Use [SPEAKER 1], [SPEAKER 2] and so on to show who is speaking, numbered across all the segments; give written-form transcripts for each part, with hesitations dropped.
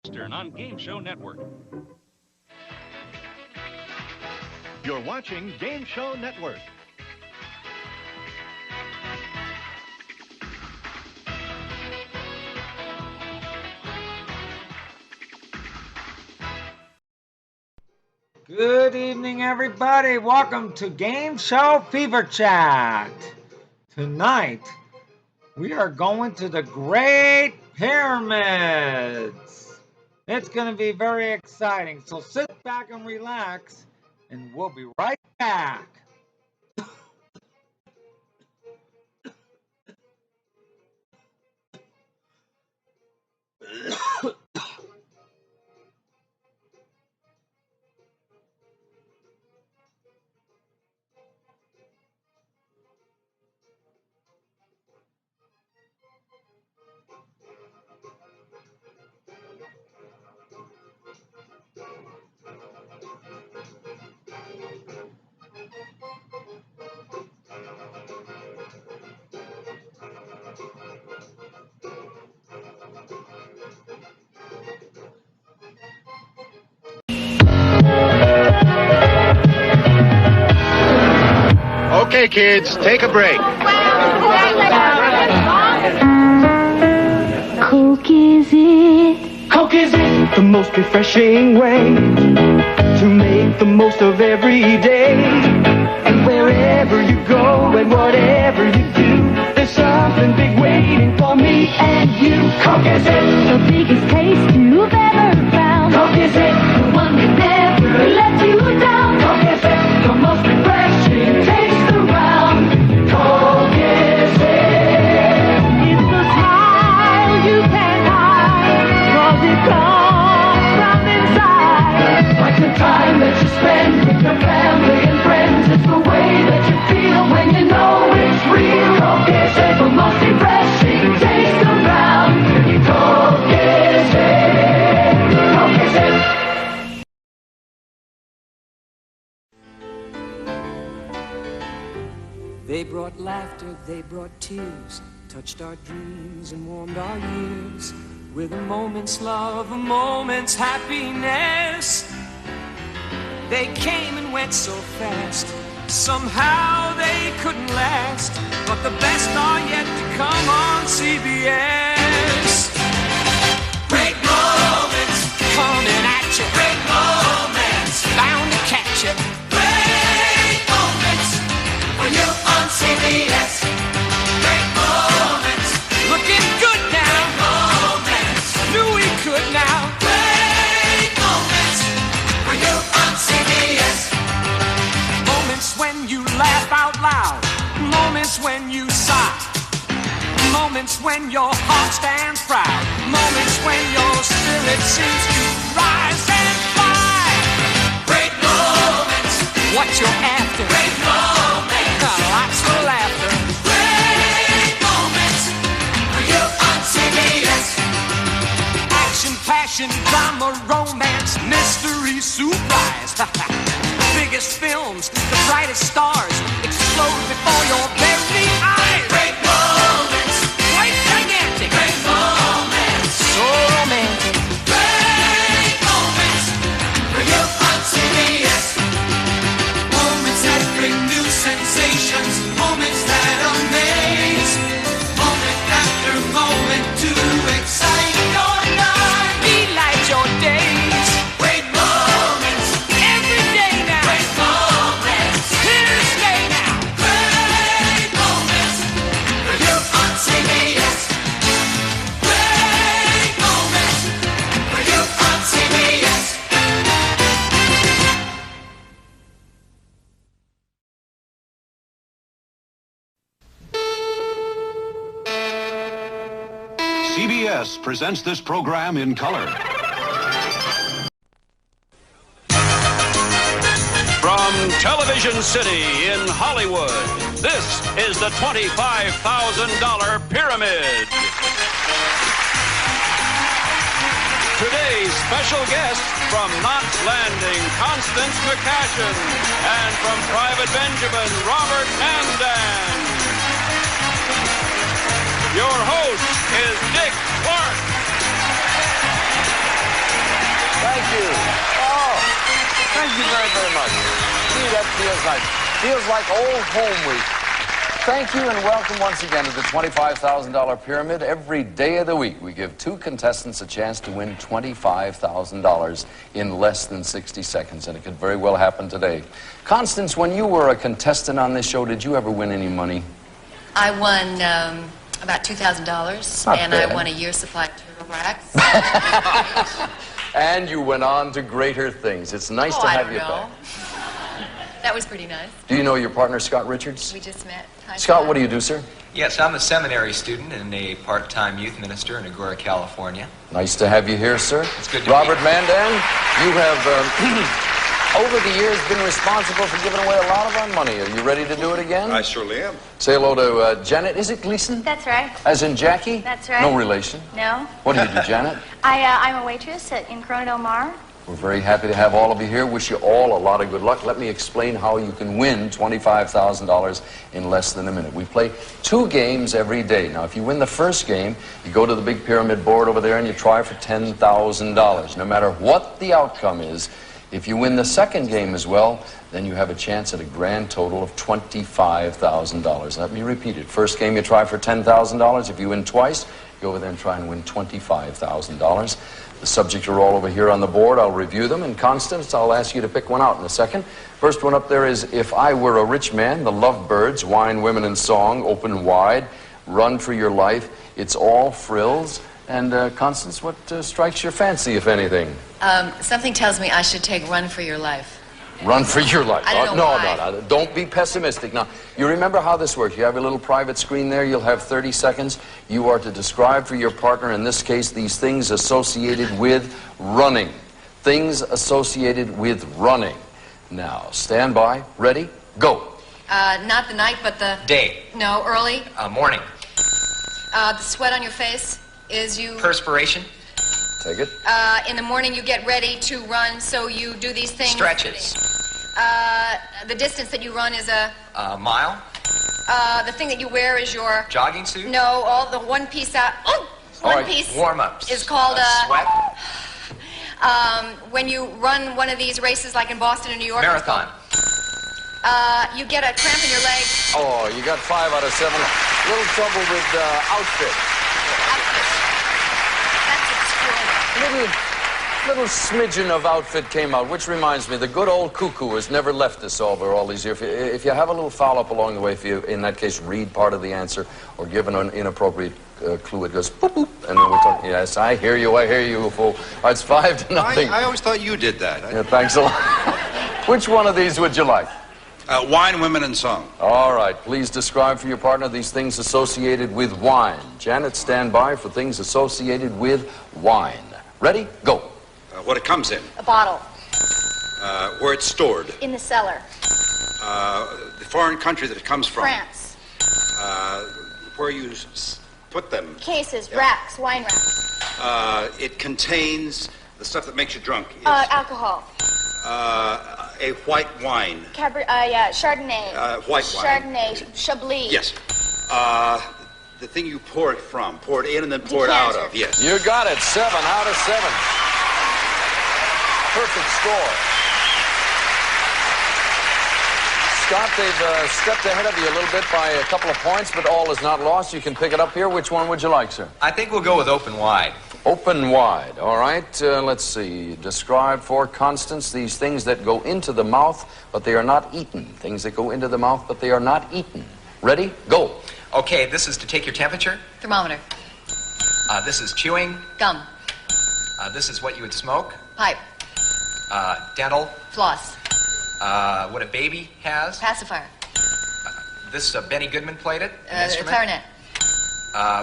[SPEAKER 1] Eastern on Game Show Network.
[SPEAKER 2] You're watching Game Show Network.
[SPEAKER 3] Good evening, everybody. Welcome to Game Show Fever Chat. Tonight, we are going to the Great Pyramids. It's going to be very exciting. So sit back and relax, and we'll be right back.
[SPEAKER 2] Okay, kids, take a break.
[SPEAKER 4] Coke is it?
[SPEAKER 5] Coke is it? The most refreshing way to make the most of every day. And wherever you go and whatever you do, there's something big waiting for me and you. Coke is it?
[SPEAKER 4] The biggest taste you've ever found.
[SPEAKER 5] Coke is it?
[SPEAKER 4] The one that never lets you down.
[SPEAKER 5] Coke is it? The most refreshing taste around. Coke is it?
[SPEAKER 4] It's the smile you can't hide, 'cause it comes from inside.
[SPEAKER 5] Like the time that you spend with your family and friends. It's the way that you feel when you know it's real. Coke is it? The most refreshing taste around. Coke is it? Coke is it?
[SPEAKER 6] They brought laughter, they brought tears, touched our dreams and warmed our years with a moment's love, a moment's happiness. They came and went so fast, somehow they couldn't last, but the best are yet to come on CBS. Great moments coming at you, great moments bound to catch you. Great moments when you're on CBS. Great moments looking good now. Great moments knew we could now. Great moments when you're on CBS. Moments when you laugh out loud. Moments when you sigh. Moments when your heart stands proud. Moments when your spirit seems to rise and fly. Great moments, what you're after. Great moments, lots of laughter. Great moments, when you're on CBS. Action, passion, drama, romance, mystery, surprise. Biggest films, the brightest stars explode before your very eyes. Great moments, quite gigantic. Great moments, so romantic. Great moments, when you're on CBS. Moments that bring new sensations, moments that amaze. Moment after moment to excite your night, delight your days. Great moments, every day now. Great moments, here to stay now. Great moments, when you're on CBS. Great moments, when you're on CBS.
[SPEAKER 7] CBS presents this program in color.
[SPEAKER 1] From Television City in Hollywood, this is the $25,000 Pyramid. Today's special guests from Knots Landing, Constance McCashin, and from Private Benjamin, Robert Mandan. Your host is Dick Clark.
[SPEAKER 8] you. Oh, thank you very, very much. Gee, that feels nice. Feels like old home week. Thank you and welcome once again to the $25,000 Pyramid. Every day of the week, we give 2 contestants a chance to win $25,000 in less than 60 seconds, and it could very well happen today. Constance, when you were a contestant on this show, did you ever win any money?
[SPEAKER 9] I won about $2,000, and
[SPEAKER 8] bad.
[SPEAKER 9] I won a year's supply of turtle racks.
[SPEAKER 8] And you went on to greater things. It's nice to have you back.
[SPEAKER 9] That was pretty nice.
[SPEAKER 8] Do you know your partner, Scott Richards?
[SPEAKER 9] We just met. Hi,
[SPEAKER 8] Scott, what do you do, sir?
[SPEAKER 10] Yes, I'm a seminary student and a part-time youth minister in Agoura, California.
[SPEAKER 8] Nice to have you here, sir.
[SPEAKER 10] It's good to
[SPEAKER 8] Robert
[SPEAKER 10] be
[SPEAKER 8] Mandan, you have, over the years, been responsible for giving away a lot of our money. Are you ready to do it again?
[SPEAKER 11] I surely am.
[SPEAKER 8] Say hello to Janet. Is it Gleason?
[SPEAKER 12] That's right.
[SPEAKER 8] As in Jackie?
[SPEAKER 12] That's right.
[SPEAKER 8] No relation.
[SPEAKER 12] No.
[SPEAKER 8] What do you do, Janet?
[SPEAKER 12] I'm a waitress in Corona Del Mar.
[SPEAKER 8] We're very happy to have all of you here. Wish you all a lot of good luck. Let me explain how you can win $25,000 in less than a minute. We play 2 games every day. Now, if you win the first game, you go to the big pyramid board over there and you try for $10,000. No matter what the outcome is, if you win the second game as well, then you have a chance at a grand total of $25,000. Let me repeat it. First game, you try for $10,000. If you win twice, go over there and try and win $25,000. The subjects are all over here on the board. I'll review them. And Constance, I'll ask you to pick one out in a second. First one up there is If I Were a Rich Man, The Lovebirds, Wine, Women, and Song, Open Wide, Run for Your Life, It's All Frills. And Constance, what strikes your fancy, if anything?
[SPEAKER 9] Something tells me I should take Run for Your Life.
[SPEAKER 8] Run for your life.
[SPEAKER 9] I don't know why.
[SPEAKER 8] No. Don't be pessimistic. Now, you remember how this works. You have a little private screen there. You'll have 30 seconds. You are to describe for your partner, in this case, these things associated with running. Things associated with running. Now, stand by. Ready? Go.
[SPEAKER 9] Not the night, but the...
[SPEAKER 10] Day.
[SPEAKER 9] No, early.
[SPEAKER 10] Morning.
[SPEAKER 9] The sweat on your face is you...
[SPEAKER 10] Perspiration.
[SPEAKER 8] Take it.
[SPEAKER 9] In the morning, you get ready to run, so you do these things.
[SPEAKER 10] Stretches.
[SPEAKER 9] The distance that you run is a...
[SPEAKER 10] Mile.
[SPEAKER 9] The thing that you wear is your...
[SPEAKER 10] Jogging suit.
[SPEAKER 9] No, all the one piece out... Oh! One piece
[SPEAKER 10] Warm-ups.
[SPEAKER 9] is called
[SPEAKER 10] Sweat.
[SPEAKER 9] when you run one of these races like in Boston and New York.
[SPEAKER 10] Marathon.
[SPEAKER 9] You get a cramp in your leg.
[SPEAKER 8] Oh, you got 5 out of 7. A little trouble with outfit. Little smidgen of outfit came out, which reminds me, the good old cuckoo has never left us over all these years. If you have a little foul-up along the way, if you, in that case, read part of the answer or give an inappropriate clue, it goes boop, boop, and then we talk, yes, I hear you, fool. It's 5-0.
[SPEAKER 11] I always thought you did that.
[SPEAKER 8] Yeah, thanks a lot. Which one of these would you like?
[SPEAKER 11] Wine, Women, and Song.
[SPEAKER 8] All right, please describe for your partner these things associated with wine. Janet, stand by for things associated with wine. Ready? Go.
[SPEAKER 11] What it comes in.
[SPEAKER 12] A bottle.
[SPEAKER 11] Where it's stored.
[SPEAKER 12] In the cellar.
[SPEAKER 11] The foreign country that it comes from.
[SPEAKER 12] France.
[SPEAKER 11] Where you put them.
[SPEAKER 12] Cases, racks, wine racks.
[SPEAKER 11] It contains the stuff that makes you drunk.
[SPEAKER 12] Alcohol.
[SPEAKER 11] A white wine.
[SPEAKER 12] Chardonnay.
[SPEAKER 11] White wine.
[SPEAKER 12] Chardonnay. Chablis.
[SPEAKER 11] Yes. The thing you pour it from. Pour it in and then pour it out of. Yes.
[SPEAKER 8] You got it. 7 out of 7. Perfect score. Scott, they've stepped ahead of you a little bit by a couple of points, but all is not lost. You can pick it up here. Which one would you like, sir?
[SPEAKER 10] I think we'll go with Open Wide.
[SPEAKER 8] Open wide. All right. Let's see. Describe for Constance these things that go into the mouth, but they are not eaten. Things that go into the mouth, but they are not eaten. Ready? Go.
[SPEAKER 10] Okay, this is to take your temperature.
[SPEAKER 9] Thermometer.
[SPEAKER 10] This is chewing.
[SPEAKER 9] Gum.
[SPEAKER 10] This is what you would smoke.
[SPEAKER 9] Pipe.
[SPEAKER 10] Dental.
[SPEAKER 9] Floss.
[SPEAKER 10] What a baby has.
[SPEAKER 9] Pacifier.
[SPEAKER 10] This Benny Goodman played it. An instrument.
[SPEAKER 9] Clarinet.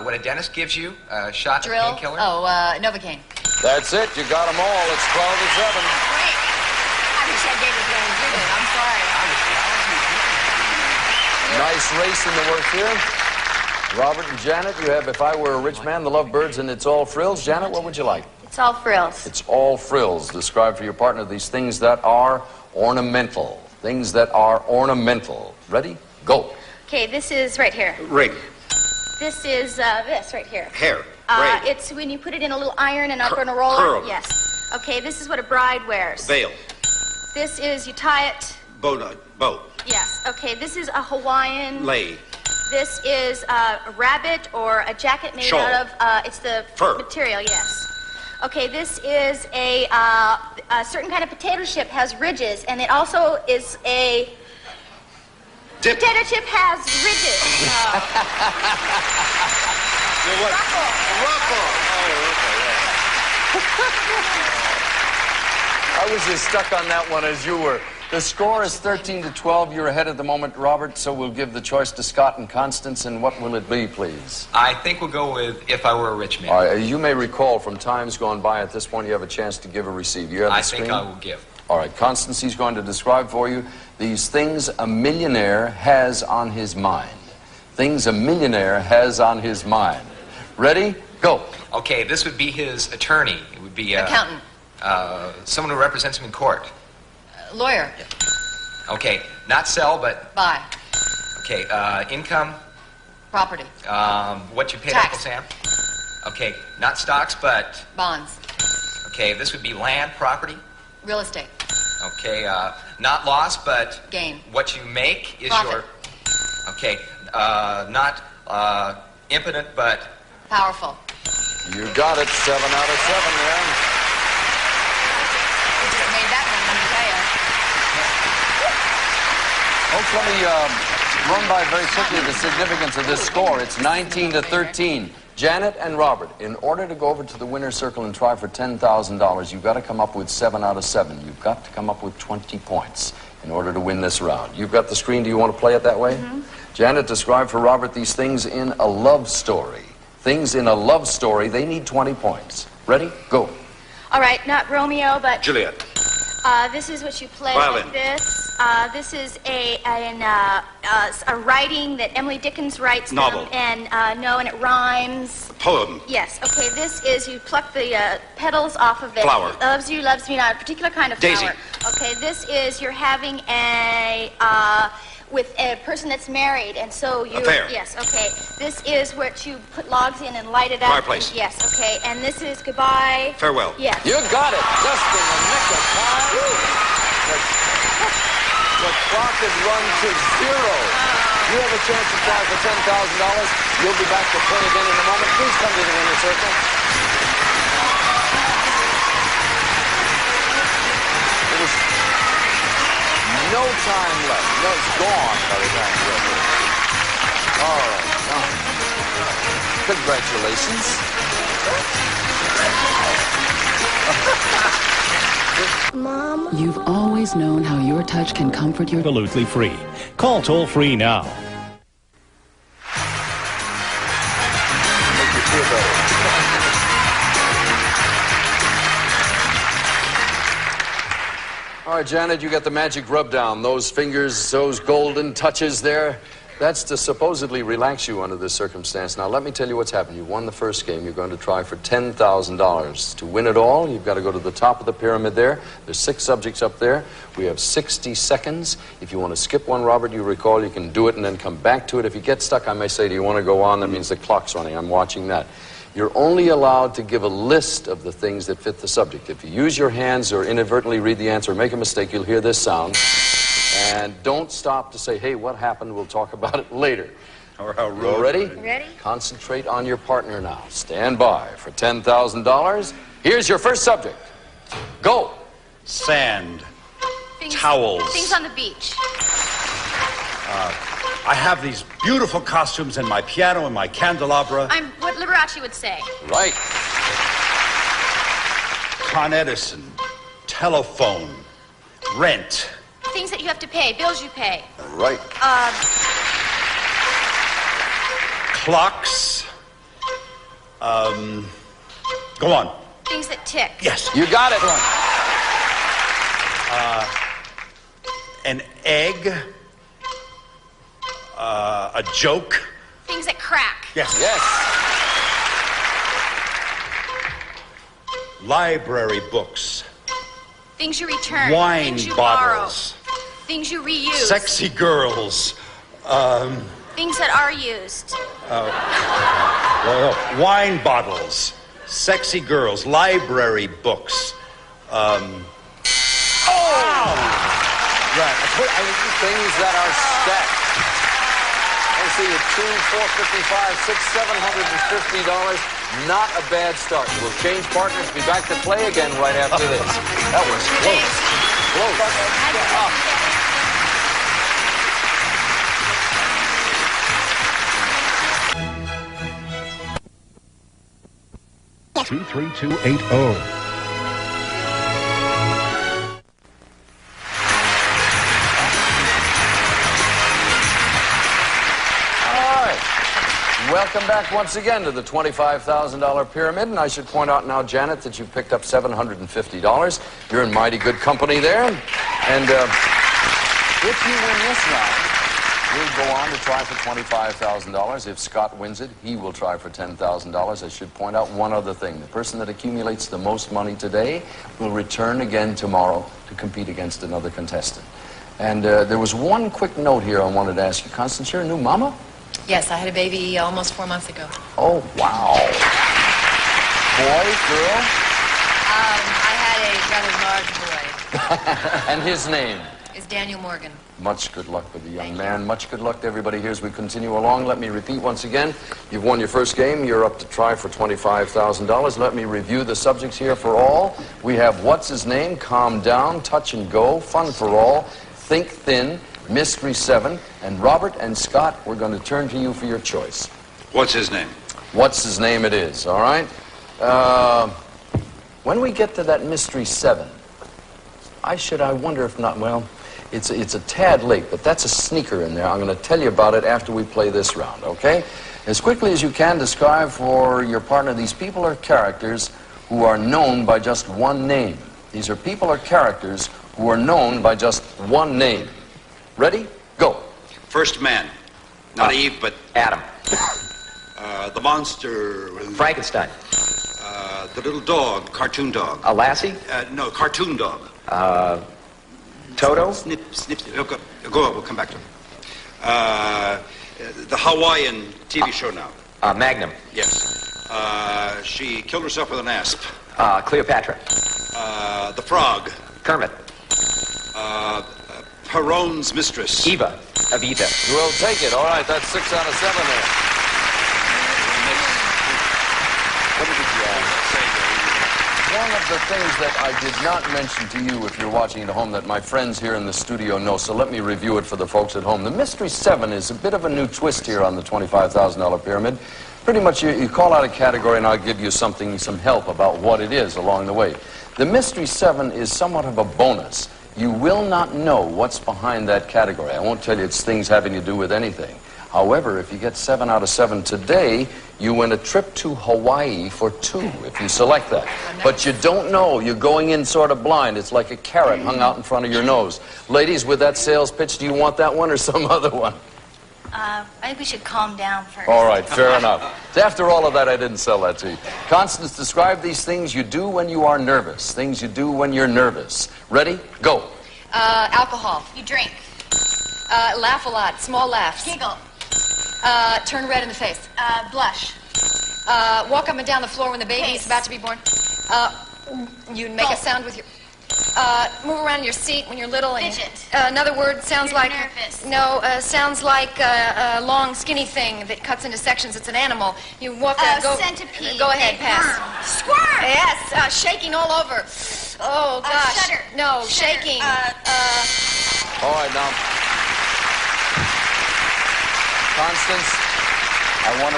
[SPEAKER 10] What a dentist gives you. A shot
[SPEAKER 9] Drill.
[SPEAKER 10] of painkiller.
[SPEAKER 9] Oh, Novocaine.
[SPEAKER 8] That's it. You got them all. It's 12 to 7.
[SPEAKER 9] Great. I wish I gave it to you. Did it. I'm sorry.
[SPEAKER 8] Nice race in the work here. Robert and Janet, you have If I Were a Rich Man, The Lovebirds, and It's All Frills. Janet, what would you like?
[SPEAKER 12] It's all frills.
[SPEAKER 8] It's all frills. Describe for your partner these things that are ornamental. Things that are ornamental. Ready? Go.
[SPEAKER 12] Okay, this is right here.
[SPEAKER 11] Ring.
[SPEAKER 12] This is this right here.
[SPEAKER 11] Hair. Braid.
[SPEAKER 12] It's when you put it in a little iron and up in a roller.
[SPEAKER 11] Curl.
[SPEAKER 12] Yes. Okay, this is what a bride wears.
[SPEAKER 11] Veil.
[SPEAKER 12] This is, you tie it.
[SPEAKER 11] Bow.
[SPEAKER 12] Yes. Okay, this is a Hawaiian.
[SPEAKER 11] Lei.
[SPEAKER 12] This is a rabbit or a jacket made
[SPEAKER 11] Shawl.
[SPEAKER 12] out of, it's the
[SPEAKER 11] Fur.
[SPEAKER 12] material, yes. Okay, this is a certain kind of potato chip has ridges, and it also is a...
[SPEAKER 11] Dip.
[SPEAKER 12] Potato chip has ridges.
[SPEAKER 11] What? Ruffle.
[SPEAKER 8] I was as stuck on that one as you were. The score is 13-12. You're ahead at the moment, Robert, so we'll give the choice to Scott and Constance. And what will it be, please?
[SPEAKER 10] I think we'll go with If I Were a Rich Man.
[SPEAKER 8] You may recall from times gone by, at this point you have a chance to give or receive. You have the
[SPEAKER 10] I
[SPEAKER 8] screen?
[SPEAKER 10] think I will give.
[SPEAKER 8] All right, Constance, he's going to describe for you these things a millionaire has on his mind. Things a millionaire has on his mind. Ready? Go.
[SPEAKER 10] Okay, this would be his attorney. It would be...
[SPEAKER 9] Accountant.
[SPEAKER 10] Someone who represents him in court.
[SPEAKER 9] Lawyer.
[SPEAKER 10] Okay, not sell, but...
[SPEAKER 9] Buy.
[SPEAKER 10] Okay, income.
[SPEAKER 9] Property.
[SPEAKER 10] What you paid
[SPEAKER 9] Tax.
[SPEAKER 10] Uncle Sam. Okay, not stocks, but...
[SPEAKER 9] Bonds.
[SPEAKER 10] Okay, this would be land, property.
[SPEAKER 9] Real estate.
[SPEAKER 10] Okay, not loss, but...
[SPEAKER 9] Gain.
[SPEAKER 10] What you make is
[SPEAKER 9] Profit.
[SPEAKER 10] your... Okay, not impotent, but...
[SPEAKER 9] Powerful.
[SPEAKER 8] You got it. 7 out of 7 there.
[SPEAKER 9] Made that one, let me tell you.
[SPEAKER 8] Folks, let me run by very quickly the significance of this score. It's 19-13. Janet and Robert, in order to go over to the winner's circle and try for $10,000, you've got to come up with 7 out of 7. You've got to come up with 20 points in order to win this round. You've got the screen. Do you want to play it that way? Mm-hmm. Janet, describe for Robert these things in a love story. Things in a love story, they need 20 points. Ready? Go.
[SPEAKER 12] All right, not Romeo, but...
[SPEAKER 11] Juliet.
[SPEAKER 12] This is what you play
[SPEAKER 11] Violin.
[SPEAKER 12] like this. This is a writing that Emily Dickens writes.
[SPEAKER 11] Novel.
[SPEAKER 12] And it rhymes.
[SPEAKER 11] Poem.
[SPEAKER 12] Yes. Okay. This is you pluck the petals off of it.
[SPEAKER 11] Flower.
[SPEAKER 12] Loves you, loves me not. A particular kind of
[SPEAKER 11] Daisy.
[SPEAKER 12] flower. Okay. This is you're having with a person that's married, and so you.
[SPEAKER 11] Affair.
[SPEAKER 12] Yes. Okay. This is what you put logs in and light it up.
[SPEAKER 11] Fireplace.
[SPEAKER 12] Yes. Okay. And this is goodbye.
[SPEAKER 11] Farewell.
[SPEAKER 12] Yes.
[SPEAKER 8] You got it. Just in the nick of time. The clock has run to 0. You have a chance to try for $10,000. You'll be back to play again in a moment. Please come to the winner's circle. There's no time left. No, it's gone by the time you get here. All right. Now, congratulations.
[SPEAKER 13] Mom? You've always known how your touch can comfort your...
[SPEAKER 2] Absolutely free. Call toll free now.
[SPEAKER 8] Make you feel better. All right, Janet, you got the magic rub down. Those fingers, those golden touches there. That's to supposedly relax you under this circumstance. Now, let me tell you what's happened. You won the first game. You're going to try for $10,000. To win it all, you've got to go to the top of the pyramid there. There's 6 subjects up there. We have 60 seconds. If you want to skip one, Robert, you recall you can do it and then come back to it. If you get stuck, I may say, do you want to go on? That means the clock's running. I'm watching that. You're only allowed to give a list of the things that fit the subject. If you use your hands or inadvertently read the answer or make a mistake, you'll hear this sound. And don't stop to say, hey, what happened? We'll talk about it later.
[SPEAKER 11] Or how
[SPEAKER 8] You ready?
[SPEAKER 12] Ready?
[SPEAKER 8] Concentrate on your partner now. Stand by for $10,000. Here's your first subject. Go.
[SPEAKER 11] Sand.
[SPEAKER 12] Things,
[SPEAKER 11] Towels.
[SPEAKER 12] Things on the beach.
[SPEAKER 11] I have these beautiful costumes and my piano and my candelabra.
[SPEAKER 12] I'm what Liberace would say.
[SPEAKER 8] Right.
[SPEAKER 11] Con Edison. Telephone. Rent.
[SPEAKER 12] Things that you have to pay, bills you pay.
[SPEAKER 8] Right.
[SPEAKER 11] Clocks. Go on.
[SPEAKER 12] Things that tick.
[SPEAKER 11] Yes.
[SPEAKER 8] You got it.
[SPEAKER 11] An egg. A joke.
[SPEAKER 12] Things that crack.
[SPEAKER 11] Yes.
[SPEAKER 8] Yes.
[SPEAKER 11] Library books.
[SPEAKER 12] Things you return.
[SPEAKER 11] Wine
[SPEAKER 12] Things you
[SPEAKER 11] bottles.
[SPEAKER 12] borrow. Things you reuse.
[SPEAKER 11] Sexy girls.
[SPEAKER 12] Things that are used.
[SPEAKER 11] Wine bottles. Sexy girls. Library books.
[SPEAKER 8] Right. Things that are stacked. Let's see, $2, $455, $600, $750. Not a bad start. We'll change partners. Be back to play again right after this. That was close.
[SPEAKER 2] Close. 23280.
[SPEAKER 8] Welcome back once again to the $25,000 pyramid, and I should point out now, Janet, that you picked up $750. You're in mighty good company there. And if you win this round, we'll go on to try for $25,000. If Scott wins it, he will try for $10,000. I should point out one other thing. The person that accumulates the most money today will return again tomorrow to compete against another contestant. And there was one quick note here I wanted to ask you. Constance, you're a new mama?
[SPEAKER 14] Yes, I had a baby almost 4 months ago.
[SPEAKER 8] Oh, wow. Boy, girl?
[SPEAKER 14] I had a rather large boy.
[SPEAKER 8] And his name?
[SPEAKER 14] Is Daniel Morgan.
[SPEAKER 8] Much good luck with the young man. Much good luck to everybody here as we continue along. Let me repeat once again. You've won your first game. You're up to try for $25,000. Let me review the subjects here for all. We have What's His Name, Calm Down, Touch and Go, Fun for All, Think Thin, Mystery 7, and Robert and Scott, we're going to turn to you for your choice.
[SPEAKER 11] What's his name?
[SPEAKER 8] What's his name it is, all right? When we get to that Mystery 7, I wonder if not, well, it's a tad late, but that's a sneaker in there. I'm going to tell you about it after we play this round, okay? As quickly as you can, describe for your partner, these people are characters who are known by just one name. These are people or characters who are known by just one name. Ready? Go.
[SPEAKER 11] First man. Not Eve, but
[SPEAKER 10] Adam.
[SPEAKER 11] The monster.
[SPEAKER 10] Frankenstein.
[SPEAKER 11] The little dog, cartoon dog.
[SPEAKER 10] A Lassie?
[SPEAKER 11] No, cartoon dog.
[SPEAKER 10] Toto?
[SPEAKER 11] Snip. Go on, we'll come back to him. The Hawaiian TV show now.
[SPEAKER 10] Magnum.
[SPEAKER 11] Yes. She killed herself with an asp.
[SPEAKER 10] Cleopatra.
[SPEAKER 11] The frog.
[SPEAKER 10] Kermit.
[SPEAKER 11] Perron's mistress.
[SPEAKER 10] Eva. Evita.
[SPEAKER 8] We'll take it. All right, that's 6 out of 7 there. One of the things that I did not mention to you, if you're watching at home, that my friends here in the studio know, so let me review it for the folks at home. The Mystery 7 is a bit of a new twist here on the $25,000 pyramid. Pretty much you call out a category and I'll give you some help about what it is along the way. The Mystery 7 is somewhat of a bonus. You will not know what's behind that category. I won't tell you it's things having to do with anything. However, if you get 7 out of 7 today, you win a trip to Hawaii for 2 if you select that. But you don't know. You're going in sort of blind. It's like a carrot hung out in front of your nose. Ladies, with that sales pitch, do you want that one or some other one?
[SPEAKER 12] I think we should calm down first.
[SPEAKER 8] All right, fair enough. After all of that, I didn't sell that to you. Constance, describe these things you do when you are nervous. Things you do when you're nervous. Ready? Go.
[SPEAKER 14] Alcohol.
[SPEAKER 12] You drink.
[SPEAKER 14] Laugh a lot. Small laughs.
[SPEAKER 12] Giggle.
[SPEAKER 14] Turn red in the face.
[SPEAKER 12] Blush.
[SPEAKER 14] Walk up and down the floor when the baby is about to be born. You make a sound with your... move around in your seat when you're little. And,
[SPEAKER 12] Fidget.
[SPEAKER 14] another word sounds
[SPEAKER 12] You're
[SPEAKER 14] like...
[SPEAKER 12] nervous.
[SPEAKER 14] No, sounds like a long, skinny thing that cuts into sections. It's an animal. You walk... go,
[SPEAKER 12] centipede.
[SPEAKER 14] Go ahead, pass.
[SPEAKER 12] Squirm.
[SPEAKER 14] Yes, shaking all over. Oh, gosh.
[SPEAKER 12] Shudder.
[SPEAKER 14] No,
[SPEAKER 12] Shudder.
[SPEAKER 14] shaking.
[SPEAKER 8] All right, now. Constance, I want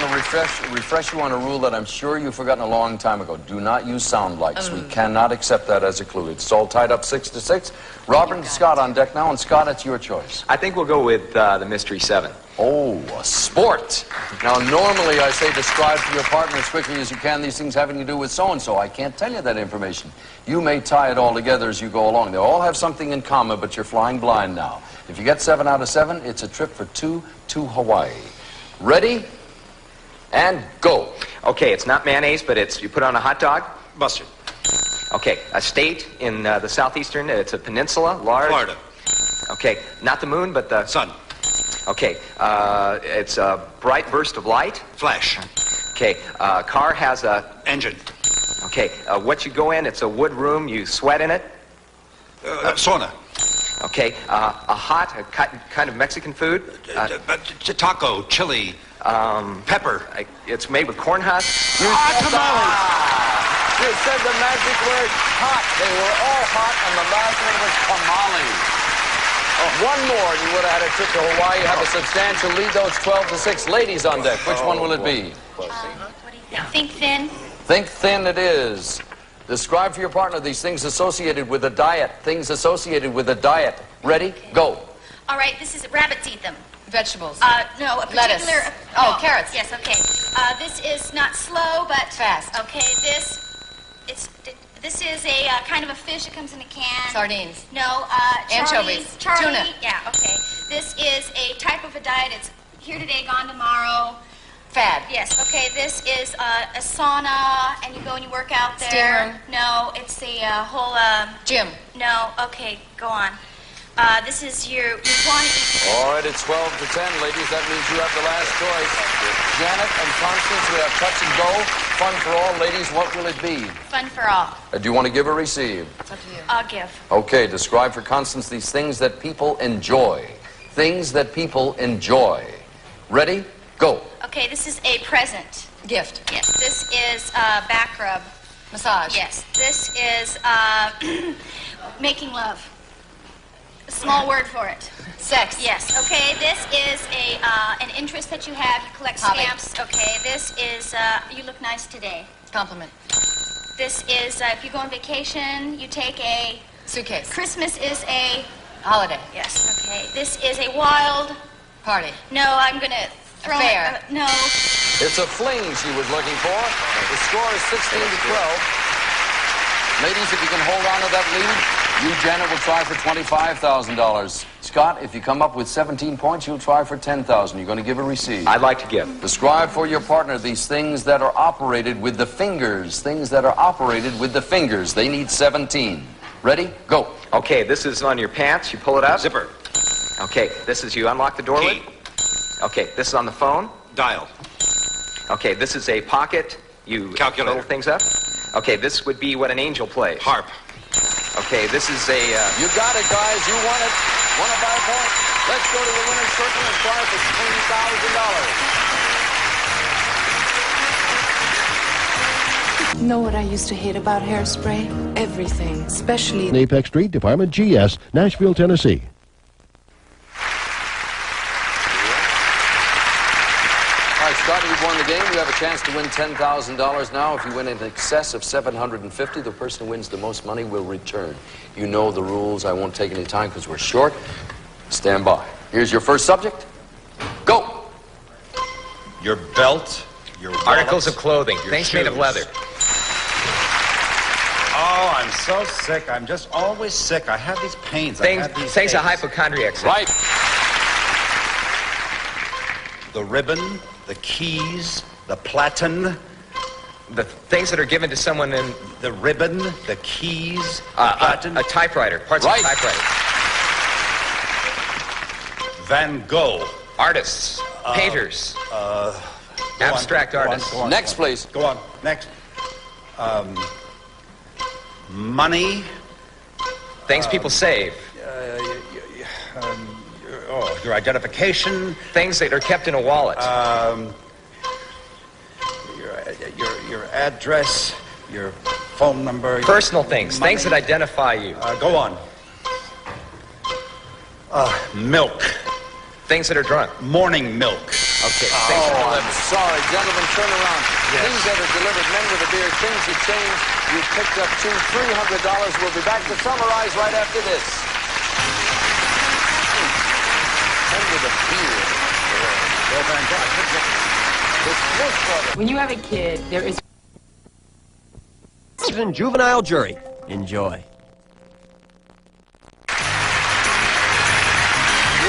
[SPEAKER 8] to refresh you on a rule that I'm sure you've forgotten a long time ago. Do not use sound likes. We cannot accept that as a clue. It's all tied up 6 to 6. Robert and Scott on deck now, and Scott, it's your choice.
[SPEAKER 10] I think we'll go with the Mystery 7.
[SPEAKER 8] Oh, a sport. Now, normally I say describe to your partner as quickly as you can these things having to do with so-and-so. I can't tell you that information. You may tie it all together as you go along. They all have something in common, but you're flying blind now. If you get 7 out of 7, it's a trip for 2 to Hawaii. Ready? And go.
[SPEAKER 10] Okay, it's not mayonnaise, but it's you put on a hot dog.
[SPEAKER 11] Mustard.
[SPEAKER 10] Okay, a state in the southeastern, it's a peninsula, large.
[SPEAKER 11] Florida.
[SPEAKER 10] Okay, not the moon, but the...
[SPEAKER 11] Sun.
[SPEAKER 10] Okay, it's a bright burst of light.
[SPEAKER 11] Flash.
[SPEAKER 10] Okay, car has a...
[SPEAKER 11] Engine.
[SPEAKER 10] Okay, what you go in, it's a wood room. You sweat in it.
[SPEAKER 11] Sauna.
[SPEAKER 10] Okay, a kind of Mexican food.
[SPEAKER 11] Taco, chili, pepper.
[SPEAKER 10] It's made with corn husks.
[SPEAKER 11] Tamales.
[SPEAKER 8] You said the magic word, hot. They were all hot, and the last one was tamales. One more, and you would have had a trip to Hawaii. You have a substantial lead, though. It's 12-6. Ladies on deck. Which one will it be?
[SPEAKER 12] What do you think? Think thin.
[SPEAKER 8] Think thin it is. Describe for your partner these things associated with a diet. Things associated with a diet. Ready? Go.
[SPEAKER 12] All right, this is, rabbits eat them.
[SPEAKER 14] Vegetables.
[SPEAKER 12] No, a
[SPEAKER 14] Lettuce.
[SPEAKER 12] particular...
[SPEAKER 14] Oh,
[SPEAKER 12] no.
[SPEAKER 14] carrots.
[SPEAKER 12] Yes, okay. This is not slow, but...
[SPEAKER 14] Fast.
[SPEAKER 12] Okay, this is a kind of a fish that comes in a can.
[SPEAKER 14] Sardines.
[SPEAKER 12] No,
[SPEAKER 14] Anchovies.
[SPEAKER 12] Charlie.
[SPEAKER 14] Tuna.
[SPEAKER 12] Yeah, okay. This is a type of a diet. It's here today, gone tomorrow.
[SPEAKER 14] Fad.
[SPEAKER 12] Yes, okay. This is a sauna, and you go and you work out there.
[SPEAKER 14] Steam room.
[SPEAKER 12] No, it's a whole...
[SPEAKER 14] Gym.
[SPEAKER 12] No, okay, go on. This is you want to eat...
[SPEAKER 8] All right, it's 12-10, ladies. That means you have the last choice. Janet and Constance, we have touch and go. Fun for all. Ladies, what will it be?
[SPEAKER 12] Fun for all.
[SPEAKER 8] Do you want to give or receive?
[SPEAKER 14] It's up to you.
[SPEAKER 12] I'll give.
[SPEAKER 8] Okay, describe for Constance these things that people enjoy. Things that people enjoy. Ready? Go.
[SPEAKER 12] Okay, this is a present.
[SPEAKER 14] Gift.
[SPEAKER 12] Yes, this is back rub.
[SPEAKER 14] Massage.
[SPEAKER 12] Yes, this is making love. A small word for it.
[SPEAKER 14] Sex.
[SPEAKER 12] Yes, okay, this is an interest that you have. You collect
[SPEAKER 14] Hobby.
[SPEAKER 12] stamps. Okay, this is, you look nice today.
[SPEAKER 14] Compliment.
[SPEAKER 12] This is, if you go on vacation, you take a...
[SPEAKER 14] Suitcase.
[SPEAKER 12] Christmas is a...
[SPEAKER 14] Holiday.
[SPEAKER 12] Yes, okay. This is a wild...
[SPEAKER 14] Party.
[SPEAKER 12] No, I'm gonna throw
[SPEAKER 14] Affair.
[SPEAKER 12] it... no.
[SPEAKER 8] It's a fling she was looking for. The score is 16-12. Ladies, if you can hold on to that lead, you, Janet, will try for $25,000. Scott, if you come up with 17 points, you'll try for $10,000. You're going to give or receive?
[SPEAKER 10] I'd like to give.
[SPEAKER 8] Describe for your partner these things that are operated with the fingers. Things that are operated with the fingers. They need 17. Ready? Go.
[SPEAKER 10] Okay, this is on your pants. You pull it up.
[SPEAKER 11] Zipper.
[SPEAKER 10] Okay, this is you unlock the door lid.
[SPEAKER 11] Key.
[SPEAKER 10] Okay, this is on the phone.
[SPEAKER 11] Dial.
[SPEAKER 10] Okay, this is a pocket. You
[SPEAKER 11] Calculator.
[SPEAKER 10] roll things up. Okay, this would be what an angel plays.
[SPEAKER 11] Harp.
[SPEAKER 10] Okay, this is a...
[SPEAKER 8] You got it, guys. You won it. Won it by a point. Let's go to the winner's circle and try for $10,000.
[SPEAKER 13] Know what I used to hate about Hairspray? Everything, especially...
[SPEAKER 15] Apex Street, Department GS, Nashville, Tennessee.
[SPEAKER 8] All right, Scott, you've won the game. You have a chance to win $10,000 now. If you win in excess of $750, the person who wins the most money will return. You know the rules. I won't take any time because we're short. Stand by. Here's your first subject. Go.
[SPEAKER 11] Your belt. Your wallet,
[SPEAKER 10] articles of clothing.
[SPEAKER 11] your
[SPEAKER 10] Things made of
[SPEAKER 11] shoes.
[SPEAKER 10] leather.
[SPEAKER 11] Oh, I'm so sick. I'm just always sick. I have these pains. I have these
[SPEAKER 10] Things a
[SPEAKER 11] aches.
[SPEAKER 10] hypochondriac says.
[SPEAKER 8] Right.
[SPEAKER 11] The ribbon, the keys, the platen.
[SPEAKER 10] The things that are given to someone in...
[SPEAKER 11] The ribbon, the keys, the platen.
[SPEAKER 10] A typewriter. Parts
[SPEAKER 8] Right.
[SPEAKER 10] of a typewriter.
[SPEAKER 11] Van Gogh.
[SPEAKER 10] Artists. Painters. Abstract artists.
[SPEAKER 11] Go on,
[SPEAKER 8] Next, please.
[SPEAKER 11] Go on. Next. Money.
[SPEAKER 10] Things people save.
[SPEAKER 11] Your identification.
[SPEAKER 10] Things that are kept in a wallet.
[SPEAKER 11] Your address, your phone number.
[SPEAKER 10] Personal things.
[SPEAKER 11] money.
[SPEAKER 10] Things that identify you.
[SPEAKER 11] Go on. Milk.
[SPEAKER 10] Things that are drunk.
[SPEAKER 11] Morning milk.
[SPEAKER 10] Okay.
[SPEAKER 8] Oh, I'm sorry. Gentlemen, turn around.
[SPEAKER 11] Yes.
[SPEAKER 8] Things that are delivered, men with a beard, things that change. You picked up $300. We'll be back to summarize right after this. Men with a beard.
[SPEAKER 16] When you have a kid, there is...
[SPEAKER 17] Juvenile jury. Enjoy.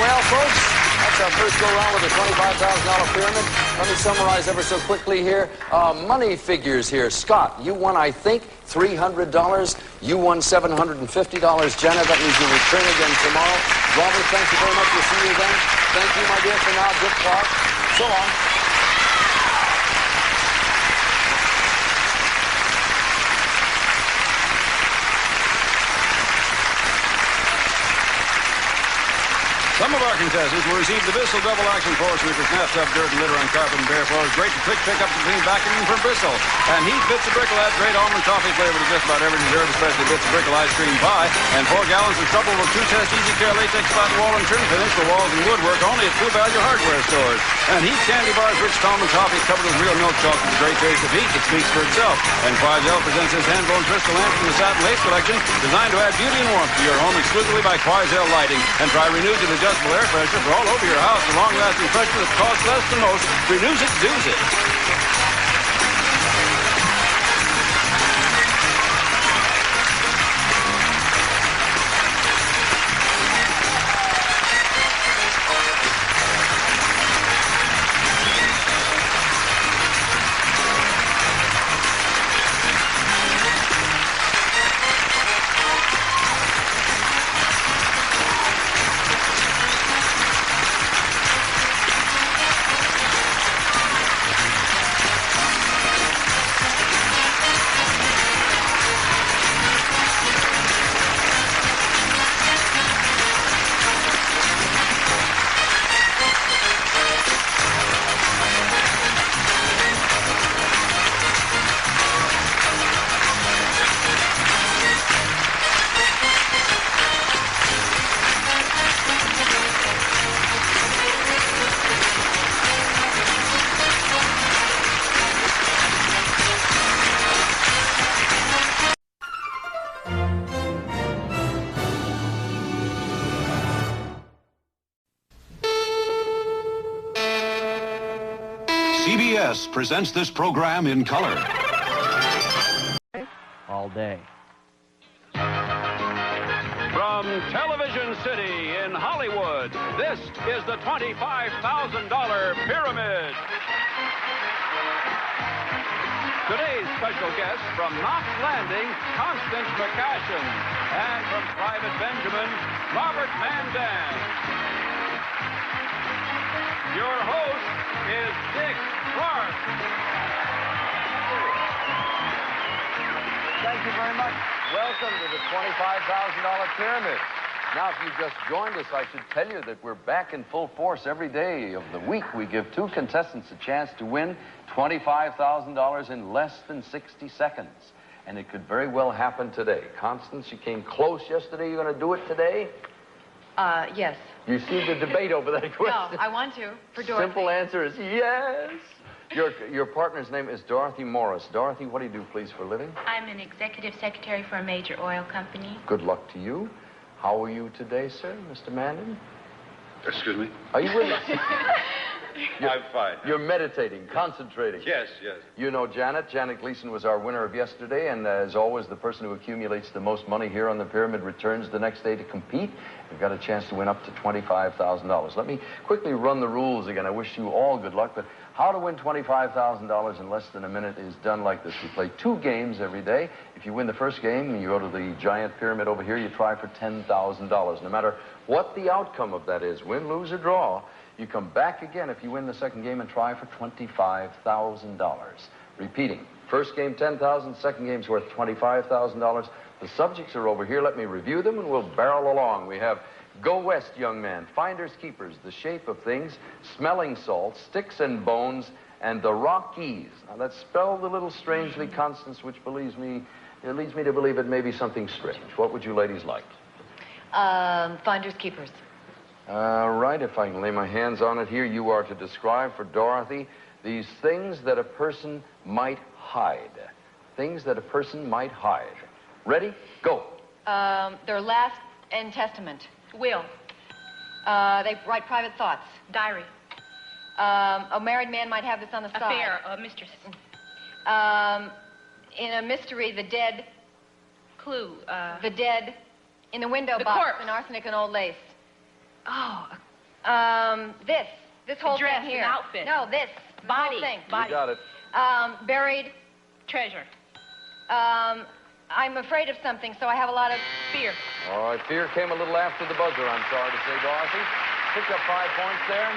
[SPEAKER 8] Well, folks, that's our first go-round with the $25,000 pyramid. Let me summarize ever so quickly here. Money figures here. Scott, you won, I think, $300. You won $750. Jenna, that means you return again tomorrow. Robert, thank you very much. We'll see you again. Thank you, my dear, for now. Good talk. So long.
[SPEAKER 1] Some of our contestants will receive the Bissell Double Action Floor Sweeper, snaps up dirt and litter on carpet and bare floors. Great to quick pickups and clean vacuuming from Bristol. And Heath Bits of Brickle adds great almond toffee flavor to just about every dessert, especially Bits of Brickle ice cream pie. And 4 gallons of Trouble with 2-test Easy Care latex flat wall and trim finish for walls and woodwork only at True Value Hardware stores. And Heath Candy Bars, rich almond toffee covered with real milk chocolate with a great taste of Heath. It speaks for itself. And Quoizel presents his hand-blown crystal lamp from the Satin Lace collection, designed to add beauty and warmth to your home exclusively by Quoizel Lighting. And try Renew's adjustable air pressure for all over your house. The long-lasting pressure that costs less than most. Renews it, does it.
[SPEAKER 7] CBS presents this program in color.
[SPEAKER 17] All day.
[SPEAKER 1] From Television City in Hollywood, this is the $25,000 Pyramid. Today's special guest from Knots Landing, Constance McCashin, and from Private Benjamin, Robert Mandan. Your host is Dick Clark.
[SPEAKER 8] Thank you very much. Welcome to the $25,000 Pyramid. Now, if you've just joined us, I should tell you that we're back in full force every day of the week. We give 2 contestants a chance to win $25,000 in less than 60 seconds. And it could very well happen today. Constance, you came close yesterday. You going to do it today?
[SPEAKER 16] Yes.
[SPEAKER 8] You seem to debate over that question.
[SPEAKER 16] No, I want to, for Dorothy.
[SPEAKER 8] Simple answer is yes. Your partner's name is Dorothy Morris. Dorothy, what do you do, please, for a living?
[SPEAKER 18] I'm an executive secretary for a major oil company.
[SPEAKER 8] Good luck to you. How are you today, sir, Mr. Mandan?
[SPEAKER 11] Excuse me?
[SPEAKER 8] Are you with us?
[SPEAKER 11] I'm fine.
[SPEAKER 8] You're meditating, concentrating.
[SPEAKER 11] Yes, yes.
[SPEAKER 8] You know Janet. Janet Gleason was our winner of yesterday, and as always, the person who accumulates the most money here on the pyramid returns the next day to compete. We've got a chance to win up to $25,000. Let me quickly run the rules again. I wish you all good luck, but how to win $25,000 in less than a minute is done like this. We play 2 games every day. If you win the first game, you go to the giant pyramid over here, you try for $10,000. No matter what the outcome of that is, win, lose, or draw, you come back again if you win the second game and try for $25,000. Repeating, first game $10,000, second game's worth $25,000. The subjects are over here. Let me review them and we'll barrel along. We have Go West, Young Man, Finders Keepers, The Shape of Things, Smelling Salts, Sticks and Bones, and The Rockies. Now that's spelled a little strangely, Constance, which leads me to believe it may be something strange. What would you ladies like?
[SPEAKER 16] Finders Keepers.
[SPEAKER 8] All right, if I can lay my hands on it here, you are to describe for Dorothy these things that a person might hide. Things that a person might hide. Ready? Go.
[SPEAKER 16] Their last and testament.
[SPEAKER 18] Will.
[SPEAKER 16] They write private thoughts.
[SPEAKER 18] Diary.
[SPEAKER 16] A married man might have this on the side.
[SPEAKER 18] Affair. Mistress.
[SPEAKER 16] In a mystery, the dead.
[SPEAKER 18] Clue.
[SPEAKER 16] The dead. In the window
[SPEAKER 18] The
[SPEAKER 16] box.
[SPEAKER 18] corpse.
[SPEAKER 16] In arsenic and old lace.
[SPEAKER 18] Oh.
[SPEAKER 16] This whole
[SPEAKER 18] Dress,
[SPEAKER 16] thing here.
[SPEAKER 18] an outfit.
[SPEAKER 16] No, this.
[SPEAKER 18] Body.
[SPEAKER 16] Whole thing.
[SPEAKER 8] You got it.
[SPEAKER 16] Buried.
[SPEAKER 18] Treasure.
[SPEAKER 16] I'm afraid of something, so I have a lot of
[SPEAKER 18] Fear.
[SPEAKER 8] All right, fear came a little after the buzzer, I'm sorry to say, Dorothy. Picked up 5 points there.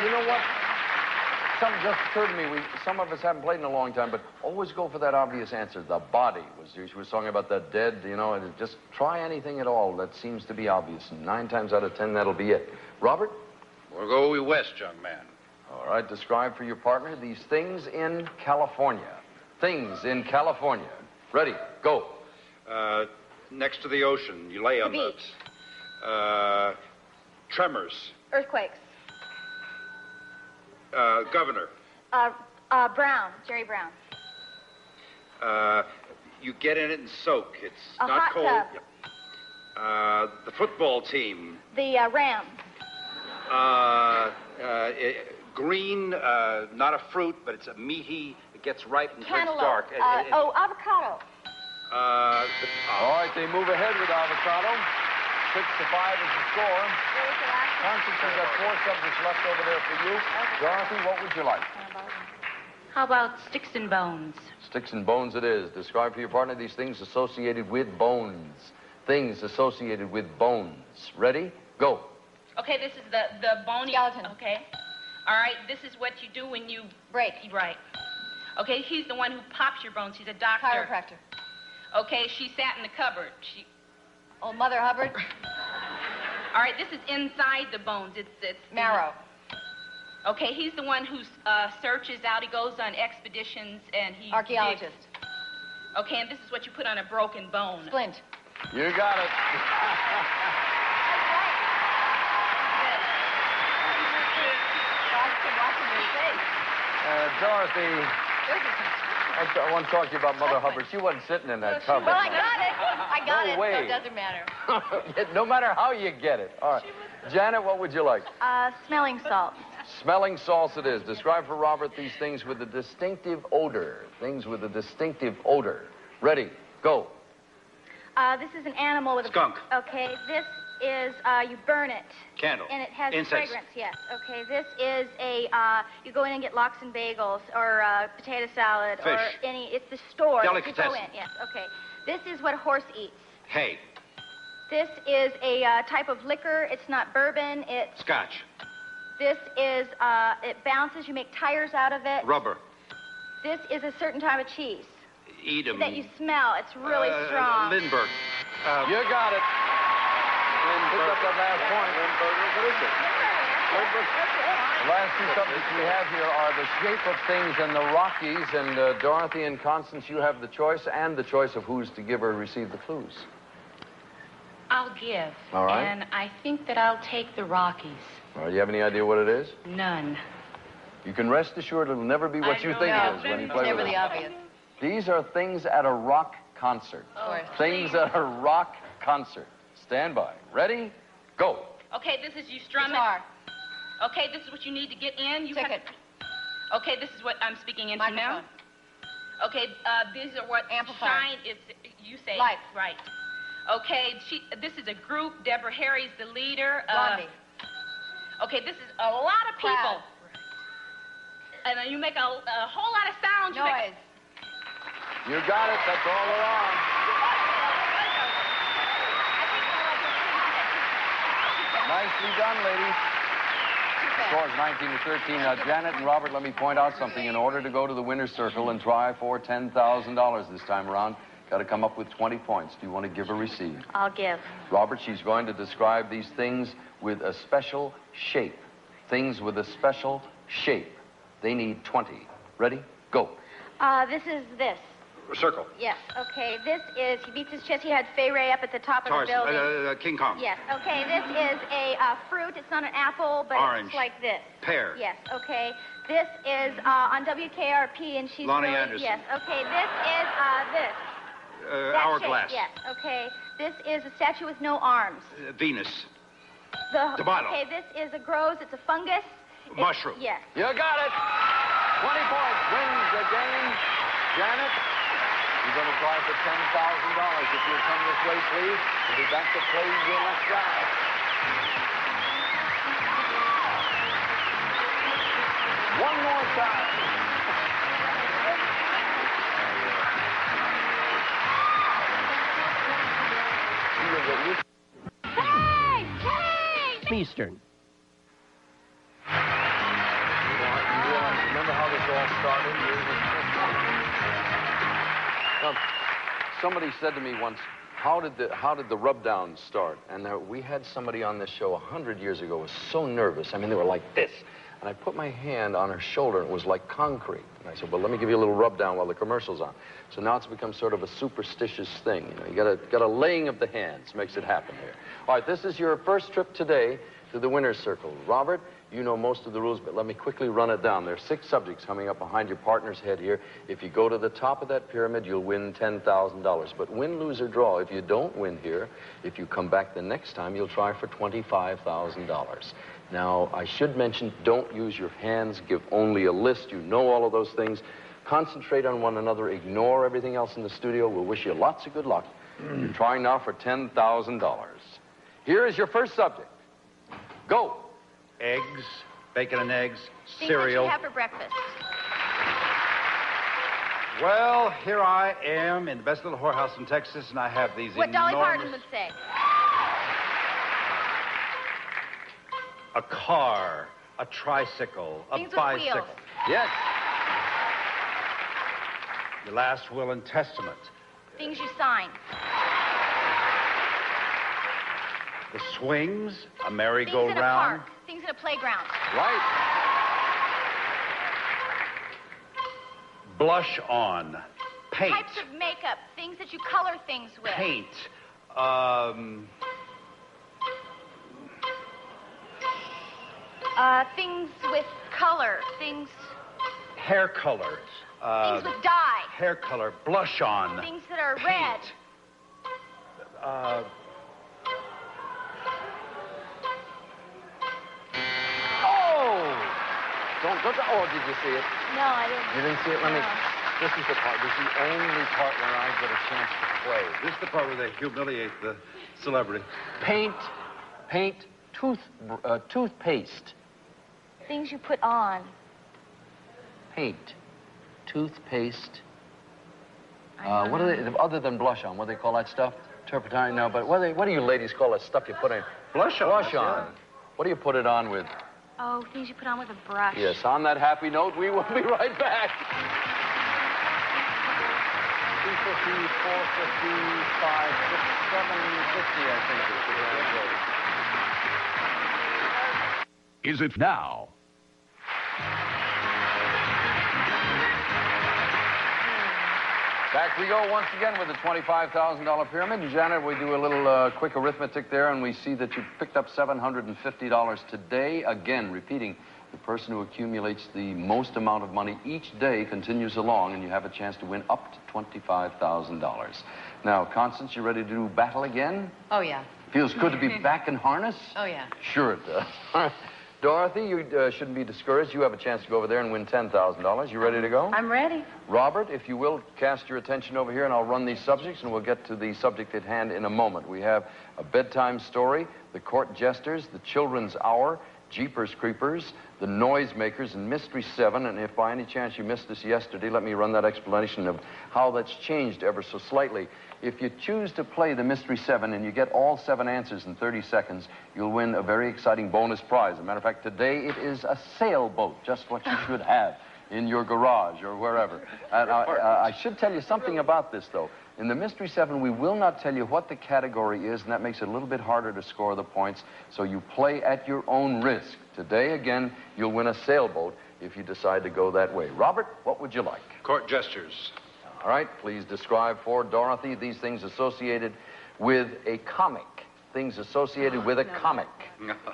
[SPEAKER 8] You know what? something just occurred to me. Some of us haven't played in a long time, but always go for that obvious answer. The body. She was talking about the dead, you know, and just try anything at all that seems to be obvious. And 9 times out of 10, that'll be it. Robert?
[SPEAKER 11] We'll go west, young man.
[SPEAKER 8] All right, describe for your partner these things in California. Things in California. Ready, go.
[SPEAKER 11] Next to the ocean, you lay on
[SPEAKER 12] beach.
[SPEAKER 11] Tremors.
[SPEAKER 12] Earthquakes.
[SPEAKER 11] Governor.
[SPEAKER 12] Brown. Jerry Brown.
[SPEAKER 11] You get in it and soak. It's
[SPEAKER 12] A
[SPEAKER 11] not
[SPEAKER 12] hot
[SPEAKER 11] cold.
[SPEAKER 12] tub.
[SPEAKER 11] The football team.
[SPEAKER 12] The Rams.
[SPEAKER 11] Green, not a fruit, but it's a meaty. It gets ripe and turns
[SPEAKER 12] Cantaloupe.
[SPEAKER 11] dark.
[SPEAKER 12] Avocado.
[SPEAKER 8] All right, they move ahead with avocado. 6-5 is the score. Constance, we've got 4 subjects left over there for you. Dorothy, what would you like?
[SPEAKER 18] How about sticks and bones?
[SPEAKER 8] Sticks and bones it is. Describe for your partner these things associated with bones. Things associated with bones. Ready? Go.
[SPEAKER 18] Okay, this is the bony...
[SPEAKER 14] Skeleton.
[SPEAKER 18] Okay. All right, this is what you do when you...
[SPEAKER 14] Break.
[SPEAKER 18] Right. Okay, he's the one who pops your bones. He's a doctor.
[SPEAKER 14] Chiropractor.
[SPEAKER 18] Okay, she sat in the cupboard.
[SPEAKER 14] Old Mother Hubbard.
[SPEAKER 18] All right, this is inside the bones. It's
[SPEAKER 14] Marrow.
[SPEAKER 18] Okay, he's the one who searches out. He goes on expeditions and he...
[SPEAKER 14] Archaeologist.
[SPEAKER 18] digs. Okay, and this is what you put on a broken bone.
[SPEAKER 14] Splint.
[SPEAKER 8] You got it. Dorothy, I want to talk to you about Mother Hubbard. She wasn't sitting in that cupboard.
[SPEAKER 14] Well, I got it. I got
[SPEAKER 8] No
[SPEAKER 14] it,
[SPEAKER 8] way.
[SPEAKER 14] so it doesn't matter.
[SPEAKER 8] No matter how you get it. All right. Janet, what would you like?
[SPEAKER 12] Smelling salts.
[SPEAKER 8] Smelling salts it is. Describe for Robert these things with a distinctive odor. Things with a distinctive odor. Ready, go.
[SPEAKER 12] This is an animal with
[SPEAKER 11] Skunk.
[SPEAKER 12] Okay, this is, you burn it.
[SPEAKER 11] Candle.
[SPEAKER 12] And it has
[SPEAKER 11] Incense.
[SPEAKER 12] fragrance, yes. Okay, this is a, you go in and get lox and bagels, or potato salad, or
[SPEAKER 11] Fish.
[SPEAKER 12] it's the store. that you go
[SPEAKER 11] Delicatessen.
[SPEAKER 12] in, yes, okay. This is what a horse eats.
[SPEAKER 11] Hay.
[SPEAKER 12] This is a type of liquor. It's not bourbon. It's,
[SPEAKER 11] Scotch.
[SPEAKER 12] this is, it bounces. You make tires out of it.
[SPEAKER 11] Rubber.
[SPEAKER 12] This is a certain type of cheese
[SPEAKER 11] Eat 'em.
[SPEAKER 12] that you smell. It's really strong.
[SPEAKER 11] Lindbergh.
[SPEAKER 8] You got it. Pick up that last point. What is it? The last 2 subjects we have here are the shape of things and the Rockies. And Dorothy and Constance, you have the choice and the choice of who's to give or receive the clues.
[SPEAKER 18] I'll give.
[SPEAKER 8] All right.
[SPEAKER 18] And I think that I'll take the Rockies.
[SPEAKER 8] All right, you have any idea what it is?
[SPEAKER 18] None.
[SPEAKER 8] You can rest assured it'll never be what you think it is when you play
[SPEAKER 14] Never
[SPEAKER 8] with
[SPEAKER 14] the
[SPEAKER 8] it.
[SPEAKER 14] obvious.
[SPEAKER 8] These are things at a rock concert.
[SPEAKER 14] Oh,
[SPEAKER 8] Things at a rock concert. Stand by. Ready? Go.
[SPEAKER 18] Okay, this is you strum
[SPEAKER 14] Guitar.
[SPEAKER 18] it. Okay, this is what you need to get in. You
[SPEAKER 14] Ticket.
[SPEAKER 18] Okay, this is what I'm speaking into now.
[SPEAKER 14] Microphone.
[SPEAKER 18] Okay, these are what
[SPEAKER 14] Amplifier.
[SPEAKER 18] shine. It's you say
[SPEAKER 14] Light.
[SPEAKER 18] right. Okay, this is a group. Deborah Harry's the leader.
[SPEAKER 14] Blondie.
[SPEAKER 18] Okay, this is a lot of people.
[SPEAKER 14] Crowd.
[SPEAKER 18] And then you make a whole lot of sound. You make-
[SPEAKER 14] Noise.
[SPEAKER 8] You got it. That's all we're on. Nicely done, ladies. Scores 19-13. Now, Janet and Robert, let me point out something. In order to go to the winner's circle and try for $10,000 this time around, got to come up with 20 points. Do you want to give or receive?
[SPEAKER 12] I'll give.
[SPEAKER 8] Robert, she's going to describe these things with a special shape. Things with a special shape. They need 20. Ready? Go.
[SPEAKER 12] This is this.
[SPEAKER 11] Circle.
[SPEAKER 12] Yes, okay. This is, he beats his chest. He had Fay Ray up at the top of the
[SPEAKER 11] Tarzan.
[SPEAKER 12] building.
[SPEAKER 11] King Kong.
[SPEAKER 12] Yes, okay. This is a fruit. It's not an apple, but
[SPEAKER 11] Orange.
[SPEAKER 12] it's like this.
[SPEAKER 11] Pear.
[SPEAKER 12] Yes, okay. This is on WKRP, and she's
[SPEAKER 11] Lonnie
[SPEAKER 12] really,
[SPEAKER 11] Anderson.
[SPEAKER 12] Yes, okay. This is this. That
[SPEAKER 11] Hourglass.
[SPEAKER 12] shape, yes, okay. This is a statue with no arms.
[SPEAKER 11] Venus.
[SPEAKER 12] The
[SPEAKER 11] bottle.
[SPEAKER 12] Okay, this is a grows. It's a fungus.
[SPEAKER 11] Mushroom.
[SPEAKER 12] Yes.
[SPEAKER 8] You got it. 20 points wins the game. Janet, you're going to try for $10,000. If you'll come this way, please. We'll be back to play your next round. One more time.
[SPEAKER 17] Eastern.
[SPEAKER 8] No, started. Well, somebody said to me once, how did the rub-down start? And we had somebody on this show 100 years ago who was so nervous. I mean, they were like this. And I put my hand on her shoulder, and it was like concrete. And I said, well, let me give you a little rub-down while the commercial's on. So now it's become sort of a superstitious thing. You know, you got a laying of the hands makes it happen here. All right, this is your first trip today to the winner's circle. Robert, you know most of the rules, but let me quickly run it down. There are 6 subjects coming up behind your partner's head here. If you go to the top of that pyramid, you'll win $10,000. But win, lose, or draw, if you don't win here, if you come back the next time, you'll try for $25,000. Now, I should mention, don't use your hands, give only a list. You know all of those things. Concentrate on one another, ignore everything else in the studio. We'll wish you lots of good luck. You're trying now for $10,000. Here is your first subject. Go.
[SPEAKER 11] Eggs, bacon and eggs,
[SPEAKER 12] Things
[SPEAKER 11] cereal.
[SPEAKER 12] that you have for breakfast.
[SPEAKER 11] Well, here I am in the best little whorehouse in Texas, and I have these
[SPEAKER 12] What Dolly
[SPEAKER 11] enormous...
[SPEAKER 12] Parton would say.
[SPEAKER 11] A car, a tricycle, a
[SPEAKER 12] Things with
[SPEAKER 11] bicycle.
[SPEAKER 12] wheels.
[SPEAKER 11] Yes. Your last will and testament.
[SPEAKER 12] Things you sign.
[SPEAKER 11] The swings, a
[SPEAKER 12] Things in a
[SPEAKER 11] merry-go-round.
[SPEAKER 12] park. Things in a playground.
[SPEAKER 11] Right. Blush on. Paint.
[SPEAKER 12] Types of makeup. Things that you color things with.
[SPEAKER 11] Paint.
[SPEAKER 12] Things with color. Things
[SPEAKER 11] Hair color.
[SPEAKER 12] things with dye.
[SPEAKER 11] Hair color. Blush on.
[SPEAKER 12] Things that are
[SPEAKER 11] Paint.
[SPEAKER 12] red.
[SPEAKER 8] Don't, oh, did you see it?
[SPEAKER 12] No, I didn't.
[SPEAKER 8] You didn't see it? Let me, this is the part, this is the only part where I get a chance to play.
[SPEAKER 11] This is the part where they humiliate the celebrity.
[SPEAKER 8] Paint, toothpaste.
[SPEAKER 12] Things you put on.
[SPEAKER 8] Paint, toothpaste. What do they, other than blush on, what do they call that stuff? Turpentine, no, but what do you ladies call that stuff you put in?
[SPEAKER 11] Blush on.
[SPEAKER 8] Blush on. What do you put it on with?
[SPEAKER 12] Oh, things you put on with a brush.
[SPEAKER 8] Yes, on that happy note, we will be right back. 250, 450, 5, 6, 750, I think.
[SPEAKER 7] Is it now?
[SPEAKER 8] Back we go once again with the $25,000 pyramid. And Janet, we do a little quick arithmetic there, and we see that you picked up $750 today. Again, repeating, the person who accumulates the most amount of money each day continues along, and you have a chance to win up to $25,000. Now, Constance, you ready to do battle again?
[SPEAKER 16] Oh, yeah.
[SPEAKER 8] Feels good to be back in harness?
[SPEAKER 16] Oh, yeah.
[SPEAKER 8] Sure it does. Dorothy, you shouldn't be discouraged. You have a chance to go over there and win $10,000. You ready to go?
[SPEAKER 16] I'm ready.
[SPEAKER 8] Robert, if you will, cast your attention over here, and I'll run these subjects, and we'll get to the subject at hand in a moment. We have a bedtime story, the court jesters, the children's hour, Jeepers Creepers, the Noisemakers, and Mystery 7. And if by any chance you missed this yesterday, let me run that explanation of how that's changed ever so slightly. If you choose to play the Mystery 7 and you get all 7 answers in 30 seconds, you'll win a very exciting bonus prize. As a matter of fact, today it is a sailboat, just what you should have in your garage or wherever. And I should tell you something about this, though. In the Mystery 7, we will not tell you what the category is, and that makes it a little bit harder to score the points, so you play at your own risk. Today, again, you'll win a sailboat if you decide to go that way. Robert, what would you like?
[SPEAKER 11] Court gestures.
[SPEAKER 8] All right, please describe for Dorothy these things associated with a comic. Things associated with a comic.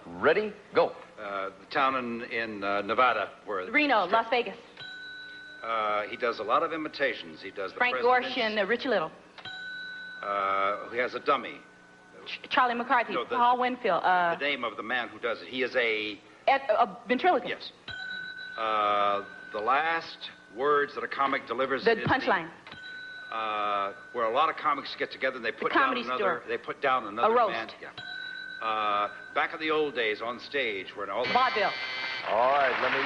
[SPEAKER 8] Ready? Go.
[SPEAKER 11] The town in Nevada where...
[SPEAKER 16] Reno, Las Vegas.
[SPEAKER 11] He does a lot of imitations. He does the
[SPEAKER 16] Frank
[SPEAKER 11] presidents.
[SPEAKER 16] Gorshin, Richie Little.
[SPEAKER 11] He has a dummy.
[SPEAKER 16] Charlie McCarthy,
[SPEAKER 11] No,
[SPEAKER 16] Paul Winfield.
[SPEAKER 11] The name of the man who does it. He is a
[SPEAKER 16] ventriloquist.
[SPEAKER 11] Yes. The last words that a comic delivers.
[SPEAKER 16] The
[SPEAKER 11] is
[SPEAKER 16] punchline.
[SPEAKER 11] Where a lot of comics get together and they put down
[SPEAKER 16] Comedy
[SPEAKER 11] another.
[SPEAKER 16] Store.
[SPEAKER 11] They put down another
[SPEAKER 16] A roast.
[SPEAKER 11] man. Yeah. Back in the old days on stage where all the
[SPEAKER 16] Vaudeville.
[SPEAKER 8] All right, let me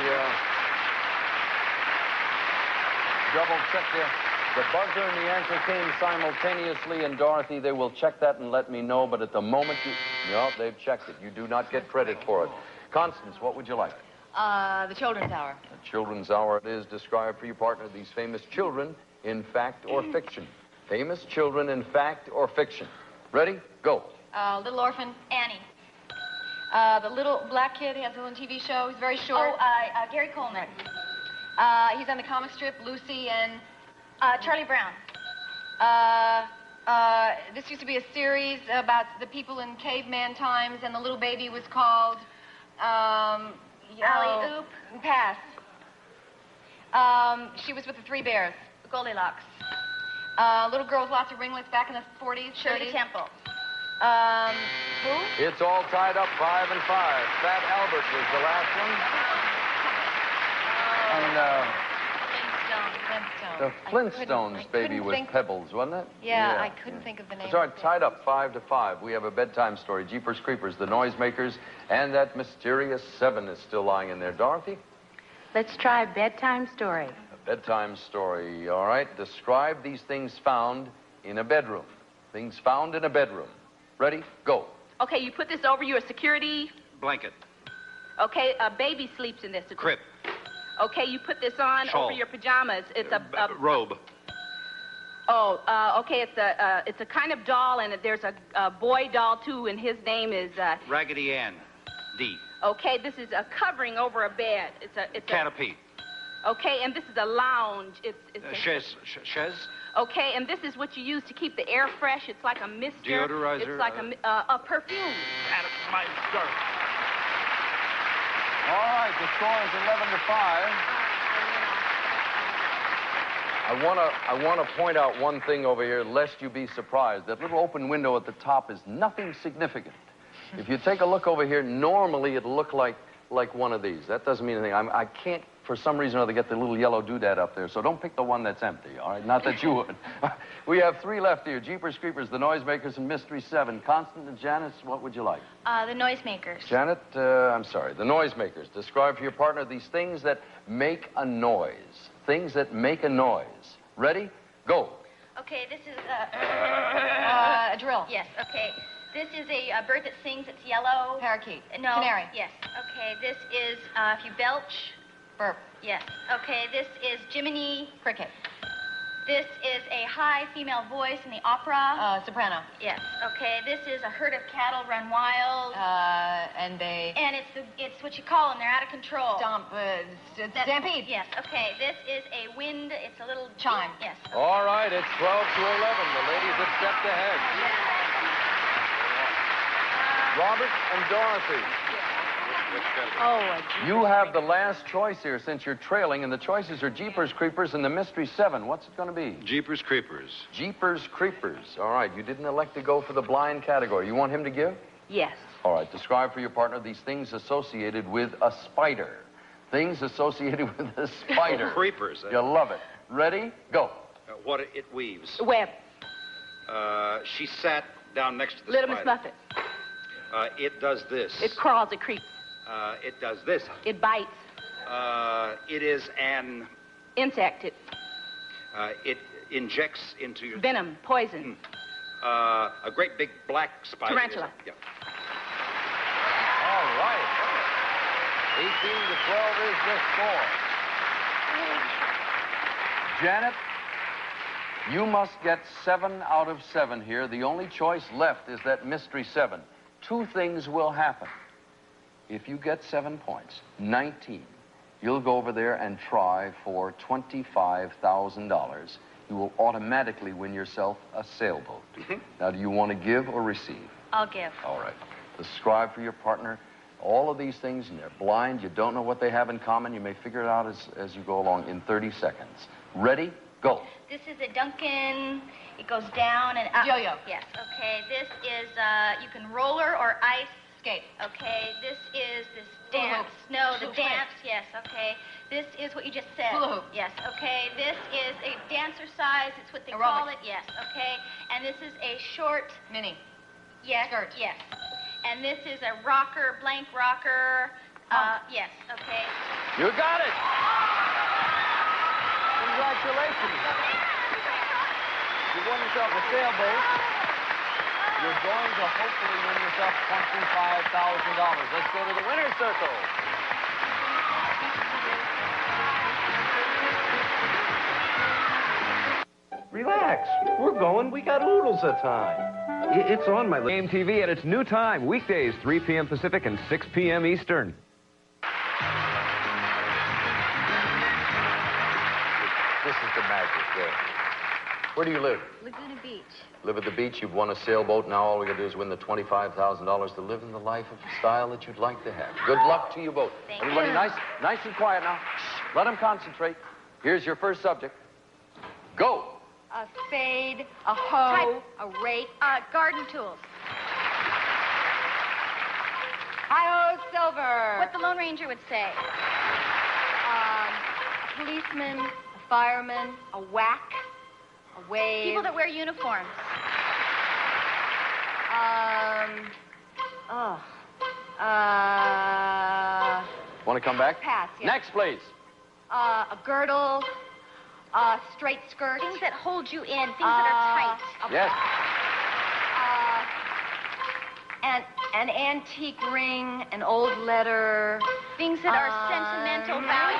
[SPEAKER 8] double check this. The buzzer and the answer came simultaneously, and Dorothy, they will check that and let me know, but at the moment no, they've checked it. You do not get credit for it. Constance, what would you like?
[SPEAKER 16] The children's hour.
[SPEAKER 8] The children's hour it is. Describe for your partner these famous children in fact or fiction. Famous children in fact or fiction. Ready? Go.
[SPEAKER 16] Little Orphan.
[SPEAKER 12] Annie.
[SPEAKER 16] The little black kid, he has a little TV show. He's very short.
[SPEAKER 12] Gary Coleman.
[SPEAKER 16] He's on the comic strip, Lucy and...
[SPEAKER 12] Charlie Brown.
[SPEAKER 16] This used to be a series about the people in caveman times, and the little baby was called...
[SPEAKER 12] Alley Oop.
[SPEAKER 16] Pass. She was with the Three Bears.
[SPEAKER 12] Goldilocks.
[SPEAKER 16] Little girl with lots of ringlets back in the 40s,
[SPEAKER 12] Shirley
[SPEAKER 16] 30s.
[SPEAKER 12] Temple.
[SPEAKER 16] Who?
[SPEAKER 8] It's all tied up 5 and 5. Fat Albert was the last one. And the Flintstones baby was Pebbles, wasn't it?
[SPEAKER 16] Yeah, I couldn't think of the name.
[SPEAKER 8] It's all right, tied up 5 to 5. We have a bedtime story. Jeepers Creepers, the Noisemakers, and that mysterious 7 is still lying in there. Dorothy?
[SPEAKER 18] Let's try bedtime story.
[SPEAKER 8] A bedtime story. All right. Describe these things found in a bedroom. Things found in a bedroom. Ready? Go.
[SPEAKER 18] Okay, you put this over your security.
[SPEAKER 11] Blanket.
[SPEAKER 18] Okay, a baby sleeps in this.
[SPEAKER 11] Crib.
[SPEAKER 18] Okay, you put this on
[SPEAKER 11] Shawl.
[SPEAKER 18] over your pajamas. It's a
[SPEAKER 11] robe.
[SPEAKER 18] Oh, okay, it's a kind of doll, and there's a boy doll, too, and his name is...
[SPEAKER 11] Raggedy Ann. D.
[SPEAKER 18] Okay, this is a covering over a bed. It's
[SPEAKER 11] Canopy.
[SPEAKER 18] Okay, and this is a lounge. It's
[SPEAKER 11] Chaise.
[SPEAKER 18] Okay, and this is what you use to keep the air fresh. It's like a mister.
[SPEAKER 11] Deodorizer.
[SPEAKER 18] It's like a perfume.
[SPEAKER 11] My scarf.
[SPEAKER 8] All right, the score is 11 to 5. I want to point out one thing over here, lest you be surprised. That little open window at the top is nothing significant. If you take a look over here, normally it'll look like one of these. That doesn't mean anything. I can't, for some reason or other, get the little yellow doodad up there, so don't pick the one that's empty, all right? Not that you would. We have 3 left here, Jeepers Creepers, the Noisemakers, and Mystery 7. Constance and Janice, what would you like?
[SPEAKER 12] The Noisemakers.
[SPEAKER 8] Janet, I'm sorry, the Noisemakers. Describe for your partner these things that make a noise. Things that make a noise. Ready? Go.
[SPEAKER 12] Okay, this is
[SPEAKER 16] a drill.
[SPEAKER 12] Yes, okay. This is a bird that sings. It's yellow.
[SPEAKER 16] Parakeet.
[SPEAKER 12] No.
[SPEAKER 16] Canary.
[SPEAKER 12] Yes. Okay, this is, if you belch.
[SPEAKER 16] Burp.
[SPEAKER 12] Yes. Okay, this is Jiminy.
[SPEAKER 16] Cricket.
[SPEAKER 12] This is a high female voice in the opera.
[SPEAKER 16] Soprano.
[SPEAKER 12] Yes. Okay, this is a herd of cattle run wild.
[SPEAKER 16] And they...
[SPEAKER 12] And it's what you call them. They're out of control.
[SPEAKER 16] Stampede.
[SPEAKER 12] Yes. Okay, this is a wind. It's a little...
[SPEAKER 16] Chime.
[SPEAKER 12] Yes. Okay.
[SPEAKER 8] All right, it's 12 to 11. The ladies have stepped ahead. Robert and Dorothy. You have the last choice here since you're trailing, and the choices are Jeepers Creepers and the Mystery 7. What's it going to be?
[SPEAKER 11] Jeepers Creepers.
[SPEAKER 8] Jeepers Creepers. All right, you didn't elect to go for the blind category. You want him to give?
[SPEAKER 18] Yes.
[SPEAKER 8] All right, describe for your partner these things associated with a spider. Things associated with a spider.
[SPEAKER 11] Creepers.
[SPEAKER 8] You love it. Ready? Go.
[SPEAKER 11] What it weaves.
[SPEAKER 18] Web.
[SPEAKER 11] She sat down next to the
[SPEAKER 18] Little Miss
[SPEAKER 11] spider.
[SPEAKER 18] Muffet.
[SPEAKER 11] It does this.
[SPEAKER 18] It crawls, it creeps.
[SPEAKER 11] It does this.
[SPEAKER 18] It bites.
[SPEAKER 11] It is an...
[SPEAKER 18] Insect.
[SPEAKER 11] It injects into your...
[SPEAKER 18] Venom. Poison.
[SPEAKER 11] A great big black spider.
[SPEAKER 18] Tarantula.
[SPEAKER 11] Yeah.
[SPEAKER 8] All right. 18 to 12 is the score. Janet, you must get 7 out of 7 here. The only choice left is that Mystery 7. 2 things will happen. If you get 7 points, 19, you'll go over there and try for $25,000. You will automatically win yourself a sailboat. Now, do you want to give or receive?
[SPEAKER 12] I'll give.
[SPEAKER 8] All right. Describe for your partner all of these things, and they're blind. You don't know what they have in common. You may figure it out as you go along in 30 seconds. Ready? Go.
[SPEAKER 12] This is a Duncan. It goes down and up.
[SPEAKER 16] Yo-yo.
[SPEAKER 12] Yes. Okay. This is, you can roller or ice skate. Okay. This is this dance. No, the dance. Yes. Okay. This is what you just said.
[SPEAKER 16] Hula hoop.
[SPEAKER 12] Yes. Okay. This is a dancercise. It's what they call it. Yes. Okay. And this is a short.
[SPEAKER 16] Mini.
[SPEAKER 12] Yes.
[SPEAKER 16] Skirt.
[SPEAKER 12] Yes. And this is a rocker, blank rocker. Yes. Okay.
[SPEAKER 8] You got it. Congratulations. You won yourself a sailboat. You're going to hopefully win yourself $25,000. Let's go to the winner's circle.
[SPEAKER 19] relax. We're going. We got oodles of time. It's on my list.
[SPEAKER 20] Game TV at its new time, weekdays, 3 p.m. Pacific and 6 p.m. Eastern.
[SPEAKER 8] This is the magic there. Where do you live?
[SPEAKER 12] Laguna Beach.
[SPEAKER 8] Live at the beach. You've won a sailboat. Now all we got to do is win the $25,000 to live in the life of style that you'd like to have. Good luck to you both.
[SPEAKER 12] Thank
[SPEAKER 8] Everybody
[SPEAKER 12] you.
[SPEAKER 8] nice and quiet now. Shh, let them concentrate. Here's your first subject. Go.
[SPEAKER 16] A spade, a hoe, a rake.
[SPEAKER 12] Garden tools.
[SPEAKER 16] Hi-ho, silver.
[SPEAKER 12] What the Lone Ranger would say.
[SPEAKER 16] A policeman, a fireman, a whack, a wave.
[SPEAKER 12] People that wear uniforms.
[SPEAKER 8] Want to come back?
[SPEAKER 16] Pass, yes.
[SPEAKER 8] Next, please.
[SPEAKER 16] A girdle, a straight skirt.
[SPEAKER 12] Things that hold you in, things that are tight.
[SPEAKER 8] Yes.
[SPEAKER 16] An antique ring, an old letter.
[SPEAKER 12] Things that are sentimental value.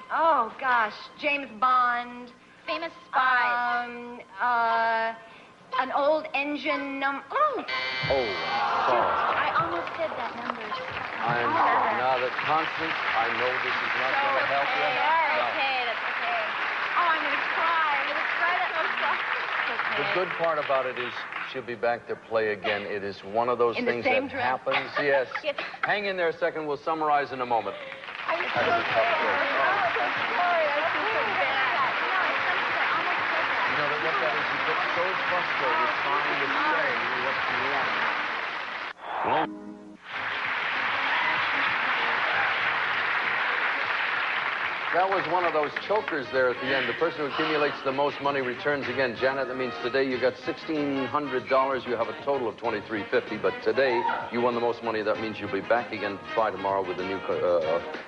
[SPEAKER 16] Oh gosh, James Bond.
[SPEAKER 12] Famous spies.
[SPEAKER 16] An old engine
[SPEAKER 8] Oh, sorry.
[SPEAKER 12] I almost said that number.
[SPEAKER 8] Now that Constance, I know this is not going to help you.
[SPEAKER 12] Okay, that's okay.
[SPEAKER 16] Oh, I'm gonna cry. I'm gonna cry that most
[SPEAKER 8] The good part about it is she'll be back to play again. It is one of those
[SPEAKER 16] In the
[SPEAKER 8] things
[SPEAKER 16] same
[SPEAKER 8] that
[SPEAKER 16] dress.
[SPEAKER 8] happens. Yes.
[SPEAKER 12] Yes.
[SPEAKER 8] Hang in there a second. We'll summarize in a moment.
[SPEAKER 16] I'm
[SPEAKER 8] That was a tough day.
[SPEAKER 16] sorry. I feel so bad.
[SPEAKER 8] You know that what that is? You get so frustrated trying to say what you want. That was one of those chokers there at the end. The person who accumulates the most money returns again. Janet, that means today you got $1,600. You have a total of $2,350. But today you won the most money. That means you'll be back again to try tomorrow with a new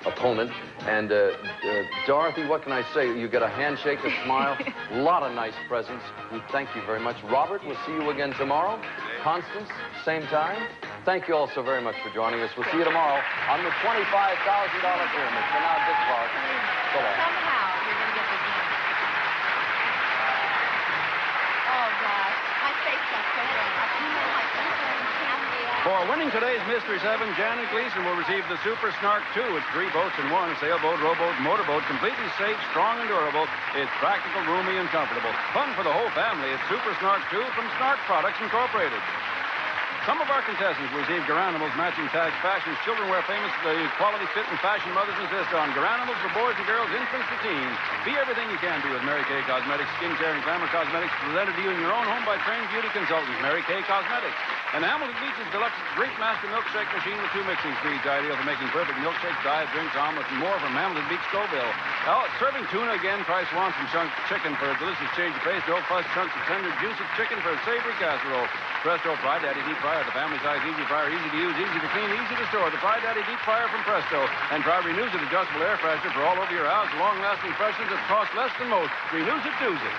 [SPEAKER 8] opponent. And Dorothy, what can I say? You get a handshake, a smile, a lot of nice presents. We thank you very much. Robert, we'll see you again tomorrow. Constance, same time. Thank you all so very much for joining us. We'll see you tomorrow on the $25,000 pyramid. For now, Dick Clark. So long.
[SPEAKER 16] Somehow you're gonna get this in. Oh gosh, my face got so red.
[SPEAKER 1] For winning today's Mystery 7, Janet Gleason will receive the Super Snark 2. It's 3 boats in one, sailboat, rowboat, motorboat, completely safe, strong, and durable. It's practical, roomy, and comfortable. Fun for the whole family. It's Super Snark 2 from Snark Products Incorporated. Some of our contestants will receive Garanimals matching tag fashions. Children wear famous quality, fit, and fashion mothers insist on. Garanimals for boys and girls, infants to teens. Be everything you can be with Mary Kay Cosmetics, skincare, and glamour cosmetics presented to you in your own home by trained beauty consultants, Mary Kay Cosmetics. And Hamilton Beach's Deluxe Great Master Milkshake Machine with 2 mixing speeds, ideal for making perfect milkshakes, diet drinks, omelets, and more from Hamilton Beach Scoville. Oh, serving tuna again, try Swanson chunk chicken for a delicious change of pace. No fuss chunks of tender, juicy chicken for a savory casserole. Presto Fry Daddy Deep Fryer, the family size easy fryer, easy to use, easy to clean, easy to store. The Fry Daddy Deep Fryer from Presto. And try Renews It adjustable air freshener for all over your house. Long-lasting freshness that costs less than most. Renews It, does it.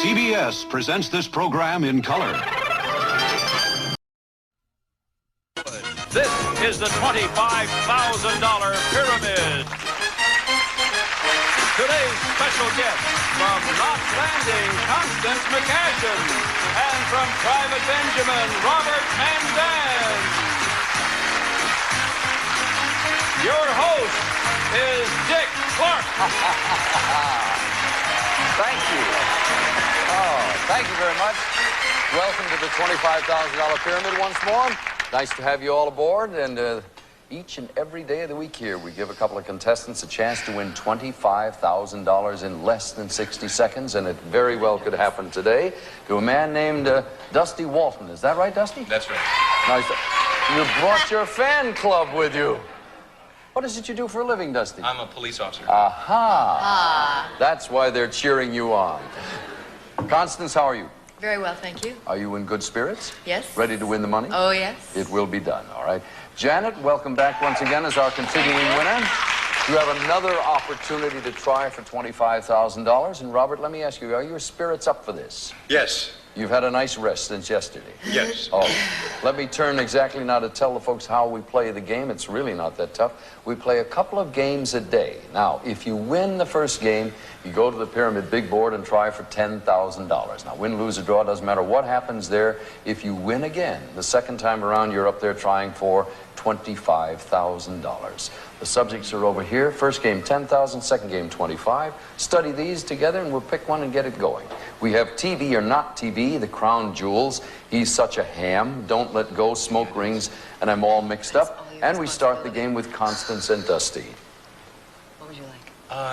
[SPEAKER 7] CBS presents this program in color.
[SPEAKER 1] This is the $25,000 pyramid. Today's special guest from Knots Landing, Constance McCashin, and from Private Benjamin, Robert Mandan. Your host is Dick Clark.
[SPEAKER 8] Thank you. Oh, thank you very much. Welcome to the $25,000 pyramid once more. Nice to have you all aboard. And Each and every day of the week here, we give a couple of contestants a chance to win $25,000 in less than 60 seconds, and it very well could happen today to a man named Dusty Walton. Is that right, Dusty?
[SPEAKER 10] That's right.
[SPEAKER 8] Nice. You brought your fan club with you. What is it you do for a living, Dusty?
[SPEAKER 10] I'm a police officer.
[SPEAKER 8] Aha! That's why they're cheering you on. Constance, how are you?
[SPEAKER 14] Very well, thank you.
[SPEAKER 8] Are you in good spirits?
[SPEAKER 14] Yes.
[SPEAKER 8] Ready to win the money?
[SPEAKER 14] Oh, yes.
[SPEAKER 8] It will be done, all right. Janet, welcome back once again as our continuing winner. You have another opportunity to try for $25,000. And Robert, let me ask you, are your spirits up for this?
[SPEAKER 11] Yes.
[SPEAKER 8] You've had a nice rest since yesterday.
[SPEAKER 11] Yes.
[SPEAKER 8] Oh, let me turn exactly now to tell the folks how we play the game. It's really not that tough. We play a couple of games a day. Now, if you win the first game, you go to the Pyramid Big Board and try for $10,000. Now, win, lose, or draw, doesn't matter what happens there. If you win again, the second time around, you're up there trying for $25,000. The subjects are over here. First game, 10,000. Second game, 25. Study these together, and we'll pick one and get it going. We have TV or not TV, the crown jewels. He's such a ham. Don't let go, smoke rings, and I'm all mixed up. And we start the game with Constance and Dusty.
[SPEAKER 14] What would you like?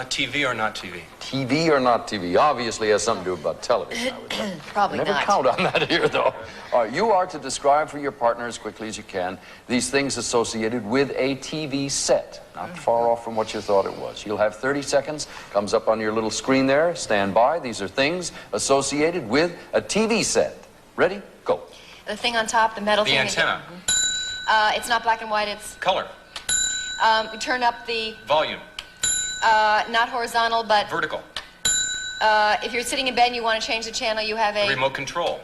[SPEAKER 10] TV or not TV?
[SPEAKER 8] TV or not TV? Obviously has something to do about television, I would think.
[SPEAKER 14] Probably
[SPEAKER 8] Never
[SPEAKER 14] not.
[SPEAKER 8] count on that here, though. All right, you are to describe for your partner as quickly as you can these things associated with a TV set. Not far off from what you thought it was. You'll have 30 seconds. Comes up on your little screen there. Stand by. These are things associated with a TV set. Ready? Go.
[SPEAKER 14] The thing on top, the metal
[SPEAKER 10] The
[SPEAKER 14] thing.
[SPEAKER 10] antenna.
[SPEAKER 14] It's not black and white, it's...
[SPEAKER 10] Color.
[SPEAKER 14] You turn up the...
[SPEAKER 10] Volume.
[SPEAKER 14] Not horizontal, but...
[SPEAKER 10] Vertical.
[SPEAKER 14] If you're sitting in bed and you want to change the channel, you have a...
[SPEAKER 10] Remote control.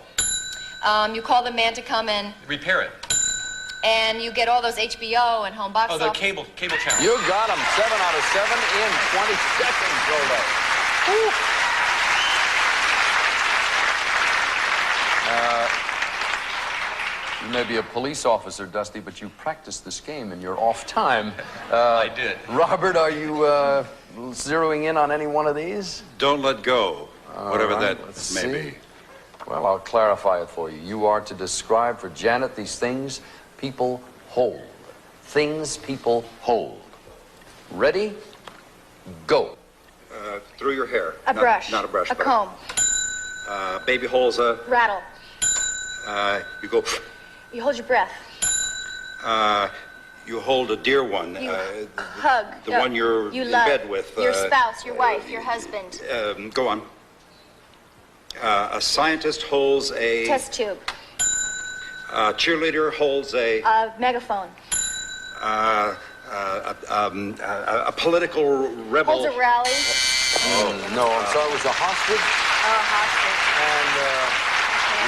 [SPEAKER 14] You call the man to come in,
[SPEAKER 10] Repair it.
[SPEAKER 14] and you get all those HBO and home box
[SPEAKER 10] Oh, the
[SPEAKER 14] office.
[SPEAKER 10] cable channel.
[SPEAKER 8] You got them. 7 out of 7 in 20 seconds, Joe. Woo. You may be a police officer, Dusty, but you practiced this game in your off time.
[SPEAKER 10] I did.
[SPEAKER 8] Robert, are you zeroing in on any one of these?
[SPEAKER 11] Don't let go, whatever
[SPEAKER 8] All right,
[SPEAKER 11] that
[SPEAKER 8] let's
[SPEAKER 11] may
[SPEAKER 8] see.
[SPEAKER 11] be.
[SPEAKER 8] Well, I'll clarify it for you. You are to describe for Janet these things people hold. Things people hold. Ready? Go.
[SPEAKER 11] Through your hair.
[SPEAKER 12] A brush.
[SPEAKER 11] Not a brush.
[SPEAKER 12] A
[SPEAKER 11] but
[SPEAKER 12] comb.
[SPEAKER 11] Baby holes a.
[SPEAKER 12] Rattle.
[SPEAKER 11] You go.
[SPEAKER 12] You hold your breath.
[SPEAKER 11] You hold a dear one.
[SPEAKER 12] You hug.
[SPEAKER 11] The one you're
[SPEAKER 12] you
[SPEAKER 11] in
[SPEAKER 12] love.
[SPEAKER 11] bed with.
[SPEAKER 12] Your spouse, your wife, your husband.
[SPEAKER 11] Go on. A scientist holds a.
[SPEAKER 12] Test tube.
[SPEAKER 11] A cheerleader holds a.
[SPEAKER 12] A megaphone.
[SPEAKER 11] A political rebel.
[SPEAKER 12] Holds a rally.
[SPEAKER 8] Oh, no, I'm sorry. It was a hostage
[SPEAKER 12] Oh, hostage.
[SPEAKER 8] and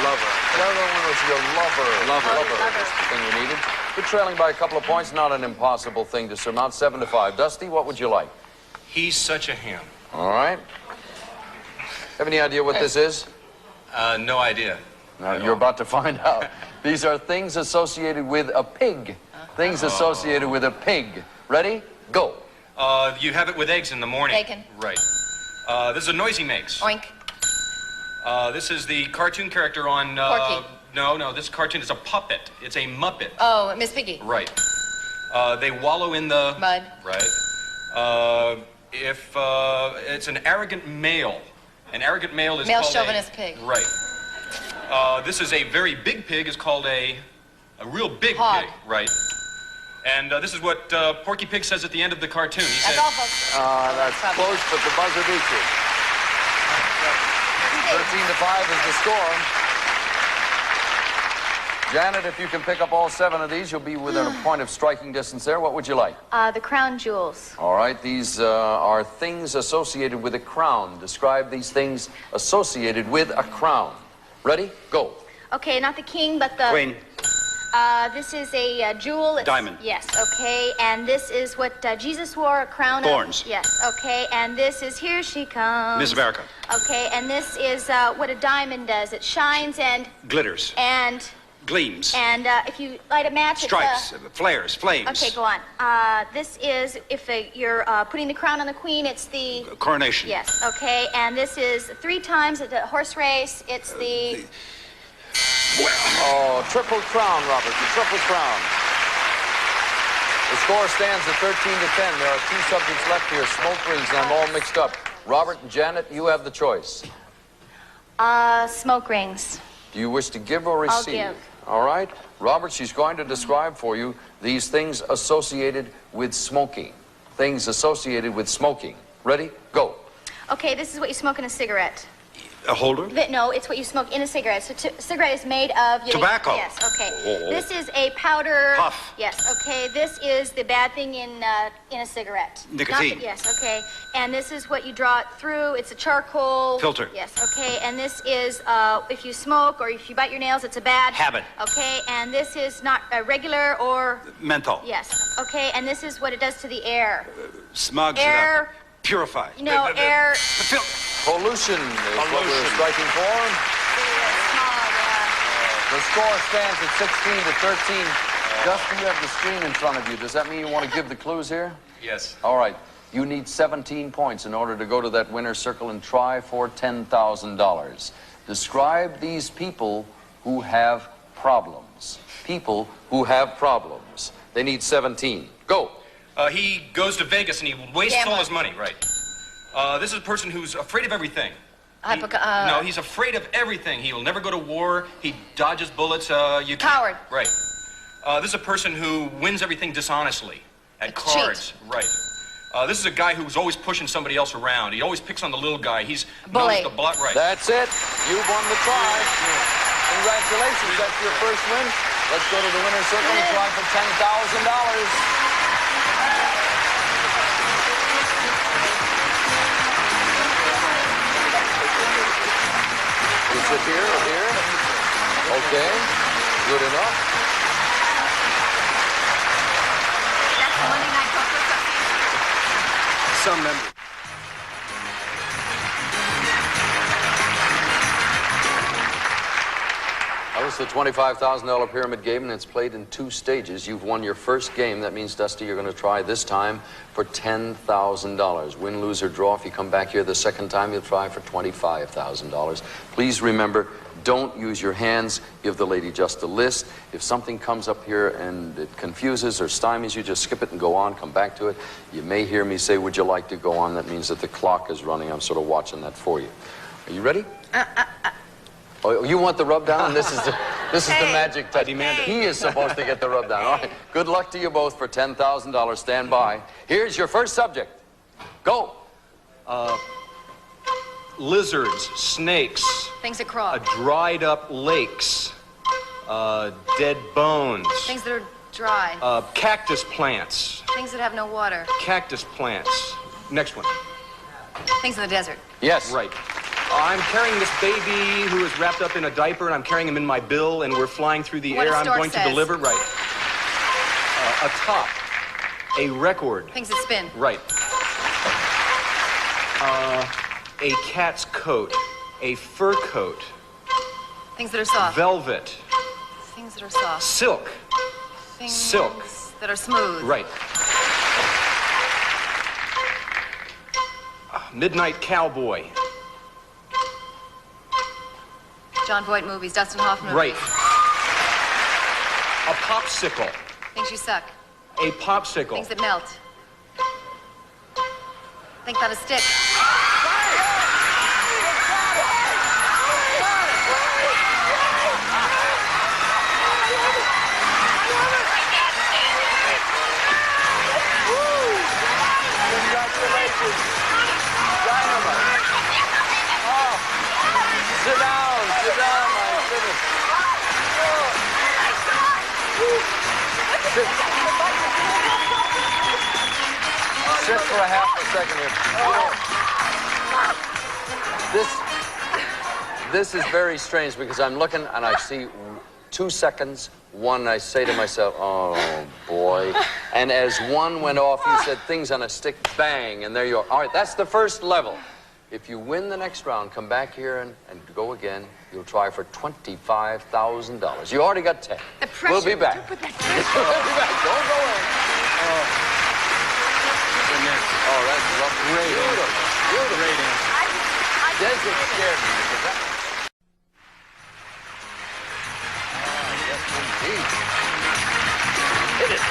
[SPEAKER 8] lover. The other one was your lover. Lover. That's the thing we needed. You're trailing by a couple of points. Not an impossible thing to surmount. 7 to 5. Dusty, what would you like?
[SPEAKER 10] He's such a ham.
[SPEAKER 8] All right. Have any idea what this is?
[SPEAKER 10] No idea.
[SPEAKER 8] Now, you're about to find out. These are things associated with a pig. Things associated with a pig. Ready? Go.
[SPEAKER 10] You have it with eggs in the morning.
[SPEAKER 14] Bacon.
[SPEAKER 10] Right. This is a noise he makes.
[SPEAKER 14] Oink.
[SPEAKER 10] This is the cartoon character on...
[SPEAKER 14] Porky.
[SPEAKER 10] No, this cartoon is a puppet. It's a Muppet.
[SPEAKER 14] Oh, Miss Piggy.
[SPEAKER 10] Right. They wallow in the...
[SPEAKER 14] Mud.
[SPEAKER 10] Right. If it's an arrogant male. An arrogant male is
[SPEAKER 14] Male
[SPEAKER 10] called
[SPEAKER 14] chauvinist pig.
[SPEAKER 10] Right. This is a very big pig is called a real big
[SPEAKER 14] Hog.
[SPEAKER 10] pig. Right. And this is what Porky Pig says at the end of the cartoon. He
[SPEAKER 14] That's
[SPEAKER 10] says,
[SPEAKER 14] all, folks.
[SPEAKER 8] That's close, but the buzzer beats you. 13 to 5 is the score. Janet, if you can pick up all 7 of these, you'll be within a point of striking distance there. What would you like?
[SPEAKER 12] The crown jewels.
[SPEAKER 8] All right, these are things associated with a crown. Describe these things associated with a crown. Ready? Go.
[SPEAKER 12] Okay, not the king, but the...
[SPEAKER 11] Queen.
[SPEAKER 12] This is a jewel. It's,
[SPEAKER 11] Diamond.
[SPEAKER 12] Yes, okay. And this is what Jesus wore, a crown
[SPEAKER 11] Thorns.
[SPEAKER 12] of... Yes, okay. And this is Here She Comes.
[SPEAKER 11] Miss America.
[SPEAKER 12] Okay, and this is what a diamond does. It shines and...
[SPEAKER 11] Glitters.
[SPEAKER 12] And...
[SPEAKER 11] Gleams.
[SPEAKER 12] And if you light a match,
[SPEAKER 11] Stripes. Flares. Flames.
[SPEAKER 12] Okay, go on. This is, if you're putting the crown on the queen, it's the...
[SPEAKER 11] Coronation.
[SPEAKER 12] Yes, okay. And this is 3 times at the horse race. It's the...
[SPEAKER 8] Oh, triple crown, Robert. The triple crown. The score stands at 13 to 10. There are 2 subjects left here, smoke rings, and I'm all mixed up. Robert and Janet, you have the choice.
[SPEAKER 12] Smoke rings.
[SPEAKER 8] Do you wish to give or receive?
[SPEAKER 12] I'll give.
[SPEAKER 8] All right. Robert, she's going to describe for you these things associated with smoking. Things associated with smoking. Ready? Go.
[SPEAKER 12] Okay, this is what you smoke in a cigarette.
[SPEAKER 10] A holder?
[SPEAKER 12] No, it's what you smoke in a cigarette. So cigarette is made of...
[SPEAKER 10] Tobacco.
[SPEAKER 12] Yes, okay.
[SPEAKER 10] Oh.
[SPEAKER 12] This is a powder...
[SPEAKER 10] Puff.
[SPEAKER 12] Yes, okay. This is the bad thing in a cigarette.
[SPEAKER 10] Nicotine.
[SPEAKER 12] Yes, okay. And this is what you draw it through. It's a charcoal...
[SPEAKER 10] Filter.
[SPEAKER 12] Yes, okay. And this is if you smoke or if you bite your nails, it's a bad...
[SPEAKER 10] Habit.
[SPEAKER 12] Okay, and this is not regular or...
[SPEAKER 10] Menthol.
[SPEAKER 12] Yes, okay. And this is what it does to the air.
[SPEAKER 10] Smugs it
[SPEAKER 12] Air...
[SPEAKER 10] up. Purify.
[SPEAKER 12] You know, air...
[SPEAKER 8] Pollution is what we're striking for. The score stands at 16 to 13. Dustin, you have the screen in front of you. Does that mean you want to give the clues here?
[SPEAKER 10] Yes.
[SPEAKER 8] All right. You need 17 points in order to go to that winner's circle and try for $10,000. Describe these people who have problems. People who have problems. They need 17. Go.
[SPEAKER 10] He goes to Vegas and he wastes all his money, right? This is a person who's afraid of everything. No, he's afraid of everything. He will never go to war. He dodges bullets.
[SPEAKER 14] Coward.
[SPEAKER 10] Right. This is a person who wins everything dishonestly at cards.
[SPEAKER 14] Cheat.
[SPEAKER 10] Right. This is a guy who's always pushing somebody else around. He always picks on the little guy. He's
[SPEAKER 14] bully.
[SPEAKER 10] knows the block. Right.
[SPEAKER 8] That's it. You've won the try. Congratulations. That's your first win. Let's go to the winner's circle and try for $10,000. Is it here? Here? Okay. Good enough.
[SPEAKER 14] That's the Monday Night Poker Association.
[SPEAKER 10] Some members.
[SPEAKER 8] That was the $25,000 pyramid game, and it's played in 2 stages. You've won your first game. That means, Dusty, you're going to try this time for $10,000. Win, lose, or draw. If you come back here the second time, you'll try for $25,000. Please remember, don't use your hands. Give the lady just a list. If something comes up here and it confuses or stymies you, just skip it and go on. Come back to it. You may hear me say, would you like to go on? That means that the clock is running. I'm sort of watching that for you. Are you ready? Oh, you want the rub down? This is the magic touch. He is supposed to get the rub down. All right. Good luck to you both for $10,000. Stand by. Here's your first subject. Go.
[SPEAKER 10] Lizards, snakes,
[SPEAKER 14] Things that crawl.
[SPEAKER 10] dried up lakes, dead bones,
[SPEAKER 14] Things that are dry.
[SPEAKER 10] cactus plants,
[SPEAKER 14] Things that have no water.
[SPEAKER 10] cactus plants. Next one.
[SPEAKER 14] Things in the desert.
[SPEAKER 8] Yes.
[SPEAKER 10] Right. I'm carrying this baby who is wrapped up in a diaper, and I'm carrying him in my bill, and we're flying through the
[SPEAKER 14] What
[SPEAKER 10] air.
[SPEAKER 14] a
[SPEAKER 10] I'm
[SPEAKER 14] stork
[SPEAKER 10] going to
[SPEAKER 14] says.
[SPEAKER 10] deliver. Right. A top. A record.
[SPEAKER 14] Things that spin.
[SPEAKER 10] Right. A cat's coat. A fur coat.
[SPEAKER 14] Things that are soft.
[SPEAKER 10] Velvet.
[SPEAKER 14] Things that are soft.
[SPEAKER 10] Silk.
[SPEAKER 14] Things
[SPEAKER 10] Silk.
[SPEAKER 14] that are smooth.
[SPEAKER 10] Right. Midnight Cowboy.
[SPEAKER 14] John Voight movies, Dustin Hoffman
[SPEAKER 10] Right.
[SPEAKER 14] movies.
[SPEAKER 10] A popsicle.
[SPEAKER 14] Things you suck.
[SPEAKER 10] A popsicle.
[SPEAKER 14] Things that melt. Think about a stick.
[SPEAKER 8] Congratulations. Dynamite. Oh. Sit down, my goodness. Sit for a half a second here. This is very strange because I'm looking and I see 2 seconds. One, I say to myself, oh, boy. And as one went off, you said things on a stick, bang, and there you are. All right, that's the first level. If you win the next round, come back here and go again. You'll try for $25,000. You already got 10.
[SPEAKER 14] The pressure.
[SPEAKER 8] We'll be back.
[SPEAKER 14] Don't put that
[SPEAKER 8] We'll be back. Don't go in. Oh, that's rough. Great. Beautiful. Great answer. Desert scared me because that... Yes, indeed. Hit it.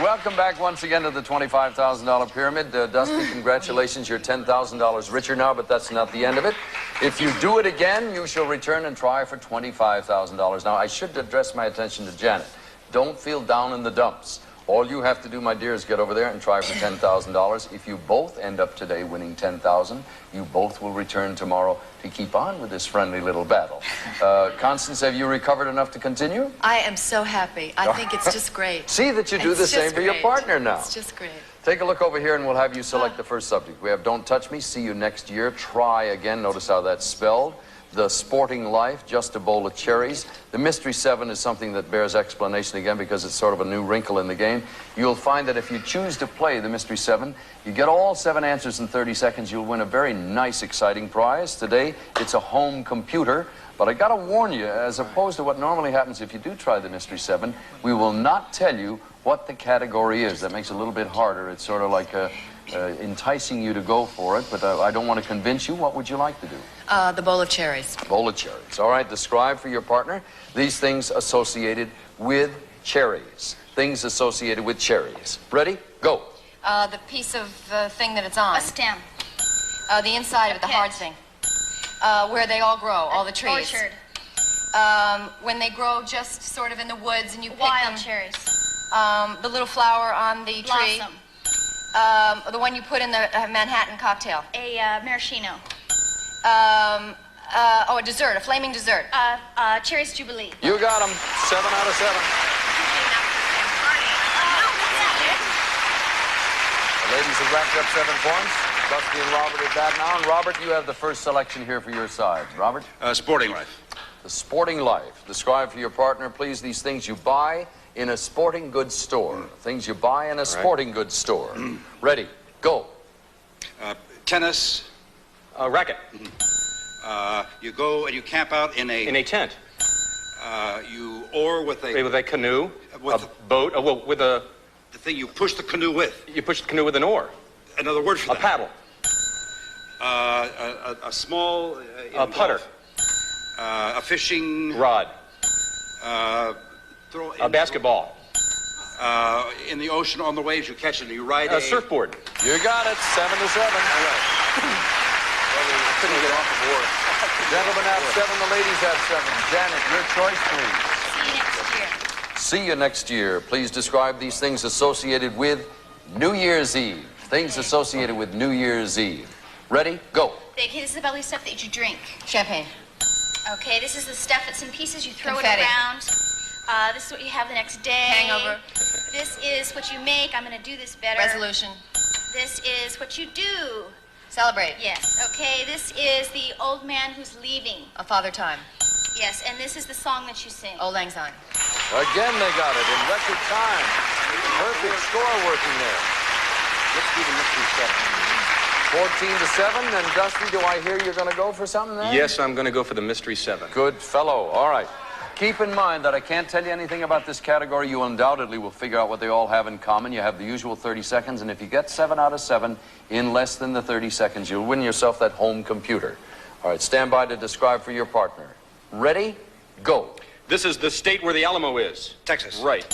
[SPEAKER 8] Welcome back once again to the $25,000 pyramid. Dusty, congratulations. You're $10,000 richer now, but that's not the end of it. If you do it again, you shall return and try for $25,000. Now, I should address my attention to Janet. Don't feel down in the dumps. All you have to do, my dear, is get over there and try for $10,000. If you both end up today winning $10,000, you both will return tomorrow to keep on with this friendly little battle. Constance, have you recovered enough to continue?
[SPEAKER 14] I am so happy. I think it's just great.
[SPEAKER 8] See that you do the same for your partner now.
[SPEAKER 14] It's just great.
[SPEAKER 8] Take a look over here and we'll have you select the first subject. We have Don't Touch Me, See You Next Year, Try Again, notice how that's spelled. The Sporting Life, Just a Bowl of Cherries. The Mystery 7 is something that bears explanation again because it's sort of a new wrinkle in the game. You'll find that if you choose to play the Mystery 7, you get all 7 answers in 30 seconds, you'll win a very nice, exciting prize. Today, it's a home computer. But I gotta warn you, as opposed to what normally happens if you do try the Mystery 7, we will not tell you what the category is. That makes it a little bit harder. It's sort of like enticing you to go for it, but I don't want to convince you. What would you like to do?
[SPEAKER 14] The bowl of cherries.
[SPEAKER 8] Bowl of cherries. All right, describe for your partner these things associated with cherries. Things associated with cherries. Ready? Go.
[SPEAKER 14] The piece of thing that it's on.
[SPEAKER 12] A stem.
[SPEAKER 14] The inside of it, the hard thing. Where they all grow, all the trees.
[SPEAKER 12] Orchard.
[SPEAKER 14] When they grow just sort of in the woods and you pick
[SPEAKER 12] Wild
[SPEAKER 14] them.
[SPEAKER 12] cherries.
[SPEAKER 14] The little flower on the tree.
[SPEAKER 12] Blossom.
[SPEAKER 14] The one you put in the Manhattan cocktail.
[SPEAKER 12] A maraschino.
[SPEAKER 14] A dessert, a flaming dessert.
[SPEAKER 12] Cherries Jubilee.
[SPEAKER 8] You got them. 7 out of 7. The ladies have racked up 7 points. Dusty and Robert at that now. And Robert, you have the first selection here for your side. Robert?
[SPEAKER 11] Sporting Life.
[SPEAKER 8] The Sporting Life. Describe for your partner, please, these things you buy in a sporting goods store. Things you buy in a sporting goods store. Ready? Go.
[SPEAKER 11] Tennis.
[SPEAKER 10] Racket.
[SPEAKER 11] You go and you camp out in a
[SPEAKER 10] tent.
[SPEAKER 11] You oar with
[SPEAKER 10] a canoe.
[SPEAKER 11] With
[SPEAKER 10] a boat. With a.
[SPEAKER 11] The thing you push the canoe with.
[SPEAKER 10] You push the canoe with an oar.
[SPEAKER 11] Another word for that.
[SPEAKER 10] A paddle.
[SPEAKER 11] A small.
[SPEAKER 10] A putter.
[SPEAKER 11] A fishing
[SPEAKER 10] rod.
[SPEAKER 11] Throw
[SPEAKER 10] a basketball.
[SPEAKER 11] In the ocean on the waves, you catch it and you ride
[SPEAKER 10] a surfboard.
[SPEAKER 8] You got it. 7 to 7. All right.
[SPEAKER 10] I couldn't get off the board.
[SPEAKER 8] Gentlemen have 7. The ladies have 7. Janet, your choice, please. See you next year. Please describe these things associated with New Year's Eve. Things associated with New Year's Eve. Ready? Go.
[SPEAKER 12] Okay, this is the bubbly stuff that you drink.
[SPEAKER 14] Champagne.
[SPEAKER 12] Okay, this is the stuff that's in pieces. You throw
[SPEAKER 14] Confetti.
[SPEAKER 12] it around. This is what you have the next day.
[SPEAKER 14] Hangover.
[SPEAKER 12] This is what you make. I'm going to do this better.
[SPEAKER 14] Resolution.
[SPEAKER 12] This is what you do.
[SPEAKER 14] Celebrate.
[SPEAKER 12] Yes. Okay, this is the old man who's leaving.
[SPEAKER 14] A Father Time.
[SPEAKER 12] Yes, and this is the song that you sing.
[SPEAKER 14] Old Lang Syne.
[SPEAKER 8] Again, they got it in record time. Perfect score working there. Let's do the Mystery 7. 14 to 7, and Dusty, do I hear you're going to go for something there?
[SPEAKER 10] Yes, I'm going to go for the Mystery 7.
[SPEAKER 8] Good fellow. All right. Keep in mind that I can't tell you anything about this category. You undoubtedly will figure out what they all have in common. You have the usual 30 seconds, and if you get 7 out of 7 in less than the 30 seconds, you'll win yourself that home computer. All right, stand by to describe for your partner. Ready? Go.
[SPEAKER 10] This is the state where the Alamo is.
[SPEAKER 11] Texas.
[SPEAKER 10] Right.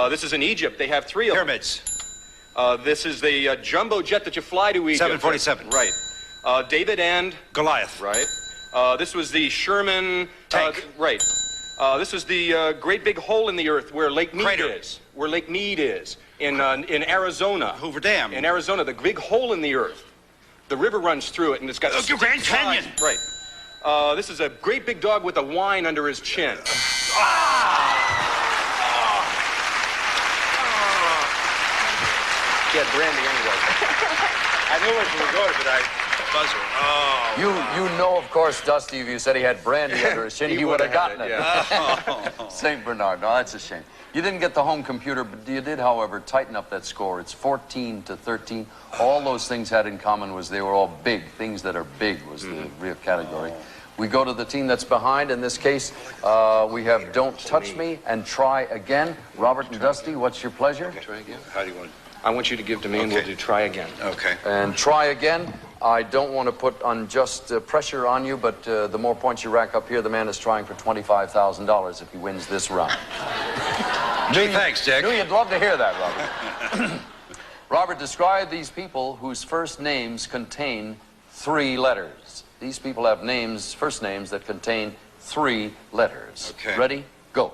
[SPEAKER 10] This is in Egypt. They have 3 of them.
[SPEAKER 11] Pyramids.
[SPEAKER 10] This is the jumbo jet that you fly to Egypt.
[SPEAKER 11] 747.
[SPEAKER 10] Right. David and
[SPEAKER 11] Goliath.
[SPEAKER 10] Right. This was the Sherman
[SPEAKER 11] tank.
[SPEAKER 10] Right. This is the great big hole in the earth where Lake Mead
[SPEAKER 11] Crater.
[SPEAKER 10] is. Where Lake Mead is in Arizona.
[SPEAKER 11] Hoover Dam.
[SPEAKER 10] In Arizona, the big hole in the earth. The river runs through it, and it's got
[SPEAKER 11] Grand Canyon.
[SPEAKER 10] Right. This is a great big dog with a wine under his chin. He had brandy anyway.
[SPEAKER 11] I knew it was going, but buzzer. Oh.
[SPEAKER 8] You know, of course, Dusty, if you said he had brandy under his chin, he would have gotten it.
[SPEAKER 11] Yeah.
[SPEAKER 8] St. Bernard. No, that's a shame. You didn't get the home computer, but you did, however, tighten up that score. It's 14 to 13. All those things had in common was they were all big. Things that are big was the real category. We go to the team that's behind. In this case, we have Don't Touch Me and Try Again. Robert and Dusty, what's your pleasure?
[SPEAKER 11] Try again. How do you want?
[SPEAKER 10] I want you to give to me, and we'll do Try Again.
[SPEAKER 11] Okay.
[SPEAKER 8] And Try Again. I don't want to put unjust pressure on you, but the more points you rack up here, the man is trying for $25,000 if he wins this round. Gee,
[SPEAKER 11] thanks, Dick.
[SPEAKER 8] Knew you'd love to hear that, Robert. Robert, describe these people whose first names contain 3 letters. These people have names, first names that contain 3 letters.
[SPEAKER 11] Okay.
[SPEAKER 8] Ready? Go.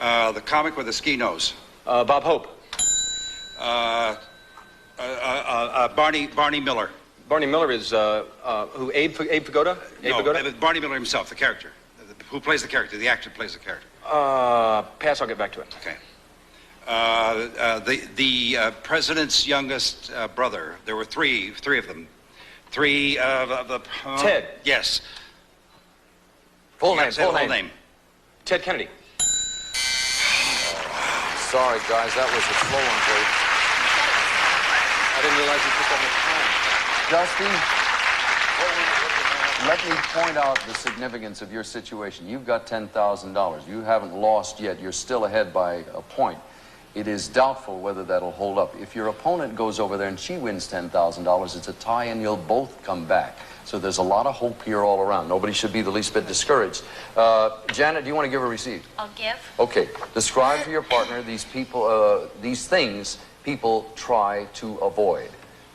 [SPEAKER 11] The comic with the ski nose.
[SPEAKER 10] Bob Hope.
[SPEAKER 11] Barney Miller.
[SPEAKER 10] Barney Miller is, who, Abe Pagoda?
[SPEAKER 11] Barney Miller himself, the character. Who plays the character? The actor plays the character.
[SPEAKER 10] Pass, I'll get back to it.
[SPEAKER 11] Okay. The president's youngest brother. There were three of them. Three of the...
[SPEAKER 10] Ted.
[SPEAKER 11] Yes.
[SPEAKER 10] Full
[SPEAKER 11] Yes,
[SPEAKER 10] name,
[SPEAKER 11] full name.
[SPEAKER 10] Ted Kennedy.
[SPEAKER 8] Sorry, guys, that was a slow one for you.
[SPEAKER 10] I didn't realize you took that
[SPEAKER 8] Dusty, let me point out the significance of your situation. You've got $10,000. You haven't lost yet. You're still ahead by a point. It is doubtful whether that'll hold up. If your opponent goes over there and she wins $10,000, it's a tie and you'll both come back. So there's a lot of hope here all around. Nobody should be the least bit discouraged. Janet, do you want to give or receive?
[SPEAKER 12] I'll give.
[SPEAKER 8] Okay. Describe to your partner these people, these things people try to avoid.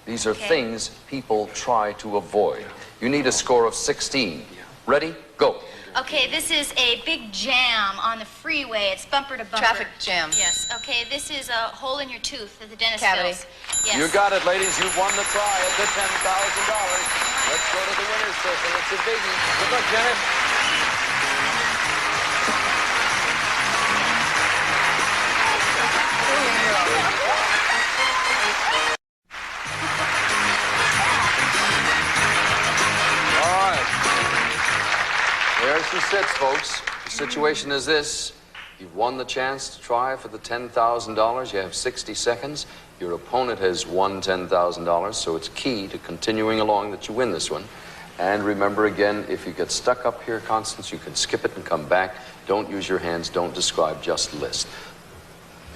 [SPEAKER 8] These are things people try to avoid. You need a score of 16. Ready? Go.
[SPEAKER 12] Okay, this is a big jam on the freeway. It's bumper to bumper.
[SPEAKER 14] Traffic jam.
[SPEAKER 12] Yes. Okay, this is a hole in your tooth that the dentist
[SPEAKER 14] Cavity.
[SPEAKER 12] fills. Yes.
[SPEAKER 8] You got it, ladies. You've won the try at the $10,000. Let's go to the winner's circle. It's a biggie. Good luck, Janet. All right. There she sits, folks. The situation is this. You've won the chance to try for the $10,000. You have 60 seconds. Your opponent has won $10,000, so it's key to continuing along that you win this one. And remember again, if you get stuck up here, Constance, you can skip it and come back. Don't use your hands. Don't describe. Just list.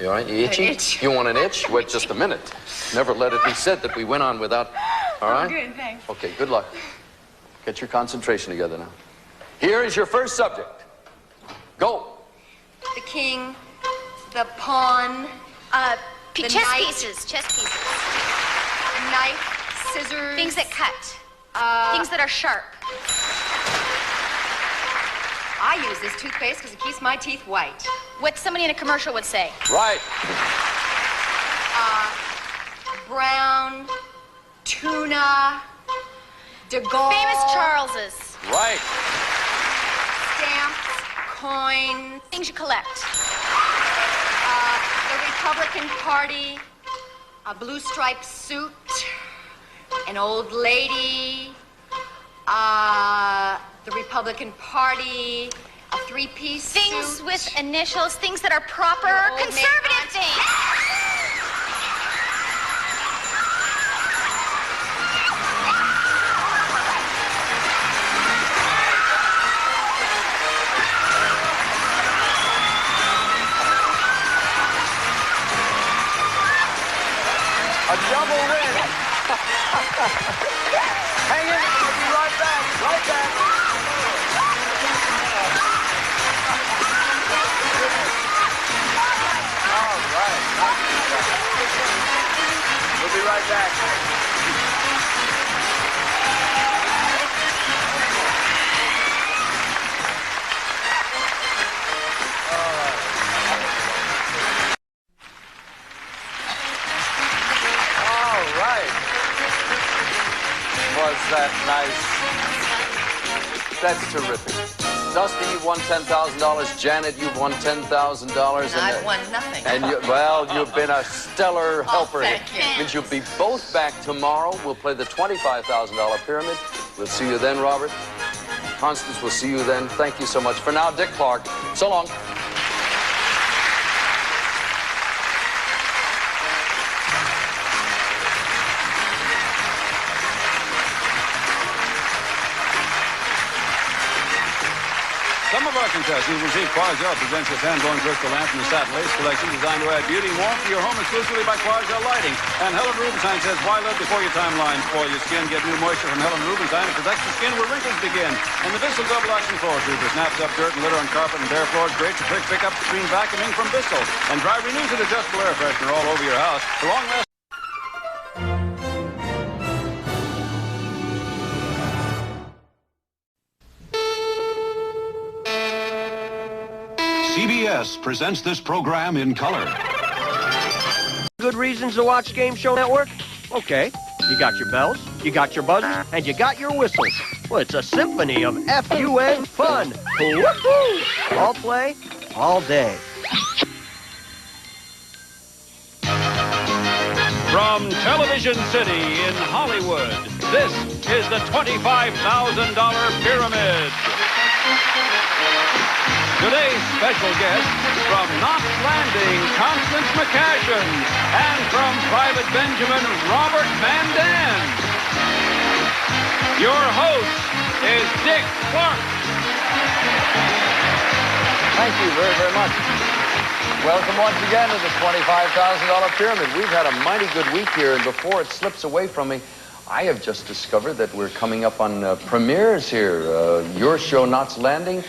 [SPEAKER 8] You all right? You itchy?
[SPEAKER 14] Itch.
[SPEAKER 8] You want an itch? Wait just a minute. Never let it be said that we went on without... All right?
[SPEAKER 14] Good, thanks.
[SPEAKER 8] Okay, good luck. Get your concentration together now. Here is your first subject. Go.
[SPEAKER 14] The king, the pawn, the
[SPEAKER 12] chess
[SPEAKER 14] knight,
[SPEAKER 12] pieces. Chess pieces.
[SPEAKER 14] knife, scissors.
[SPEAKER 12] Things that cut. Things that are sharp.
[SPEAKER 14] I use this toothpaste because it keeps my teeth white.
[SPEAKER 12] What somebody in a commercial would say.
[SPEAKER 8] Right.
[SPEAKER 14] Brown, tuna, de Gaulle.
[SPEAKER 12] Famous Charleses.
[SPEAKER 8] Right.
[SPEAKER 14] Stamps, coins.
[SPEAKER 12] Things you collect.
[SPEAKER 14] The Republican Party, a blue striped suit, an old lady, the Republican Party, a three-piece suit.
[SPEAKER 12] Things with initials, things that are proper,
[SPEAKER 14] Your old
[SPEAKER 12] conservative things.
[SPEAKER 8] A double win. Hang in, we'll be right back. Right back. All right. We'll be right back. Was that nice? That's terrific. Dusty, you've won $10,000. Janet, you've won $10,000.
[SPEAKER 14] I've won nothing.
[SPEAKER 8] And you've been a stellar helper.
[SPEAKER 14] thank you.
[SPEAKER 8] Means you'll be both back tomorrow. We'll play the $25,000 pyramid. We'll see you then, Robert. Constance, we'll see you then. Thank you so much. For now, Dick Clark. So long.
[SPEAKER 1] Some of our contestants contest. You will receive Quasar presents this hand-blown crystal lamp from the Satin Lace collection designed to add beauty and warmth to your home exclusively by Quasar Lighting. And Helen Rubinstein says, why live before your timeline? Spoil your skin. Get new moisture from Helen Rubinstein. It protects the skin where wrinkles begin. And the Bissell Double Action Floor Sweeper snaps up dirt and litter on carpet and bare floors. Great for quick pickup between vacuuming from Bissell. And dry renews and adjustable air freshener all over your house. For long last.
[SPEAKER 7] CBS presents this program in color.
[SPEAKER 17] Good reasons to watch Game Show Network? Okay. You got your bells, you got your buzzers, and you got your whistles. Well, it's a symphony of F-U-N fun. Woo-hoo! All play, all day.
[SPEAKER 1] From Television City in Hollywood, this is the $25,000 Pyramid. Today's special guest from Knots Landing, Constance McCashin, and from Private Benjamin, Robert Mandan. Your host is Dick Clark.
[SPEAKER 8] Thank you very, very much. Welcome once again to the $25,000 Pyramid. We've had a mighty good week here, and before it slips away from me, I have just discovered that we're coming up on premieres here. Your show, Knots Landing,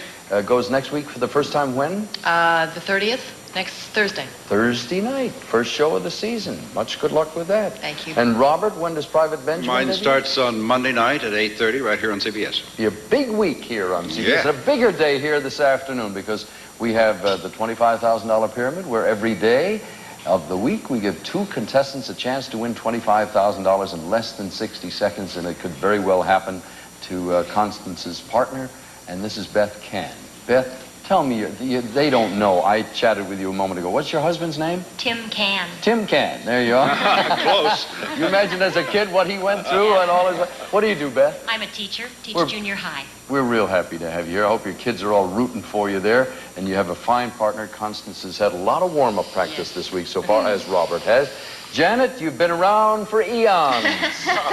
[SPEAKER 8] goes next week for the first time when?
[SPEAKER 14] The 30th, next Thursday.
[SPEAKER 8] Thursday night, first show of the season. Much good luck with that.
[SPEAKER 14] Thank you.
[SPEAKER 8] And Robert, when does Private Benjamin?
[SPEAKER 11] Mine starts on Monday night at 8:30 right here on CBS.
[SPEAKER 8] Be a big week here on CBS.
[SPEAKER 11] Yeah.
[SPEAKER 8] And a bigger day here this afternoon because we have the $25,000 Pyramid where every day of the week we give two contestants a chance to win $25,000 in less than 60 seconds, and it could very well happen to Constance's partner, and this is Beth Can. Beth, tell me, they don't know. I chatted with you a moment ago. What's your husband's name?
[SPEAKER 12] Tim Can.
[SPEAKER 8] Tim Can. There you are.
[SPEAKER 11] Close.
[SPEAKER 8] You imagine as a kid what he went through and all his... What do you do, Beth?
[SPEAKER 12] I'm a teacher, teach junior high.
[SPEAKER 8] We're real happy to have you here. I hope your kids are all rooting for you there, and you have a fine partner. Constance has had a lot of warm-up practice this week so far, as Robert has. Janet, you've been around for eons,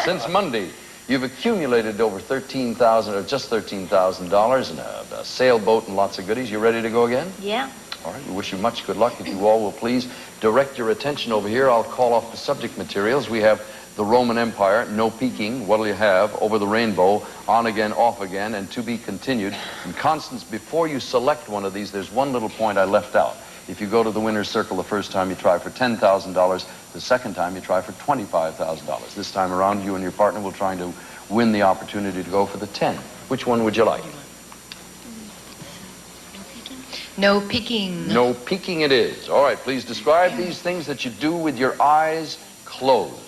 [SPEAKER 8] since Monday. You've accumulated over $13,000, or just $13,000 in a sailboat and lots of goodies. You ready to go again?
[SPEAKER 12] Yeah.
[SPEAKER 8] All right, we wish you much good luck. If you all will please direct your attention over here, I'll call off the subject materials. We have the Roman Empire, no peeking, what'll you have, over the rainbow, on again, off again, and to be continued. And Constance, before you select one of these, there's one little point I left out. If you go to the winner's circle the first time, you try for $10,000. The second time, you try for $25,000. This time around, you and your partner will try to win the opportunity to go for the 10. Which one would you like?
[SPEAKER 14] No peeking.
[SPEAKER 8] No peeking it is. All right, please describe these things that you do with your eyes closed.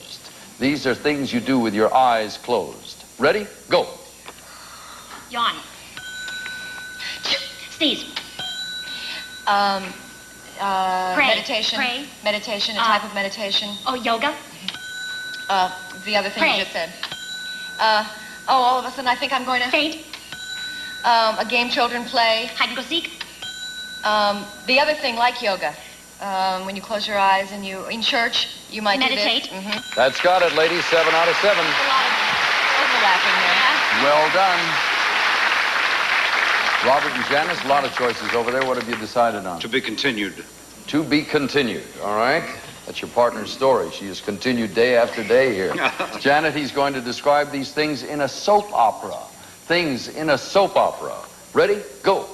[SPEAKER 8] These are things you do with your eyes closed. Ready? Go.
[SPEAKER 12] Yawn. Sneeze. Pray.
[SPEAKER 14] Meditation.
[SPEAKER 12] Pray.
[SPEAKER 14] Meditation, a type of meditation.
[SPEAKER 12] Oh, yoga.
[SPEAKER 14] The other thing
[SPEAKER 12] Pray.
[SPEAKER 14] you just said. All of a sudden I think I'm going to...
[SPEAKER 12] Faint.
[SPEAKER 14] A game children play.
[SPEAKER 12] Hide and go seek.
[SPEAKER 14] The other thing, like yoga, when you close your eyes and you, in church, you might
[SPEAKER 12] Meditate.
[SPEAKER 14] do this.
[SPEAKER 8] That's got it, ladies. 7 out of 7.
[SPEAKER 14] A lot of overlapping there.
[SPEAKER 8] Well done. Robert and Janice, a lot of choices over there. What have you decided on?
[SPEAKER 11] To be continued.
[SPEAKER 8] To be continued, all right? That's your partner's story. She has continued day after day here. Janet, he's going to describe these things in a soap opera. Things in a soap opera. Ready? Go.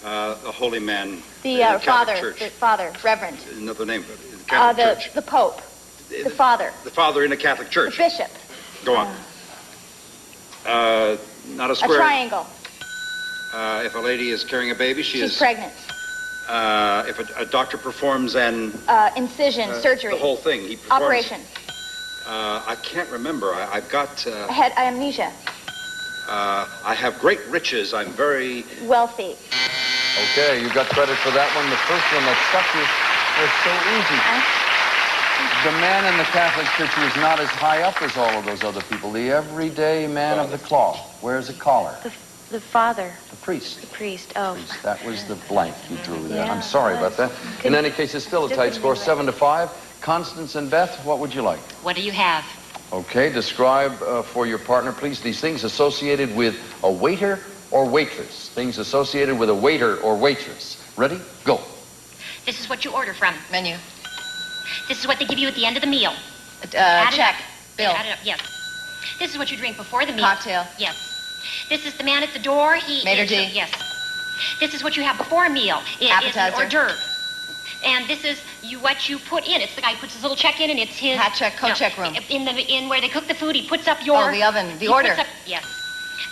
[SPEAKER 11] The holy man.
[SPEAKER 16] The
[SPEAKER 11] in Catholic
[SPEAKER 16] father,
[SPEAKER 11] Church.
[SPEAKER 16] the father, reverend.
[SPEAKER 11] Another name. The Catholic Church.
[SPEAKER 16] The pope, the father,
[SPEAKER 11] The father in a Catholic
[SPEAKER 16] the
[SPEAKER 11] church.
[SPEAKER 16] bishop,
[SPEAKER 11] Go on. Not a
[SPEAKER 16] a
[SPEAKER 11] square.
[SPEAKER 16] triangle.
[SPEAKER 11] If a lady is carrying a baby, she
[SPEAKER 16] She's
[SPEAKER 11] is.
[SPEAKER 16] pregnant.
[SPEAKER 11] If a doctor performs an
[SPEAKER 16] Incision, surgery,
[SPEAKER 11] the whole thing, he performs.
[SPEAKER 16] operation,
[SPEAKER 11] I can't remember. I've got.
[SPEAKER 16] head amnesia,
[SPEAKER 11] I have great riches. I'm very.
[SPEAKER 16] wealthy.
[SPEAKER 8] Okay, you got credit for that one. The first one that stuck you was so easy. The man in the Catholic Church who is not as high up as all of those other people. The everyday man of the cloth. Wears a collar.
[SPEAKER 16] The father.
[SPEAKER 8] The priest.
[SPEAKER 16] The priest. Oh.
[SPEAKER 8] That was the blank you drew there.
[SPEAKER 16] Yeah,
[SPEAKER 8] I'm sorry about that. In any case, it's still a tight score, 7 to 5. Constance and Beth, what would you like?
[SPEAKER 12] What do you have?
[SPEAKER 8] Okay, describe for your partner, please, these things associated with a waiter or waitress. Things associated with a waiter or waitress. Ready? Go.
[SPEAKER 12] This is what you order from.
[SPEAKER 14] Menu.
[SPEAKER 12] This is what they give you at the end of the meal.
[SPEAKER 14] Check. Bill.
[SPEAKER 12] Add it up, yes. This is what you drink before the meal.
[SPEAKER 14] Cocktail.
[SPEAKER 12] Yes. This is the man at the door. He
[SPEAKER 14] Maitre d'.
[SPEAKER 12] Yes. This is what you have before a meal. It is
[SPEAKER 14] Appetizer.
[SPEAKER 12] an hors d'oeuvre. And this is what you put in. It's the guy who puts his little check in, and it's his...
[SPEAKER 14] Hat check, coat check room.
[SPEAKER 12] In where they cook the food, he puts up your...
[SPEAKER 14] Oh, the oven, the order.
[SPEAKER 12] Yes.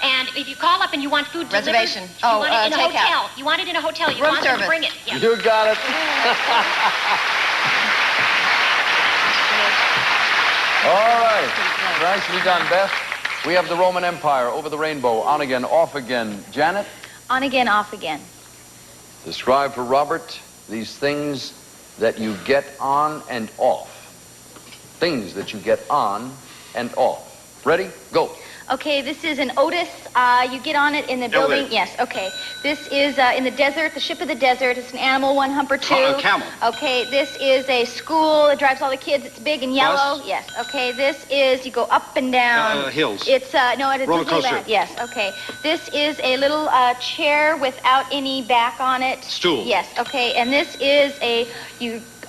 [SPEAKER 12] And if you call up and you want food
[SPEAKER 14] Reservation.
[SPEAKER 12] delivered... You want it in a
[SPEAKER 14] takeout.
[SPEAKER 12] hotel. You want it in a hotel. You
[SPEAKER 14] Room
[SPEAKER 12] want them
[SPEAKER 14] service.
[SPEAKER 12] to bring it. Yes.
[SPEAKER 8] You got it. All right. Nicely done, Beth. We have the Roman Empire, over the rainbow, on again, off again. Janet?
[SPEAKER 12] On again, off again.
[SPEAKER 8] Describe for Robert these things that you get on and off. Things that you get on and off. Ready? Go.
[SPEAKER 12] Okay, this is an Otis. You get on it in the building.
[SPEAKER 11] Elevator.
[SPEAKER 12] Yes, okay. This is in the desert, the ship of the desert. It's an animal, one hump or two.
[SPEAKER 11] Camel.
[SPEAKER 12] Okay, this is a school. It drives all the kids. It's big and yellow.
[SPEAKER 11] Bus.
[SPEAKER 12] Yes, okay. This is, you go up and down.
[SPEAKER 11] Hills.
[SPEAKER 12] It's, no, it's
[SPEAKER 11] Roller coaster.
[SPEAKER 12] Disneyland. Yes, okay. This is a little chair without any back on it.
[SPEAKER 11] Stool.
[SPEAKER 12] Yes, okay. And this is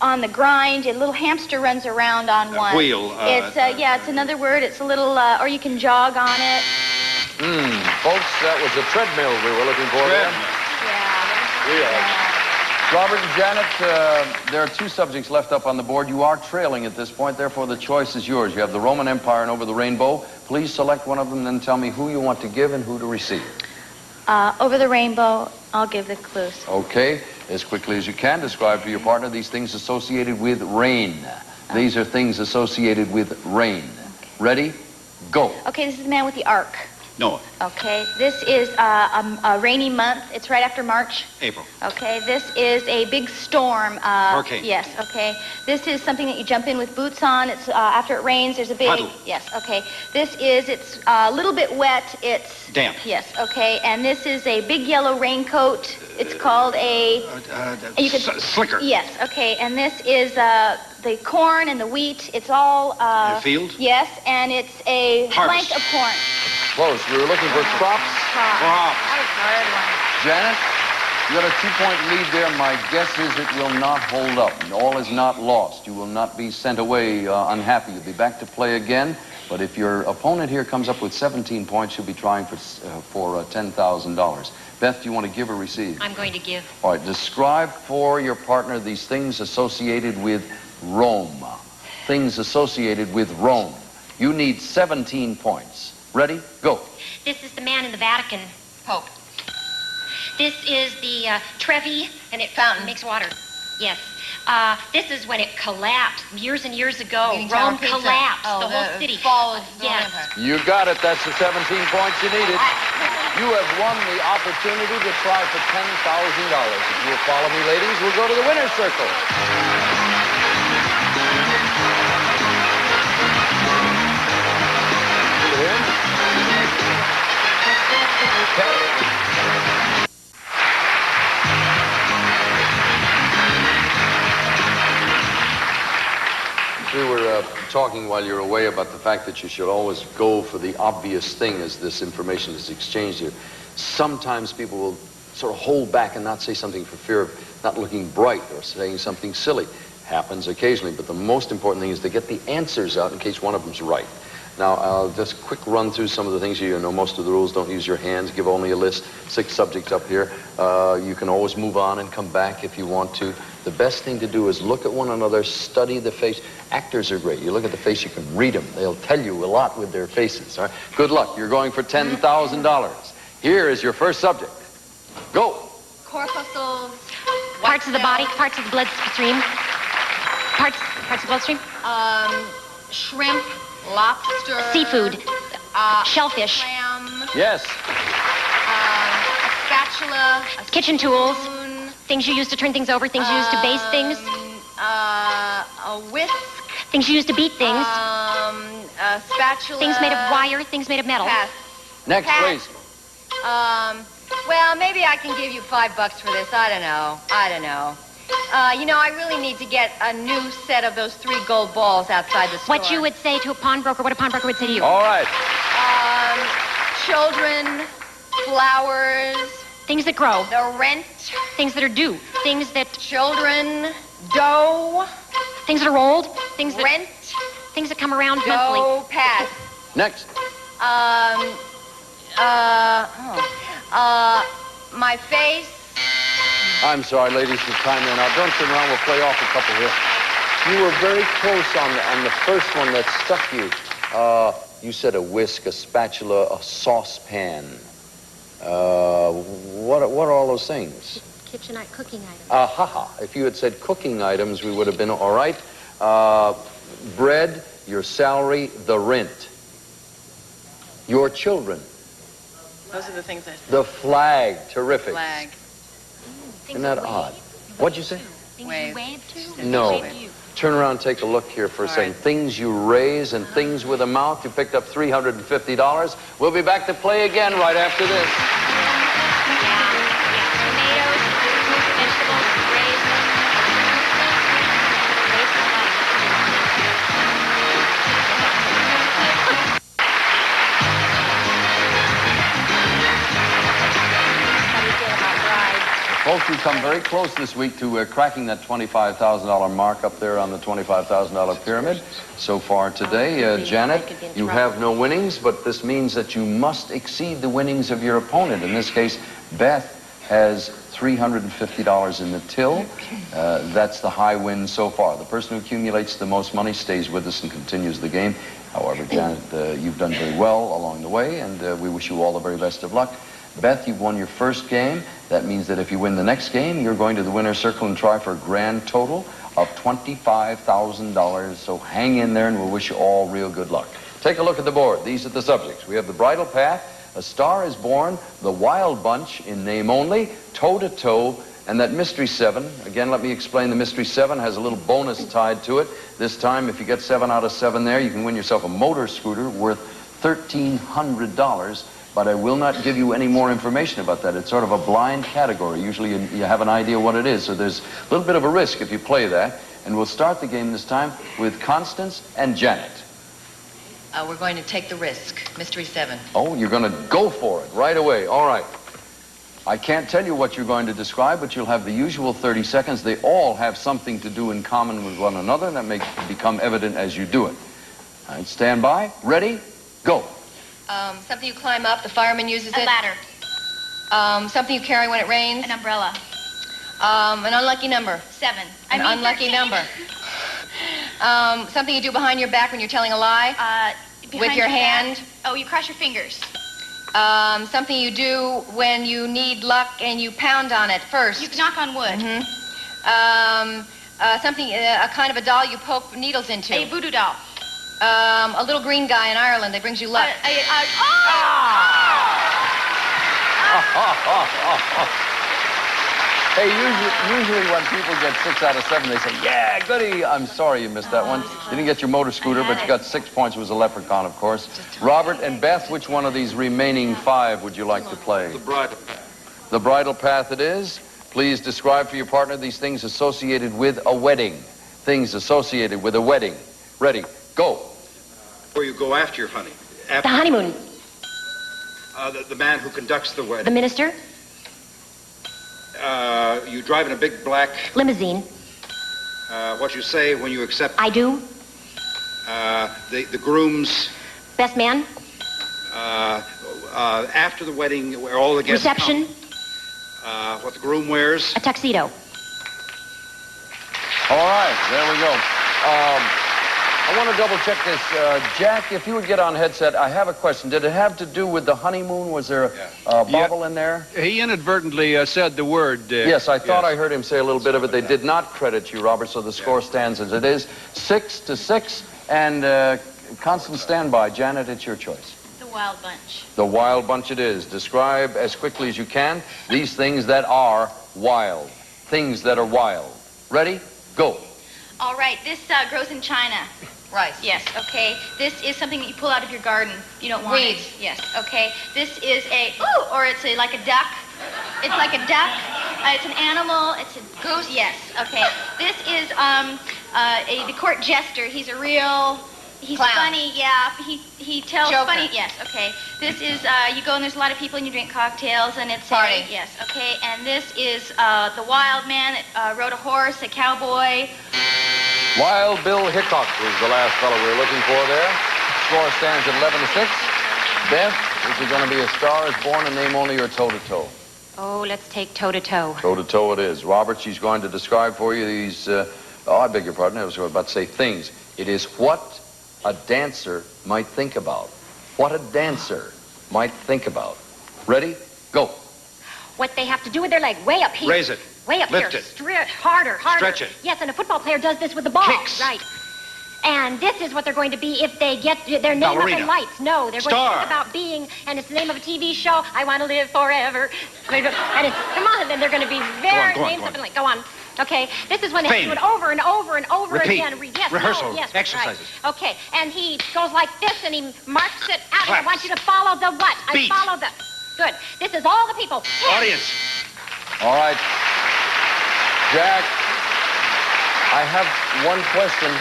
[SPEAKER 12] on the grind, a little hamster runs around on one.
[SPEAKER 11] Wheel.
[SPEAKER 12] It's it's another word. It's a little, or you can jog on it.
[SPEAKER 8] Folks, that was a treadmill we were looking for there. Robert and Janet, there are two subjects left up on the board. You are trailing at this point, therefore the choice is yours. You have the Roman Empire and Over the Rainbow. Please select one of them, then tell me who you want to give and who to receive.
[SPEAKER 12] Over the rainbow, I'll give the clues.
[SPEAKER 8] Okay, as quickly as you can, describe to your partner these things associated with rain. These are things associated with rain. Ready? Go.
[SPEAKER 12] Okay, this is the man with the ark.
[SPEAKER 11] Noah.
[SPEAKER 12] Okay, this is a rainy month. It's right after March.
[SPEAKER 11] April.
[SPEAKER 12] Okay, this is a big storm.
[SPEAKER 11] Hurricane.
[SPEAKER 12] Yes, okay. This is something that you jump in with boots on. It's after it rains, there's a big...
[SPEAKER 11] Puddle.
[SPEAKER 12] Yes, okay. It's a little bit wet. It's...
[SPEAKER 11] Damp.
[SPEAKER 12] Yes, okay. And this is a big yellow raincoat. It's called a...
[SPEAKER 11] Slicker.
[SPEAKER 12] Yes, okay. And this is the corn and the wheat. It's all...
[SPEAKER 11] The field?
[SPEAKER 12] Yes, and it's a
[SPEAKER 11] Harvest.
[SPEAKER 12] plank of corn.
[SPEAKER 8] Close. We were looking for crops.
[SPEAKER 11] Crop.
[SPEAKER 12] That was a hard one.
[SPEAKER 8] Janet, you got a 2-point lead there. My guess is it will not hold up. All is not lost. You will not be sent away unhappy. You'll be back to play again. But if your opponent here comes up with 17 points, you'll be trying for $10,000. Beth, do you want to give or receive?
[SPEAKER 12] I'm going to give.
[SPEAKER 8] All right. Describe for your partner these things associated with Rome. Things associated with Rome. You need 17 points. Ready? Go.
[SPEAKER 12] This is the man in the Vatican.
[SPEAKER 14] Pope.
[SPEAKER 12] This is the Trevi, and it makes water. Yes. This is when it collapsed years and years ago.
[SPEAKER 14] Leaning Tower
[SPEAKER 12] Rome
[SPEAKER 14] Pizza.
[SPEAKER 12] collapsed,
[SPEAKER 14] Oh,
[SPEAKER 12] the whole city.
[SPEAKER 14] Fall of the
[SPEAKER 12] Yes.
[SPEAKER 14] Empire.
[SPEAKER 8] You got it. That's the 17 points you needed. You have won the opportunity to try for $10,000. If you'll follow me, ladies, we'll go to the winner's circle. We were talking while you were away about the fact that you should always go for the obvious thing as this information is exchanged here. Sometimes people will sort of hold back and not say something for fear of not looking bright or saying something silly. Happens occasionally, but the most important thing is to get the answers out in case one of them's right. Now, I'll just quick run through some of the things. You know most of the rules. Don't use your hands. Give only a list. 6 subjects up here. You can always move on and come back if you want to. The best thing to do is look at one another, study the face. Actors are great. You look at the face, you can read them. They'll tell you a lot with their faces. All right? Good luck. You're going for $10,000. Here is your first subject. Go.
[SPEAKER 14] Corpuscles.
[SPEAKER 12] Parts of the body, parts of the bloodstream. Parts of the bloodstream.
[SPEAKER 14] Shrimp. Lobster.
[SPEAKER 12] Seafood. Shellfish.
[SPEAKER 14] Clam.
[SPEAKER 8] Yes.
[SPEAKER 14] A spatula. A
[SPEAKER 12] Kitchen tools. Things you use to turn things over. Things you use to base things.
[SPEAKER 14] A whisk.
[SPEAKER 12] Things you use to beat things.
[SPEAKER 14] A spatula.
[SPEAKER 12] Things made of wire. Things made of metal.
[SPEAKER 14] Pass.
[SPEAKER 8] Next,
[SPEAKER 14] Pass.
[SPEAKER 8] please.
[SPEAKER 14] Well, maybe I can give you $5 for this. I don't know. You know, I really need to get a new set of those 3 gold balls outside the store.
[SPEAKER 12] What you would say to a pawnbroker, what a pawnbroker would say to you.
[SPEAKER 8] All right.
[SPEAKER 14] Children,
[SPEAKER 12] Flowers.
[SPEAKER 21] Things that grow.
[SPEAKER 12] The rent.
[SPEAKER 21] Things that are due. Things that...
[SPEAKER 12] Children. Dough.
[SPEAKER 21] Things that are old. Things that...
[SPEAKER 12] Rent.
[SPEAKER 21] Things that come around
[SPEAKER 12] Go
[SPEAKER 21] monthly.
[SPEAKER 12] pass.
[SPEAKER 8] Next.
[SPEAKER 12] My face.
[SPEAKER 8] I'm sorry, ladies, for time ran out. Don't turn around. We'll play off a couple here. You were very close on the first one that stuck you. You said a whisk, a spatula, a saucepan. What are all those things?
[SPEAKER 21] Kitchen cooking items.
[SPEAKER 8] If you had said cooking items, we would have been all right. Bread, your salary, the rent. Your children.
[SPEAKER 22] Those are the things that...
[SPEAKER 8] The flag. Terrific.
[SPEAKER 22] Flag.
[SPEAKER 8] Isn't that odd? What's you say?
[SPEAKER 21] Things you wave to?
[SPEAKER 8] No. Turn around and take a look here for a second. Things you raise and things with a mouth. You picked up $350. We'll be back to play again right after this.
[SPEAKER 21] Tomatoes, fruits, vegetables, raisins. How do you feel about bride?
[SPEAKER 8] Folks, we've come very close this week to cracking that $25,000 mark up there on the $25,000 pyramid. So far today, Janet, you have no winnings, but this means that you must exceed the winnings of your opponent. In this case, Beth has $350 in the till. That's the high win so far. The person who accumulates the most money stays with us and continues the game. However, Janet, you've done very well along the way, and we wish you all the very best of luck. Beth, you've won your first game. That means that if you win the next game, you're going to the winner's circle and try for a grand total of $25,000. So hang in there, and we'll wish you all real good luck. Take a look at the board. These are the subjects. We have the Bridal Path, A Star is Born, The Wild Bunch in name only, Toe to Toe, and that Mystery 7. Again, let me explain. The Mystery 7 has a little bonus tied to it. This time, if you get 7 out of 7 there, you can win yourself a motor scooter worth $1,300. But I will not give you any more information about that. It's sort of a blind category. Usually you have an idea what it is, so there's a little bit of a risk if you play that. And we'll start the game this time with Constance and Janet.
[SPEAKER 22] We're going to take the risk. Mystery 7.
[SPEAKER 8] Oh, you're going to go for it right away. All right. I can't tell you what you're going to describe, but you'll have the usual 30 seconds. They all have something to do in common with one another, and that may become evident as you do it. All right, stand by. Ready? Go.
[SPEAKER 14] Something you climb up, the fireman uses it.
[SPEAKER 12] A ladder.
[SPEAKER 14] Something you carry when it rains.
[SPEAKER 12] An umbrella.
[SPEAKER 14] An unlucky number.
[SPEAKER 12] 7.
[SPEAKER 14] An unlucky
[SPEAKER 12] 13.
[SPEAKER 14] number. Something you do behind your back when you're telling a lie. With your hand.
[SPEAKER 12] Back. Oh, you cross your fingers.
[SPEAKER 14] Something you do when you need luck and you pound on it first.
[SPEAKER 12] You knock on wood.
[SPEAKER 14] Something, a kind of a doll you poke needles into.
[SPEAKER 12] A voodoo doll.
[SPEAKER 14] A little green guy in Ireland that brings you luck.
[SPEAKER 8] Hey, usually when people get 6 out of 7, they say, yeah, goody. I'm sorry you missed that one. You didn't get your motor scooter, but you got 6 points. It was a leprechaun, of course. Robert and Beth, which one of these remaining 5 would you like to play?
[SPEAKER 11] The Bridal Path.
[SPEAKER 8] The Bridal Path it is. Please describe for your partner these things associated with a wedding. Things associated with a wedding. Ready, go.
[SPEAKER 11] Where you go after your honey.
[SPEAKER 21] The honeymoon.
[SPEAKER 11] The man who conducts the wedding.
[SPEAKER 21] The minister.
[SPEAKER 11] You drive in a big black...
[SPEAKER 21] Limousine.
[SPEAKER 11] What you say when you accept...
[SPEAKER 21] I do.
[SPEAKER 11] The groom's...
[SPEAKER 21] Best man.
[SPEAKER 11] After the wedding, where all the guests
[SPEAKER 21] Reception.
[SPEAKER 11] come. What the groom wears.
[SPEAKER 21] A tuxedo.
[SPEAKER 8] All right, there we go. I want to double check this. Jack, if you would get on headset, I have a question. Did it have to do with the honeymoon? Was there a bubble in there?
[SPEAKER 1] He inadvertently said the word.
[SPEAKER 8] Yes, I thought I heard him say a little bit of it. They did not credit you, Robert, so the score stands as it is. 6-6, and constant standby. Janet, it's your choice.
[SPEAKER 12] The Wild Bunch.
[SPEAKER 8] The Wild Bunch it is. Describe as quickly as you can these things that are wild. Things that are wild. Ready? Go.
[SPEAKER 12] All right, this grows in China.
[SPEAKER 14] Rice.
[SPEAKER 12] Yes, okay. This is something that you pull out of your garden. You don't want
[SPEAKER 14] Weeds.
[SPEAKER 12] it. Yes, okay. This is or it's like a duck. It's like a duck. It's an animal. It's a goose. Yes, okay. This is the court jester. He's a real He's
[SPEAKER 14] Clown.
[SPEAKER 12] funny, yeah. He tells
[SPEAKER 14] Joker.
[SPEAKER 12] funny. Yes, okay. This is you go and there's a lot of people and you drink cocktails and it's
[SPEAKER 14] Party.
[SPEAKER 12] Yes, okay. And this is the wild man that rode a horse, a cowboy.
[SPEAKER 8] Wild Bill Hickok was the last fellow we were looking for there. Score stands at 11-6. Beth, is it going to be A Star Is Born and name only or toe-to-toe?
[SPEAKER 21] Oh, let's take toe-to-toe.
[SPEAKER 8] Toe-to-toe it is. Robert, she's going to describe for you these, I beg your pardon, I was about to say things. It is what a dancer might think about. What a dancer might think about. Ready? Go.
[SPEAKER 21] What they have to do with their leg, way up here.
[SPEAKER 11] Raise it.
[SPEAKER 21] Way up
[SPEAKER 11] Lift
[SPEAKER 21] here.
[SPEAKER 11] it.
[SPEAKER 21] Harder.
[SPEAKER 11] Stretch it.
[SPEAKER 21] Yes, and a football player does this with the ball.
[SPEAKER 11] Kicks.
[SPEAKER 21] Right. And this is what they're going to be if they get their name
[SPEAKER 11] Ballerina.
[SPEAKER 21] up in lights. No, they're going
[SPEAKER 11] Star.
[SPEAKER 21] to think about being, and it's the name of a TV show, I Want to Live Forever. And it's, come on, then they're going to be their names up in lights. Go on. Okay, this is when they have to do it over and over and over
[SPEAKER 11] Repeat.
[SPEAKER 21] again. Yes,
[SPEAKER 11] Rehearsal.
[SPEAKER 21] no, yes,
[SPEAKER 11] Exercises.
[SPEAKER 21] Right. Okay, and he goes like this and he marks it out. And I
[SPEAKER 11] Claps.
[SPEAKER 21] want you to follow the what?
[SPEAKER 11] Beat.
[SPEAKER 21] I follow the. Good. This is all the people.
[SPEAKER 11] Audience.
[SPEAKER 8] All right. Jack, I have one question.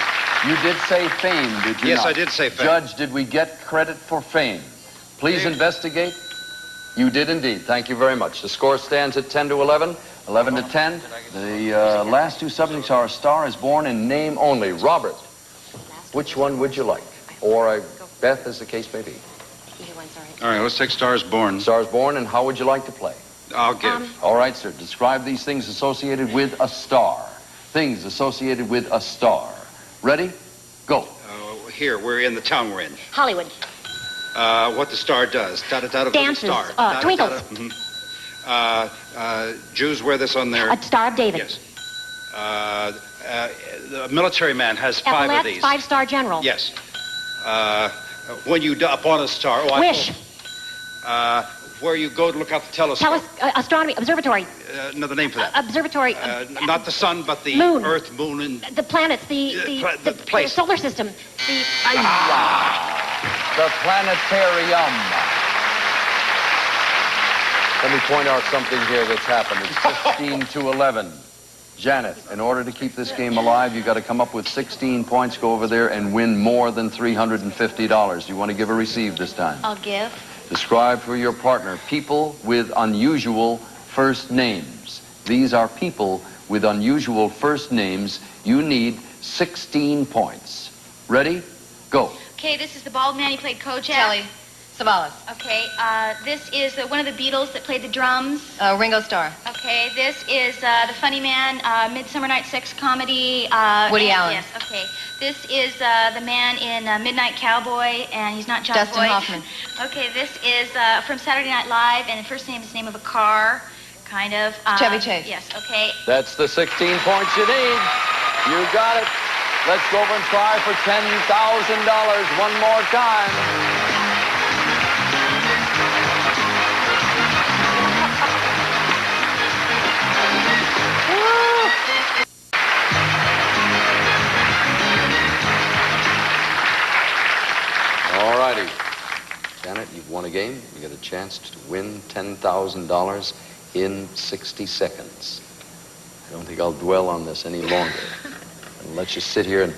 [SPEAKER 8] You did say fame, did you
[SPEAKER 11] Yes,
[SPEAKER 8] not?
[SPEAKER 11] I did say fame.
[SPEAKER 8] Judge, did we get credit for fame? Please investigate. You did indeed. Thank you very much. The score stands at 10-11, 11-10. The last two subjects are A Star Is Born and name only. Robert, which one would you like? Or Beth, as the case may be.
[SPEAKER 21] Either one's all right.
[SPEAKER 11] All right, let's take Star Is Born.
[SPEAKER 8] Star Is Born, and how would you like to play?
[SPEAKER 11] I'll give.
[SPEAKER 8] All right, sir. Describe these things associated with a star. Things associated with a star. Ready? Go.
[SPEAKER 11] Here, we're in the town we're in.
[SPEAKER 21] Hollywood.
[SPEAKER 11] What the star does. Da-da-da-da,
[SPEAKER 21] Dances,
[SPEAKER 11] star.
[SPEAKER 21] twinkles.
[SPEAKER 11] Jews wear this on their...
[SPEAKER 21] A Star of David.
[SPEAKER 11] Yes. The military man has 5 of
[SPEAKER 21] Epaulets,
[SPEAKER 11] these.
[SPEAKER 21] 5-star general.
[SPEAKER 11] Yes. When you upon a star... Oh,
[SPEAKER 21] Wish.
[SPEAKER 11] Where you go to look out the telescope.
[SPEAKER 21] Astronomy, observatory.
[SPEAKER 11] Another name for that.
[SPEAKER 21] Observatory.
[SPEAKER 11] Not the sun, but the
[SPEAKER 21] moon.
[SPEAKER 11] Earth, moon, and...
[SPEAKER 21] The planets, the
[SPEAKER 11] place.
[SPEAKER 21] solar system. The
[SPEAKER 8] The planetarium. Let me point out something here that's happened. It's 15-11. Janet, in order to keep this game alive, you've got to come up with 16 points, go over there and win more than $350. Do you want to give or receive this time?
[SPEAKER 12] I'll give.
[SPEAKER 8] Describe for your partner people with unusual first names. These are people with unusual first names. You need 16 points. Ready? Go.
[SPEAKER 12] Okay, this is the bald man. He played Kojak.
[SPEAKER 14] Telly Savalas.
[SPEAKER 12] Okay, this is one of the Beatles that played the drums.
[SPEAKER 14] Ringo Starr.
[SPEAKER 12] Okay, this is the funny man, Midsummer Night's Sex Comedy.
[SPEAKER 14] Woody Allen.
[SPEAKER 12] Yes, okay. This is the man in Midnight Cowboy, and he's not John
[SPEAKER 14] Dustin
[SPEAKER 12] Boyd.
[SPEAKER 14] Hoffman.
[SPEAKER 12] Okay, this is from Saturday Night Live, and the first name is the name of a car, kind of.
[SPEAKER 14] Chevy Chase.
[SPEAKER 12] Yes, okay.
[SPEAKER 8] That's the 16 points you need. You got it. Let's go over and try for $10,000 one more time. All righty. Janet, you've won a game. You get a chance to win $10,000 in 60 seconds. I don't think I'll dwell on this any longer. And let you sit here and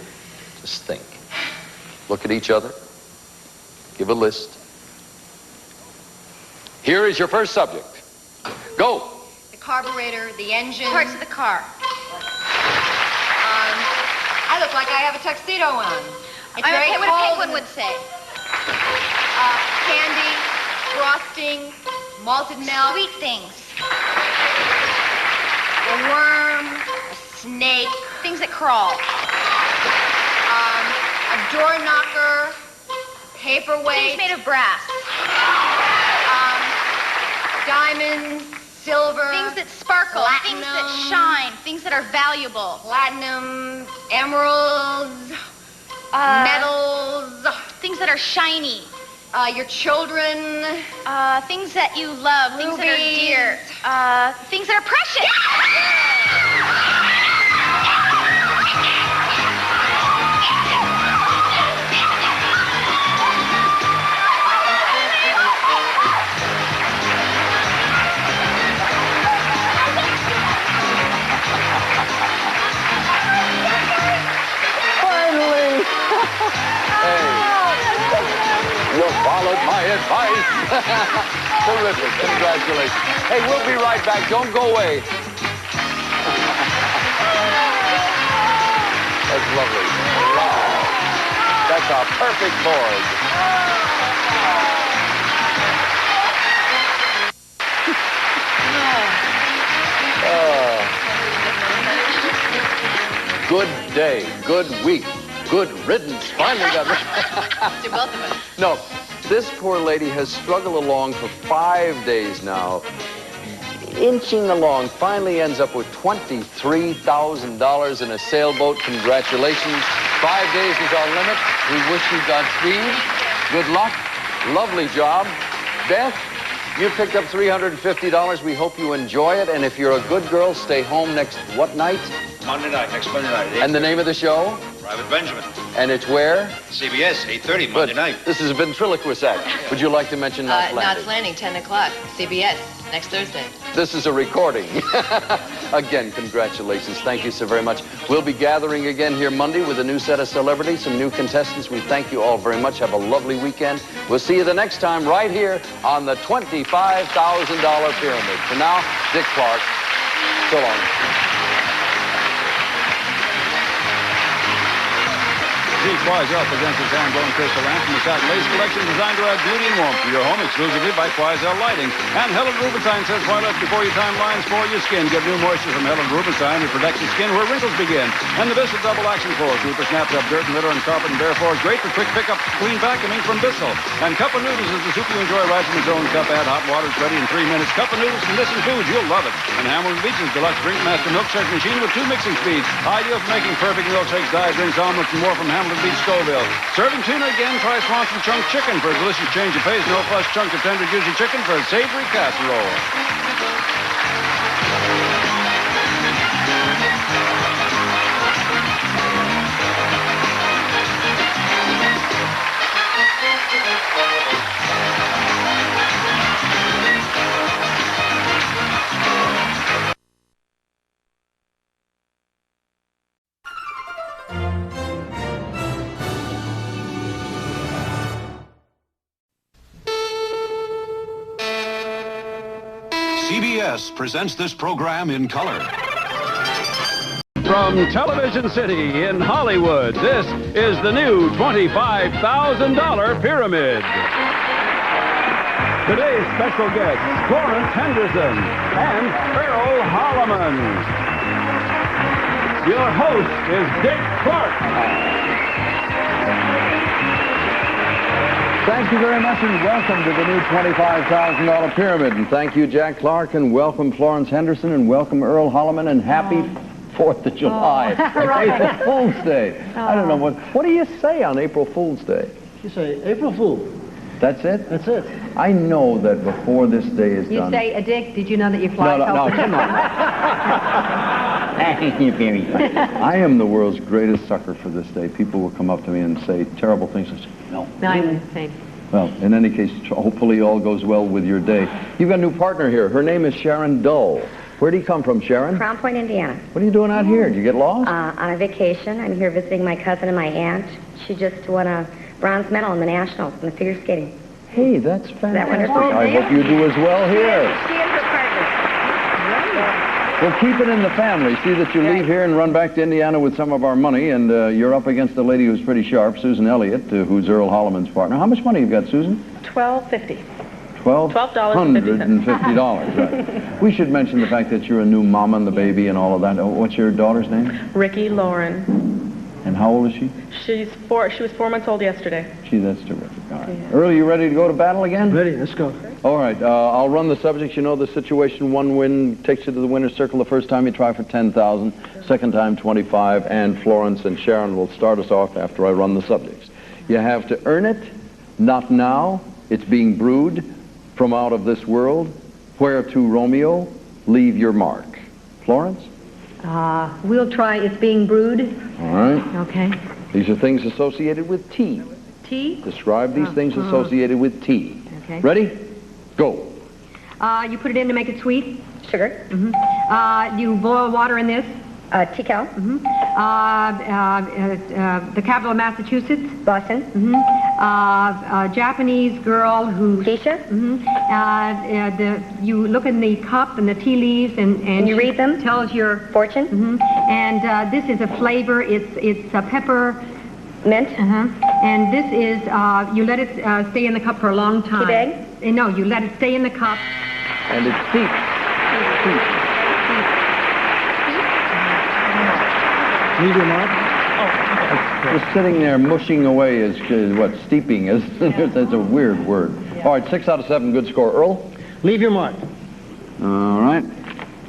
[SPEAKER 8] just think. Look at each other. Give a list. Here is your first subject. Go.
[SPEAKER 14] The carburetor, the engine.
[SPEAKER 12] Parts of the car.
[SPEAKER 14] I look like I have a tuxedo on. It's very
[SPEAKER 12] Okay, what a
[SPEAKER 14] cold.
[SPEAKER 12] penguin would say.
[SPEAKER 14] Candy, frosting, malted milk.
[SPEAKER 12] Sweet things.
[SPEAKER 14] A worm, a snake.
[SPEAKER 12] Things that crawl.
[SPEAKER 14] A door knocker, paperweight.
[SPEAKER 12] Things made of brass.
[SPEAKER 14] Diamonds, silver.
[SPEAKER 12] Things that sparkle.
[SPEAKER 14] Platinum.
[SPEAKER 12] Things that shine. Things that are valuable.
[SPEAKER 14] Platinum, emeralds, metals.
[SPEAKER 12] Things that are shiny.
[SPEAKER 14] Your children.
[SPEAKER 12] Things that you love. Things that are dear. Things that are precious.
[SPEAKER 8] followed my advice. Terrific. Congratulations. Hey, we'll be right back. Don't go away. That's lovely. Wow. That's a perfect chord. Good day, good week, good riddance. Finally got
[SPEAKER 22] To both of us.
[SPEAKER 8] No, this poor lady has struggled along for 5 days now, inching along, finally ends up with $23,000 in a sailboat. Congratulations. 5 days is our limit. We wish you Godspeed. Good luck. Lovely job. Beth, you picked up $350. We hope you enjoy it. And if you're a good girl, stay home next what night?
[SPEAKER 11] Monday night, next Monday night.
[SPEAKER 8] And the name of the show?
[SPEAKER 11] Private Benjamin.
[SPEAKER 8] And it's where?
[SPEAKER 11] CBS, 8:30, Monday night.
[SPEAKER 8] This is a ventriloquist act. Would you like to mention Knots Landing?
[SPEAKER 22] Knots Landing, 10 o'clock. CBS, next Thursday.
[SPEAKER 8] This is a recording. Again, congratulations. Thank you so very much. We'll be gathering again here Monday with a new set of celebrities, some new contestants. We thank you all very much. Have a lovely weekend. We'll see you the next time right here on the $25,000 Pyramid. For now, Dick Clark. So long.
[SPEAKER 1] Quaisel presents its hand-blown crystal lamp from the Satin Lace Collection, designed to add beauty and warmth to your home exclusively by Quaisel Lighting. And Helen Rubinstein says, why let before you time lines for your skin? Get new moisture from Helen Rubinstein to protect your skin where wrinkles begin. And the Bissell Double Action Floor Sweeper snaps up dirt and litter and carpet and bare floors. Great for quick pickup, clean vacuuming from Bissell. And Cup of Noodles is the soup you enjoy right from its own cup. Add hot water, it's ready in 3 minutes. Cup of Noodles from Nissan Foods, you'll love it. And Hamilton Beach's Deluxe Drink Master Milkshake Machine with 2 mixing speeds. Ideal for making perfect milkshakes, diet drinks, omelets, and more from Hamilton Beach Scoville. Serving tuna again, try Swanson Chunk Chicken for a delicious change of pace. No flush chunk of tender, juicy chicken for a savory casserole.
[SPEAKER 7] CBS presents this program in color.
[SPEAKER 1] From Television City in Hollywood, this is the new $25,000 Pyramid. Today's special guests, Florence Henderson and Earl Holliman. Your host is Dick Clark.
[SPEAKER 8] Thank you very much and welcome to the new $25,000 Pyramid. And thank you, Jack Clark, and welcome Florence Henderson, and welcome Earl Holliman, and happy 4th of July. April Fool's Day. I don't know, what do you say on April Fool's Day?
[SPEAKER 3] You say April Fool.
[SPEAKER 8] That's it?
[SPEAKER 3] That's it.
[SPEAKER 8] I know that before this day is
[SPEAKER 4] You
[SPEAKER 8] done...
[SPEAKER 4] say, Dick, did you know that you fly?
[SPEAKER 8] No, come on. Thank you very much. I am the world's greatest sucker for this day. People will come up to me and say terrible things. I say, no.
[SPEAKER 4] No, I'm the same.
[SPEAKER 8] Well, in any case, hopefully all goes well with your day. You've got a new partner here. Her name is Sharon Dull. Where do you come from, Sharon?
[SPEAKER 23] Crown Point, Indiana.
[SPEAKER 8] What are you doing out here? Did you get lost?
[SPEAKER 23] On a vacation. I'm here visiting my cousin and my aunt. She just won a bronze medal in the Nationals in the figure skating.
[SPEAKER 8] Hey, that's fantastic.
[SPEAKER 23] Is that wonderful?
[SPEAKER 8] I hope you do as well here.
[SPEAKER 23] She and her partner.
[SPEAKER 8] Well, keep it in the family. See that you leave here and run back to Indiana with some of our money, and you're up against a lady who's pretty sharp, Susan Elliott, who's Earl Holliman's partner. How much money have you got, Susan?
[SPEAKER 23] $12.50.
[SPEAKER 8] $1,250. Right. We should mention the fact that you're a new mama and the baby and all of that. What's your daughter's name?
[SPEAKER 24] Ricky Lauren.
[SPEAKER 8] And how old is she?
[SPEAKER 24] She was 4 months old yesterday.
[SPEAKER 8] That's terrific. All right. Earl, you ready to go to battle again?
[SPEAKER 3] Ready, let's go.
[SPEAKER 8] All right, I'll run the subjects. You know the situation. One win takes you to the winner's circle. The first time you try for $10,000, second time 25, and Florence and Sharon will start us off after I run the subjects. You have to earn it, not now. It's being brewed from out of this world. Where to, Romeo? Leave your mark. Florence?
[SPEAKER 4] We'll try It's Being Brewed.
[SPEAKER 8] All right.
[SPEAKER 4] Okay.
[SPEAKER 8] These are things associated with tea.
[SPEAKER 4] Tea?
[SPEAKER 8] Describe these things associated with tea.
[SPEAKER 4] Okay.
[SPEAKER 8] Ready? Go.
[SPEAKER 4] You put it in to make it sweet.
[SPEAKER 23] Sugar.
[SPEAKER 4] You boil water in this.
[SPEAKER 23] Tea kettle.
[SPEAKER 4] The capital of Massachusetts.
[SPEAKER 23] Boston.
[SPEAKER 4] A Japanese girl who...
[SPEAKER 23] Geisha?
[SPEAKER 4] You look in the cup and the tea leaves and
[SPEAKER 23] you read them?
[SPEAKER 4] Tells your...
[SPEAKER 23] Fortune?
[SPEAKER 4] And this is a flavor. It's pepper...
[SPEAKER 23] Mint?
[SPEAKER 4] And this is, you let it stay in the cup for a long time.
[SPEAKER 23] Tea bag?
[SPEAKER 4] No, you let it stay in the cup.
[SPEAKER 3] And it's steep.
[SPEAKER 5] Leave your mark.
[SPEAKER 3] Just sitting there mushing away is what steeping is. That's a weird word. All right, 6 out of 7, good score. Earl?
[SPEAKER 5] Leave your mark.
[SPEAKER 3] All right.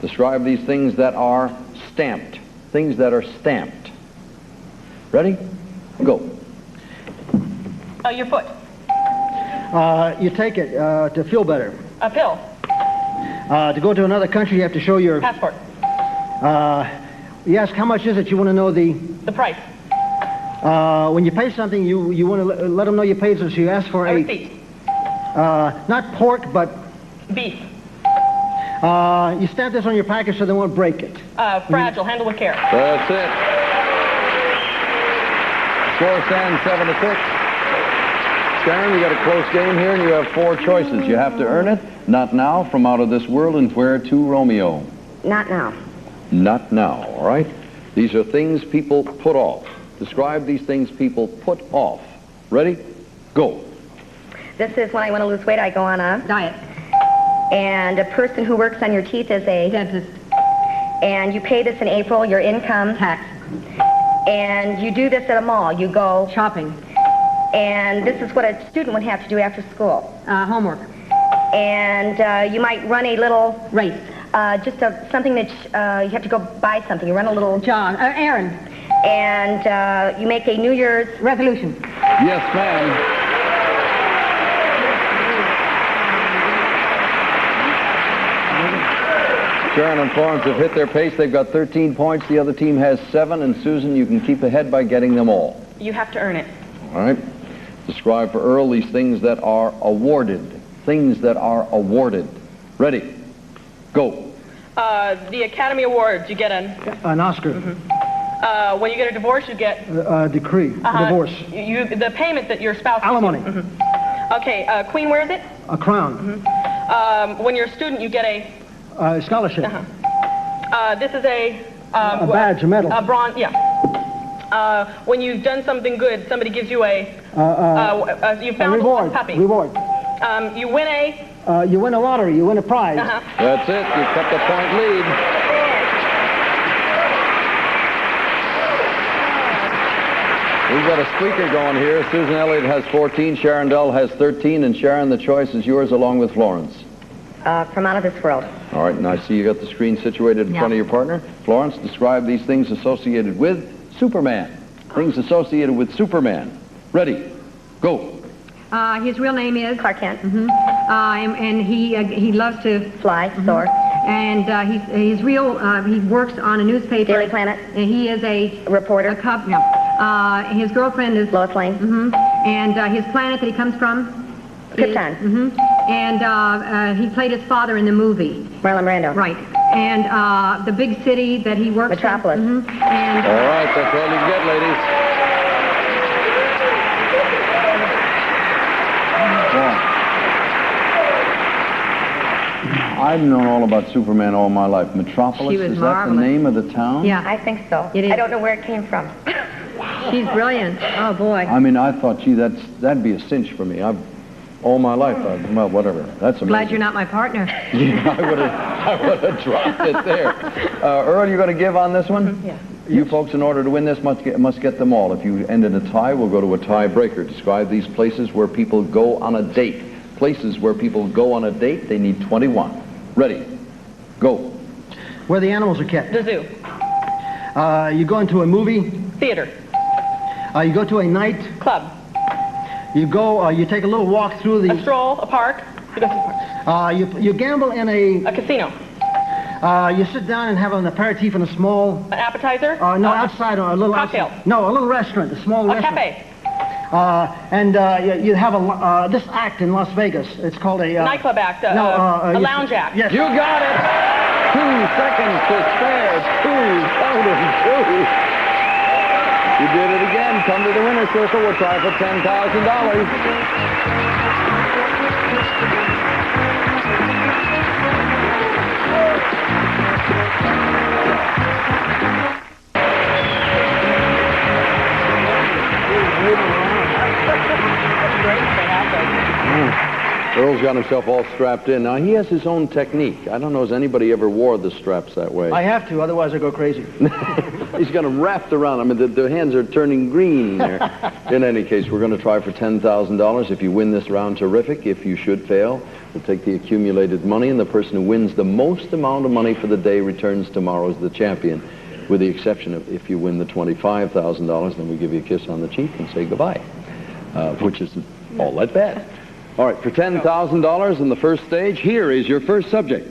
[SPEAKER 3] Describe these things that are stamped. Things that are stamped. Ready? Go.
[SPEAKER 24] Your foot.
[SPEAKER 5] You take it to feel better.
[SPEAKER 24] A pill.
[SPEAKER 5] To go to another country, you have to show your...
[SPEAKER 24] Passport.
[SPEAKER 5] You ask how much is it, you want to know the
[SPEAKER 24] price.
[SPEAKER 5] When you pay something, you want to let them know you paid, so you ask for
[SPEAKER 24] a receipt.
[SPEAKER 5] Not pork, but...
[SPEAKER 24] Beef.
[SPEAKER 5] You stamp this on your package so they won't break it.
[SPEAKER 24] Fragile, handle with care.
[SPEAKER 3] That's it. Score stands 7-6. Sharon, you got a close game here, and you have 4 choices. You have to earn it. Not now, from Out of This World, and Where to Romeo.
[SPEAKER 23] Not now.
[SPEAKER 3] Not now, all right? These are things people put off. Describe these things people put off. Ready? Go.
[SPEAKER 23] This is when I want to lose weight, I go on a...
[SPEAKER 4] Diet.
[SPEAKER 23] And a person who works on your teeth is a...
[SPEAKER 4] Dentist.
[SPEAKER 23] And you pay this in April, your income...
[SPEAKER 4] Tax.
[SPEAKER 23] And you do this at a mall. You go...
[SPEAKER 4] Shopping.
[SPEAKER 23] And this is what a student would have to do after school.
[SPEAKER 4] Homework.
[SPEAKER 23] And you might run a little...
[SPEAKER 4] Race.
[SPEAKER 23] Just something that you have to go buy something. You run a little...
[SPEAKER 4] Errand.
[SPEAKER 23] And you make a New Year's...
[SPEAKER 4] Resolution.
[SPEAKER 3] Yes, ma'am. Sharon and Florence have hit their pace. They've got 13 points. The other team has 7. And Susan, you can keep ahead by getting them all.
[SPEAKER 24] You have to earn it.
[SPEAKER 3] All right. Describe for Earl these things that are awarded. Things that are awarded. Ready? Go.
[SPEAKER 24] The Academy Awards, you get
[SPEAKER 5] an Oscar.
[SPEAKER 24] When you get a divorce, you get...
[SPEAKER 5] A decree. A divorce.
[SPEAKER 24] The payment that your spouse...
[SPEAKER 5] Alimony.
[SPEAKER 24] Okay, Queen wears it?
[SPEAKER 5] A crown.
[SPEAKER 24] When you're a student, you get a...
[SPEAKER 5] scholarship.
[SPEAKER 24] This is a
[SPEAKER 5] badge, a medal.
[SPEAKER 24] A bronze, yeah. When you've done something good, somebody gives you you found
[SPEAKER 5] a reward.
[SPEAKER 24] A puppy.
[SPEAKER 5] Reward.
[SPEAKER 24] You win a...
[SPEAKER 5] you win a lottery. You win a prize.
[SPEAKER 3] That's it. You kept a point lead. We've got a squeaker going here. Susan Elliott has 14. Sharon Dull has 13. And Sharon, the choice is yours along with Florence.
[SPEAKER 23] From Out of This World.
[SPEAKER 3] All right, and I see you got the screen situated in front of your partner. Florence, describe these things associated with Superman. Things associated with Superman. Ready? Go.
[SPEAKER 4] His real name is...
[SPEAKER 23] Clark Kent.
[SPEAKER 4] And he loves to...
[SPEAKER 23] Fly, soar.
[SPEAKER 4] And he's real... he works on a newspaper.
[SPEAKER 23] Daily Planet.
[SPEAKER 4] And he is a...
[SPEAKER 23] Reporter.
[SPEAKER 4] A cub. His girlfriend is...
[SPEAKER 23] Lois Lane.
[SPEAKER 4] And his planet that he comes from...
[SPEAKER 23] Krypton.
[SPEAKER 4] And he played his father in the movie.
[SPEAKER 23] Marlon Brando.
[SPEAKER 4] Right. And the big city that he works
[SPEAKER 23] Metropolis.
[SPEAKER 4] in. And
[SPEAKER 3] all right, that's all you get, ladies. I've known all about Superman all my life. Metropolis, is that the name of the town?
[SPEAKER 23] Yeah, I think so. It is. I don't know where it came from.
[SPEAKER 4] She's brilliant. Oh, boy.
[SPEAKER 3] I mean, I thought, gee, that'd be a cinch for me. All my life, well, whatever. That's amazing.
[SPEAKER 4] Glad you're not my partner.
[SPEAKER 3] Yeah, I would have dropped it there. Earl, you going to give on this one?
[SPEAKER 24] Yeah.
[SPEAKER 3] You folks, in order to win this, must get them all. If you end in a tie, we'll go to a tiebreaker. Describe these places where people go on a date. Places where people go on a date, they need 21. Ready? Go.
[SPEAKER 5] Where the animals are kept.
[SPEAKER 24] The zoo.
[SPEAKER 5] You go into a movie.
[SPEAKER 24] Theater.
[SPEAKER 5] You go to a night.
[SPEAKER 24] Club.
[SPEAKER 5] You go, you take a little walk through the...
[SPEAKER 24] A stroll, a park. You go to the park.
[SPEAKER 5] You gamble in
[SPEAKER 24] a casino.
[SPEAKER 5] You sit down and have an aperitif in a small...
[SPEAKER 24] An appetizer?
[SPEAKER 5] No, outside, a little...
[SPEAKER 24] Cocktail.
[SPEAKER 5] No, a little restaurant, a small restaurant.
[SPEAKER 24] A cafe.
[SPEAKER 5] You have this act in Las Vegas. It's called a...
[SPEAKER 24] nightclub act. A lounge act.
[SPEAKER 5] Yes.
[SPEAKER 3] You got it! 2 seconds to spare. 2, You did it again. Come to the winner's circle. We'll try for $10,000. Earl's got himself all strapped in. Now, he has his own technique. I don't know if anybody ever wore the straps that way.
[SPEAKER 5] I have to, otherwise I go crazy.
[SPEAKER 3] He's got them wrapped around. I mean, the hands are turning green there. In any case, we're going to try for $10,000. If you win this round, terrific. If you should fail, we'll take the accumulated money, and the person who wins the most amount of money for the day returns tomorrow as the champion, with the exception of if you win the $25,000, then we give you a kiss on the cheek and say goodbye, which is all that bad. All right, for $10,000 in the first stage, here is your first subject.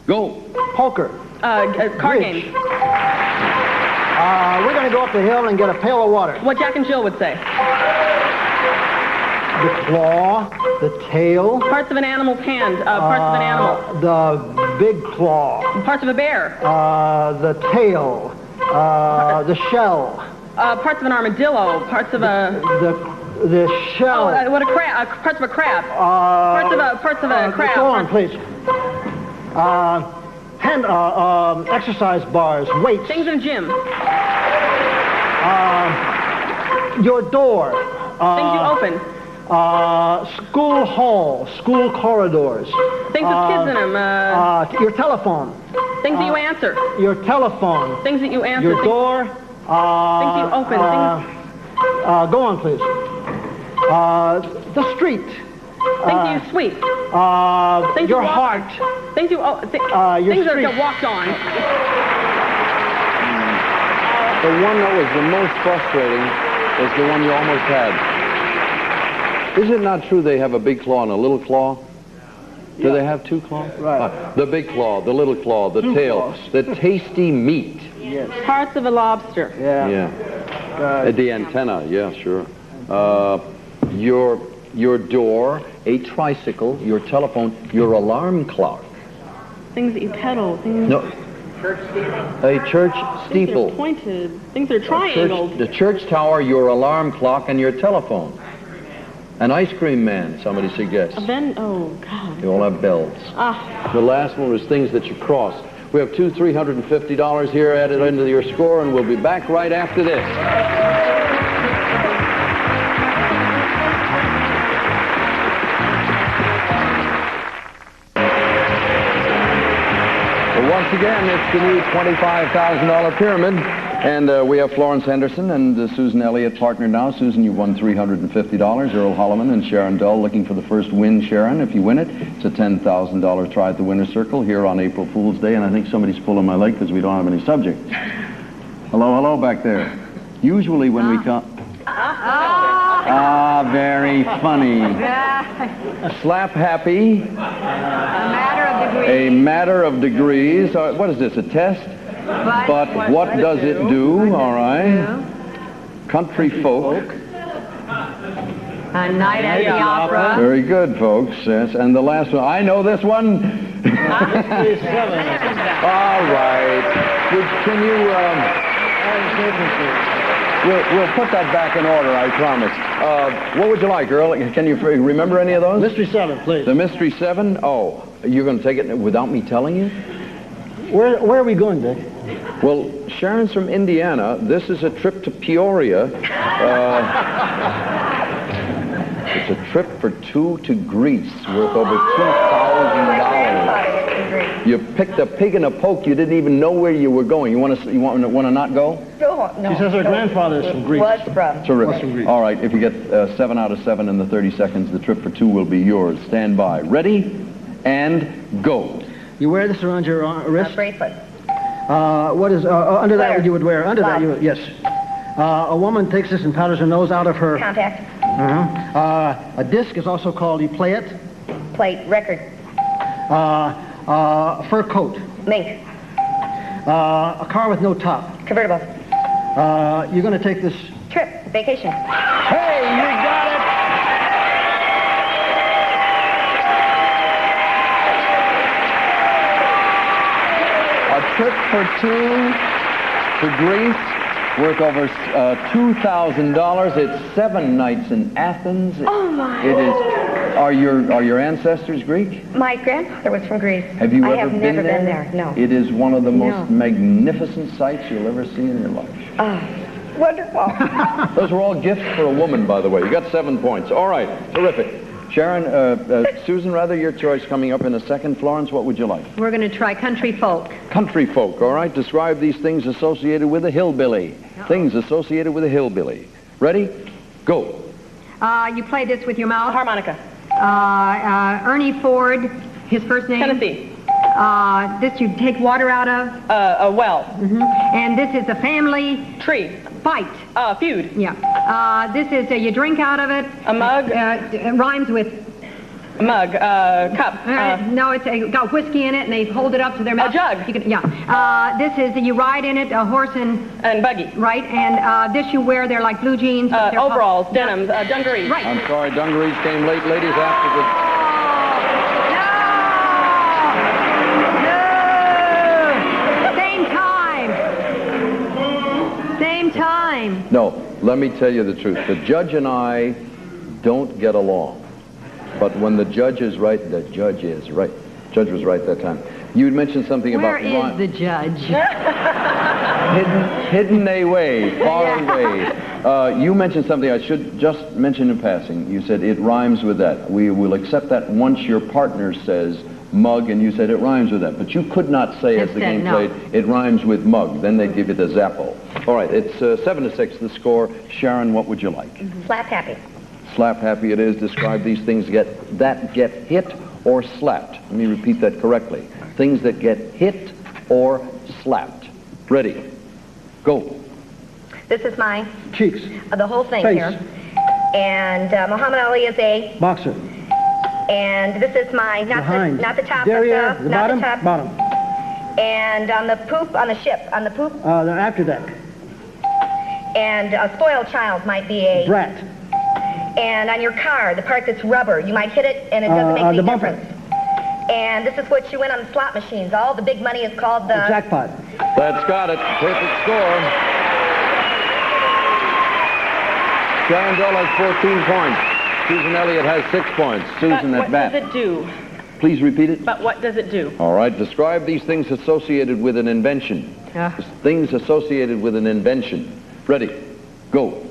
[SPEAKER 3] Go.
[SPEAKER 5] Poker.
[SPEAKER 24] Card games.
[SPEAKER 5] We're going to go up the hill and get a pail of water.
[SPEAKER 24] What Jack and Jill would say.
[SPEAKER 5] The claw, the tail.
[SPEAKER 24] Parts of an animal's hand. Parts of an animal.
[SPEAKER 5] The big claw.
[SPEAKER 24] Parts of a bear.
[SPEAKER 5] The tail. The shell.
[SPEAKER 24] Parts of an armadillo. Parts of a...
[SPEAKER 5] The shell.
[SPEAKER 24] Oh, what a crab. Parts of a crab. Parts of a crab.
[SPEAKER 5] Go on, please. Exercise bars, weights.
[SPEAKER 24] Things in a gym.
[SPEAKER 5] Your door.
[SPEAKER 24] Things you open.
[SPEAKER 5] School hall, school corridors.
[SPEAKER 24] Things with kids in them.
[SPEAKER 5] Your telephone.
[SPEAKER 24] Things that you answer.
[SPEAKER 5] Your telephone.
[SPEAKER 24] Things that you answer.
[SPEAKER 5] Your door.
[SPEAKER 24] Things you open.
[SPEAKER 5] Go on, please. The street.
[SPEAKER 24] Things you sweep. Things
[SPEAKER 5] your
[SPEAKER 24] you
[SPEAKER 5] heart.
[SPEAKER 24] Things you
[SPEAKER 5] your
[SPEAKER 24] things
[SPEAKER 5] street.
[SPEAKER 24] that walked on.
[SPEAKER 3] The one that was the most frustrating was the one you almost had. Is it not true they have a big claw and a little claw? Do they have two claws?
[SPEAKER 5] Right.
[SPEAKER 3] The big claw, the little claw, the tail, the tasty meat.
[SPEAKER 5] Yes.
[SPEAKER 24] Parts of a lobster.
[SPEAKER 3] Yeah. The antenna, yeah, sure. Your door, a tricycle, your telephone, your alarm clock.
[SPEAKER 24] Things that you pedal. Things.
[SPEAKER 3] No. A church steeple.
[SPEAKER 24] Things that are pointed. Things that are triangled.
[SPEAKER 3] The church tower, your alarm clock, and your telephone. An ice cream man, somebody suggests.
[SPEAKER 24] Oh, God.
[SPEAKER 3] They all have bells. The last one was things that you cross. We have $350 here added into your score, and we'll be back right after this. Well, once again, it's the new $25,000 pyramid. And we have Florence Henderson and Susan Elliott partnered now. Susan, you've won $350. Earl Holliman and Sharon Dull looking for the first win, Sharon. If you win it, it's a $10,000 try at the winner's circle here on April Fool's Day. And I think somebody's pulling my leg because we don't have any subjects. Hello, hello back there. Usually when we come... very funny. Slap happy. A matter of degrees. What is this, a test? But what does it do? All right. Country folk.
[SPEAKER 21] A night at the opera.
[SPEAKER 3] Very good, folks. Yes. And the last one. I know this one. All right. Can you... We'll put that back in order, I promise. What would you like, Earl? Can you remember any of those?
[SPEAKER 5] Mystery 7, please.
[SPEAKER 3] The Mystery 7? Oh, you're going to take it without me telling you?
[SPEAKER 5] Where are we going, Dick?
[SPEAKER 3] Well, Sharon's from Indiana. This is a trip to Peoria. It's a trip for two to Greece worth over $2,000. You picked a pig in a poke. You didn't even know where you were going. You want to not go?
[SPEAKER 21] No.
[SPEAKER 5] She says her grandfather is from Greece.
[SPEAKER 3] Terrific. All right, if you get 7 out of 7 in the 30 seconds, the trip for two will be yours. Stand by. Ready? And go.
[SPEAKER 5] You wear this around your wrist?
[SPEAKER 21] A bracelet.
[SPEAKER 5] What is under that? What you would wear? Under that, you would, yes. A woman takes this and powders her nose out of her.
[SPEAKER 21] Contact.
[SPEAKER 5] A disc is also called. You play it.
[SPEAKER 21] Plate. Record.
[SPEAKER 5] Fur coat.
[SPEAKER 21] Mink.
[SPEAKER 5] A car with no top.
[SPEAKER 21] Convertible.
[SPEAKER 5] You're going to take this
[SPEAKER 21] trip. Vacation.
[SPEAKER 3] Hey, you got it. A trip for two to Greece worth over $2,000. It's 7 nights in Athens.
[SPEAKER 23] Oh, my.
[SPEAKER 3] It is. Are your ancestors Greek?
[SPEAKER 23] My grandfather was from Greece.
[SPEAKER 3] Have you
[SPEAKER 23] I
[SPEAKER 3] ever
[SPEAKER 23] have never been there? No.
[SPEAKER 3] It is one of the most
[SPEAKER 23] No.
[SPEAKER 3] magnificent sights you'll ever see in your life.
[SPEAKER 23] Wonderful.
[SPEAKER 3] Those were all gifts for a woman, by the way. You got 7 points. All right, terrific. Sharon, Susan, rather, your choice coming up in a second. Florence, what would you like?
[SPEAKER 4] We're going to try country folk.
[SPEAKER 3] Country folk, all right. Describe these things associated with a hillbilly. Things associated with a hillbilly. Ready? Go.
[SPEAKER 4] You play this with your mouth.
[SPEAKER 24] Harmonica.
[SPEAKER 4] Ernie Ford, his first name.
[SPEAKER 24] Tennessee.
[SPEAKER 4] This you take water out of.
[SPEAKER 24] A well.
[SPEAKER 4] And this is a family
[SPEAKER 24] tree.
[SPEAKER 4] Fight.
[SPEAKER 24] Feud.
[SPEAKER 4] Yeah. This is you drink out of it.
[SPEAKER 24] A mug.
[SPEAKER 4] It rhymes with.
[SPEAKER 24] A mug. Cup.
[SPEAKER 4] No, it's got whiskey in it, and they hold it up to their mouth.
[SPEAKER 24] A jug.
[SPEAKER 4] You can, this is you ride in it, a horse and
[SPEAKER 24] buggy.
[SPEAKER 4] Right. And this you wear. They're like blue jeans. They're
[SPEAKER 24] overalls, denims, dungarees.
[SPEAKER 4] Right.
[SPEAKER 3] I'm sorry, dungarees came late, ladies, after the...
[SPEAKER 4] Time.
[SPEAKER 3] No, let me tell you the truth. The judge and I don't get along. But when the judge is right, the judge is right. Judge was right that time. You had mentioned something
[SPEAKER 4] Where
[SPEAKER 3] about...
[SPEAKER 4] is the judge?
[SPEAKER 3] hidden away, far away. You mentioned something I should just mention in passing. You said it rhymes with that. We will accept that once your partner says mug, and you said it rhymes with that. But you could not say, as the game played, it rhymes with mug. Then they'd give you the Zappo. All right, it's 7-6, the score. Sharon, what would you like?
[SPEAKER 23] Slap happy.
[SPEAKER 3] Slap happy it is. Describe these things that get hit or slapped. Let me repeat that correctly. Things that get hit or slapped. Ready? Go.
[SPEAKER 23] This is my...
[SPEAKER 5] Cheeks.
[SPEAKER 23] The whole thing
[SPEAKER 5] Face.
[SPEAKER 23] here. And Muhammad Ali is a...
[SPEAKER 5] Boxer.
[SPEAKER 23] And this is my... Not the top,
[SPEAKER 5] Derriere,
[SPEAKER 23] but
[SPEAKER 5] the
[SPEAKER 23] not
[SPEAKER 5] bottom?
[SPEAKER 23] the top.
[SPEAKER 5] Bottom.
[SPEAKER 23] And on the poop, on the ship, on the poop.
[SPEAKER 5] The after deck.
[SPEAKER 23] And a spoiled child might be a...
[SPEAKER 5] Brat.
[SPEAKER 23] And on your car, the part that's rubber, you might hit it and it doesn't make any
[SPEAKER 5] the bumper.
[SPEAKER 23] difference. And this is what you win on the slot machines. All the big money is called the...
[SPEAKER 5] Jackpot.
[SPEAKER 3] That's got it. Perfect score. Sharon Dole has 14 points. Susan Elliott has 6 points. Susan at bat.
[SPEAKER 24] What does it do?
[SPEAKER 3] Please repeat it.
[SPEAKER 24] But what does it do?
[SPEAKER 3] All right. Describe these things associated with an invention. Things associated with an invention. Ready? Go.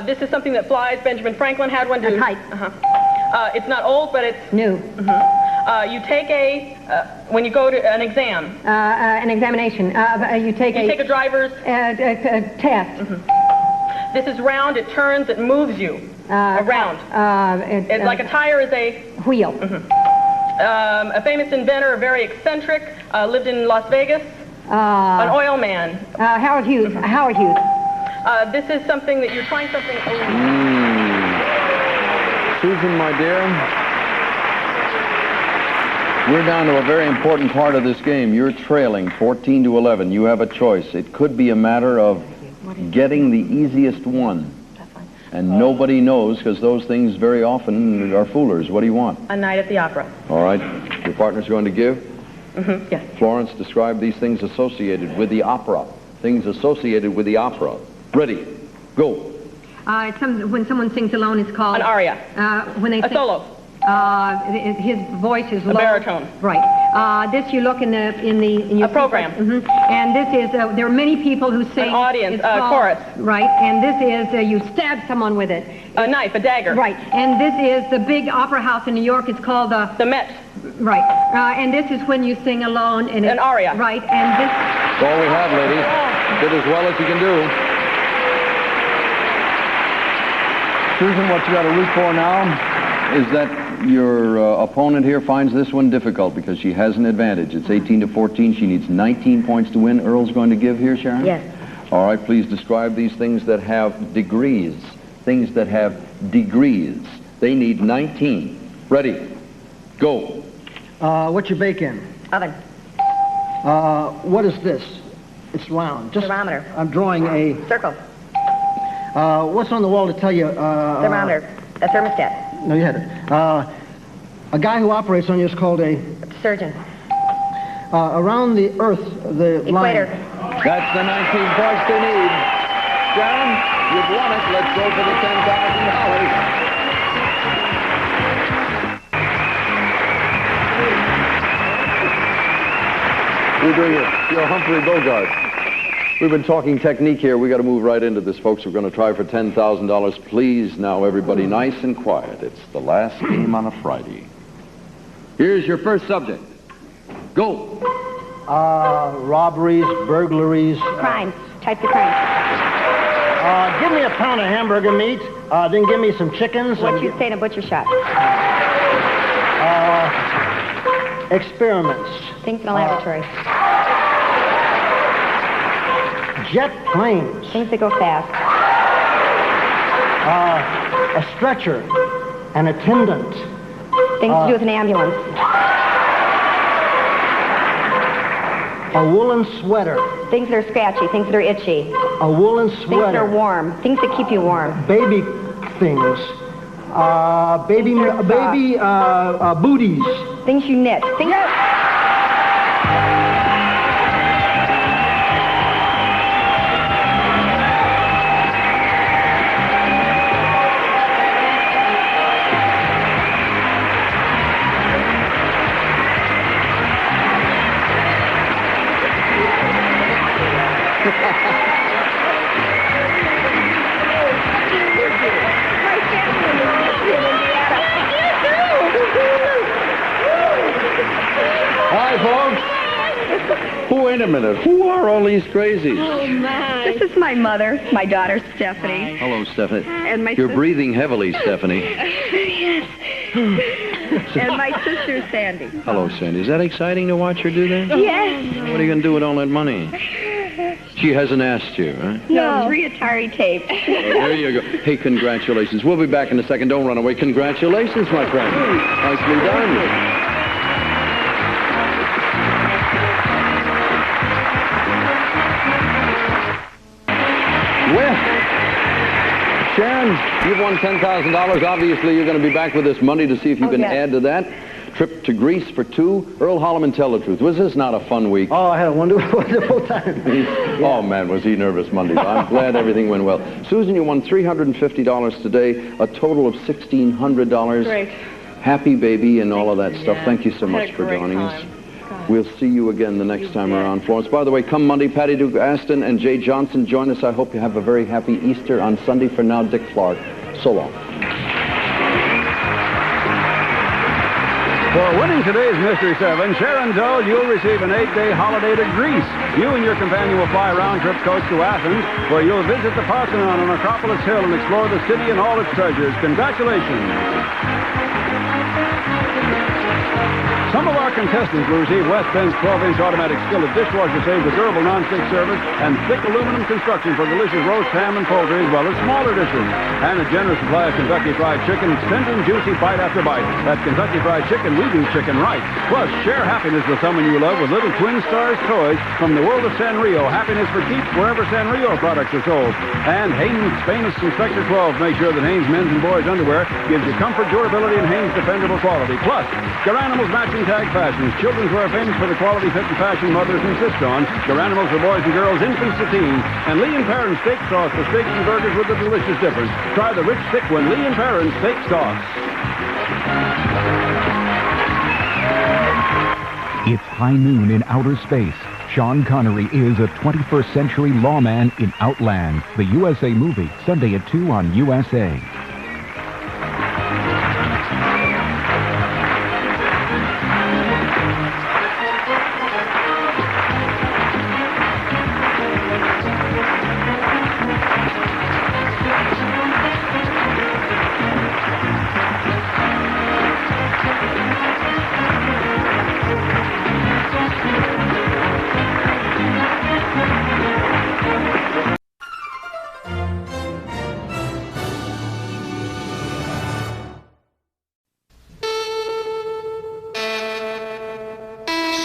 [SPEAKER 24] This is something that flies. Benjamin Franklin had one.
[SPEAKER 4] A kite.
[SPEAKER 24] It's not old, but it's...
[SPEAKER 4] New.
[SPEAKER 24] You take when you go to an exam.
[SPEAKER 4] An examination. You take
[SPEAKER 24] a driver's...
[SPEAKER 4] test.
[SPEAKER 24] This is round. It turns. It moves you around. It's like a tire is a...
[SPEAKER 4] Wheel.
[SPEAKER 24] A famous inventor, very eccentric, lived in Las Vegas. An oil man.
[SPEAKER 4] Howard Hughes. Howard Hughes.
[SPEAKER 24] This is something that you're trying something...
[SPEAKER 3] Susan, my dear, we're down to a very important part of this game. You're trailing 14-11. You have a choice. It could be a matter of getting the easiest one. And nobody knows, because those things very often are foolers. What do you want?
[SPEAKER 24] A night at the opera.
[SPEAKER 3] All right. Your partner's going to give?
[SPEAKER 24] Yes.
[SPEAKER 3] Florence, describe these things associated with the opera. Things associated with the opera. Ready? Go.
[SPEAKER 4] When someone sings alone, it's called...
[SPEAKER 24] An aria.
[SPEAKER 4] When they
[SPEAKER 24] a solo.
[SPEAKER 4] His voice is low.
[SPEAKER 24] A baritone.
[SPEAKER 4] Right. This you look in your
[SPEAKER 24] a program.
[SPEAKER 4] And this is there are many people who sing.
[SPEAKER 24] An audience.
[SPEAKER 4] Called,
[SPEAKER 24] chorus.
[SPEAKER 4] Right. And this is you stab someone with it.
[SPEAKER 24] A knife. A dagger.
[SPEAKER 4] Right. And this is the big opera house in New York. It's called the
[SPEAKER 24] Met.
[SPEAKER 4] Right. And this is when you sing alone. And
[SPEAKER 24] an aria.
[SPEAKER 4] Right. And this.
[SPEAKER 3] That's all we have, ladies. Did as well as you can do. Susan, what you got to root for now is that your opponent here finds this one difficult because she has an advantage. It's 18-14. She needs 19 points to win. Earl's going to give here, Sharon?
[SPEAKER 23] Yes.
[SPEAKER 3] All right, please describe these things that have degrees. Things that have degrees. They need 19. Ready? Go.
[SPEAKER 5] What you bake in?
[SPEAKER 23] Oven.
[SPEAKER 5] What is this? It's round.
[SPEAKER 23] Thermometer.
[SPEAKER 5] I'm drawing a...
[SPEAKER 23] Circle.
[SPEAKER 5] What's on the wall to tell you...
[SPEAKER 23] Thermometer. A thermostat.
[SPEAKER 5] No, you had it. A guy who operates on you is called a...
[SPEAKER 23] Surgeon.
[SPEAKER 5] Around the Earth, the
[SPEAKER 23] Equator.
[SPEAKER 3] That's the 19 points they need. Sharon, you've won it. Let's go for the $10,000. We're doing it. You're Humphrey Bogart. We've been talking technique here. We got to move right into this, folks. We're going to try for $10,000. Please, now, everybody, nice and quiet. It's the last game on a Friday. Here's your first subject. Go.
[SPEAKER 5] Robberies, burglaries.
[SPEAKER 23] Crime. Type the crime.
[SPEAKER 5] Give me a pound of hamburger meat. Then give me some chickens.
[SPEAKER 23] What you say in a butcher shop?
[SPEAKER 5] Experiments.
[SPEAKER 23] Things in a laboratory.
[SPEAKER 5] Jet planes.
[SPEAKER 23] Things that go fast.
[SPEAKER 5] A stretcher. An attendant.
[SPEAKER 23] Things to do with an ambulance.
[SPEAKER 5] A woolen sweater.
[SPEAKER 23] Things that are scratchy. Things that are itchy.
[SPEAKER 5] A woolen sweater.
[SPEAKER 23] Things that are warm. Things that keep you warm.
[SPEAKER 5] Baby things. Baby booties.
[SPEAKER 23] Things you knit. Things.
[SPEAKER 3] Hi, folks. Wait a minute. Who are all these crazies?
[SPEAKER 4] Oh, my. This is my mother, my daughter, Stephanie.
[SPEAKER 3] Hello, Stephanie.
[SPEAKER 4] And my
[SPEAKER 3] You're
[SPEAKER 4] sis-
[SPEAKER 3] breathing heavily, Stephanie.
[SPEAKER 4] Yes. And my sister, Sandy.
[SPEAKER 3] Hello, Sandy. Is that exciting to watch her do that?
[SPEAKER 4] Yes.
[SPEAKER 3] What are you going to do with all that money? She hasn't asked you, huh?
[SPEAKER 4] No, 3 Atari tapes.
[SPEAKER 3] There you go. Hey, congratulations. We'll be back in a second. Don't run away. Congratulations, my friend. Nicely done. Well, Sharon, you've won $10,000. Obviously, you're going to be back with this money to see if you can add to that. Trip to Greece for 2. Earl Holliman, tell the truth. Was this not a fun week?
[SPEAKER 5] Oh, I had a wonderful time.
[SPEAKER 3] Oh, man, was he nervous Monday. I'm glad everything went well. Susan, you won $350 today, a total of $1,600.
[SPEAKER 4] Great.
[SPEAKER 3] Happy baby and all of that stuff.
[SPEAKER 4] Yeah.
[SPEAKER 3] Thank you so
[SPEAKER 4] Had
[SPEAKER 3] much
[SPEAKER 4] a
[SPEAKER 3] for
[SPEAKER 4] great
[SPEAKER 3] joining us.
[SPEAKER 4] time.
[SPEAKER 3] We'll see you again the next time around, Florence. By the way, come Monday, Patty Duke Aston and Jay Johnson join us. I hope you have a very happy Easter on Sunday. For now, Dick Clark. So long.
[SPEAKER 1] For winning today's Mystery 7, Sharon Doe, you'll receive an 8-day holiday to Greece. You and your companion will fly round-trip coach to Athens, where you'll visit the Parthenon on Acropolis Hill and explore the city and all its treasures. Congratulations. Some of our contestants will receive West Bend's 12-inch automatic skillet dishwasher save with durable non-stick service and thick aluminum construction for delicious roast ham and poultry, as well as smaller dishes. And a generous supply of Kentucky Fried Chicken, extending juicy bite after bite. At Kentucky Fried Chicken, we do chicken right. Plus, share happiness with someone you love with little Twin Stars toys from the world of Sanrio. Happiness for keeps wherever Sanrio products are sold. And Hanes famous Inspector 12 makes sure that Hanes men's and boys underwear gives you comfort, durability, and Hanes dependable quality. Plus, Garanimals matching tag fashions. Children's wear famous for the quality, fit, and fashion mothers insist on. Garanimals for boys and girls, infants to teens. And Lee and Perrin steak sauce for steaks and burgers with a delicious difference. Try the rich, thick one, Lee and Perrin steak sauce.
[SPEAKER 2] It's high noon in outer space. Sean Connery is a 21st century lawman in Outland, the USA movie, Sunday at 2 on USA.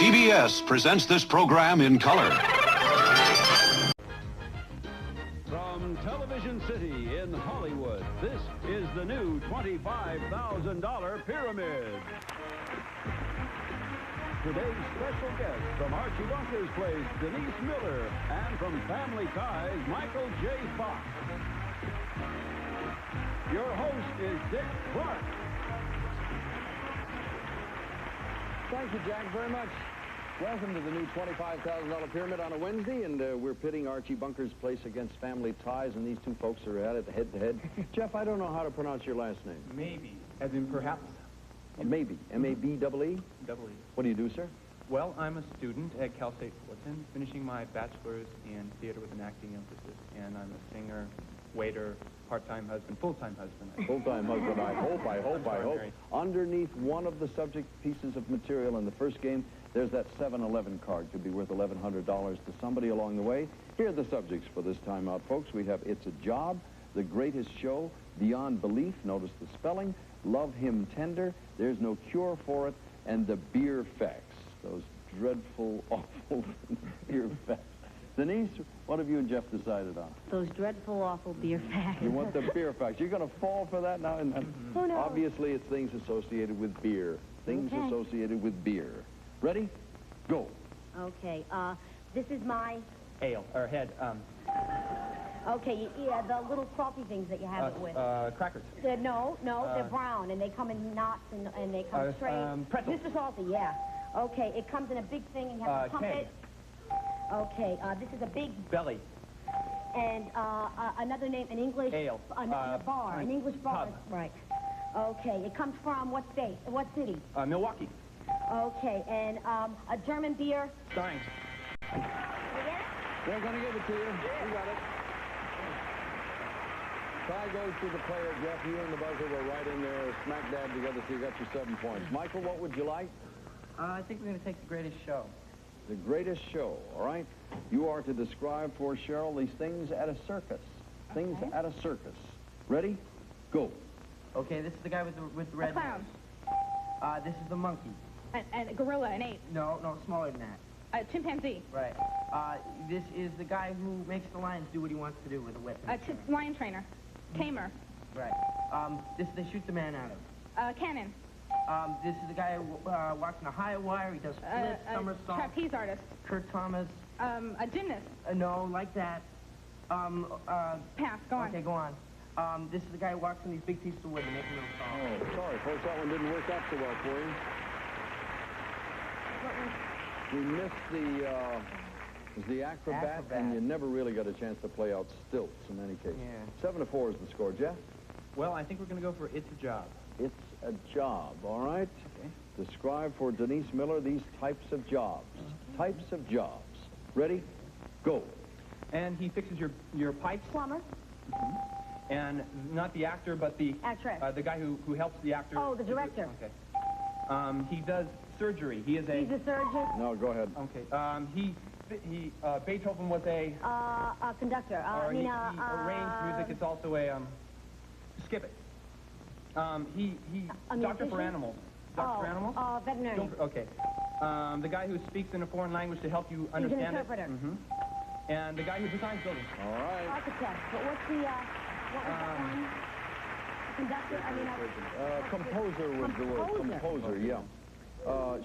[SPEAKER 7] CBS presents this program in color.
[SPEAKER 1] From Television City in Hollywood, this is the new $25,000 Pyramid. today's special guests from Archie Bunker's Place, Denise Miller, and from Family Ties, Michael J. Fox. Your host is Dick Clark.
[SPEAKER 3] Thank you, Jack, very much. Welcome to the new $25,000 pyramid on a Wednesday, and we're pitting Archie Bunker's Place against Family Ties, and these two folks are at it head-to-head. Jeff, I don't know how to pronounce your last name.
[SPEAKER 6] Maybe, as in perhaps.
[SPEAKER 3] Maybe. M-A-B-E-E?
[SPEAKER 6] Double-E.
[SPEAKER 3] What do you do, sir?
[SPEAKER 6] Well, I'm a student at Cal State Fullerton, finishing my bachelor's in theater with an acting emphasis, and I'm a singer, waiter, part-time husband, full-time husband.
[SPEAKER 3] Full-time husband, I hope. Underneath one of the subject pieces of material in the first game, there's that 7-Eleven card. Could be worth $1,100 to somebody along the way. Here are the subjects for this time out, folks. We have It's a Job, The Greatest Show, Beyond Belief, notice the spelling, Love Him Tender, There's No Cure for It, and the Beer Facts. Those dreadful, awful beer facts. Denise, what have you and Jeff decided on?
[SPEAKER 23] Those dreadful, awful beer facts.
[SPEAKER 3] You want the beer facts. You're going to fall for that now and then?
[SPEAKER 23] Who knows?
[SPEAKER 3] Obviously, it's things associated with beer. Things associated with beer. Ready? Go.
[SPEAKER 23] Okay, this is my...
[SPEAKER 6] Ale, or head,
[SPEAKER 23] Okay, yeah, the little salty things that you have it with.
[SPEAKER 6] crackers.
[SPEAKER 23] No, they're brown, and they come in knots, and they come straight.
[SPEAKER 6] Pretzels.
[SPEAKER 23] This is salty, yeah. Okay, it comes in a big thing, and you have to pump
[SPEAKER 6] keg.
[SPEAKER 23] it. Okay, this is a big...
[SPEAKER 6] Belly.
[SPEAKER 23] And another name, an English...
[SPEAKER 6] Ale.
[SPEAKER 23] Bar, an English bar.
[SPEAKER 6] Pub.
[SPEAKER 23] Right. Okay, it comes from what state, what city?
[SPEAKER 6] Milwaukee.
[SPEAKER 23] Okay, and a German beer...
[SPEAKER 6] Starring.
[SPEAKER 3] They're going to give it to you. You got it. Tie goes to the player, Jeff. You and the buzzer were right in there, smack dab together, so you got your 7 points. Michael, what would you like?
[SPEAKER 9] I think we're going to take The Greatest Show.
[SPEAKER 3] The Greatest Show, all right? You are to describe for Cheryl these things at a circus. Things at a circus. Ready? Go.
[SPEAKER 9] Okay, this is the guy with the red
[SPEAKER 4] clown.
[SPEAKER 9] nose. This is the monkey.
[SPEAKER 4] And a gorilla, an ape.
[SPEAKER 9] No, smaller than that.
[SPEAKER 4] A chimpanzee.
[SPEAKER 9] Right. This is the guy who makes the lions do what he wants to do with a whip.
[SPEAKER 4] A lion trainer. Tamer.
[SPEAKER 9] Right. This they shoot the man out of.
[SPEAKER 4] Cannon.
[SPEAKER 9] This is the guy who walks in a high wire. He does flips, somersaults.
[SPEAKER 4] Trapeze artist.
[SPEAKER 9] Kurt Thomas.
[SPEAKER 4] A gymnast.
[SPEAKER 9] No, like that.
[SPEAKER 4] Pass. Go on.
[SPEAKER 9] Okay, go on. This is the guy who walks in these big pieces of wood and makes them little songs.
[SPEAKER 3] Oh, sorry, folks. That one didn't work out so well for you. We missed the acrobat, and you never really got a chance to play out stilts in any case.
[SPEAKER 9] Yeah.
[SPEAKER 3] 7-4 is the score, Jeff.
[SPEAKER 6] Well, I think we're going to go for It's a Job.
[SPEAKER 3] It's a job, all right? Okay. Describe for Denise Miller these types of jobs. Types of jobs. Ready? Go.
[SPEAKER 6] And he fixes your pipes.
[SPEAKER 23] Plumber.
[SPEAKER 6] And not the actor, but the...
[SPEAKER 23] Actress.
[SPEAKER 6] The guy who helps the actor.
[SPEAKER 23] Oh, the director.
[SPEAKER 6] Okay. He does surgery. He's a
[SPEAKER 23] surgeon.
[SPEAKER 3] No, go ahead.
[SPEAKER 6] Okay. Beethoven was a
[SPEAKER 23] conductor.
[SPEAKER 6] he arranged music. It's also a skip it. Doctor for animals. Doctor for animals.
[SPEAKER 23] Veterinarian.
[SPEAKER 6] Okay. The guy who speaks in a foreign language to help you understand
[SPEAKER 23] He's an interpreter.
[SPEAKER 6] it. And the guy who designs buildings.
[SPEAKER 3] All right.
[SPEAKER 23] Architect. But what's the what was that one? Conductor.
[SPEAKER 3] Composer was the word. Composer, yeah.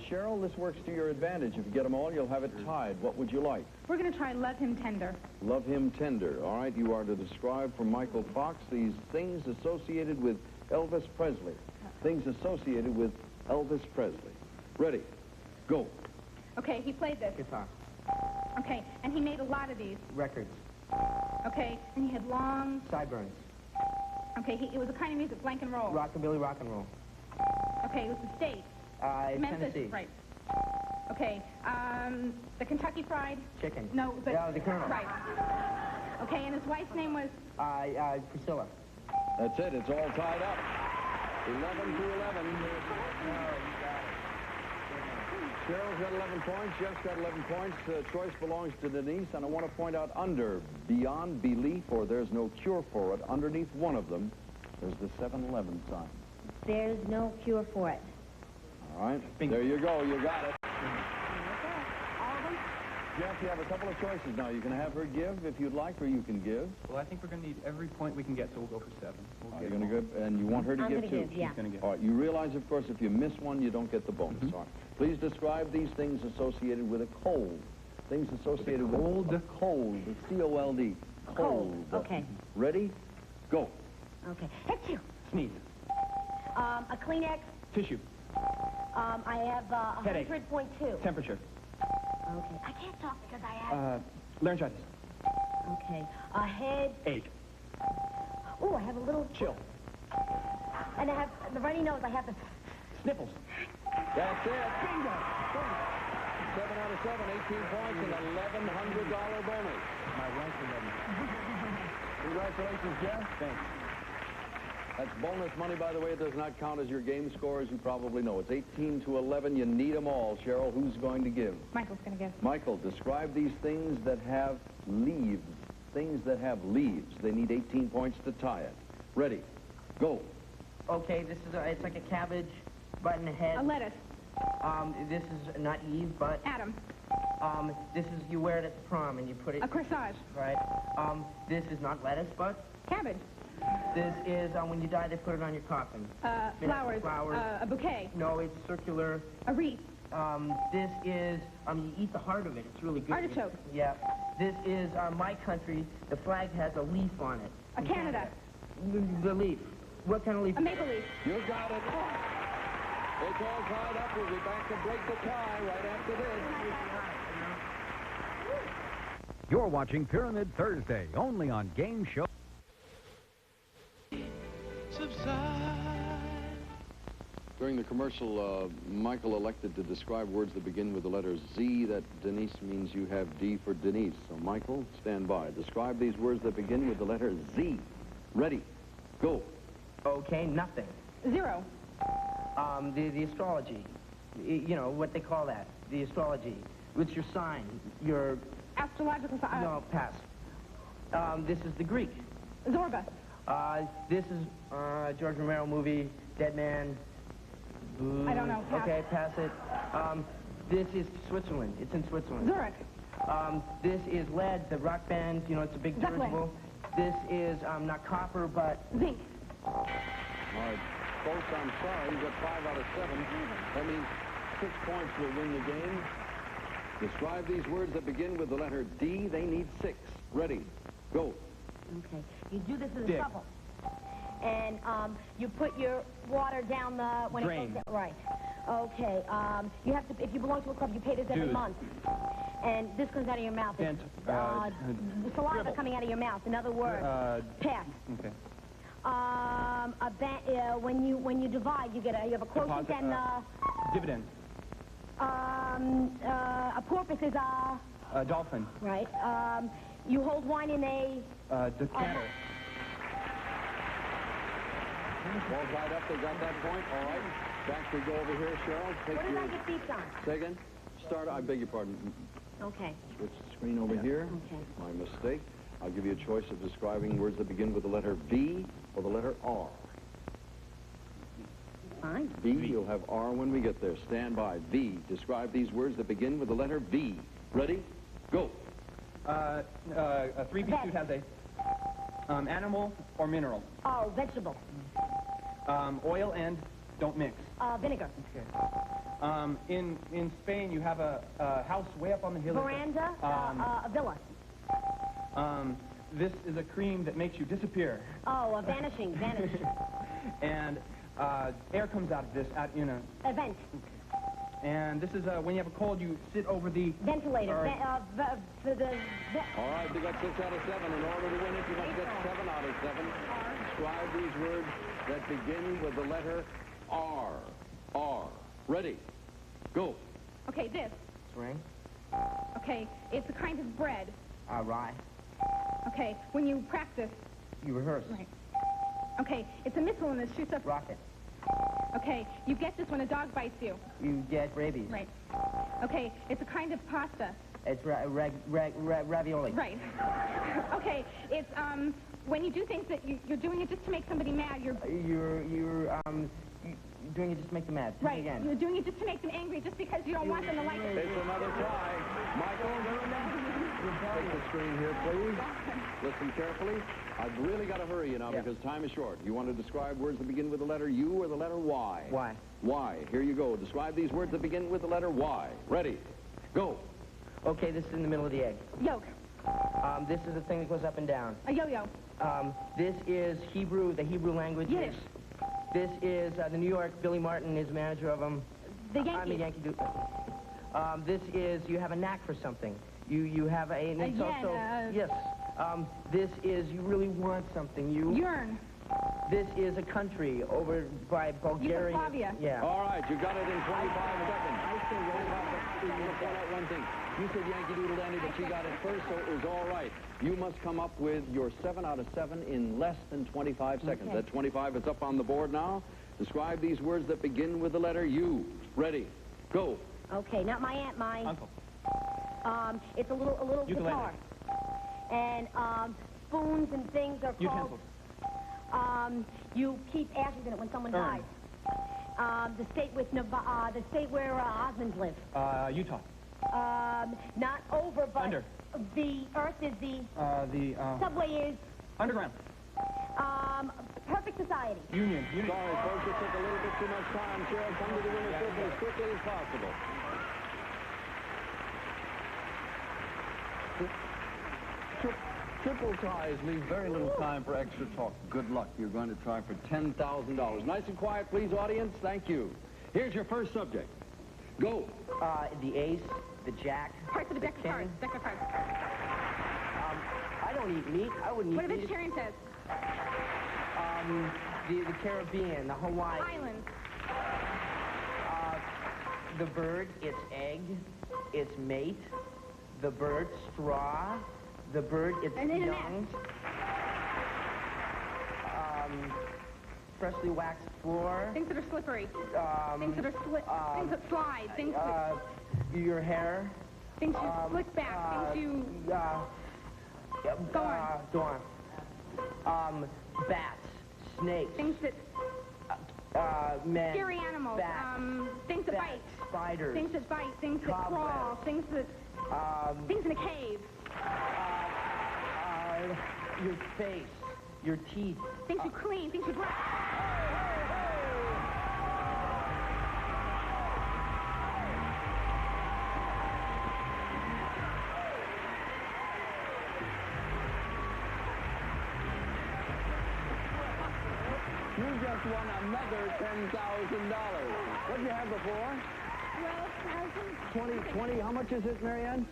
[SPEAKER 3] Cheryl, this works to your advantage. If you get them all, you'll have it tied. What would you like?
[SPEAKER 4] We're going to try Love Him Tender.
[SPEAKER 3] Love Him Tender. All right, you are to describe for Michael Fox these things associated with Elvis Presley. Things associated with Elvis Presley. Ready? Go.
[SPEAKER 4] Okay, he played this.
[SPEAKER 9] Guitar.
[SPEAKER 4] Okay, and he made a lot of these.
[SPEAKER 9] Records.
[SPEAKER 4] Okay, and he had long...
[SPEAKER 9] Sideburns.
[SPEAKER 4] Okay, it was a kind of music, blank and roll.
[SPEAKER 9] Rockabilly, rock and roll.
[SPEAKER 4] Okay, it was the state. Memphis,
[SPEAKER 9] Tennessee.
[SPEAKER 4] right. Okay, the Kentucky Fried...
[SPEAKER 9] Chicken.
[SPEAKER 4] No, but...
[SPEAKER 9] Yeah, the Colonel.
[SPEAKER 4] Right. Okay, and his wife's name was...
[SPEAKER 9] Priscilla.
[SPEAKER 3] That's it. It's all tied up. 11 to 11.
[SPEAKER 9] Oh, you got it.
[SPEAKER 3] Cheryl's got 11 points. Jeff's got 11 points. Choice belongs to Denise. And I want to point out under Beyond Belief, or There's No Cure for It, underneath one of them, there's the 7-Eleven sign.
[SPEAKER 23] There's no cure for it.
[SPEAKER 3] All right. There you go. You got it. Jeff, you have a couple of choices now. You can have her give if you'd like, or you can give.
[SPEAKER 6] Well, I think we're going to need every point we can get, so we'll go for 7.
[SPEAKER 3] You're going to give, and you want her to give, too?
[SPEAKER 6] She's going to give.
[SPEAKER 3] All right, you realize, of course, if you miss one, you don't get the bonus. All right. Please describe these things associated with a cold. Things associated with a cold. C-O-L-D. Cold.
[SPEAKER 21] Okay.
[SPEAKER 3] Ready? Go.
[SPEAKER 21] Okay. Achoo.
[SPEAKER 6] Sneeze.
[SPEAKER 21] A Kleenex.
[SPEAKER 6] Tissue.
[SPEAKER 21] I have
[SPEAKER 6] Headache.
[SPEAKER 21] 100.2.
[SPEAKER 6] Temperature.
[SPEAKER 21] Okay. I can't talk because I have...
[SPEAKER 6] Laryngitis.
[SPEAKER 21] Okay. A head.
[SPEAKER 6] Ache.
[SPEAKER 21] Oh, I have a little...
[SPEAKER 6] Chill.
[SPEAKER 21] And I have the runny nose. I have the...
[SPEAKER 6] Sniffles.
[SPEAKER 3] That's it. Bingo. 7 out of 7, 18 points, and $1,100 bonus.
[SPEAKER 6] My wife will love me.
[SPEAKER 3] Congratulations, Jeff.
[SPEAKER 6] Thanks.
[SPEAKER 3] That's bonus money, by the way. It does not count as your game score, as you probably know. It's 18 to 11. You need them all. Cheryl, who's going to give?
[SPEAKER 4] Michael's going to give.
[SPEAKER 3] Michael, describe these things that have leaves. Things that have leaves. They need 18 points to tie it. Ready? Go.
[SPEAKER 9] Okay, this is it's like a cabbage, button head.
[SPEAKER 4] A lettuce.
[SPEAKER 9] This is not Eve, but
[SPEAKER 4] Adam.
[SPEAKER 9] This is you wear it at the prom and you put it.
[SPEAKER 4] A corsage.
[SPEAKER 9] Right. This is not lettuce, but
[SPEAKER 4] Cabbage.
[SPEAKER 9] this is when you die they put it on your coffin.
[SPEAKER 4] Flowers. A bouquet.
[SPEAKER 9] No, it's circular.
[SPEAKER 4] A wreath.
[SPEAKER 9] This is you eat the heart of it. It's really good.
[SPEAKER 4] Artichoke.
[SPEAKER 9] Yeah. This is my country. The flag has a leaf on it.
[SPEAKER 4] A Canada.
[SPEAKER 9] The leaf. What kind of leaf?
[SPEAKER 4] A maple leaf.
[SPEAKER 3] You got it. It's all tied up. We'll be back to break the tie right after this.
[SPEAKER 2] You're watching Pyramid Thursday, only on Game Show.
[SPEAKER 3] During the commercial, Michael elected to describe words that begin with the letter Z. That, Denise, means you have D for Denise. So, Michael, stand by. Describe these words that begin with the letter Z. Ready. Go.
[SPEAKER 9] Okay, nothing.
[SPEAKER 4] 0.
[SPEAKER 9] The astrology. You know, what they call that. The astrology. What's your sign? Your...
[SPEAKER 4] Astrological sign.
[SPEAKER 9] No, pass. This is the Greek.
[SPEAKER 4] Zorba.
[SPEAKER 9] This is George Romero movie, Dead Man.
[SPEAKER 4] I don't know. Pass.
[SPEAKER 9] Okay, pass it. This is Switzerland. It's in Switzerland.
[SPEAKER 4] Zurich.
[SPEAKER 9] This is Lead, the rock band. You know, it's a big dirigible. This is not copper, but...
[SPEAKER 4] Zinc.
[SPEAKER 3] All right. Folks, I'm sorry. You got 5 out of 7. That means 6 points will win the game. Describe these words that begin with the letter D. They need 6. Ready. Go.
[SPEAKER 21] Okay. You do this as a shovel. And you put your water down the... When
[SPEAKER 6] Drain.
[SPEAKER 21] It goes down, right. Okay. You have to... If you belong to a club, you pay this every month. And this comes out of your mouth. The saliva
[SPEAKER 6] dribble.
[SPEAKER 21] coming out of your mouth. In other words, pass.
[SPEAKER 6] Okay.
[SPEAKER 21] When you divide, you have a quotient
[SPEAKER 6] Deposit,
[SPEAKER 21] and
[SPEAKER 6] dividend.
[SPEAKER 21] a porpoise is a
[SPEAKER 6] Dolphin.
[SPEAKER 21] right. You hold wine in a
[SPEAKER 6] Decanter.
[SPEAKER 3] All tied up. They got that point. All right. Back we go over here, Cheryl. Take
[SPEAKER 21] what did
[SPEAKER 3] your...
[SPEAKER 21] I get beats on?
[SPEAKER 3] Say again. Start. I beg your pardon.
[SPEAKER 21] Okay.
[SPEAKER 3] Switch the screen over here.
[SPEAKER 21] Okay.
[SPEAKER 3] My mistake. I'll give you a choice of describing words that begin with the letter V or the letter R.
[SPEAKER 21] Fine.
[SPEAKER 3] V, you'll have R when we get there. Stand by. V. Describe these words that begin with the letter V. Ready? Go.
[SPEAKER 6] A 3-piece suit has a animal or mineral.
[SPEAKER 21] Oh, vegetable.
[SPEAKER 6] Oil and don't mix.
[SPEAKER 21] Vinegar.
[SPEAKER 6] Okay. In Spain, you have a house way up on the hill.
[SPEAKER 21] Veranda. A villa.
[SPEAKER 6] This is a cream that makes you disappear.
[SPEAKER 21] Oh, vanishing. Vanish.
[SPEAKER 6] And air comes out of this in a...
[SPEAKER 21] A vent.
[SPEAKER 6] And this is when you have a cold, you sit over the...
[SPEAKER 21] Ventilator.
[SPEAKER 3] All right, you got 6 out of 7. In order to win it, you must get 7 out of 7. Describe these words that begin with the letter R. R. Ready? Go.
[SPEAKER 4] Okay, this.
[SPEAKER 9] Ring.
[SPEAKER 4] Okay, it's a kind of bread.
[SPEAKER 9] Rye.
[SPEAKER 4] Okay, when you practice.
[SPEAKER 9] You rehearse.
[SPEAKER 4] Right. Okay, it's a missile and it shoots up.
[SPEAKER 9] Rocket.
[SPEAKER 4] Okay, you get this when a dog bites you.
[SPEAKER 9] You get rabies.
[SPEAKER 4] Right. Okay, it's a kind of pasta.
[SPEAKER 9] It's ravioli.
[SPEAKER 4] Right. Okay, it's
[SPEAKER 9] doing it just to make them mad.
[SPEAKER 21] Right.
[SPEAKER 9] Again.
[SPEAKER 21] You're doing it just to make them angry, just because you don't want them to like it.
[SPEAKER 3] It's another try. Michael, take the screen here, please. Listen carefully. I've really got to hurry you now because time is short. You want to describe words that begin with the letter U or the letter Y?
[SPEAKER 9] Y.
[SPEAKER 3] Y. Here you go. Describe these words that begin with the letter Y. Ready. Go.
[SPEAKER 9] Okay, this is in the middle of the egg.
[SPEAKER 21] Yolk.
[SPEAKER 9] This is the thing that goes up and down.
[SPEAKER 21] A yo-yo.
[SPEAKER 9] This is Hebrew, the Hebrew language.
[SPEAKER 21] Yiddish.
[SPEAKER 9] This is the New York. Billy Martin is manager of them.
[SPEAKER 21] The Yankees.
[SPEAKER 9] I'm a Yankee dude. This is you have a knack for something. You have a... And it's also, yes. This is you really want something. You...
[SPEAKER 21] Yearn.
[SPEAKER 9] This is a country over by Bulgaria.
[SPEAKER 21] Yugoslavia.
[SPEAKER 9] Yeah.
[SPEAKER 3] All right, you got it in 25 seconds. I say point out one thing. You said Yankee Doodle Dandy, but she got it first, so it was all right. You must come up with your 7 out of 7 in less than 25 seconds.
[SPEAKER 21] Okay.
[SPEAKER 3] That 25 is up on the board now. Describe these words that begin with the letter U. Ready. Go.
[SPEAKER 23] Okay, not my aunt, my...
[SPEAKER 6] Uncle.
[SPEAKER 23] It's a little guitar. And, spoons and things are called...
[SPEAKER 6] Utensils.
[SPEAKER 23] You keep ashes in it when someone dies. The state with the state where Osmonds live.
[SPEAKER 6] Utah.
[SPEAKER 23] Not over, but
[SPEAKER 6] Under.
[SPEAKER 23] the earth is the subway is
[SPEAKER 6] Underground.
[SPEAKER 23] perfect society.
[SPEAKER 6] Union.
[SPEAKER 3] Sorry, folks, it took a little bit too much time. Cheryl, come to the winner's circle as quickly as possible. Triple ties leave very little time for extra talk. Good luck. You're going to try for $10,000. Nice and quiet, please, audience. Thank you. Here's your first subject. Go.
[SPEAKER 9] The ace, the jack.
[SPEAKER 21] Parts of a deck of cards. Deck of cards.
[SPEAKER 9] I don't eat meat. I wouldn't eat
[SPEAKER 21] What a
[SPEAKER 9] meat.
[SPEAKER 21] vegetarian says.
[SPEAKER 9] The Caribbean, the Hawaii.
[SPEAKER 21] Islands.
[SPEAKER 9] The bird, its egg, its mate. The bird, straw. The bird, its young. Freshly waxed floor.
[SPEAKER 21] Things that are slippery. Things that are things that slide. Things that...
[SPEAKER 9] Your hair.
[SPEAKER 21] Things you flick back. Things you... Go on.
[SPEAKER 9] Go on. Bats. Snakes.
[SPEAKER 21] Things that...
[SPEAKER 9] Men.
[SPEAKER 21] Scary animals.
[SPEAKER 9] Bats.
[SPEAKER 21] Things that bite.
[SPEAKER 9] Spiders.
[SPEAKER 21] Things that bite. Things that crawl. Things that... things in a cave.
[SPEAKER 9] Your face. Your teeth.
[SPEAKER 21] Things you clean. Things you brush.
[SPEAKER 3] You just won another $10,000. What did you have before?
[SPEAKER 21] 12,000.
[SPEAKER 3] 20, how much is it, Marianne?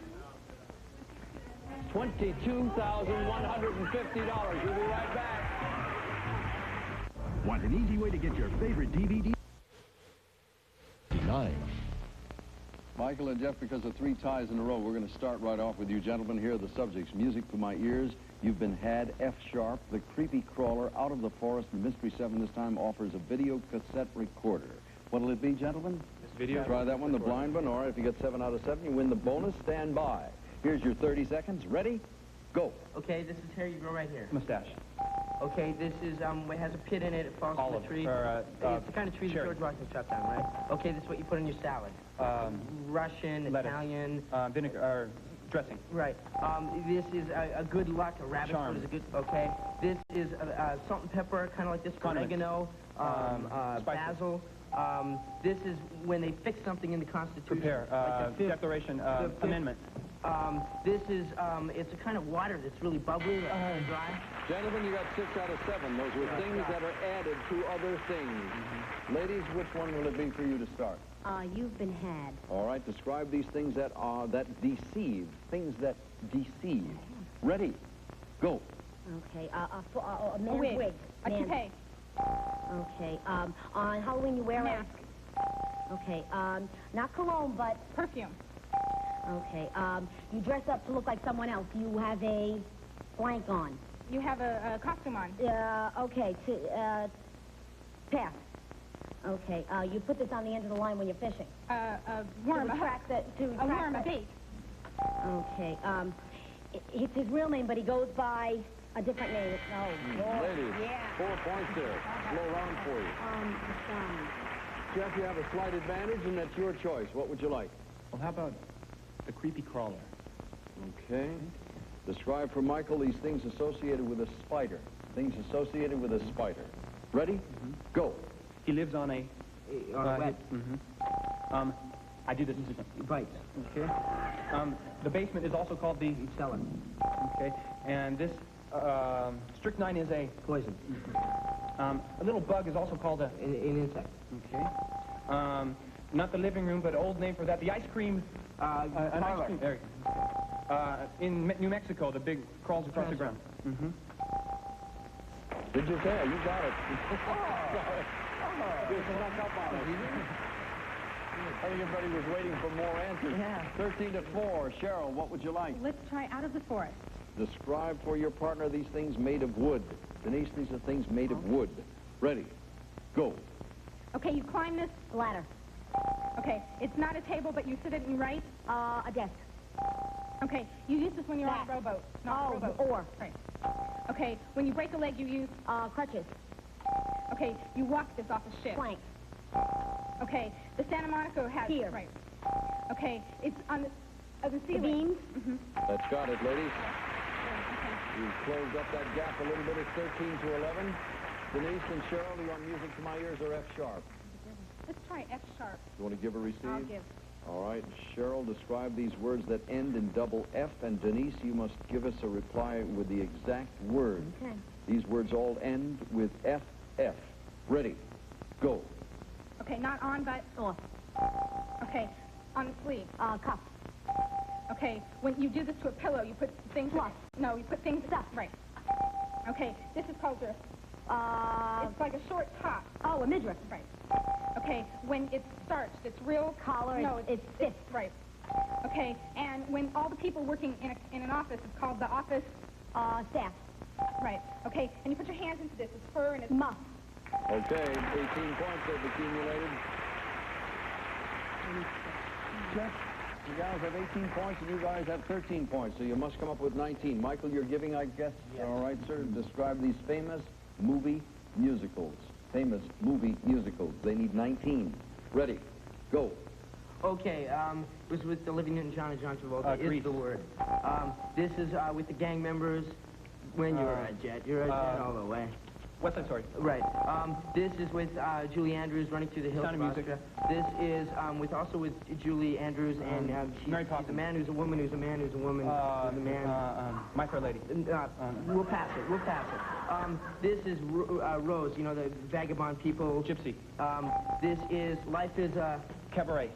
[SPEAKER 3] $22,150. We'll be right back.
[SPEAKER 2] Want an easy way to get your favorite DVD? 9.
[SPEAKER 3] Michael and Jeff, because of 3 ties in a row, we're going to start right off with you gentlemen. Here are the subjects. Music for my ears. You've been had. F sharp. The creepy crawler. Out of the forest. And Mystery 7 this time offers a video cassette recorder. What'll it be, gentlemen?
[SPEAKER 6] This video.
[SPEAKER 3] Try that one, the blind one. All right, if you get 7 out of 7, you win the bonus. Stand by. Here's your 30 seconds. Ready? Go.
[SPEAKER 9] Okay, this is hair you grow right here.
[SPEAKER 6] Mustache.
[SPEAKER 9] Okay, this is, it has a pit in it. It falls from the tree. It's the kind of tree that George Washington chopped down, right? Okay, this is what you put in your salad. Russian,
[SPEAKER 6] lettuce.
[SPEAKER 9] Italian.
[SPEAKER 6] Vinegar, or dressing.
[SPEAKER 9] Right. This is a good luck. A rabbit
[SPEAKER 6] Charm.
[SPEAKER 9] foot is a good, okay. This is salt and pepper, kind of like this. Oregano, basil. This is when they fix something in the Constitution.
[SPEAKER 6] Prepare.
[SPEAKER 9] Like the
[SPEAKER 6] Declaration. Amendment.
[SPEAKER 9] This is, it's a kind of water that's really bubbly, dry.
[SPEAKER 3] Gentlemen, you got 6 out of 7. Those were things that are added to other things. Ladies, which one will it be for you to start?
[SPEAKER 23] You've been had.
[SPEAKER 3] All right, describe these things that deceive. Things that deceive. Ready? Go.
[SPEAKER 23] Okay, a man's wig.
[SPEAKER 21] A toupee.
[SPEAKER 23] Okay, on Halloween you wear
[SPEAKER 21] mask.
[SPEAKER 23] Okay, not cologne, but...
[SPEAKER 21] Perfume.
[SPEAKER 23] Okay, you dress up to look like someone else. You have a blank on.
[SPEAKER 21] You have a costume on.
[SPEAKER 23] Okay, pass. Okay, you put this on the end of the line when you're fishing.
[SPEAKER 21] A worm,
[SPEAKER 23] a
[SPEAKER 21] worm, a bait.
[SPEAKER 23] Okay, it's his real name, but he goes by a different name. Oh, boy.
[SPEAKER 3] Ladies,
[SPEAKER 23] yeah.
[SPEAKER 3] 4 points there. Slow round for you. Jeff, you have a slight advantage, and that's your choice. What would you like?
[SPEAKER 6] Well, how about the creepy crawler?
[SPEAKER 3] Okay. Describe for Michael these things associated with a spider. Things associated with a spider. Ready? Go.
[SPEAKER 6] He lives on a...
[SPEAKER 9] wet.
[SPEAKER 6] I do this.
[SPEAKER 9] Right.
[SPEAKER 6] Okay. The basement is also called the...
[SPEAKER 9] cellar.
[SPEAKER 6] Okay. And this strychnine is a...
[SPEAKER 9] Poison.
[SPEAKER 6] A little bug is also called a...
[SPEAKER 9] An insect.
[SPEAKER 6] Okay. Not the living room, but old name for that. The ice cream... an ice cream... There you go. In New Mexico, the big crawls across the ground.
[SPEAKER 3] Did you say? You got it. You snuck up on us. I think everybody was waiting for more answers.
[SPEAKER 4] Yeah.
[SPEAKER 3] 13-4. Cheryl, what would you like?
[SPEAKER 4] Let's try out of the forest.
[SPEAKER 3] Describe for your partner these things made of wood. Denise, these are things made of wood. Ready? Go.
[SPEAKER 4] Okay, you climb this
[SPEAKER 21] Ladder.
[SPEAKER 4] Okay, it's not a table, but you sit it and write.
[SPEAKER 21] A desk.
[SPEAKER 4] Okay, you use this when you're on a rowboat. Not a rowboat.
[SPEAKER 21] Oar.
[SPEAKER 4] Right. Okay, when you break a leg, you use...
[SPEAKER 21] Crutches.
[SPEAKER 4] Okay, you walk this off a ship.
[SPEAKER 21] Plank.
[SPEAKER 4] Okay, the Santa Monica has...
[SPEAKER 21] Pier.
[SPEAKER 4] Right. Okay, it's on the ceiling.
[SPEAKER 21] The beams.
[SPEAKER 3] That's got it, ladies. You've closed up that gap a little bit. It's 13-11. Denise and Cheryl, your music to my ears are F sharp.
[SPEAKER 4] Let's try F sharp.
[SPEAKER 3] You want to give or receive?
[SPEAKER 4] I'll give.
[SPEAKER 3] All right. Cheryl, describe these words that end in double F, and Denise, you must give us a reply with the exact word.
[SPEAKER 21] Okay.
[SPEAKER 3] These words all end with FF. Ready? Go.
[SPEAKER 4] Okay, not on, but...
[SPEAKER 21] Off.
[SPEAKER 4] Okay, on the sleeve.
[SPEAKER 21] Cuff.
[SPEAKER 4] Okay, when you do this to a pillow, you put things...
[SPEAKER 21] Fluff.
[SPEAKER 4] No, you put things...
[SPEAKER 21] Stuff.
[SPEAKER 4] Right. Okay, this is called a... it's like a short top.
[SPEAKER 21] Oh, a midriff.
[SPEAKER 4] Right. Okay, when it's starched, it's real...
[SPEAKER 21] Collar.
[SPEAKER 4] No,
[SPEAKER 21] it's stiff.
[SPEAKER 4] Right. Okay, and when all the people working in an office, it's called the office...
[SPEAKER 21] Staff.
[SPEAKER 4] Right. Okay, and you put your hands into this. It's fur and it's...
[SPEAKER 21] Muff.
[SPEAKER 3] Okay, 18 points they've accumulated. Jeff, you guys have 18 points and you guys have 13 points, so you must come up with 19. Michael, you're giving, I guess.
[SPEAKER 9] Yes.
[SPEAKER 3] All right, sir. Describe these famous movie musicals. Famous movie musicals. They need 19. Ready? Go.
[SPEAKER 9] Okay, it was with the Olivia Newton-John and John Travolta.
[SPEAKER 6] Grease.
[SPEAKER 9] Is the word. This is with the gang members. When you're a jet, you're a jet all the way.
[SPEAKER 6] West Side Story.
[SPEAKER 9] Right. This is with Julie Andrews, Running Through the Hills.
[SPEAKER 6] Sound of Music.
[SPEAKER 9] This is also with Julie Andrews and
[SPEAKER 6] Mary
[SPEAKER 9] she's
[SPEAKER 6] Poppins.
[SPEAKER 9] a man who's a woman who's a man who's a woman who's a man.
[SPEAKER 6] My Fair Lady.
[SPEAKER 9] We'll pass it. We'll pass it. This is Rose. You know, the vagabond people.
[SPEAKER 6] Gypsy.
[SPEAKER 9] This is Life is a
[SPEAKER 6] Cabaret.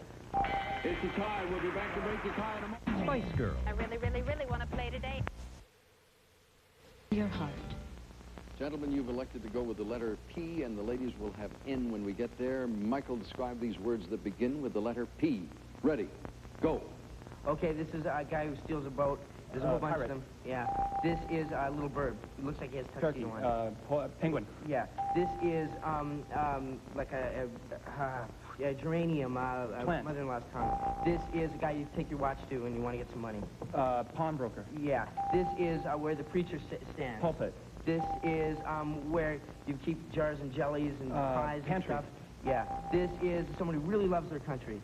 [SPEAKER 3] It's a tie. We'll be back to break the tie in a moment.
[SPEAKER 2] Spice Girl.
[SPEAKER 16] I really, really, really want to play today.
[SPEAKER 13] Your heart.
[SPEAKER 3] Gentlemen, you've elected to go with the letter P, and the ladies will have N when we get there. Michael, describe these words that begin with the letter P. Ready? Go.
[SPEAKER 9] Okay, this is a guy who steals a boat. There's a whole bunch
[SPEAKER 6] pirate.
[SPEAKER 9] of them. Yeah. This is a little bird. It looks like he has
[SPEAKER 6] Turkey.
[SPEAKER 9] tuxedo on.
[SPEAKER 6] Penguin.
[SPEAKER 9] Yeah. This is like a geranium.
[SPEAKER 6] Plant.
[SPEAKER 9] Mother-in-law's tongue. This is a guy you take your watch to when you want to get some money.
[SPEAKER 6] Pawnbroker.
[SPEAKER 9] Yeah. This is where the preacher stands.
[SPEAKER 6] Pulpit.
[SPEAKER 9] This is where you keep jars and jellies and pies
[SPEAKER 6] pantry.
[SPEAKER 9] and stuff. Yeah. This is someone who really loves their country.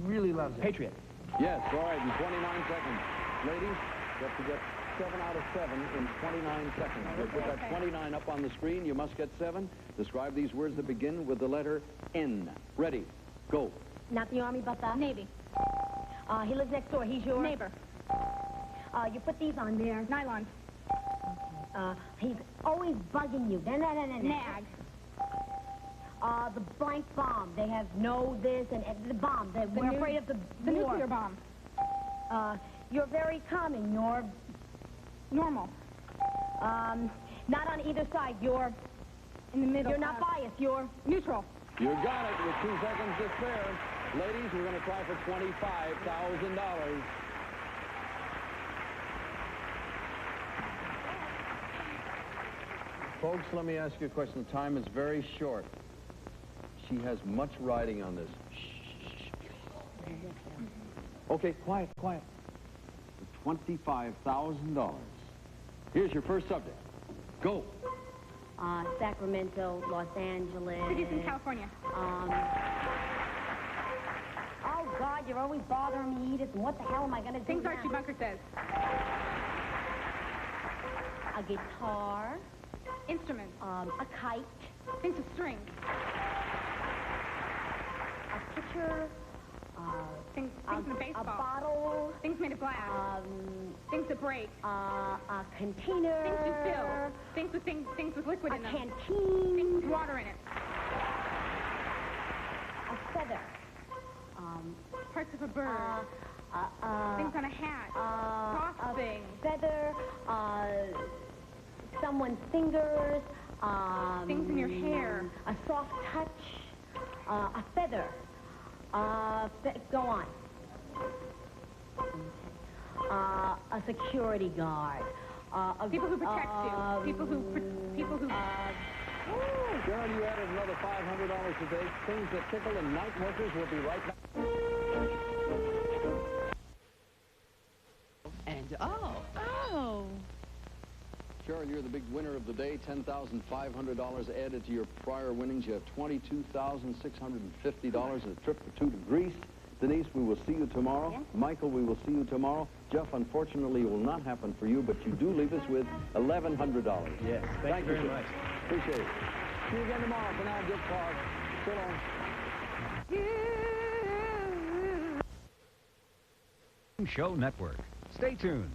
[SPEAKER 9] Really loves it.
[SPEAKER 6] Patriot.
[SPEAKER 3] Yes, all right, in 29 seconds. Ladies, you have to get 7 out of 7 in 29 seconds. They put that 29 up on the screen. You must get 7. Describe these words that begin with the letter N. Ready? Go.
[SPEAKER 21] Not the Army, but the...
[SPEAKER 4] Navy.
[SPEAKER 21] He lives next door. He's your...
[SPEAKER 4] Neighbor.
[SPEAKER 21] You put these on there.
[SPEAKER 4] Nylon.
[SPEAKER 21] He's always bugging you.
[SPEAKER 4] Nag.
[SPEAKER 21] The blank bomb. They have no this and the bomb. We're afraid of the
[SPEAKER 4] nuclear bomb.
[SPEAKER 21] You're very calming. You're
[SPEAKER 4] normal.
[SPEAKER 21] Not on either side. You're
[SPEAKER 4] in the middle.
[SPEAKER 21] You're not biased. You're
[SPEAKER 4] neutral.
[SPEAKER 3] You got it with 2 seconds to spare. Ladies, we're going to try for $25,000. Folks, let me ask you a question. The time is very short. She has much riding on this. Okay, quiet. For $25,000. Here's your first subject. Go.
[SPEAKER 21] Sacramento, Los Angeles.
[SPEAKER 4] Cities in California.
[SPEAKER 21] Oh, God, you're always bothering me, Edith. And what the hell am I going to do
[SPEAKER 4] Things
[SPEAKER 21] now?
[SPEAKER 4] Archie Bunker says.
[SPEAKER 21] A guitar.
[SPEAKER 4] Instruments.
[SPEAKER 21] A kite.
[SPEAKER 4] Things with strings.
[SPEAKER 21] A pitcher.
[SPEAKER 4] Things in a baseball.
[SPEAKER 21] A bottle.
[SPEAKER 4] Things made of glass. Things that break.
[SPEAKER 21] A container.
[SPEAKER 4] Things you fill. Things with liquid in them.
[SPEAKER 21] A canteen.
[SPEAKER 4] Things with water in it.
[SPEAKER 21] A feather.
[SPEAKER 4] Parts of a bird. Things on a hat. Soft things.
[SPEAKER 21] Feather. Someone's fingers.
[SPEAKER 4] Things in your hair.
[SPEAKER 21] A soft touch. A feather. Go on. A security guard.
[SPEAKER 4] People who protect you. People who.
[SPEAKER 3] Sharon, you added another $500 today. Things that tickle and night workers will be right back.
[SPEAKER 9] And
[SPEAKER 3] Sharon, you're the big winner of the day. $10,500 added to your prior winnings. You have $22,650 and a trip for two to Greece. Denise, we will see you tomorrow.
[SPEAKER 21] Yeah.
[SPEAKER 3] Michael, we will see you tomorrow. Jeff, unfortunately, it will not happen for you, but you do leave us with $1,100.
[SPEAKER 6] Yes, thank you very much.
[SPEAKER 3] Appreciate it. See you again tomorrow. For now, good cause. So long.
[SPEAKER 2] Show Network. Stay tuned.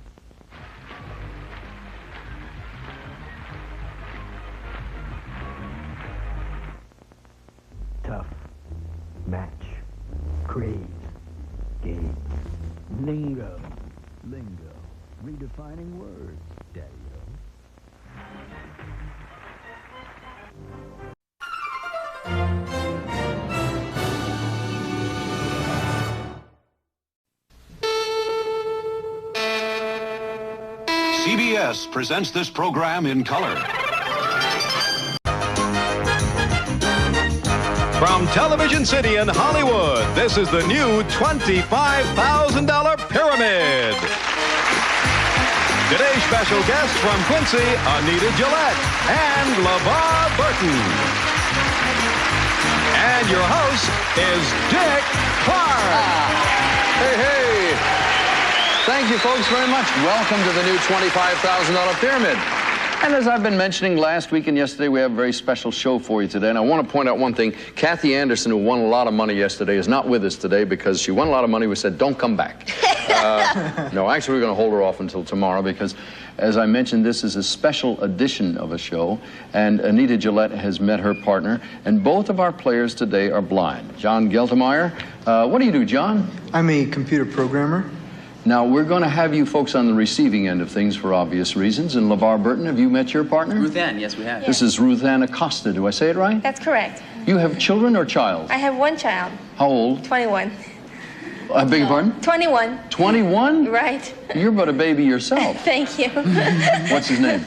[SPEAKER 15] Tough. Match. Craze. Games. Lingo.
[SPEAKER 2] Lingo. Redefining words, Daddy-o.
[SPEAKER 7] CBS presents this program in color.
[SPEAKER 18] From Television City in Hollywood, this is the new $25,000 Pyramid. Today's special guests from Quincy, Anita Gillette and LeVar Burton. And your host is Dick Clark.
[SPEAKER 8] Hey, hey. Thank you, folks, very much. Welcome to the new $25,000 Pyramid. And as I've been mentioning last week and yesterday, we have a very special show for you today. And I want to point out one thing. Kathy Anderson, who won a lot of money yesterday, is not with us today because she won a lot of money. We said, don't come back. No, actually, we're going to hold her off until tomorrow because, as I mentioned, this is a special edition of a show. And Anita Gillette has met her partner. And both of our players today are blind. John Geltemeyer. What do you do, John?
[SPEAKER 19] I'm a computer programmer.
[SPEAKER 8] Now, we're going to have you folks on the receiving end of things for obvious reasons. And LeVar Burton, have you met your partner?
[SPEAKER 20] Ruth Ann, yes, we have.
[SPEAKER 8] This is Ruth Ann Acosta. Do I say it right?
[SPEAKER 25] That's correct.
[SPEAKER 8] You have children or child?
[SPEAKER 25] I have one child.
[SPEAKER 8] How old?
[SPEAKER 25] 21.
[SPEAKER 8] I beg your pardon?
[SPEAKER 25] 21.
[SPEAKER 8] 21?
[SPEAKER 25] Right.
[SPEAKER 8] You're but a baby yourself.
[SPEAKER 25] Thank you.
[SPEAKER 8] What's his name?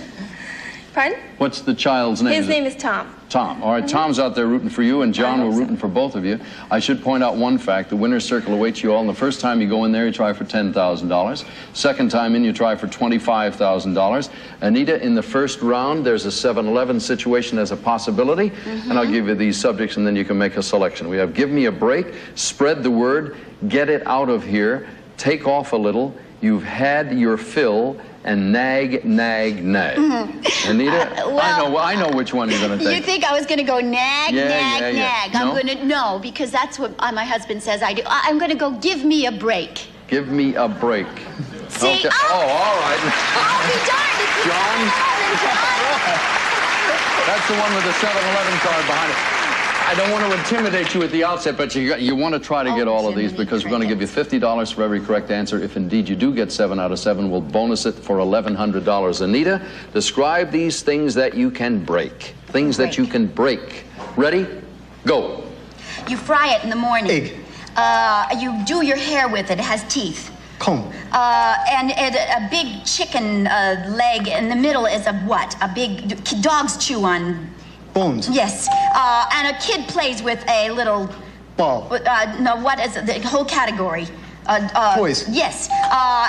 [SPEAKER 25] Pardon?
[SPEAKER 8] What's the child's name?
[SPEAKER 25] His name is Tom.
[SPEAKER 8] Tom. All right, Tom's out there rooting for you, and John will rooting for both of you. I should point out one fact. The winner's circle awaits you all. And the first time you go in there, you try for $10,000. Second time in, you try for $25,000. Anita, in the first round, there's a 7-Eleven situation as a possibility. And I'll give you these subjects, and then you can make a selection. We have give me a break, spread the word, get it out of here, take off a little, you've had your fill, and nag, nag, nag. Anita,
[SPEAKER 26] well,
[SPEAKER 8] I know which one you're going to take.
[SPEAKER 26] You think I was going to go nag, nag, nag?
[SPEAKER 8] No?
[SPEAKER 26] I'm going to, no, because that's what my husband says I do. I'm going to go give me a break.
[SPEAKER 8] Give me a break.
[SPEAKER 26] See?
[SPEAKER 8] Okay. Oh, all right.
[SPEAKER 26] I'll be darned if you
[SPEAKER 8] John? That's the one with the 7-Eleven card behind it. I don't want to intimidate you at the outset, but you want to try to get all of these because we're going to give you $50 for every correct answer. If indeed you do get 7 out of 7, we'll bonus it for $1,100. Anita, describe these things that you can break. Things that you can break. Ready? Go.
[SPEAKER 26] You fry it in the morning.
[SPEAKER 19] Egg.
[SPEAKER 26] You do your hair with it. It has teeth.
[SPEAKER 19] Comb.
[SPEAKER 26] And a big chicken leg in the middle is a what? A big... Dogs chew on...
[SPEAKER 19] Bones.
[SPEAKER 26] Yes. And a kid plays with a little...
[SPEAKER 19] Ball.
[SPEAKER 26] No, what is it? The whole category.
[SPEAKER 19] Toys.
[SPEAKER 26] Yes.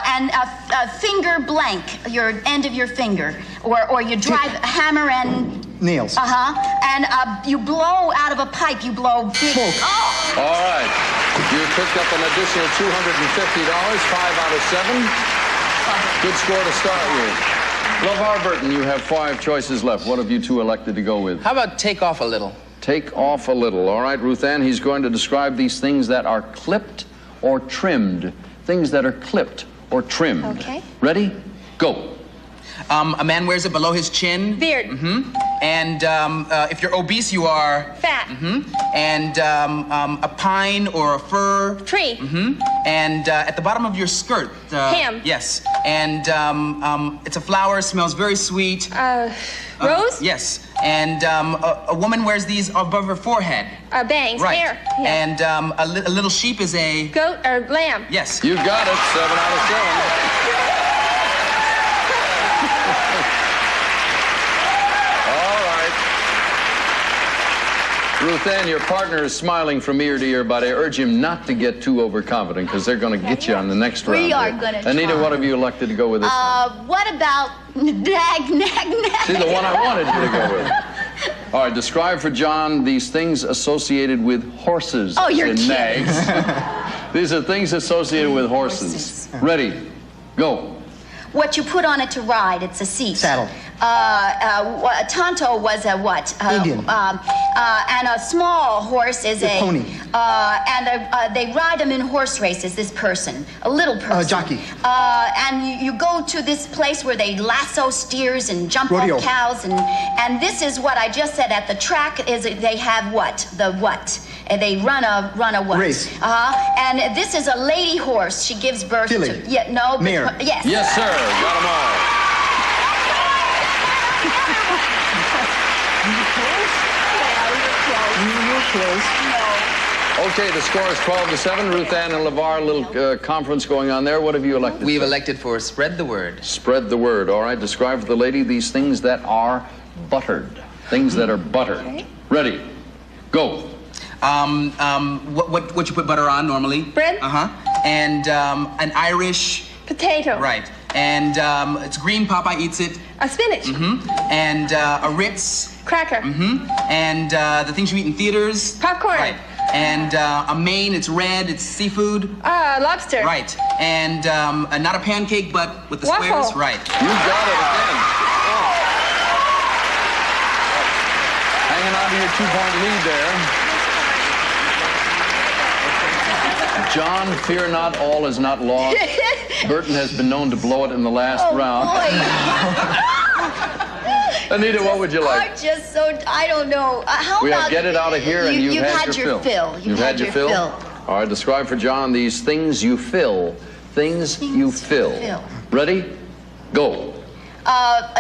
[SPEAKER 26] And a finger blank, your end of your finger. Or you drive a hammer and...
[SPEAKER 19] Nails.
[SPEAKER 26] And you blow out of a pipe. You blow big...
[SPEAKER 19] Smoke.
[SPEAKER 26] Oh!
[SPEAKER 3] All right. You picked up an additional $250, 5 out of 7. Good score to start with. LeVar Burton, you have 5 choices left. What have you two elected to go with?
[SPEAKER 9] How about take off a little?
[SPEAKER 3] Take off a little. All right, Ruth Ann, he's going to describe these things that are clipped or trimmed. Things that are clipped or trimmed.
[SPEAKER 26] Okay.
[SPEAKER 3] Ready? Go.
[SPEAKER 9] A man wears it below his chin.
[SPEAKER 25] Beard.
[SPEAKER 9] And if you're obese, you are...
[SPEAKER 25] Fat.
[SPEAKER 9] And a pine or a fir.
[SPEAKER 25] Tree.
[SPEAKER 9] And at the bottom of your skirt.
[SPEAKER 25] Ham.
[SPEAKER 9] Yes. And it's a flower, smells very sweet.
[SPEAKER 25] Rose?
[SPEAKER 9] Yes. And a woman wears these above her forehead.
[SPEAKER 25] Bangs.
[SPEAKER 9] Right.
[SPEAKER 25] Hair. Yeah.
[SPEAKER 9] And a little sheep is a...
[SPEAKER 25] Goat or lamb?
[SPEAKER 9] Yes.
[SPEAKER 3] You got it. 7 out of 7. Ruth Ann, your partner is smiling from ear to ear, but I urge him not to get too overconfident because they're going to get you on the next round.
[SPEAKER 26] We are going to
[SPEAKER 3] Anita,
[SPEAKER 26] try.
[SPEAKER 3] what have you elected to go with this time?
[SPEAKER 26] What about nag?
[SPEAKER 3] See, the one I wanted you to go with. All right, describe for John these things associated with horses
[SPEAKER 26] you're
[SPEAKER 3] and
[SPEAKER 26] kidding.
[SPEAKER 3] nags. These are things associated with horses. Ready, go.
[SPEAKER 26] What you put on it to ride, it's a seat.
[SPEAKER 19] Saddle.
[SPEAKER 26] Tonto was a what?
[SPEAKER 19] Indian.
[SPEAKER 26] And a small horse is a
[SPEAKER 19] pony.
[SPEAKER 26] And they ride them in horse races, this person, a little person.
[SPEAKER 19] Jockey.
[SPEAKER 26] And you go to this place where they lasso steers and jump
[SPEAKER 19] Rodeo.
[SPEAKER 26] off cows. And this is what I just said at the track is they have what? The what? They run a what?
[SPEAKER 19] Race.
[SPEAKER 26] And this is a lady horse. She gives birth
[SPEAKER 19] Filly.
[SPEAKER 26] to... Yeah, no. but-
[SPEAKER 19] Mare.
[SPEAKER 26] Yes.
[SPEAKER 3] Yes, sir. Got them all. Okay, the score is 12-7. Ruth Ann and LeVar, a little conference going on there. What have you elected?
[SPEAKER 9] We've elected for spread the word.
[SPEAKER 3] Spread the word. All right, describe for the lady these things that are buttered. Things that are buttered.
[SPEAKER 26] Okay.
[SPEAKER 3] Ready, go.
[SPEAKER 9] What you put butter on normally?
[SPEAKER 25] Bread.
[SPEAKER 9] And an Irish...
[SPEAKER 25] Potato.
[SPEAKER 9] Right. And it's green, Popeye eats it.
[SPEAKER 25] A spinach.
[SPEAKER 9] And a Ritz.
[SPEAKER 25] Cracker.
[SPEAKER 9] And the things you eat in theaters.
[SPEAKER 25] Popcorn.
[SPEAKER 9] Right. And a Maine, it's red, it's seafood.
[SPEAKER 25] Lobster.
[SPEAKER 9] Right. And not a pancake, but with the
[SPEAKER 25] Waffle.
[SPEAKER 9] squares. Right.
[SPEAKER 3] You got it again. Hanging on to your 2-point lead there. John, fear not, all is not lost. Burton has been known to blow it in the last round. Anita, what would you like?
[SPEAKER 26] I'm just so, I don't know. How
[SPEAKER 3] We
[SPEAKER 26] about...
[SPEAKER 3] have get it out of here, and you've had your fill.
[SPEAKER 26] You've had your fill.
[SPEAKER 3] All right, describe for John these things you fill. Things you fill. Ready? Go.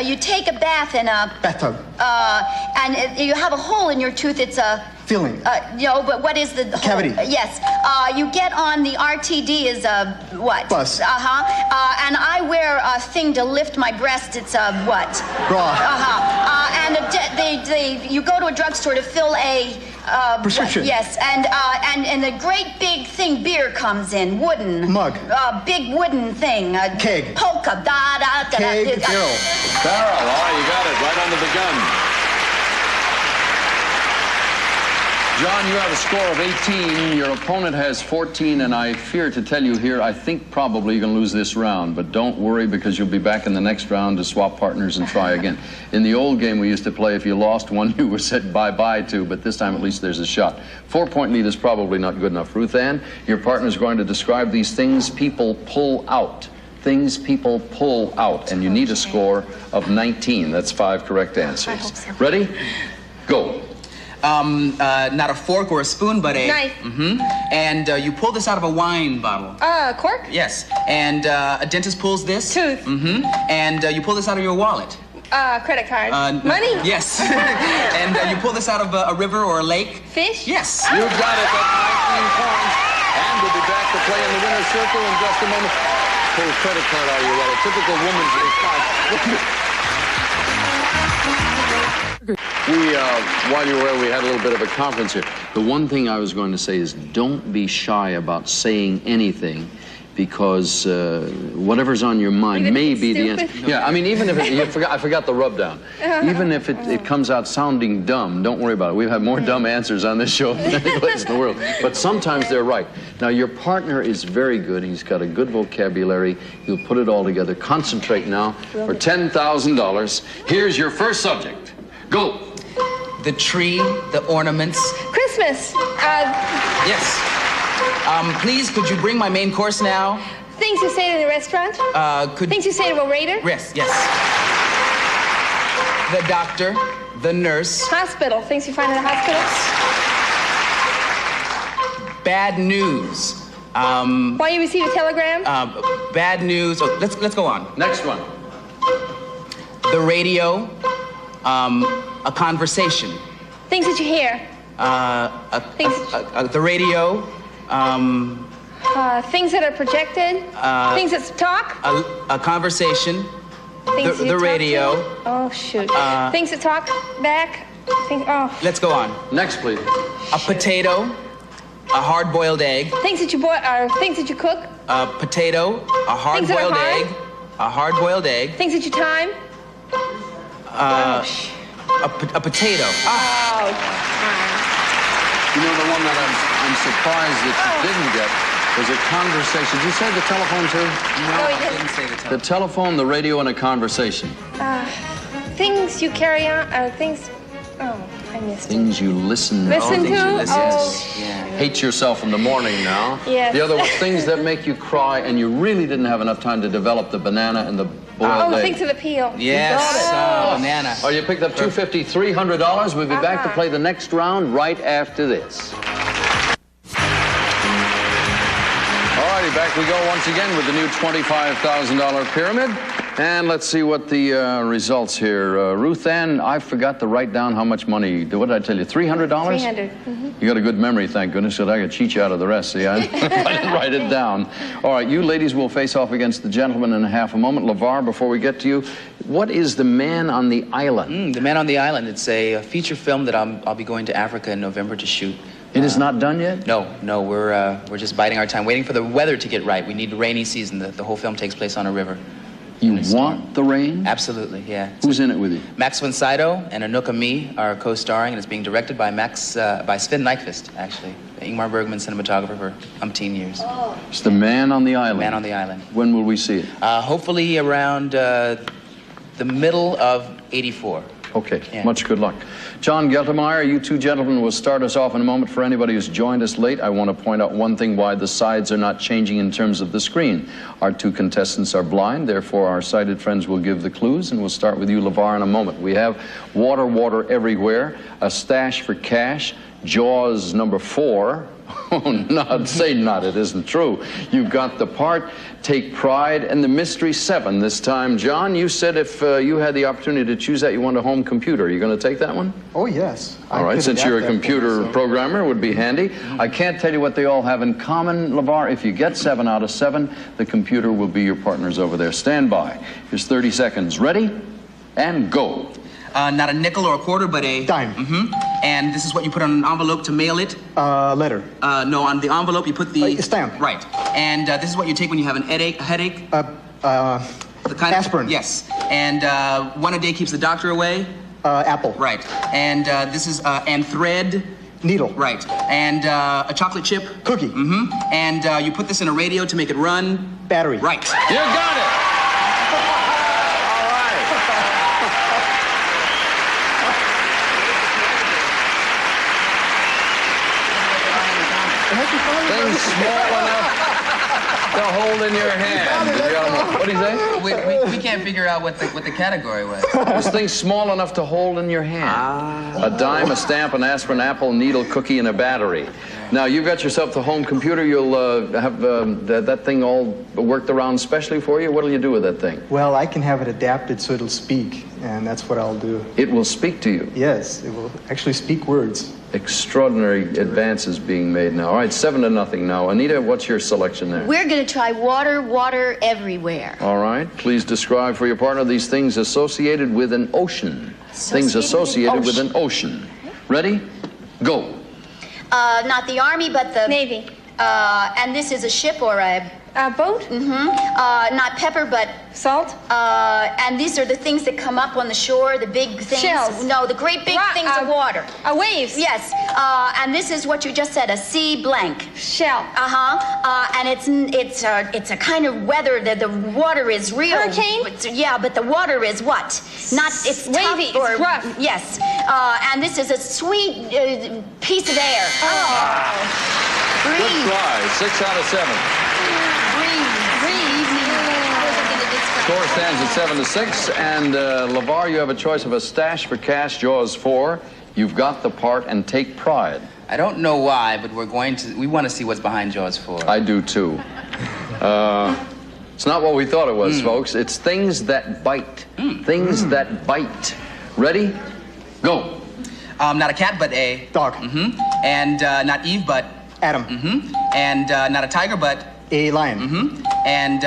[SPEAKER 26] You take a bath in a...
[SPEAKER 19] Bathtub.
[SPEAKER 26] And you have a hole in your tooth. It's a...
[SPEAKER 19] Filling.
[SPEAKER 26] But what is the hole?
[SPEAKER 19] Cavity.
[SPEAKER 26] Yes. You get on the RTD is a what?
[SPEAKER 19] Bus.
[SPEAKER 26] And I wear a thing to lift my breast. It's a what?
[SPEAKER 19] Bra.
[SPEAKER 26] And you go to a drugstore to fill a...
[SPEAKER 19] Prescription.
[SPEAKER 26] Yes, and the great big thing beer comes in, wooden.
[SPEAKER 19] Mug.
[SPEAKER 26] Big wooden thing.
[SPEAKER 19] Keg.
[SPEAKER 26] Polka, da-da.
[SPEAKER 19] Keg, barrel.
[SPEAKER 3] Barrel, all right, you got it, right under the gun. John, you have a score of 18. Your opponent has 14, and I fear to tell you here, I think probably you're going to lose this round, but don't worry because you'll be back in the next round to swap partners and try again. In the old game we used to play, if you lost one, you were said bye-bye to, but this time at least there's a shot. 4-point lead is probably not good enough. Ruth Ann, your partner's going to describe these things people pull out. Things people pull out, and you need a score of 19. That's 5 correct answers.
[SPEAKER 25] I hope so.
[SPEAKER 3] Ready? Go.
[SPEAKER 9] Not a fork or a spoon, but a...
[SPEAKER 25] Knife.
[SPEAKER 9] And you pull this out of a wine bottle.
[SPEAKER 25] Cork?
[SPEAKER 9] Yes. And a dentist pulls this.
[SPEAKER 25] Tooth.
[SPEAKER 9] And you pull this out of your wallet.
[SPEAKER 25] Credit card.
[SPEAKER 9] Money? Yes. And you pull this out of a river or a lake.
[SPEAKER 25] Fish?
[SPEAKER 9] Yes.
[SPEAKER 3] You got it. That's 19 points. And we'll be back to play in the winner's circle in just a moment. Pull a credit card out of your wallet. Typical woman's response. While you were away, we had a little bit of a conference here. The one thing I was going to say is don't be shy about saying anything because whatever's on your mind
[SPEAKER 25] Even
[SPEAKER 3] may
[SPEAKER 25] if it's
[SPEAKER 3] be the
[SPEAKER 25] stupid?
[SPEAKER 3] answer. Yeah, I mean, even if I forgot the rub down. Even if it comes out sounding dumb, don't worry about it. We've had more dumb answers on this show than any place in the world. But sometimes they're right. Now, your partner is very good. He's got a good vocabulary. He'll put it all together. Concentrate now for $10,000. Here's your first subject. Go.
[SPEAKER 10] The tree, the ornaments.
[SPEAKER 25] Christmas.
[SPEAKER 10] Yes. Please, could you bring my main course now?
[SPEAKER 25] Things you say in a restaurant. Things you say to a waiter.
[SPEAKER 10] Yes, yes. The doctor, the nurse.
[SPEAKER 25] Hospital. Things you find in a hospital.
[SPEAKER 10] Bad news.
[SPEAKER 25] Why you receive a telegram.
[SPEAKER 10] Bad news. Oh, let's go on.
[SPEAKER 3] Next one.
[SPEAKER 10] The radio. A conversation.
[SPEAKER 25] Things that you hear.
[SPEAKER 10] The radio.
[SPEAKER 25] Things that are projected. Things that talk.
[SPEAKER 10] A conversation.
[SPEAKER 25] Things
[SPEAKER 10] The
[SPEAKER 25] you talk
[SPEAKER 10] radio.
[SPEAKER 25] to. Oh shoot. Things that talk back.
[SPEAKER 10] Let's go on.
[SPEAKER 3] Next, please.
[SPEAKER 10] A potato. A hard-boiled egg.
[SPEAKER 25] Things that you boil. Things that you cook.
[SPEAKER 10] A potato. A hard-boiled egg. A hard-boiled egg.
[SPEAKER 25] Things that you time.
[SPEAKER 10] A potato.
[SPEAKER 3] You know, the one that I'm surprised that you didn't get was a conversation. Did you say the telephone, too?
[SPEAKER 25] No, I
[SPEAKER 10] didn't say the telephone.
[SPEAKER 3] The telephone, the radio, and a conversation.
[SPEAKER 25] Things you carry on. Things. Oh, I missed it.
[SPEAKER 3] Things you listen to.
[SPEAKER 25] Listen to? Oh.
[SPEAKER 3] Hate yourself in the morning now.
[SPEAKER 25] Yes.
[SPEAKER 3] The other was things that make you cry, and you really didn't have enough time to develop the banana and the boiled egg.
[SPEAKER 25] Things of the peel.
[SPEAKER 10] Yes, banana.
[SPEAKER 3] Oh, you picked up $250, $300. We'll be back to play the next round right after this. All righty, back we go once again with the new $25,000 pyramid. And let's see what the results here. Ruth Ann, I forgot to write down how much money. What did I tell you? $300?
[SPEAKER 25] $300.
[SPEAKER 3] You got a good memory, thank goodness, so I could cheat you out of the rest. See, I didn't write it down. All right, you ladies will face off against the gentleman in half a moment. LeVar, before we get to you, what is The Man on the Island?
[SPEAKER 11] The Man on the Island. It's a feature film that I'll be going to Africa in November to shoot.
[SPEAKER 3] It is not done yet?
[SPEAKER 11] No, we're just biding our time, waiting for the weather to get right. We need rainy season. The whole film takes place on a river.
[SPEAKER 3] You want the rain?
[SPEAKER 11] Absolutely, yeah.
[SPEAKER 3] Who's in it with you?
[SPEAKER 11] Max von Sydow and Anouk Me are co-starring, and it's being directed by Sven Nykvist, actually. Ingmar Bergman, cinematographer for umpteen years.
[SPEAKER 3] It's The Man on the Island.
[SPEAKER 11] Man on the Island.
[SPEAKER 3] When will we see it?
[SPEAKER 11] Hopefully around the middle of '84.
[SPEAKER 3] Okay, much good luck. John Geltemeyer, you two gentlemen will start us off in a moment. For anybody who's joined us late, I want to point out one thing, why the sides are not changing in terms of the screen. Our two contestants are blind, therefore our sighted friends will give the clues, and we'll start with you, LeVar, in a moment. We have Water, Water Everywhere, A Stash for Cash, Jaws number 4. Oh, not, say not, it isn't true. You've got The Part, Take Pride, and The Mystery 7 this time. John, you said if you had the opportunity to choose that, you want a home computer. Are you going to take that one?
[SPEAKER 12] Oh, yes.
[SPEAKER 3] All right, since you're a computer programmer, it would be handy. I can't tell you what they all have in common, LeVar. If you get 7 out of 7, the computer will be your partners over there. Stand by. Here's 30 seconds. Ready? And go.
[SPEAKER 11] Not a nickel or a quarter, but a...
[SPEAKER 12] Dime.
[SPEAKER 11] And this is what you put on an envelope to mail it?
[SPEAKER 12] Letter.
[SPEAKER 11] No, on the envelope you put the...
[SPEAKER 12] stamp.
[SPEAKER 11] Right. And this is what you take when you have a headache? The kind
[SPEAKER 12] aspirin.
[SPEAKER 11] Yes. And one a day keeps the doctor away?
[SPEAKER 12] Apple.
[SPEAKER 11] Right. And this is... and thread?
[SPEAKER 12] Needle.
[SPEAKER 11] Right. And a chocolate chip?
[SPEAKER 12] Cookie.
[SPEAKER 11] And you put this in a radio to make it run?
[SPEAKER 12] Battery.
[SPEAKER 11] Right.
[SPEAKER 3] You got it! Things small enough to hold in your hand. What do you say?
[SPEAKER 11] We can't figure out what the category was.
[SPEAKER 3] This thing's small enough to hold in your hand. A dime, a stamp, an aspirin, apple, needle, cookie, and a battery. Now, you've got yourself the home computer. You'll have that thing all worked around specially for you. What'll you do with that thing?
[SPEAKER 12] Well, I can have it adapted so it'll speak, and that's what I'll do.
[SPEAKER 3] It will speak to you?
[SPEAKER 12] Yes, it will actually speak words.
[SPEAKER 3] Extraordinary advances being made now. All right, 7-0 now. Anita, what's your selection there?
[SPEAKER 26] We're going to try Water, Water Everywhere.
[SPEAKER 3] All right. Please describe for your partner these things associated with an ocean. Things associated with an ocean. Ready? Go.
[SPEAKER 26] Not the Army, but the...
[SPEAKER 25] Navy.
[SPEAKER 26] And this is a ship or a
[SPEAKER 25] Boat?
[SPEAKER 26] Not pepper, but
[SPEAKER 25] salt.
[SPEAKER 26] And these are the things that come up on the shore, the big things.
[SPEAKER 25] Shells.
[SPEAKER 26] No, the great big things of water.
[SPEAKER 25] Waves.
[SPEAKER 26] Yes. And this is what you just said, a sea blank.
[SPEAKER 25] Shell.
[SPEAKER 26] And it's a kind of weather that the water is real.
[SPEAKER 25] Hurricane?
[SPEAKER 26] Yeah, but the water is what? Not, it's
[SPEAKER 25] wavy,
[SPEAKER 26] tough or,
[SPEAKER 25] it's rough.
[SPEAKER 26] Yes. And this is a sweet piece of air.
[SPEAKER 1] Good try. 6 out of 7. Score stands at 7-6, and LeVar, you have a choice of a stash for cash, Jaws 4. You've got the part, and take pride.
[SPEAKER 11] I don't know why, but we want to see what's behind Jaws 4.
[SPEAKER 1] I do too. It's not what we thought it was, folks. It's things that bite. Things that bite. Ready? Go.
[SPEAKER 11] Not a cat, but a
[SPEAKER 12] dog.
[SPEAKER 11] And not Eve, but
[SPEAKER 12] Adam.
[SPEAKER 11] And not a tiger, but
[SPEAKER 12] a lion.
[SPEAKER 11] And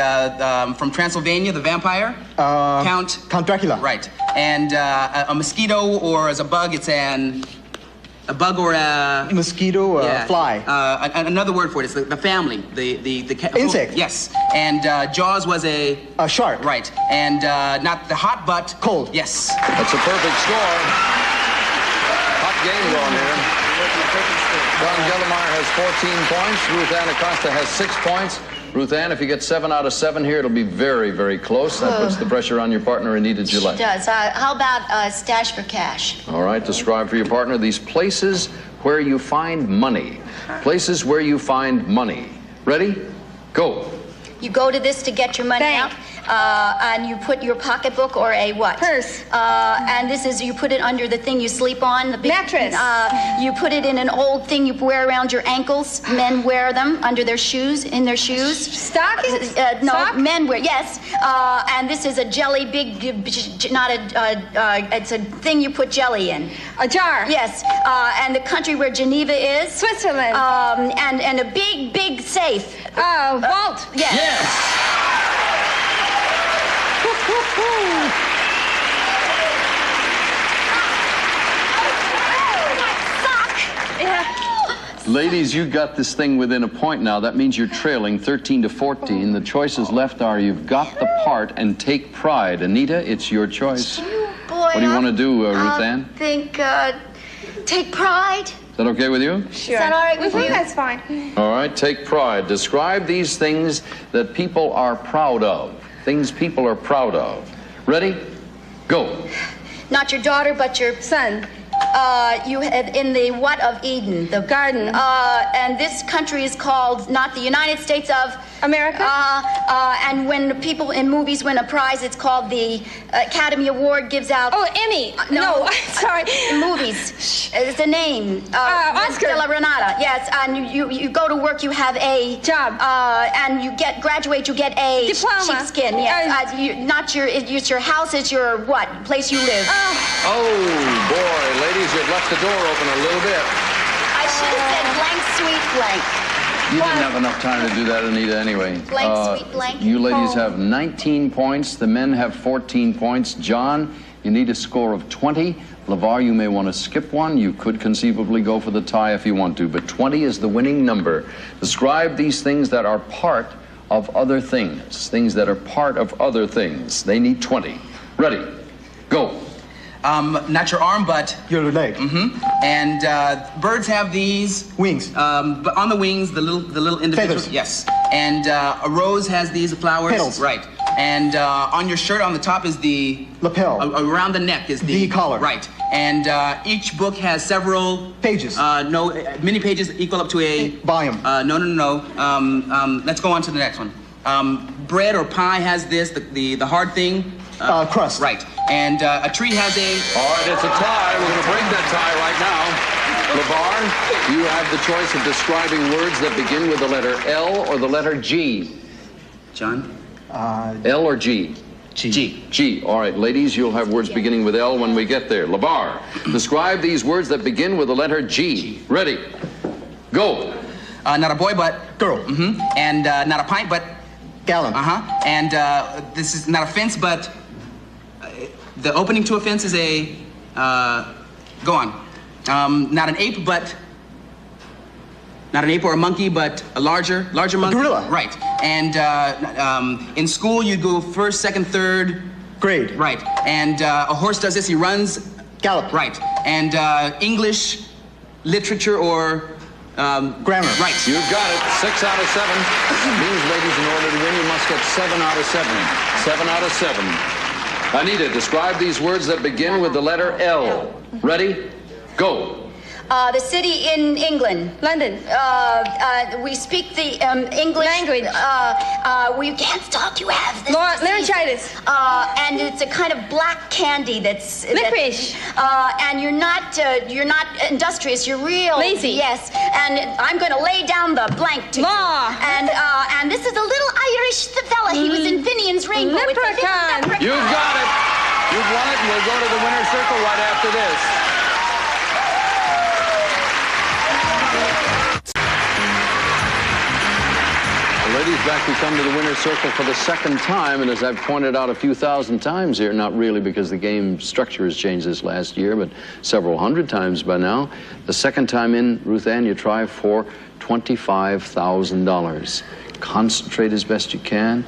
[SPEAKER 11] from Transylvania, the vampire, Count
[SPEAKER 12] Dracula.
[SPEAKER 11] Right. And a mosquito, or as a bug, it's a bug or a
[SPEAKER 12] mosquito or a fly.
[SPEAKER 11] Another word for it is the family, the
[SPEAKER 12] insect.
[SPEAKER 11] Yes. And Jaws was a
[SPEAKER 12] shark.
[SPEAKER 11] Right. And not the hot, but
[SPEAKER 12] cold.
[SPEAKER 11] Yes.
[SPEAKER 1] That's a perfect score. Hot game going here. John Geldemeyer has 14 points. Ruth Ann Acosta has 6 points. Ruth Ann, if you get 7 out of 7 here, it'll be very, very close. That puts the pressure on your partner, Anita Gillette.
[SPEAKER 26] It does. How about stash for cash?
[SPEAKER 1] All right, describe for your partner these places where you find money. Places where you find money. Ready? Go.
[SPEAKER 26] You go to this to get your money out, and you put your pocketbook or a what?
[SPEAKER 25] Purse.
[SPEAKER 26] And this is, you put it under the thing you sleep on. The big, mattress. You put it in an old thing you wear around your ankles. Men wear them under their shoes, in their shoes.
[SPEAKER 25] Stockings?
[SPEAKER 26] No,
[SPEAKER 25] Sock?
[SPEAKER 26] men wear, yes. And this is a jelly, it's a thing you put jelly in.
[SPEAKER 25] A jar?
[SPEAKER 26] Yes. And the country where Geneva is?
[SPEAKER 25] Switzerland.
[SPEAKER 26] And a big, big safe.
[SPEAKER 25] Vault?
[SPEAKER 26] Yes.
[SPEAKER 1] Ladies, you got this thing within a point now. That means you're trailing 13-14. The choices left are you've got the part and take pride. Anita, it's your choice.
[SPEAKER 26] Boy,
[SPEAKER 1] what do you want to do, Ruth Ann?
[SPEAKER 26] Think, take pride.
[SPEAKER 1] Is that okay with you?
[SPEAKER 26] Sure. Is that all right with you?
[SPEAKER 25] That's fine.
[SPEAKER 1] All right, take pride. Describe these things that people are proud of. Things people are proud of. Ready? Go.
[SPEAKER 26] Not your daughter, but your
[SPEAKER 25] son.
[SPEAKER 26] You had in the what of Eden? The
[SPEAKER 25] garden.
[SPEAKER 26] And this country is called not the United States of
[SPEAKER 25] America.
[SPEAKER 26] And when people in movies win a prize, it's called the Academy Award gives out.
[SPEAKER 25] Oh, Emmy. No, sorry.
[SPEAKER 26] Movies. It's a name.
[SPEAKER 25] Oscar.
[SPEAKER 26] De La Renata. Yes. And you go to work. You have a
[SPEAKER 25] job.
[SPEAKER 26] And you graduate. You get a
[SPEAKER 25] diploma.
[SPEAKER 26] Sheepskin. Yes. Not your. It's your house. It's your what? Place you live.
[SPEAKER 1] Oh boy, ladies, you've left the door open a little bit.
[SPEAKER 26] I should have said blank, sweet blank.
[SPEAKER 1] You didn't have enough time to do that, Anita, anyway.
[SPEAKER 26] Blank, sweet blank.
[SPEAKER 1] You ladies have 19 points. The men have 14 points. John, you need a score of 20. LeVar, you may want to skip one. You could conceivably go for the tie if you want to, but 20 is the winning number. Describe these things that are part of other things. Things that are part of other things. They need 20. Ready? Go.
[SPEAKER 11] Not your arm, but
[SPEAKER 12] your leg.
[SPEAKER 11] And birds have these
[SPEAKER 12] wings.
[SPEAKER 11] But on the wings, the little individual.
[SPEAKER 12] Feathers.
[SPEAKER 11] Yes. And a rose has these flowers.
[SPEAKER 12] Petals.
[SPEAKER 11] Right. And on your shirt, on the top is the
[SPEAKER 12] lapel.
[SPEAKER 11] Around the neck is the
[SPEAKER 12] collar.
[SPEAKER 11] Right. And each book has several
[SPEAKER 12] pages.
[SPEAKER 11] Many pages equal up to a
[SPEAKER 12] volume.
[SPEAKER 11] No. Let's go on to the next one. Bread or pie has this. The hard thing.
[SPEAKER 12] Crust.
[SPEAKER 11] Right. And a tree has a...
[SPEAKER 1] All right, it's a tie. We're going to break that tie right now. LeVar, you have the choice of describing words that begin with the letter L or the letter G.
[SPEAKER 11] John?
[SPEAKER 1] L or G?
[SPEAKER 11] G.
[SPEAKER 1] G. All right, ladies, you'll have words beginning with L when we get there. LeVar, describe these words that begin with the letter G. Ready? Go.
[SPEAKER 11] Not a boy, but...
[SPEAKER 12] Girl.
[SPEAKER 11] And not a pint, but...
[SPEAKER 12] Gallon.
[SPEAKER 11] And this is not a fence, but... the opening to a fence is a... go on. Not an ape, but...
[SPEAKER 10] not an ape or a monkey, but a larger monkey.
[SPEAKER 12] Gorilla.
[SPEAKER 10] Right. And in school, you go first, second, third
[SPEAKER 12] grade.
[SPEAKER 10] Right. And a horse does this. He runs.
[SPEAKER 12] Gallop.
[SPEAKER 10] Right. And English, literature, or
[SPEAKER 12] grammar.
[SPEAKER 10] Right.
[SPEAKER 3] You've got it. 6 out of 7. Means, ladies, in order to win, you must get 7 out of 7. 7 out of 7. Anita, describe these words that begin with the letter L. Ready? Go.
[SPEAKER 26] The city in England.
[SPEAKER 25] London.
[SPEAKER 26] We speak the English
[SPEAKER 25] language.
[SPEAKER 26] We can't talk. You have this
[SPEAKER 25] laryngitis.
[SPEAKER 26] And it's a kind of black candy that's
[SPEAKER 25] licorice.
[SPEAKER 26] And you're not industrious. You're real
[SPEAKER 25] lazy.
[SPEAKER 26] Yes. And I'm going to lay down the blank to
[SPEAKER 25] law.
[SPEAKER 26] You. And this is a little Irish fella. He was in Finian's Rainbow.
[SPEAKER 25] Leprechaun.
[SPEAKER 3] You've got it. You've won it, and we'll go to the winner's circle right after this. Ladies, back we come to the winner's circle for the second time, and as I've pointed out a few thousand times here, not really because the game structure has changed this last year, but several hundred times by now. The second time in, Ruth Ann, you try for $25,000. Concentrate as best you can.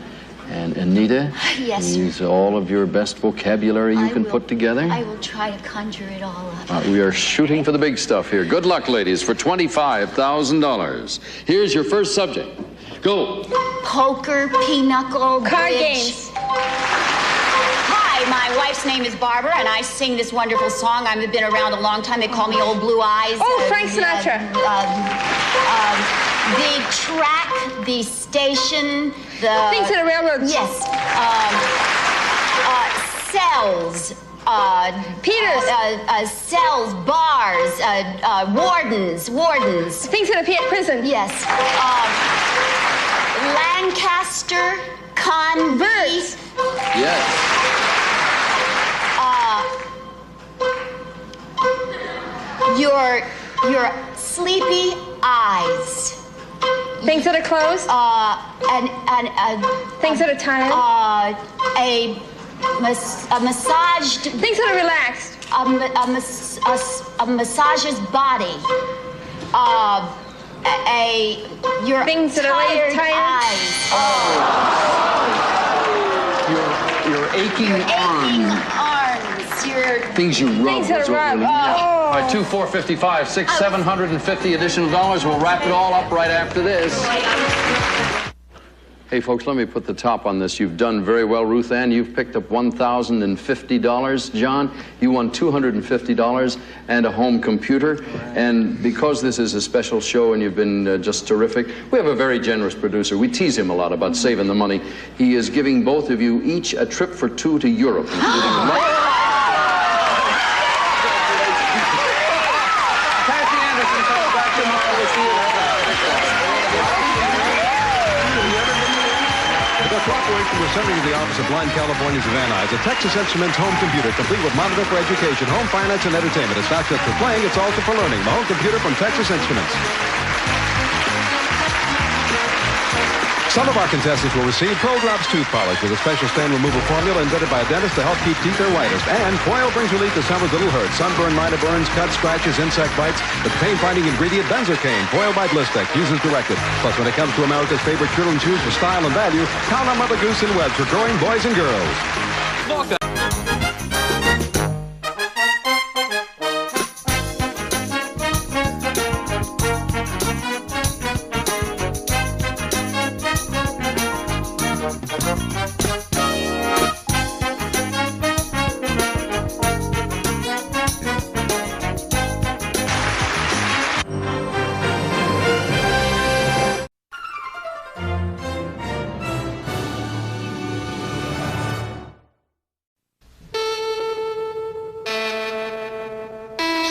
[SPEAKER 3] And Anita,
[SPEAKER 26] yes,
[SPEAKER 3] use all of your best vocabulary you can put together.
[SPEAKER 26] I will try to conjure it all up.
[SPEAKER 3] We are shooting for the big stuff here. Good luck, ladies, for $25,000. Here's your first subject. Go.
[SPEAKER 26] Poker, pinochle,
[SPEAKER 25] card
[SPEAKER 26] bridge.
[SPEAKER 25] Games.
[SPEAKER 26] Hi, my wife's name is Barbara, and I sing this wonderful song. I've been around a long time. They call me Old Blue Eyes.
[SPEAKER 25] Oh, Frank Sinatra.
[SPEAKER 26] The track, the station, the...
[SPEAKER 25] Things in a railroad.
[SPEAKER 26] Yes. Cells.
[SPEAKER 25] Peters.
[SPEAKER 26] Cells, bars, wardens.
[SPEAKER 25] Things in a prison.
[SPEAKER 26] Yes. Lancaster, Converse.
[SPEAKER 3] Yes.
[SPEAKER 26] Your sleepy eyes.
[SPEAKER 25] Things that are closed. Things that are tired.
[SPEAKER 26] A massaged.
[SPEAKER 25] Things that are relaxed.
[SPEAKER 26] A massager's body. Your
[SPEAKER 25] things that are tired.
[SPEAKER 26] Eyes.
[SPEAKER 3] Your aching
[SPEAKER 26] arms. Your
[SPEAKER 3] things you rub.
[SPEAKER 25] Things that are rubbed.
[SPEAKER 3] All right, 2, 4, 55, 6, $750 additional dollars. We'll wrap it all up right after this. Hey, folks, let me put the top on this. You've done very well, Ruth Ann. You've picked up $1,050. John, you won $250 and a home computer. And because this is a special show and you've been just terrific, we have a very generous producer. We tease him a lot about saving the money. He is giving both of you each a trip for 2 to Europe, including...
[SPEAKER 18] Cooperation was sending to the office of Blind Californians of Van Nuys a Texas Instruments home computer complete with monitor for education, home finance, and entertainment. It's not just for playing, it's also for learning. The home computer from Texas Instruments. Some of our contestants will receive Pro Drops tooth polish with a special stain removal formula invented by a dentist to help keep teeth their whitest. And Coil brings relief to summer's little hurt. Sunburn, minor burns, cuts, scratches, insect bites. The pain-fighting ingredient, benzocaine. Coil by Blistec. Use as directed. Plus, when it comes to America's favorite children's shoes for style and value, count on Mother Goose and Webb for growing boys and girls.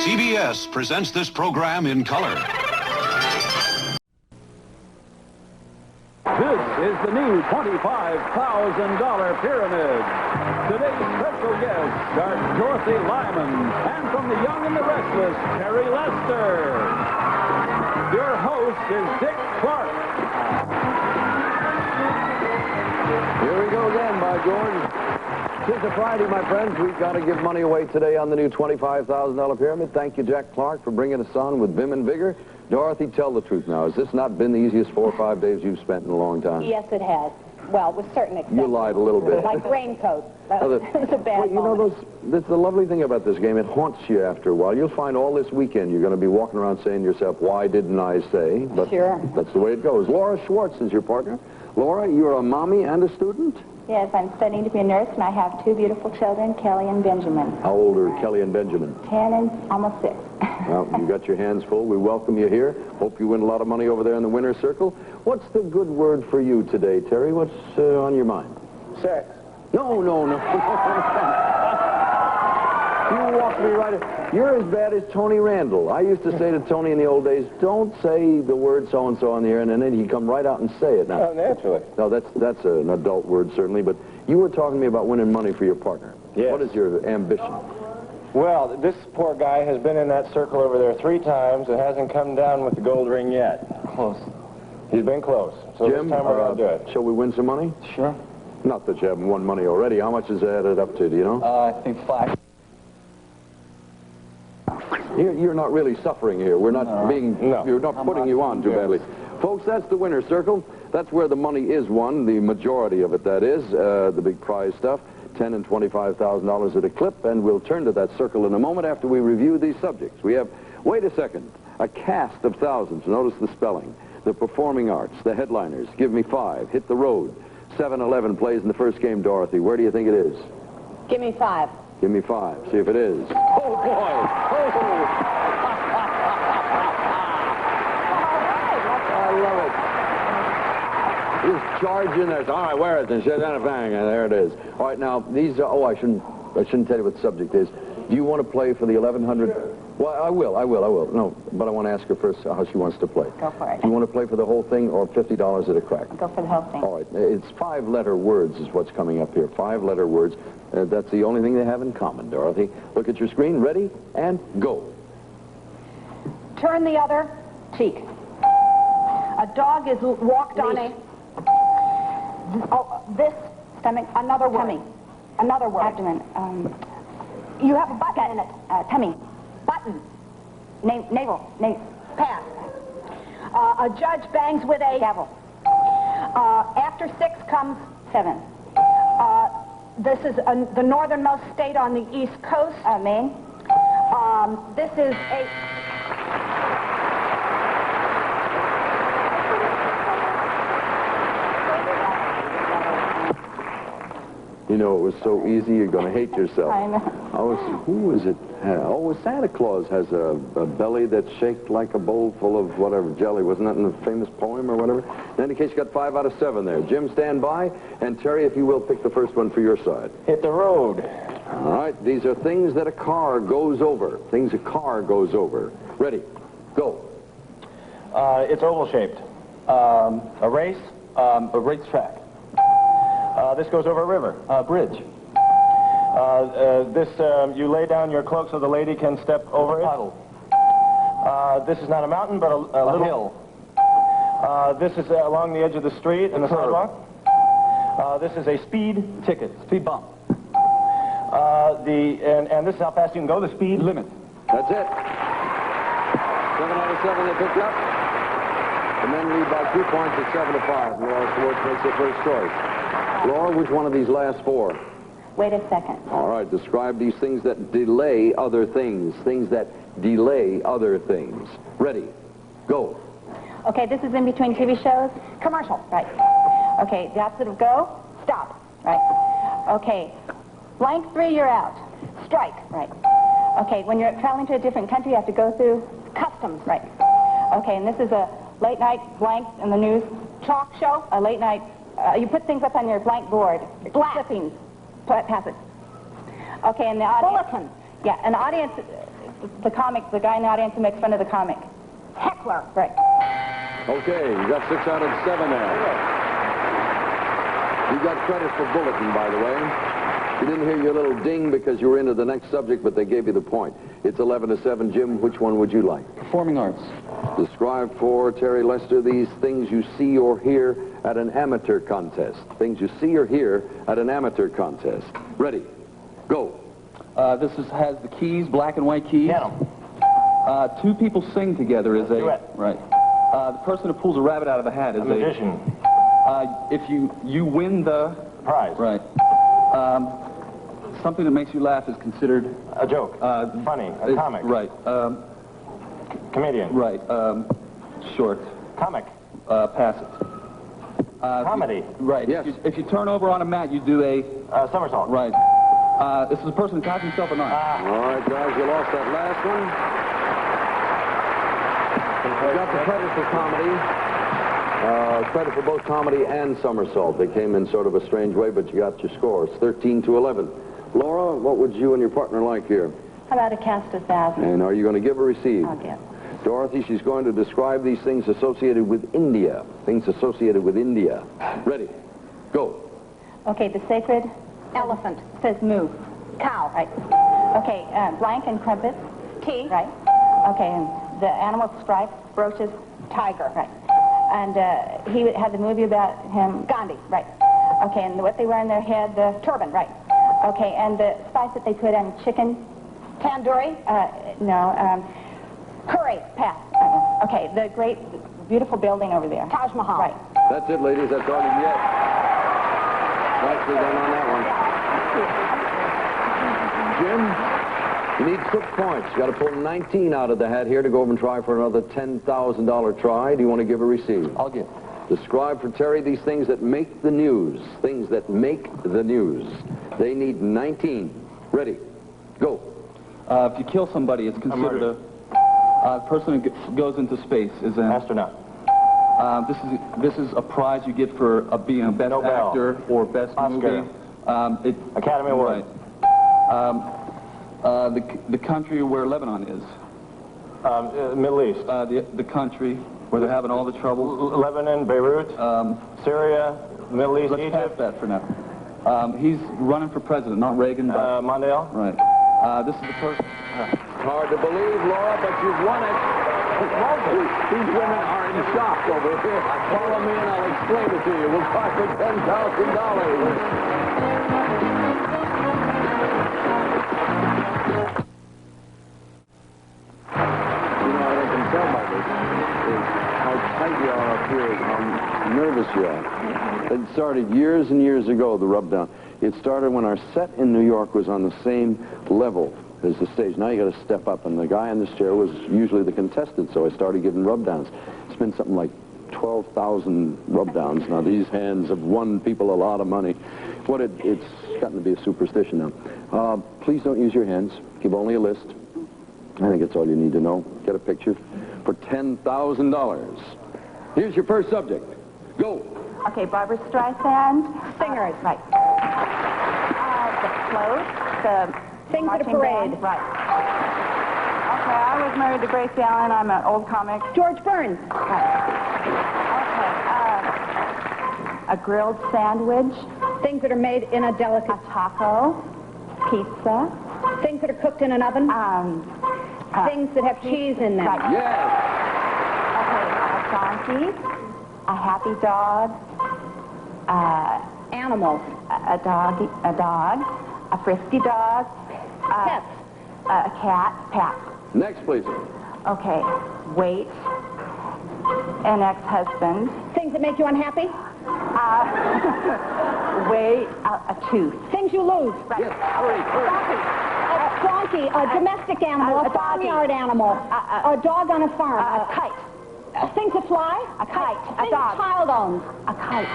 [SPEAKER 7] CBS presents this program in color.
[SPEAKER 1] This is the new $25,000 pyramid. Today's special guests are Dorothy Lyman, and from The Young and the Restless, Terry Lester. Your host is Dick Clark. Here we go again, by George.
[SPEAKER 3] It's a Friday, my friends. We've got to give money away today on the new $25,000 pyramid. Thank you, Jack Clark, for bringing us on with vim and vigor. Dorothy, tell the truth now. Has this not been the easiest 4 or 5 days you've spent in a long time?
[SPEAKER 5] Yes, it has. Well, with certain extent.
[SPEAKER 3] You lied a little bit.
[SPEAKER 5] Like raincoat. That was a bad
[SPEAKER 3] that's the lovely thing about this game. It haunts you after a while. You'll find all this weekend you're going to be walking around saying to yourself, why didn't I say? But
[SPEAKER 5] sure.
[SPEAKER 3] That's the way it goes. Laura Schwartz is your partner. Laura, you're a mommy and a student?
[SPEAKER 14] Yes, I'm studying to be a nurse, and I have 2 beautiful children, Kelly and Benjamin.
[SPEAKER 3] How old are Kelly and Benjamin?
[SPEAKER 14] 10 and almost 6.
[SPEAKER 3] Well, you got your hands full. We welcome you here. Hope you win a lot of money over there in the winner's circle. What's the good word for you today, Terry? What's on your mind?
[SPEAKER 17] Sex.
[SPEAKER 3] No. You walked me right in. You're as bad as Tony Randall. I used to say to Tony in the old days, don't say the word so-and-so on the air, and then he'd come right out and say it. Now,
[SPEAKER 17] oh, naturally.
[SPEAKER 3] No, that's an adult word, certainly, but you were talking to me about winning money for your partner.
[SPEAKER 17] Yes.
[SPEAKER 3] What is your ambition?
[SPEAKER 17] Well, this poor guy has been in that circle over there 3 times and hasn't come down with the gold ring yet. Close. He's been close. So
[SPEAKER 3] Jim,
[SPEAKER 17] this time we're going to do it.
[SPEAKER 3] Shall we win some money?
[SPEAKER 17] Sure.
[SPEAKER 3] Not that you haven't won money already. How much has it added up to, do you know?
[SPEAKER 17] I think 5.
[SPEAKER 3] You're not really suffering here. We're not you're not putting you on too badly. Folks, that's the winner's circle. That's where the money is won, the majority of it, that is, the big prize stuff, $10,000 and $25,000 at a clip, and we'll turn to that circle in a moment after we review these subjects. We have, wait a second, a cast of thousands. Notice the spelling. The performing arts, the headliners, Give Me 5, Hit the Road. 7-11 plays in the first game, Dorothy. Where do you think it is?
[SPEAKER 5] Give me 5.
[SPEAKER 3] Give me 5. See if it is. Oh, boy! Oh! I love it. Just charge in there. All right, where is it? Shut down a bang, and there it is. All right, now, these are... Oh, I shouldn't tell you what the subject is. Do you want to play for the 1,100... Sure. Well, I will. No, but I want to ask her first how she wants to play.
[SPEAKER 14] Go for it.
[SPEAKER 3] Do you want to play for the whole thing or $50 at a crack?
[SPEAKER 14] Go for the whole thing.
[SPEAKER 3] All right. It's 5-letter words is what's coming up here. 5-letter words. That's the only thing they have in common, Dorothy. Look at your screen. Ready? And go.
[SPEAKER 5] Turn the other cheek. A dog is walked on a... Oh, this...
[SPEAKER 14] Stomach.
[SPEAKER 5] Another word.
[SPEAKER 14] Tummy.
[SPEAKER 5] Another word.
[SPEAKER 14] Abdomen.
[SPEAKER 5] You have a button in it.
[SPEAKER 14] Tummy.
[SPEAKER 5] Button.
[SPEAKER 14] Navel.
[SPEAKER 5] Pass. A judge bangs with a...
[SPEAKER 14] Gavel.
[SPEAKER 5] After 6 comes...
[SPEAKER 14] 7.
[SPEAKER 5] This is the northernmost state on the East Coast.
[SPEAKER 14] Maine.
[SPEAKER 5] This is a...
[SPEAKER 3] You know, it was so easy, you're going to hate yourself.
[SPEAKER 14] I know.
[SPEAKER 3] Who was it? Oh, Santa Claus has a belly that's shaped like a bowl full of whatever, jelly. Wasn't that in the famous poem or whatever? In any case, you got 5 out of 7 there. Jim, stand by. And Terry, if you will, pick the first one for your side.
[SPEAKER 17] Hit the road.
[SPEAKER 3] All right. These are things that a car goes over. Things a car goes over. Ready. Go.
[SPEAKER 17] It's oval-shaped. A race. A racetrack. This goes over a river. Bridge. You lay down your cloak so the lady can step over it. Puddle. This is not a mountain, but a little hill. This is along the edge of the street and the sidewalk. This is a speed ticket. Speed bump. And this is how fast you can go, the speed limit.
[SPEAKER 3] That's it. 7 out of 7 they picked up. The men lead by 2 points at 7-5. Laura Schwartz makes her first choice. Laura, which one of these last 4?
[SPEAKER 14] Wait a second.
[SPEAKER 3] All right, describe these things that delay other things. Things that delay other things. Ready. Go.
[SPEAKER 14] Okay, this is in between TV shows.
[SPEAKER 5] Commercial.
[SPEAKER 14] Right. Okay, the opposite of go.
[SPEAKER 5] Stop.
[SPEAKER 14] Right. Okay. Blank 3, you're out.
[SPEAKER 5] Strike.
[SPEAKER 14] Right. Okay, when you're traveling to a different country, you have to go through
[SPEAKER 5] customs.
[SPEAKER 14] Right. Okay, and this is a late night blank in the news.
[SPEAKER 5] Talk show.
[SPEAKER 14] A late night. You put things up on your blank board.
[SPEAKER 5] Black.
[SPEAKER 14] Clippings. Pass it. Okay, and the audience.
[SPEAKER 5] Bulletin.
[SPEAKER 14] Yeah, and the audience, the guy in the audience who makes fun of the comic.
[SPEAKER 5] Heckler.
[SPEAKER 14] Right.
[SPEAKER 3] Okay, you got 6 out of 7 there. You got credit for bulletin, by the way. You didn't hear your little ding because you were into the next subject, but they gave you the point. It's 11 to 7. Jim, which one would you like?
[SPEAKER 17] Performing arts.
[SPEAKER 3] Describe for Terry Lester these things you see or hear at an amateur contest. Things you see or hear at an amateur contest. Ready? Go.
[SPEAKER 13] This has the keys, black and white keys. Two people sing together is a...
[SPEAKER 17] Duet.
[SPEAKER 13] Right. The person who pulls a rabbit out of a hat is
[SPEAKER 17] A magician.
[SPEAKER 13] If you win the...
[SPEAKER 17] Prize.
[SPEAKER 13] Right. Something that makes you laugh is considered...
[SPEAKER 17] A joke. Funny. A comic.
[SPEAKER 13] Right.
[SPEAKER 17] Comedian.
[SPEAKER 13] Right. Short.
[SPEAKER 17] Comic.
[SPEAKER 13] Pass it.
[SPEAKER 17] Comedy.
[SPEAKER 13] Right.
[SPEAKER 3] Yes.
[SPEAKER 13] If you turn over on a mat, you do a...
[SPEAKER 17] somersault.
[SPEAKER 13] Right. This is a person who ties himself a knot.
[SPEAKER 3] All right, guys, you lost that last one. You got the credit for comedy. Credit for both comedy and somersault. They came in sort of a strange way, but you got your scores, 13-11. Laura, what would you and your partner like here?
[SPEAKER 5] How about a cast of thousands?
[SPEAKER 3] And are you going to give or receive?
[SPEAKER 5] I'll give.
[SPEAKER 3] Dorothy, she's going to describe these things associated with India. Things associated with India. Ready? Go.
[SPEAKER 5] Okay, the sacred elephant says moo. Cow. Right. Okay, blank and crumpets. Tea. Right. Okay, and the animal stripes, brooches, tiger. Right. And he had the movie about him. Gandhi. Right. Okay, and what they wear on their head, the turban. Right. Okay, and the spice that they put on chicken, tandoori. Curry. Pass. Okay, the great, beautiful building over there. Taj Mahal. Right.
[SPEAKER 3] That's it, ladies. That's all you get. Nicely done on that one. Jim, you need 6 points. You got to pull 19 out of the hat here to go over and try for another $10,000 try. Do you want to give or receive?
[SPEAKER 17] I'll give.
[SPEAKER 3] Describe for Terry these things that make the news. Things that make the news. They need 19. Ready? Go.
[SPEAKER 13] If you kill somebody, it's considered a person who goes into space is an
[SPEAKER 17] astronaut.
[SPEAKER 13] This is a prize you get for being a best
[SPEAKER 17] Nobel.
[SPEAKER 13] actor or best
[SPEAKER 17] Oscar.
[SPEAKER 13] movie.
[SPEAKER 17] Academy Award.
[SPEAKER 13] Right. The country where Lebanon is.
[SPEAKER 17] Middle East.
[SPEAKER 13] The country where they're having all the trouble.
[SPEAKER 17] Lebanon, Beirut, Syria, Middle East,
[SPEAKER 13] Let's
[SPEAKER 17] Egypt.
[SPEAKER 13] pass that for now. He's running for president, not Reagan, but...
[SPEAKER 17] Mondale.
[SPEAKER 13] Right. This is the person...
[SPEAKER 3] Hard to believe, Laura, but you've won it. These women are in shock over here. Follow me and I'll explain it to you. We'll try for $10,000. What I can tell by this is how tight you are up here, how nervous you are. It started years and years ago, the rub down. It started when our set in New York was on the same level as the stage. Now you got to step up, and the guy in this chair was usually the contestant, so I started giving rub downs. It's been something like 12,000 rub downs. Now these hands have won people a lot of money. It's gotten to be a superstition now. Please don't use your hands. Keep only a list. I think that's all you need to know. Get a picture for $10,000. Here's your first subject. Go.
[SPEAKER 5] Okay, Barbra Streisand. Singers. Right. The float. The things at a parade. Band. Right. Okay, I was married to Grace Allen. I'm an old comic. George Burns. Right. Okay. A grilled sandwich. Things that are made in a delicate... A taco. Pizza. Things that are cooked in an oven. Things that have cheese in them. Right.
[SPEAKER 3] Yes.
[SPEAKER 5] Okay, a donkey. A happy dog. Animals. A dog. A frisky dog. Pets. A cat. Pat.
[SPEAKER 3] Next, please.
[SPEAKER 5] Okay. Wait. An ex-husband. Things that make you unhappy? Wait. A tooth. Things you lose. Right.
[SPEAKER 3] Yes. Hurry.
[SPEAKER 5] A donkey. A domestic animal. A farmyard animal. A dog on a farm. A kite. Things that fly? A kite. A dog. A child owns? A kite.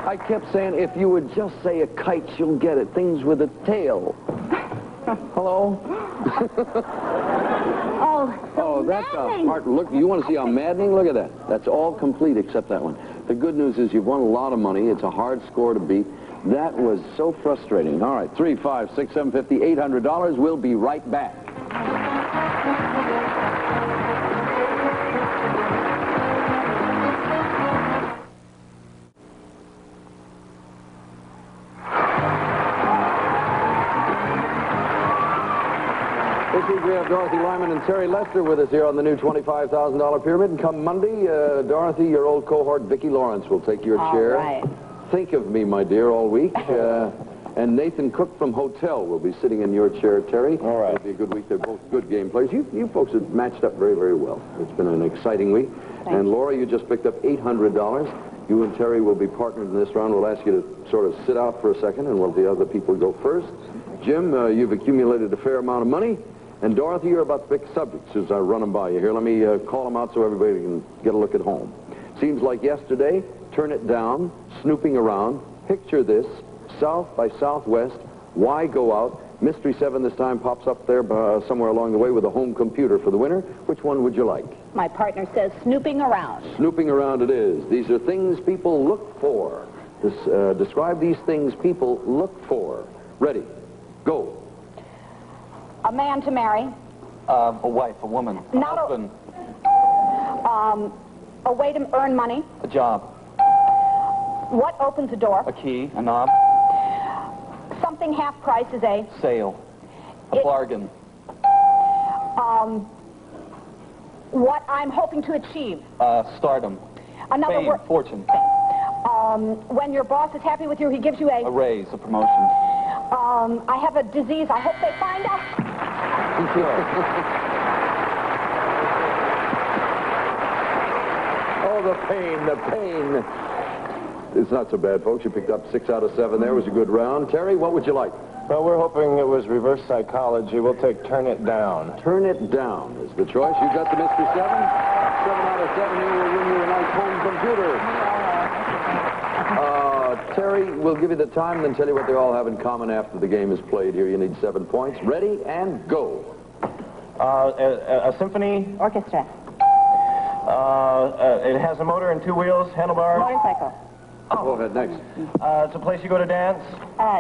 [SPEAKER 3] I kept saying, if you would just say a kite, you'll get it. Things with a tail. Hello? Oh, that's a heart. Look, you want to see how maddening? Look at that. That's all complete except that one. The good news is you've won a lot of money. It's a hard score to beat. That was so frustrating. All right, 3, 5, 6, 7, 50, $800. We'll be right back. This week we have Dorothy Lyman and Terry Lester with us here on the new $25,000 pyramid. And come Monday, Dorothy, your old cohort, Vicki Lawrence, will take your chair.
[SPEAKER 5] All right.
[SPEAKER 3] Think of me, my dear, all week. And Nathan Cook from Hotel will be sitting in your chair, Terry. All right. It'll be a good week. They're both good game players. You folks have matched up very, very well. It's been an exciting week. And Laura, you just picked up $800. You and Terry will be partnered in this round. We'll ask you to sort of sit out for a second, and we'll let the other people go first. Jim, you've accumulated a fair amount of money. And Dorothy, you're about to pick subjects as I run them by you here. Let me call them out so everybody can get a look at home. Seems like yesterday, turn it down, snooping around, picture this, South by Southwest, why go out? Mystery 7 this time pops up there somewhere along the way with a home computer for the winner. Which one would you like?
[SPEAKER 5] My partner says snooping around.
[SPEAKER 3] Snooping around it is. These are things people look for. Describe these things people look for. Ready? Go.
[SPEAKER 5] A man to marry.
[SPEAKER 13] A wife, a woman, a
[SPEAKER 5] Not
[SPEAKER 13] husband.
[SPEAKER 5] A way to earn money.
[SPEAKER 13] A job.
[SPEAKER 5] What opens a door?
[SPEAKER 13] A key, a knob.
[SPEAKER 5] Something half price is a...
[SPEAKER 13] Sale. A bargain.
[SPEAKER 5] What I'm hoping to achieve.
[SPEAKER 13] Stardom.
[SPEAKER 5] Another
[SPEAKER 13] Fame,
[SPEAKER 5] word.
[SPEAKER 13] fortune.
[SPEAKER 5] When your boss is happy with you, he gives you
[SPEAKER 13] A raise, a promotion.
[SPEAKER 5] I have a disease. I hope they find out.
[SPEAKER 3] Oh, the pain, the pain. It's not so bad, folks. You picked up 6 out of 7 there. It was a good round. Terry, what would you like?
[SPEAKER 17] Well, we're hoping it was reverse psychology. We'll take turn it down.
[SPEAKER 3] Turn it down is the choice. You got the Mystery 7. 7 out of 7 here will win you a nice home computer. Terry, we'll give you the time, then tell you what they all have in common after the game is played. Here you need 7 points. Ready, and go.
[SPEAKER 17] A symphony.
[SPEAKER 5] Orchestra.
[SPEAKER 17] It has a motor and 2 wheels, handlebars.
[SPEAKER 5] Motorcycle.
[SPEAKER 3] Go ahead, next.
[SPEAKER 17] It's a place you go to dance.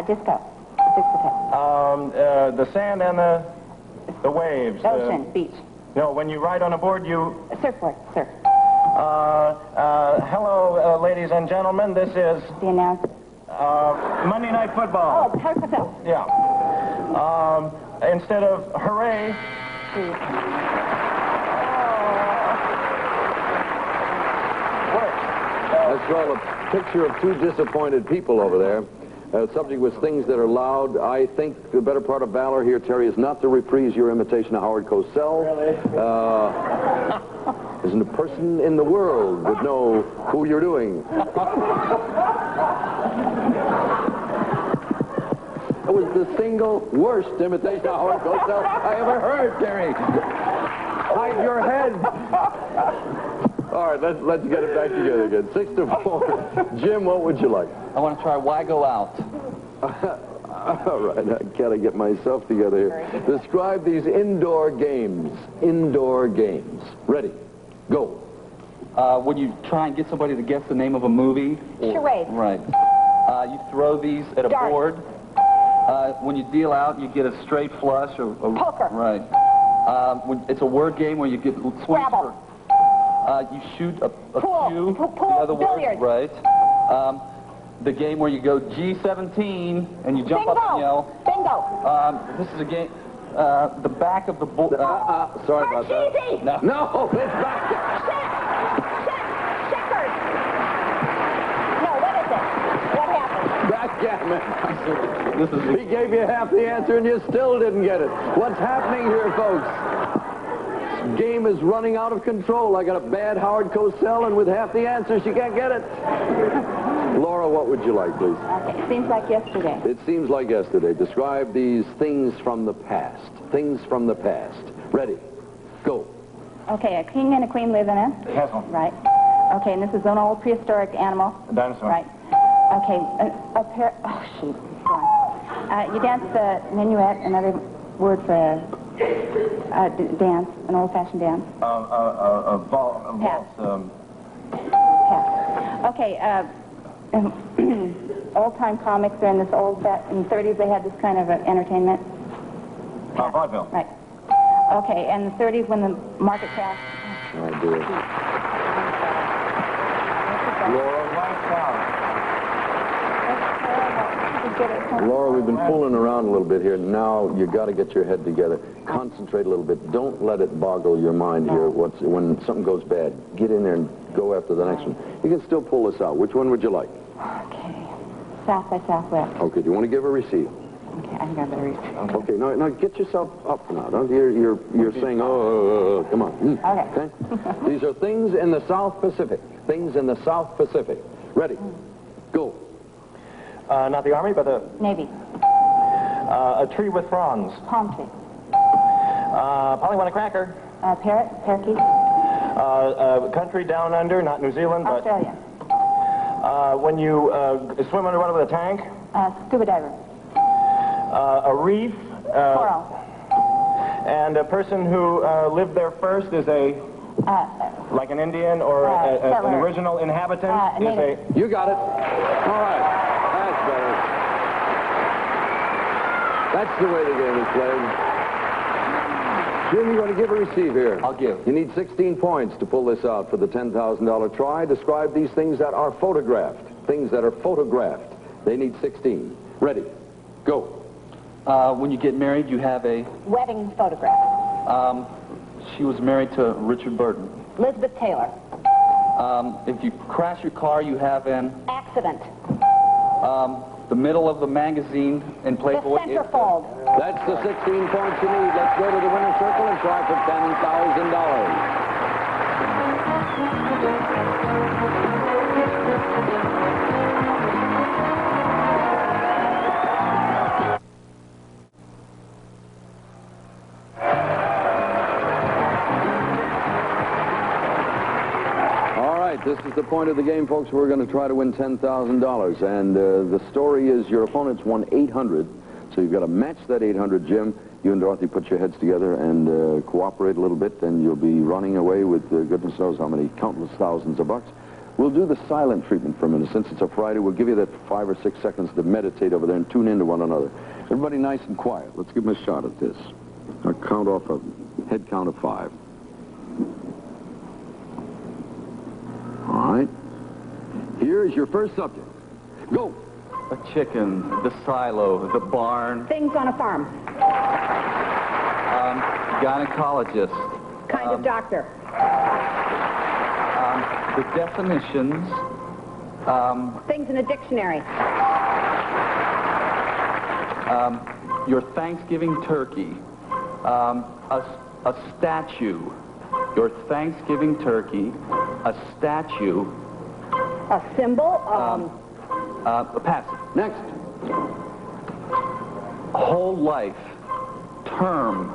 [SPEAKER 5] Disco. Discotheque.
[SPEAKER 17] The sand and the waves.
[SPEAKER 5] Ocean. Beach.
[SPEAKER 17] No, when you ride on a board, you...
[SPEAKER 5] Surfboard. Surf.
[SPEAKER 17] Hello, ladies and gentlemen. This is...
[SPEAKER 5] The announcer.
[SPEAKER 17] Monday Night Football.
[SPEAKER 5] Oh, Hotel.
[SPEAKER 17] Yeah. Instead of hooray...
[SPEAKER 3] Let's draw a picture of 2 disappointed people over there. The subject was things that are loud. I think the better part of valor here, Terry, is not to reprise your imitation of Howard Cosell. Really? Isn't a person in the world would know who you're doing. It was the single worst imitation of Howard Cosell I ever heard, Terry. Hide your head. All right, let's get it back together again. 6-4. Jim, what would you like?
[SPEAKER 13] I want to try why go out.
[SPEAKER 3] All right, I gotta get myself together here. Describe these indoor games. Indoor games. Ready? Go.
[SPEAKER 13] When you try and get somebody to guess the name of a movie.
[SPEAKER 5] Charade.
[SPEAKER 13] Right. You throw these at a board. When you deal out, you get a straight flush or
[SPEAKER 5] poker.
[SPEAKER 13] Right. It's a word game where you get swings for. You shoot a cue.
[SPEAKER 5] Pool.
[SPEAKER 13] In other words,
[SPEAKER 5] Billiards.
[SPEAKER 13] right. The game where you go G17 and you jump up and yell.
[SPEAKER 5] Bingo.
[SPEAKER 13] This is a game. The back of the board.
[SPEAKER 3] Sorry about that. No, it's back.
[SPEAKER 5] Checkers. No, what is it? What happened?
[SPEAKER 3] Backgammon. He gave you half the answer and you still didn't get it. What's happening here, folks? Game is running out of control. I got a bad Howard Cosell, and with half the answers, you can't get it. Laura, what would you like, please?
[SPEAKER 5] Okay, it seems like yesterday.
[SPEAKER 3] It seems like yesterday. Describe these things from the past. Things from the past. Ready? Go.
[SPEAKER 5] Okay, a king and a queen live in a...
[SPEAKER 17] Castle.
[SPEAKER 5] Right. Okay, and this is an old prehistoric animal.
[SPEAKER 17] A dinosaur.
[SPEAKER 5] Right. Okay, a pair... Oh, shoot. Go on. You dance the minuet, another word for dance, an old-fashioned dance.
[SPEAKER 17] A valse.
[SPEAKER 5] Pass. Okay, old-time comics are in this in the 30s, they had this kind of entertainment.
[SPEAKER 17] Vaudeville.
[SPEAKER 5] Right. Okay, and the 30s when the market crashed.
[SPEAKER 3] Oh, dear. Laura.
[SPEAKER 5] get it.
[SPEAKER 3] Laura, we've been fooling around a little bit here. Now you got to get your head together. Concentrate a little bit. Don't let it boggle your mind here. When something goes bad, get in there and go after the next one. You can still pull this out. Which one would you like?
[SPEAKER 5] Okay. South by Southwest.
[SPEAKER 3] Okay. Do you want to give a receipt?
[SPEAKER 5] Okay, I think I better reach.
[SPEAKER 3] Okay. Now get yourself up now. Don't you're saying come on. Okay. These are things in the South Pacific. Things in the South Pacific. Ready? Go.
[SPEAKER 17] Not the Army, but the...
[SPEAKER 5] Navy.
[SPEAKER 17] A tree with fronds.
[SPEAKER 5] Palm tree.
[SPEAKER 17] Polly want a cracker.
[SPEAKER 5] Parrot. Parakeet.
[SPEAKER 17] A country down under, not New Zealand, but...
[SPEAKER 5] Australia.
[SPEAKER 17] When you swim underwater with a tank.
[SPEAKER 5] Scuba diver.
[SPEAKER 17] A reef.
[SPEAKER 5] Coral.
[SPEAKER 17] And a person who lived there first is a... like an Indian or an original inhabitant is a...
[SPEAKER 3] You got it. All right. That's better. That's the way the game is played. Jim, you want to give or receive here?
[SPEAKER 13] I'll give.
[SPEAKER 3] You need 16 points to pull this out for the $10,000 try. Describe these things that are photographed. Things that are photographed. They need 16. Ready. Go.
[SPEAKER 13] When you get married, you have a...
[SPEAKER 5] Wedding photograph.
[SPEAKER 13] She was married to Richard Burton.
[SPEAKER 5] Elizabeth Taylor.
[SPEAKER 13] If you crash your car, you have an...
[SPEAKER 5] Accident.
[SPEAKER 13] The middle of the magazine in Playboy...
[SPEAKER 5] The centerfold.
[SPEAKER 3] That's the 16 points you need. Let's go to the winner's circle and try for $10,000. This is the point of the game, folks. We're going to try to win $10,000. And the story is your opponent's won 800. So you've got to match that 800, Jim. You and Dorothy put your heads together and cooperate a little bit, and you'll be running away with goodness knows how many countless thousands of bucks. We'll do the silent treatment for a minute. Since it's a Friday, we'll give you that 5 or 6 seconds to meditate over there and tune into one another. Everybody nice and quiet. Let's give them a shot at this. I'll count off a head count of 5. All right. Here is your first subject. Go.
[SPEAKER 13] A chicken, the silo, the barn.
[SPEAKER 5] Things on a farm.
[SPEAKER 13] Gynecologist.
[SPEAKER 5] Kind of doctor.
[SPEAKER 13] The definitions.
[SPEAKER 5] Things in a dictionary.
[SPEAKER 13] Your Thanksgiving turkey. A statue. Your Thanksgiving turkey. A statue.
[SPEAKER 5] A symbol.
[SPEAKER 13] Pass.
[SPEAKER 3] Next.
[SPEAKER 13] Whole life. Term.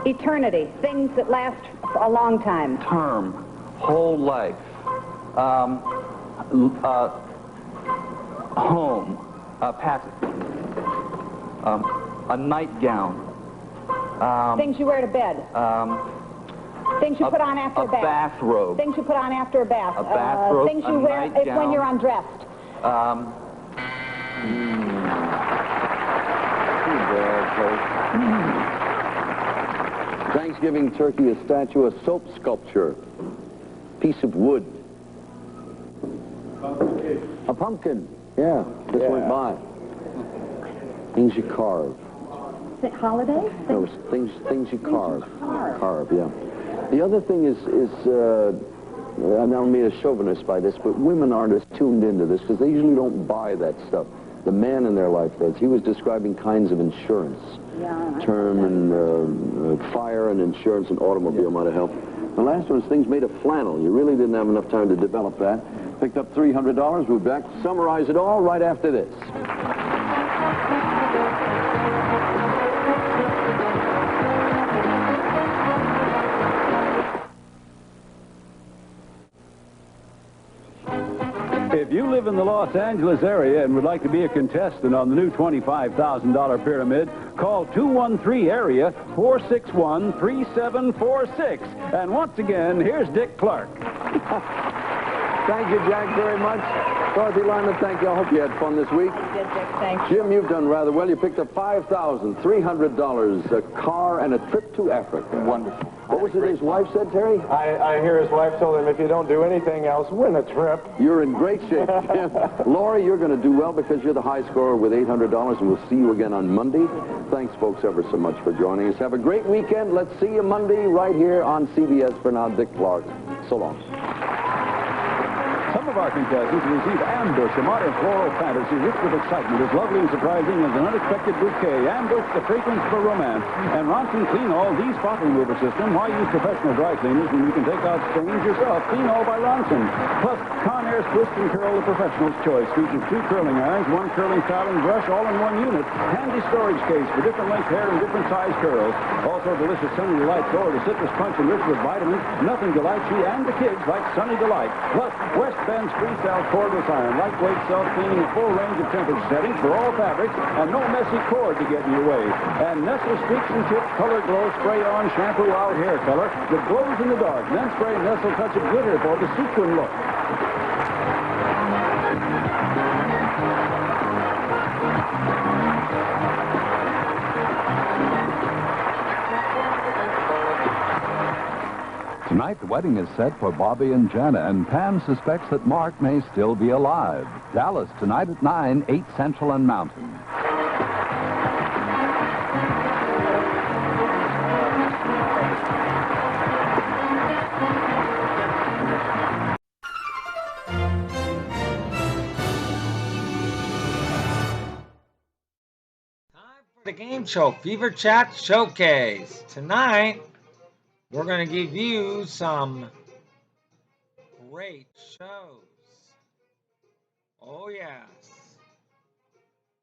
[SPEAKER 5] Eternity. Things that last a long time.
[SPEAKER 13] Term. Whole life. Home. Pass it. A nightgown.
[SPEAKER 5] Things you wear to bed. Things you put on after a bath.
[SPEAKER 13] A bathrobe.
[SPEAKER 5] Things you put on after a bath.
[SPEAKER 13] A bathrobe.
[SPEAKER 5] Things you wear when you're undressed.
[SPEAKER 3] Thanksgiving turkey, a statue, a soap sculpture, piece of wood. A pumpkin. Yeah, this went by. Things you carve.
[SPEAKER 5] Holiday?
[SPEAKER 3] No, things you carve. Carve, yeah. The other thing is I don't mean a chauvinist by this, but women aren't as tuned into this because they usually don't buy that stuff. The man in their life does. He was describing kinds of insurance.
[SPEAKER 5] Yeah.
[SPEAKER 3] Term and fire and insurance and automobile might have helped. The last one is things made of flannel. You really didn't have enough time to develop that. Picked up $300. We'll be back to summarize it all right after this.
[SPEAKER 1] If you live in the Los Angeles area and would like to be a contestant on the new $25,000 pyramid, call 213-AREA 461-3746. And once again, here's Dick Clark.
[SPEAKER 3] Thank you, Jack, very much. Dorothy Lyman, thank you. I hope you had fun this week.
[SPEAKER 5] I did, Dick. Thank you.
[SPEAKER 3] Jim, you've done rather well. You picked up $5,300, a car, and a trip to Africa.
[SPEAKER 17] Wonderful.
[SPEAKER 3] What was it his wife said, Terry?
[SPEAKER 17] I hear his wife told him, if you don't do anything else, win a trip.
[SPEAKER 3] You're in great shape, Jim. Laurie, you're going to do well because you're the high scorer with $800, and we'll see you again on Monday. Thanks, folks, ever so much for joining us. Have a great weekend. Let's see you Monday right here on CBS. For now, Dick Clark. So long.
[SPEAKER 1] Some of our contestants receive Ambush, a modern floral fantasy rich with excitement, as lovely and surprising as an unexpected bouquet. Ambush, the fragrance for romance. And Ronson Clean All D-Spot Remover System. Why use professional dry cleaners when you can take out stains yourself? Clean All by Ronson. Plus, Conair's Twist and Curl, the professional's choice. Features 2 curling irons, 1 curling styling brush, all in 1 unit. Handy storage case for different length hair and different size curls. Also, delicious Sunny Delight Sword, a citrus punch enriched with vitamins. Nothing delights you and the kids like Sunny Delight. Plus, West Bend's Freestyle Cordless Iron. Lightweight, self-cleaning, a full range of temperature settings for all fabrics, and no messy cord to get in your way. And Nestle Streaks and Tips Color Glow Spray-On Shampoo Out Hair Color that glows in the dark. Then spray Nestle Touch of Glitter for the sequin look.
[SPEAKER 4] Tonight, the wedding is set for Bobby and Jenna, and Pam suspects that Mark may still be alive. Dallas, tonight at 9, 8 Central and Mountain.
[SPEAKER 16] The game show, Fever Chat Showcase. Tonight, we're going to give you some great shows. Oh, yes.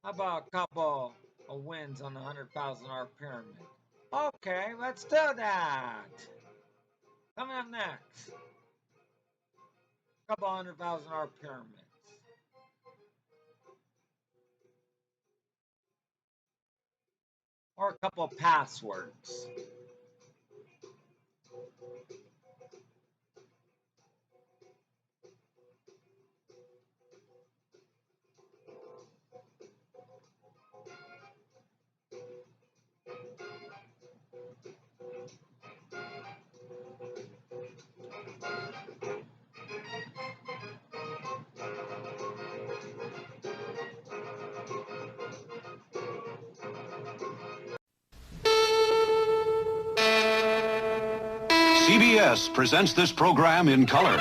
[SPEAKER 16] How about a couple of wins on the $100,000 pyramid? Okay, let's do that. Coming up next, a couple $100,000 pyramids. Or a couple of passwords.
[SPEAKER 7] CBS presents this program in color.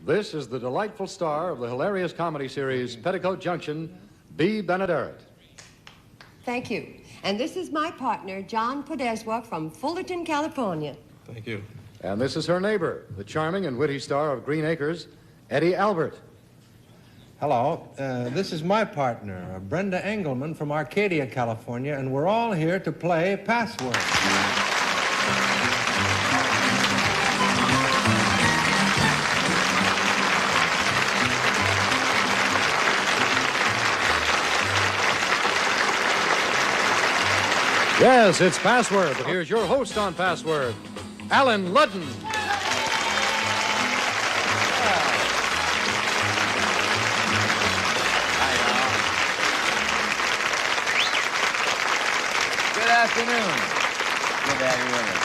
[SPEAKER 18] This is the delightful star of the hilarious comedy series Petticoat Junction, Bea Benaderet.
[SPEAKER 20] Thank you. And this is my partner, John Podeswa from Fullerton, California.
[SPEAKER 18] Thank you. And this is her neighbor, the charming and witty star of Green Acres, Eddie Albert.
[SPEAKER 22] Hello, this is my partner, Brenda Engelman from Arcadia, California, and we're all here to play Password.
[SPEAKER 18] Yes, it's Password. But here's your host on Password, Alan Ludden.
[SPEAKER 23] Good afternoon. Good to have you with us.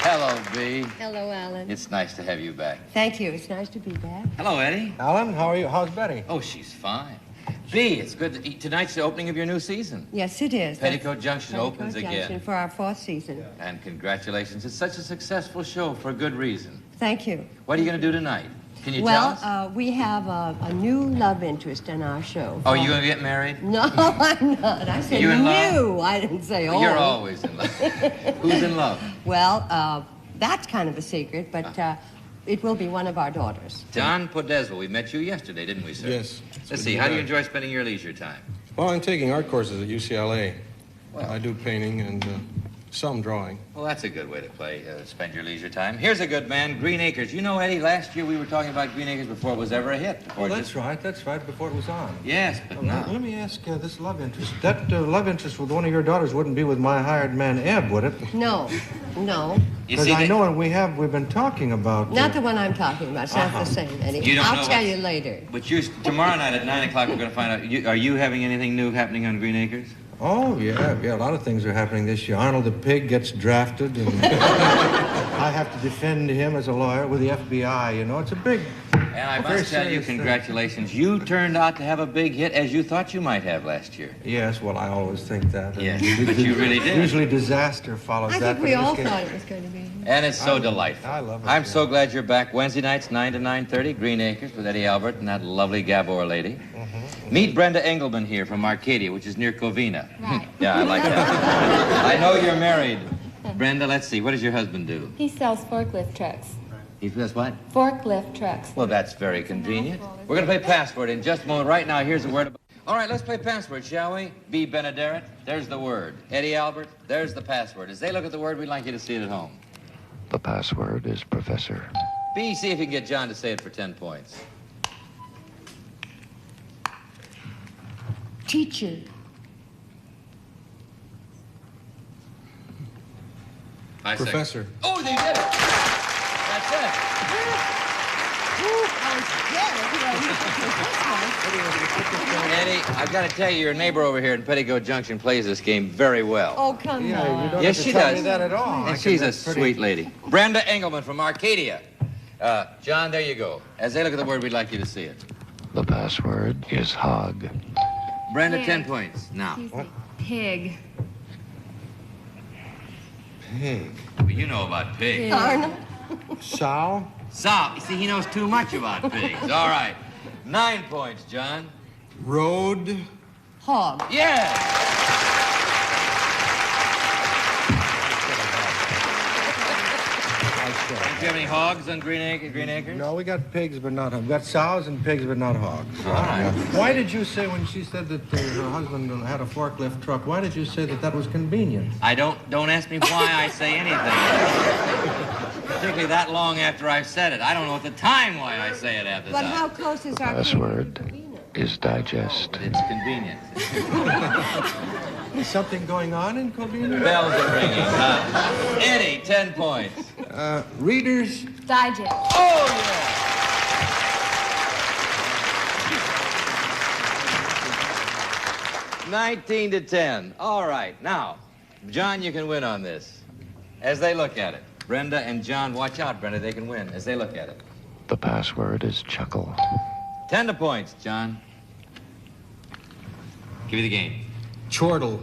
[SPEAKER 23] Hello, Bea.
[SPEAKER 20] Hello, Alan.
[SPEAKER 23] It's nice to have you back.
[SPEAKER 20] Thank you. It's nice to be back.
[SPEAKER 23] Hello, Eddie.
[SPEAKER 22] Alan, how are you? How's Betty?
[SPEAKER 23] Oh, she's fine. Bea, it's good to eat. Tonight's the opening of your new season.
[SPEAKER 20] Yes, it is.
[SPEAKER 23] Petticoat Junction opens
[SPEAKER 20] Petticoat
[SPEAKER 23] again.
[SPEAKER 20] Junction for our 4th season.
[SPEAKER 23] And congratulations. It's such a successful show for a good reason.
[SPEAKER 20] Thank you.
[SPEAKER 23] What are you going to do tonight? Can you tell us?
[SPEAKER 20] Well, we have a new love interest in our show.
[SPEAKER 23] Oh, you going to get married?
[SPEAKER 20] No, I'm not. I said
[SPEAKER 23] You in
[SPEAKER 20] new.
[SPEAKER 23] love?
[SPEAKER 20] I didn't say
[SPEAKER 23] Well,
[SPEAKER 20] old.
[SPEAKER 23] you're always in love. Who's in love?
[SPEAKER 20] Well, that's kind of a secret, but it will be one of our daughters.
[SPEAKER 23] John Podeswa. We met you yesterday, didn't we, sir?
[SPEAKER 22] Yes.
[SPEAKER 23] Let's see. How do you enjoy spending your leisure time?
[SPEAKER 22] Well, I'm taking art courses at UCLA. I do painting and Some drawing.
[SPEAKER 23] Well, that's a good way to spend your leisure time. Here's a good man, Green Acres. You know, Eddie, last year we were talking about Green Acres before it was ever a hit.
[SPEAKER 22] Oh, that's right, before it was on.
[SPEAKER 23] Yes, but now.
[SPEAKER 22] Let me ask this love interest. That love interest with one of your daughters wouldn't be with my hired man, Eb, would it?
[SPEAKER 20] No, no.
[SPEAKER 22] Because I know, and we've been talking about...
[SPEAKER 20] Not the one I'm talking about. It's not the same, Eddie.
[SPEAKER 23] You don't
[SPEAKER 20] I'll
[SPEAKER 23] know
[SPEAKER 20] tell you later.
[SPEAKER 23] But tomorrow night at 9 o'clock, we're going to find out. Are you having anything new happening on Green Acres?
[SPEAKER 22] Oh, yeah, a lot of things are happening this year. Arnold the Pig gets drafted, and I have to defend him as a lawyer with the FBI, you know. It's a big...
[SPEAKER 23] And I must tell you, congratulations. You turned out to have a big hit, as you thought you might have last year.
[SPEAKER 22] Yes, well, I always think that.
[SPEAKER 23] Yes, but you really did.
[SPEAKER 22] Usually disaster follows that.
[SPEAKER 20] I think we all thought it was going to be.
[SPEAKER 23] And it's so delightful.
[SPEAKER 22] I love it.
[SPEAKER 23] I'm so glad you're back. Wednesday nights, 9 to 9:30, Green Acres with Eddie Albert and that lovely Gabor lady. Meet Brenda Engelman here from Arcadia, which is near Covina.
[SPEAKER 25] Right.
[SPEAKER 23] Yeah, I like that. I know you're married. Brenda, let's see. What does your husband do?
[SPEAKER 25] He sells forklift trucks.
[SPEAKER 23] He does what?
[SPEAKER 25] Forklift trucks.
[SPEAKER 23] Well, that's very convenient. We're going to play Password in just a moment. Right now, here's a word. All right, let's play Password, shall we? B. Benaderet, there's the word. Eddie Albert, there's the password. As they look at the word, we'd like you to see it at home.
[SPEAKER 2] The password is Professor.
[SPEAKER 23] B, see if you can get John to say it for 10 points.
[SPEAKER 20] Teacher.
[SPEAKER 22] Professor.
[SPEAKER 23] Oh, they did it. That's it. Eddie, I've got to tell you, your neighbor over here in Petticoat Junction plays this game very well.
[SPEAKER 20] Oh, come on.
[SPEAKER 22] You don't
[SPEAKER 23] Yes,
[SPEAKER 22] have to
[SPEAKER 23] she
[SPEAKER 22] tell
[SPEAKER 23] does.
[SPEAKER 22] me that at all.
[SPEAKER 23] And she's a sweet lady. Brenda Engelman from Arcadia. John, there you go. As they look at the word, we'd like you to see it.
[SPEAKER 2] The password is hog.
[SPEAKER 23] Brenda,
[SPEAKER 25] Pig.
[SPEAKER 23] 10 points. Now.
[SPEAKER 25] Pig.
[SPEAKER 22] Pig.
[SPEAKER 23] Well, you know about pigs.
[SPEAKER 20] Arnold.
[SPEAKER 22] Sow.
[SPEAKER 23] Sow. You see, he knows too much about pigs. All right. 9 points, John.
[SPEAKER 22] Road.
[SPEAKER 20] Hog.
[SPEAKER 23] Yeah. Do you have any hogs on Green Acres?
[SPEAKER 22] No, we got pigs, but not hogs. We got sows and pigs, but not hogs.
[SPEAKER 23] All right.
[SPEAKER 22] Why did you say, when she said that her husband had a forklift truck, why did you say that that was convenient?
[SPEAKER 23] Don't ask me why I say anything. Particularly that long after I've said it. I don't know at the time why I say it at the
[SPEAKER 20] But
[SPEAKER 23] time.
[SPEAKER 20] how close is
[SPEAKER 2] The
[SPEAKER 20] our
[SPEAKER 2] password is digest.
[SPEAKER 23] It's convenient.
[SPEAKER 22] Is something going on in Covina?
[SPEAKER 23] Bells are ringing. Eddie, 10 points.
[SPEAKER 22] Reader's
[SPEAKER 25] Digest.
[SPEAKER 23] Oh, yeah. $19 to 10. All right. Now, John, you can win on this. As they look at it. Brenda and John, watch out, Brenda. They can win as they look at it.
[SPEAKER 2] The password is chuckle.
[SPEAKER 23] 10 to points, John. Give you the game.
[SPEAKER 22] chortle.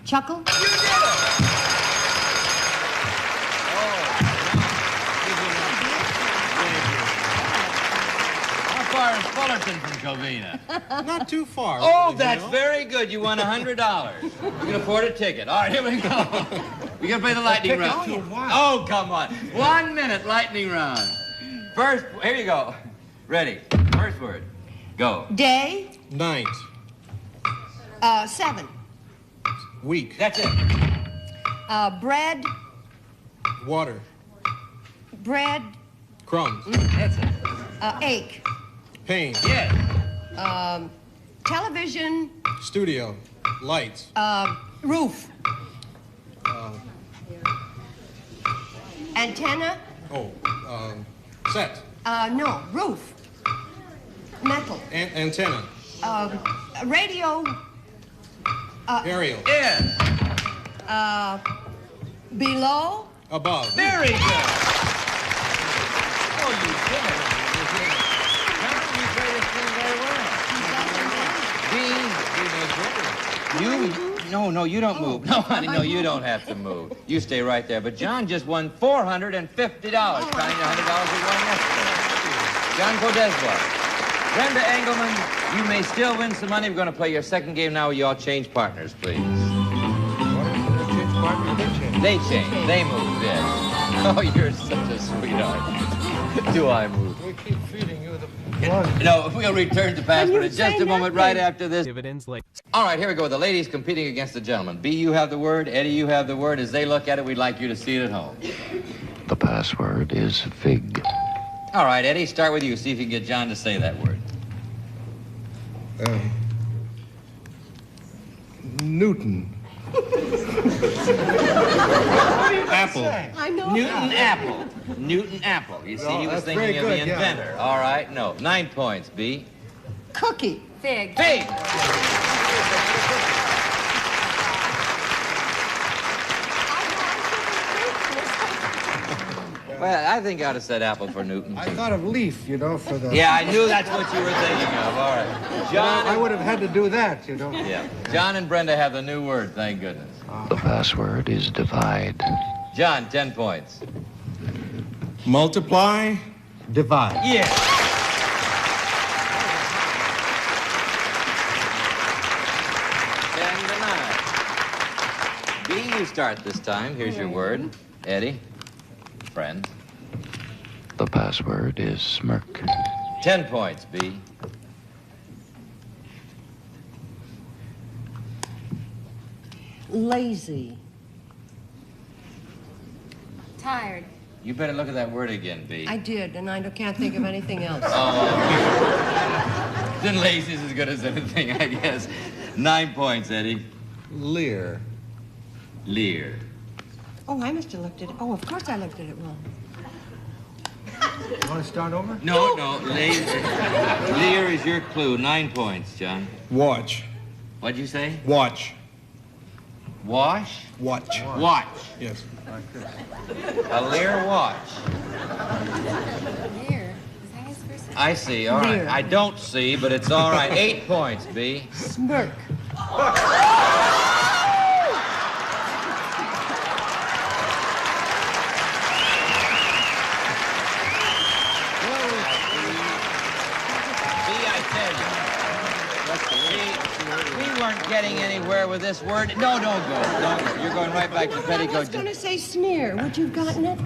[SPEAKER 20] Chuckle?
[SPEAKER 23] How far is Fullerton from Covina?
[SPEAKER 22] Not too far.
[SPEAKER 23] Oh, that's very good. You won $100. You can afford a ticket. All right, here we go. We're going to play the lightning round. Oh, come on. 1 minute lightning round. First, here you go. Ready. First word. Go.
[SPEAKER 20] Day.
[SPEAKER 22] Night.
[SPEAKER 20] 7.
[SPEAKER 22] Week.
[SPEAKER 23] That's it.
[SPEAKER 20] Bread.
[SPEAKER 22] Water.
[SPEAKER 20] Bread.
[SPEAKER 22] Crumbs.
[SPEAKER 23] That's it.
[SPEAKER 20] Ache.
[SPEAKER 22] Pain.
[SPEAKER 23] Yes.
[SPEAKER 20] Television.
[SPEAKER 22] Studio. Lights.
[SPEAKER 20] Roof. Antenna.
[SPEAKER 22] Set.
[SPEAKER 20] No, roof. Metal.
[SPEAKER 22] Antenna.
[SPEAKER 20] Radio.
[SPEAKER 22] Aerial.
[SPEAKER 23] Yes.
[SPEAKER 20] Below.
[SPEAKER 22] Above.
[SPEAKER 23] Very good. Oh, you did it. You played this thing very well. No, you don't move. No, honey, no, you don't have to move. You stay right there. But John just won $450, counting the $100 he won yesterday. John Podeswa. Brenda Engelman, you may still win some money. We're going to play your second game now. You all change partners, please. They change. They move, yes. Oh, you're such a sweetheart. Do I move?
[SPEAKER 22] We keep feeding you the
[SPEAKER 23] No, we'll return to Password in just a moment, right after this.
[SPEAKER 6] Dividends late.
[SPEAKER 23] All right, here we go. The ladies competing against the gentlemen. B, you have the word. Eddie, you have the word. As they look at it, we'd like you to see it at home.
[SPEAKER 2] The password is fig.
[SPEAKER 23] All right, Eddie, start with you. See if you can get John to say that word.
[SPEAKER 22] Newton. Apple.
[SPEAKER 20] I know
[SPEAKER 23] Newton
[SPEAKER 20] that.
[SPEAKER 23] Apple. Newton Apple. You see,
[SPEAKER 22] No,
[SPEAKER 23] he was
[SPEAKER 22] that's
[SPEAKER 23] thinking
[SPEAKER 22] very
[SPEAKER 23] of the
[SPEAKER 22] good, yeah.
[SPEAKER 23] inventor. All right, no. 9 points, B.
[SPEAKER 20] Cookie.
[SPEAKER 25] Fig.
[SPEAKER 23] Fig. Well, I think I ought to set apple for Newton.
[SPEAKER 22] I thought of leaf, you know, for the...
[SPEAKER 23] Yeah, I knew that's what you were thinking of. All right. John.
[SPEAKER 22] I would have had to do that, you know.
[SPEAKER 23] Yeah. John and Brenda have the new word, thank goodness.
[SPEAKER 2] The password is divide.
[SPEAKER 23] John, 10 points.
[SPEAKER 22] Multiply, divide.
[SPEAKER 23] Yeah. B, you start this time. Here's your word. Eddie. Friend.
[SPEAKER 2] The password is smirk.
[SPEAKER 23] 10 points, B.
[SPEAKER 20] Lazy.
[SPEAKER 25] Tired.
[SPEAKER 23] You better look at that word again, B.
[SPEAKER 20] I did, and I can't think of anything else.
[SPEAKER 23] Oh. Then lazy is as good as anything, I guess. 9 points, Eddie.
[SPEAKER 22] Lear.
[SPEAKER 23] Lear.
[SPEAKER 20] Oh, I must have looked at it. Oh, of course I looked at it wrong.
[SPEAKER 22] You want to start over?
[SPEAKER 23] No. Lazy. Lear is your clue. 9 points, John.
[SPEAKER 22] Watch.
[SPEAKER 23] What'd you say?
[SPEAKER 22] Watch.
[SPEAKER 23] Wash?
[SPEAKER 22] Watch.
[SPEAKER 23] Watch.
[SPEAKER 22] Yes.
[SPEAKER 23] A Lear watch.
[SPEAKER 25] Lear. Is that his first name?
[SPEAKER 23] I see. All right.
[SPEAKER 20] Lear.
[SPEAKER 23] I don't see, but it's all right. 8 points, B.
[SPEAKER 20] Smirk.
[SPEAKER 23] We weren't getting anywhere with this word. No, don't go. Don't go. You're going right back to
[SPEAKER 20] I
[SPEAKER 23] petticoat.
[SPEAKER 20] was going to say smear. Would you have gotten it?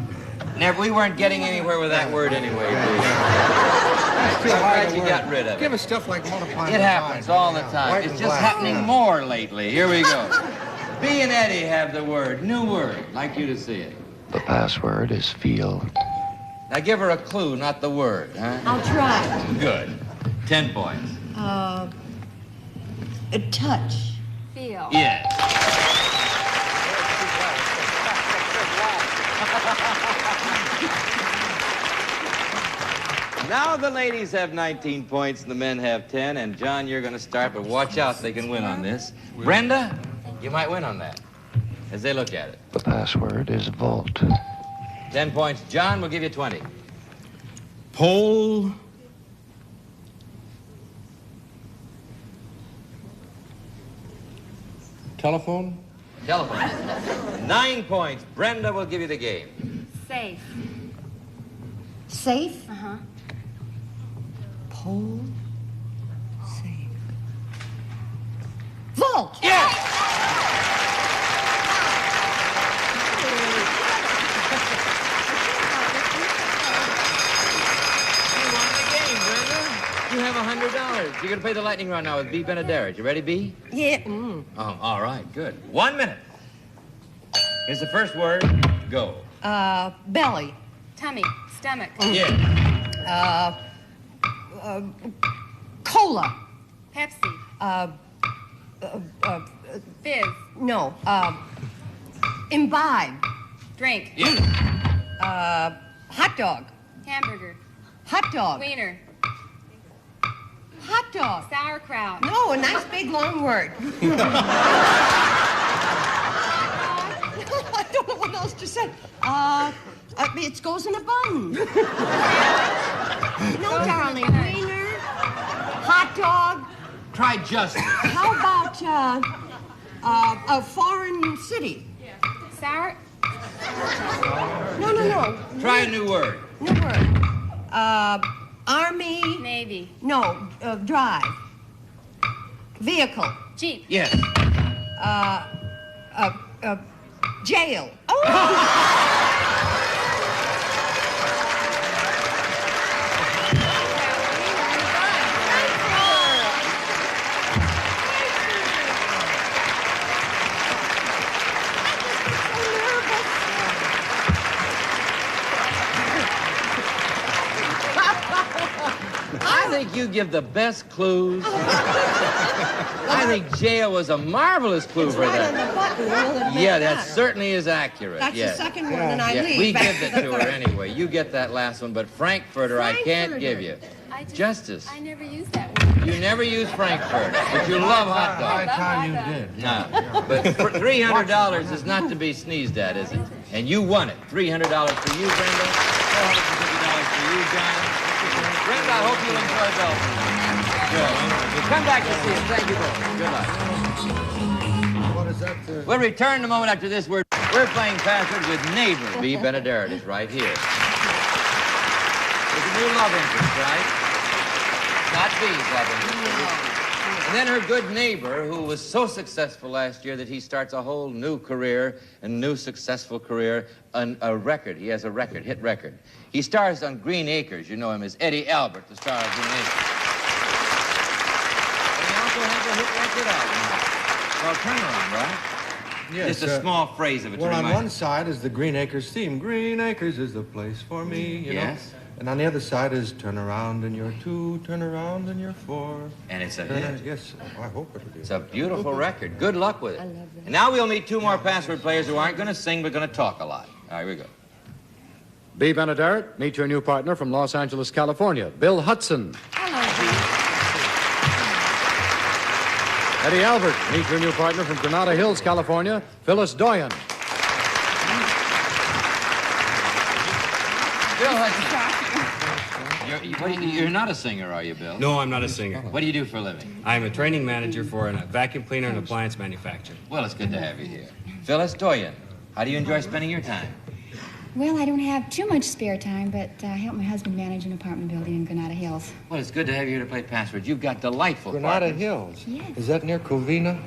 [SPEAKER 23] Never. We weren't getting anywhere with that word anyway. I'm glad you got rid of
[SPEAKER 22] Give
[SPEAKER 23] it.
[SPEAKER 22] us stuff like multiply.
[SPEAKER 23] It happens all the time.
[SPEAKER 22] White
[SPEAKER 23] It's
[SPEAKER 22] and
[SPEAKER 23] just
[SPEAKER 22] black.
[SPEAKER 23] happening more lately. Here we go. B and Eddie have the word. New word. I'd like you to see it.
[SPEAKER 2] The password is feel.
[SPEAKER 23] Now give her a clue, not the word, huh?
[SPEAKER 20] I'll try.
[SPEAKER 23] Good. 10 points.
[SPEAKER 20] A touch.
[SPEAKER 25] Feel.
[SPEAKER 23] Yes. Now the ladies have 19 points and the men have 10. And John, you're going to start, but watch out, they can win on this. Brenda, you might win on that as they look at it.
[SPEAKER 2] The password is vault.
[SPEAKER 23] 10 points. John, we'll give you 20.
[SPEAKER 22] Pole. Telephone.
[SPEAKER 23] Telephone. 9 points. Brenda will give you the game.
[SPEAKER 25] Safe.
[SPEAKER 20] Safe?
[SPEAKER 25] Uh-huh.
[SPEAKER 20] Pole. Safe. Vault.
[SPEAKER 23] Yes! You won the game, Brenda. You have $100. You're going to play the lightning round now with B. Benaderet. You ready, B?
[SPEAKER 20] Yeah.
[SPEAKER 23] Oh, all right, good. 1 minute. Here's the first word. Go.
[SPEAKER 20] Belly.
[SPEAKER 25] Tummy. Stomach.
[SPEAKER 23] Yeah.
[SPEAKER 20] Cola.
[SPEAKER 25] Pepsi. Fizz.
[SPEAKER 20] No. Imbibe.
[SPEAKER 25] Drink.
[SPEAKER 23] Yeah.
[SPEAKER 20] Hot dog.
[SPEAKER 25] Hamburger.
[SPEAKER 20] Hot dog.
[SPEAKER 25] Wiener.
[SPEAKER 20] Hot dog.
[SPEAKER 25] Sauerkraut.
[SPEAKER 20] No, a nice big long word. I don't know what else to say. It goes in a bun. No, darling. Wiener. Hot dog.
[SPEAKER 23] Try justice.
[SPEAKER 20] How about a foreign city?
[SPEAKER 25] Sour.
[SPEAKER 20] No.
[SPEAKER 23] Try a new word.
[SPEAKER 20] New word. Army.
[SPEAKER 25] Navy.
[SPEAKER 20] No, drive. Vehicle.
[SPEAKER 25] Jeep.
[SPEAKER 23] Yes.
[SPEAKER 20] Jail.
[SPEAKER 23] think you give the best clues. I think jail was a marvelous clue for
[SPEAKER 20] Right
[SPEAKER 23] that.
[SPEAKER 20] on the button. We'll admit
[SPEAKER 23] Yeah, that certainly is accurate.
[SPEAKER 20] That's
[SPEAKER 23] yes.
[SPEAKER 20] the second one, and I
[SPEAKER 23] Yeah,
[SPEAKER 20] leave.
[SPEAKER 23] we
[SPEAKER 20] back
[SPEAKER 23] give it
[SPEAKER 20] the
[SPEAKER 23] to her
[SPEAKER 20] third.
[SPEAKER 23] anyway. You get that last one, but Frankfurter I can't give you. Justice.
[SPEAKER 25] I never used that word.
[SPEAKER 23] You never use Frankfurter, but you love hot
[SPEAKER 22] High
[SPEAKER 23] dogs.
[SPEAKER 22] time you did.
[SPEAKER 23] No, but $300 is not to be sneezed at, is it? And you won it. $300 for you, Brenda. $450 for you, John. Brenda, I hope you enjoy Belfast. Good. Come back to see us. Thank you both. Good luck.
[SPEAKER 22] What is that?
[SPEAKER 23] We'll return in a moment after this. We're playing password with neighbor B. Benederet is right here. There's a new love interest, right? Not B's love interest. And then her good neighbor, who was so successful last year that he starts a whole new career, a new successful career, a record. He has a record, hit record. He stars on Green Acres. You know him as Eddie Albert, the star of Green Acres. And he also has a hit record album called Turnaround, right?
[SPEAKER 22] Yes,
[SPEAKER 23] Just a small phrase of it to
[SPEAKER 22] Well, on
[SPEAKER 23] remind
[SPEAKER 22] one side is the Green Acres theme. Green Acres is the place for me, you know.
[SPEAKER 23] Yes.
[SPEAKER 22] And on the other side is turn around and you're 2, turn around and you're 4.
[SPEAKER 23] And it's a
[SPEAKER 22] Turn-
[SPEAKER 23] hit.
[SPEAKER 22] Yes, I hope it is.
[SPEAKER 23] It's a beautiful record. Good luck with it. I love that. And now we'll meet two more password players who aren't going to sing, but going to talk a lot. All right, here we go.
[SPEAKER 18] B. Benederet, meet your new partner from Los Angeles, California, Bill Hudson. Eddie Albert, meet your new partner from Granada Hills, California, Phyllis Doyen.
[SPEAKER 23] Bill Hudson. You're not a singer, are you, Bill?
[SPEAKER 6] No, I'm not a singer.
[SPEAKER 23] What do you do for a living?
[SPEAKER 6] I'm a training manager for a vacuum cleaner and appliance manufacturer.
[SPEAKER 23] Well, it's good to have you here. Phyllis Doyen, how do you enjoy spending your time?
[SPEAKER 8] Well, I don't have too much spare time, but I help my husband manage an apartment building in Granada Hills.
[SPEAKER 23] Well, it's good to have you here to play password. You've got delightful
[SPEAKER 22] Granada
[SPEAKER 23] partners.
[SPEAKER 22] Hills?
[SPEAKER 8] Yes.
[SPEAKER 22] Is that near Covina?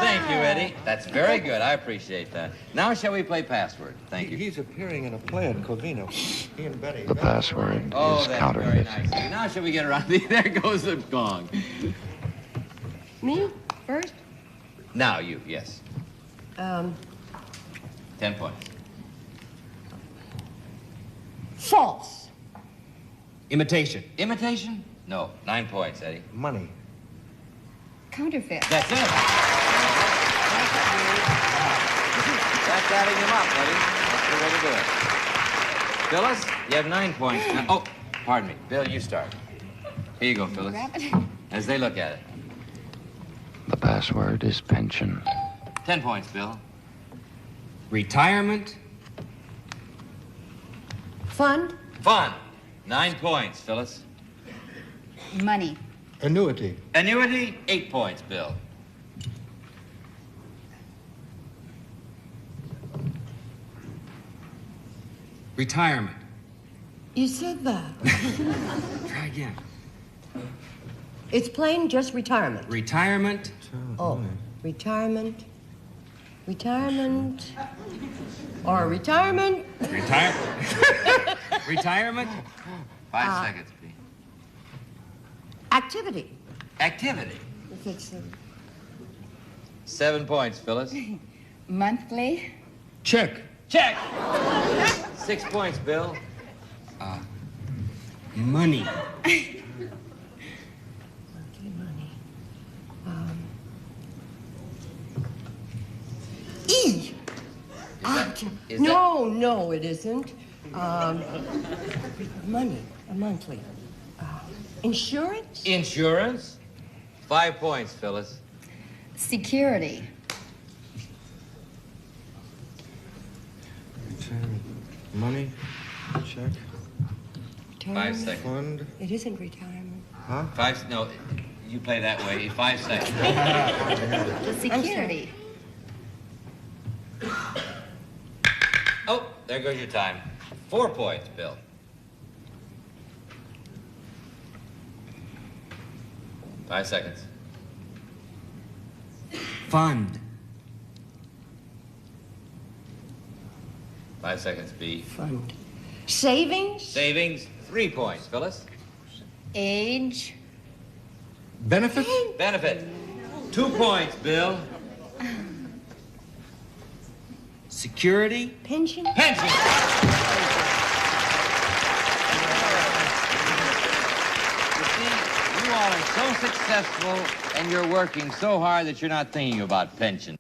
[SPEAKER 23] Thank you, Eddie. That's very good. I appreciate that. Now shall we play password? Thank you.
[SPEAKER 22] He's appearing in a play at Covina. He and Betty.
[SPEAKER 2] The password
[SPEAKER 23] Oh,
[SPEAKER 2] is
[SPEAKER 23] that's
[SPEAKER 2] counterfeit.
[SPEAKER 23] very nice. Now shall we get around? There goes the gong.
[SPEAKER 20] Me first?
[SPEAKER 23] Now you, yes. 10 points.
[SPEAKER 20] False.
[SPEAKER 6] Imitation.
[SPEAKER 23] Imitation? No. 9 points, Eddie.
[SPEAKER 22] Money.
[SPEAKER 8] Counterfeit.
[SPEAKER 23] That's it. That's adding them up, Eddie. That's the way to do it. Phyllis, you have 9 points. Now, oh, pardon me. Bill, you start. Here you go, Phyllis. As they look at it.
[SPEAKER 2] The password is pension.
[SPEAKER 23] 10 points, Bill.
[SPEAKER 6] Retirement.
[SPEAKER 20] Fund.
[SPEAKER 23] Fun. 9 points, Phyllis.
[SPEAKER 8] Money.
[SPEAKER 22] Annuity.
[SPEAKER 23] Annuity, 8 points, Bill.
[SPEAKER 6] Retirement.
[SPEAKER 20] You said that.
[SPEAKER 6] Try again.
[SPEAKER 20] It's plain just retirement.
[SPEAKER 6] Retirement.
[SPEAKER 20] Oh, retirement. Retirement. Or retirement.
[SPEAKER 6] Retirement.
[SPEAKER 23] 5 seconds, please.
[SPEAKER 20] Activity.
[SPEAKER 23] Activity.
[SPEAKER 20] If it's
[SPEAKER 23] 7 points, Phyllis.
[SPEAKER 8] Monthly.
[SPEAKER 6] Check.
[SPEAKER 23] Check. 6 points, Bill.
[SPEAKER 6] Money.
[SPEAKER 20] E.
[SPEAKER 23] Is
[SPEAKER 20] No, it isn't. Money, a monthly. Insurance?
[SPEAKER 23] Insurance. 5 points, Phyllis.
[SPEAKER 8] Security.
[SPEAKER 22] Retirement. Money. Check.
[SPEAKER 23] 5 seconds.
[SPEAKER 22] Fund.
[SPEAKER 20] It isn't retirement.
[SPEAKER 22] Huh?
[SPEAKER 23] 5, no, you play that way. 5 seconds.
[SPEAKER 8] Security.
[SPEAKER 23] Oh, there goes your time. 4 points, Bill. Five seconds.
[SPEAKER 6] Fund.
[SPEAKER 23] 5 seconds, B.
[SPEAKER 20] Fund. Savings?
[SPEAKER 23] Savings, 3 points, Phyllis.
[SPEAKER 8] Age.
[SPEAKER 6] Benefit.
[SPEAKER 23] Benefit, 2 points, Bill.
[SPEAKER 6] Security.
[SPEAKER 20] Pension?
[SPEAKER 23] Pension. so successful and you're working so hard that you're not thinking about pension.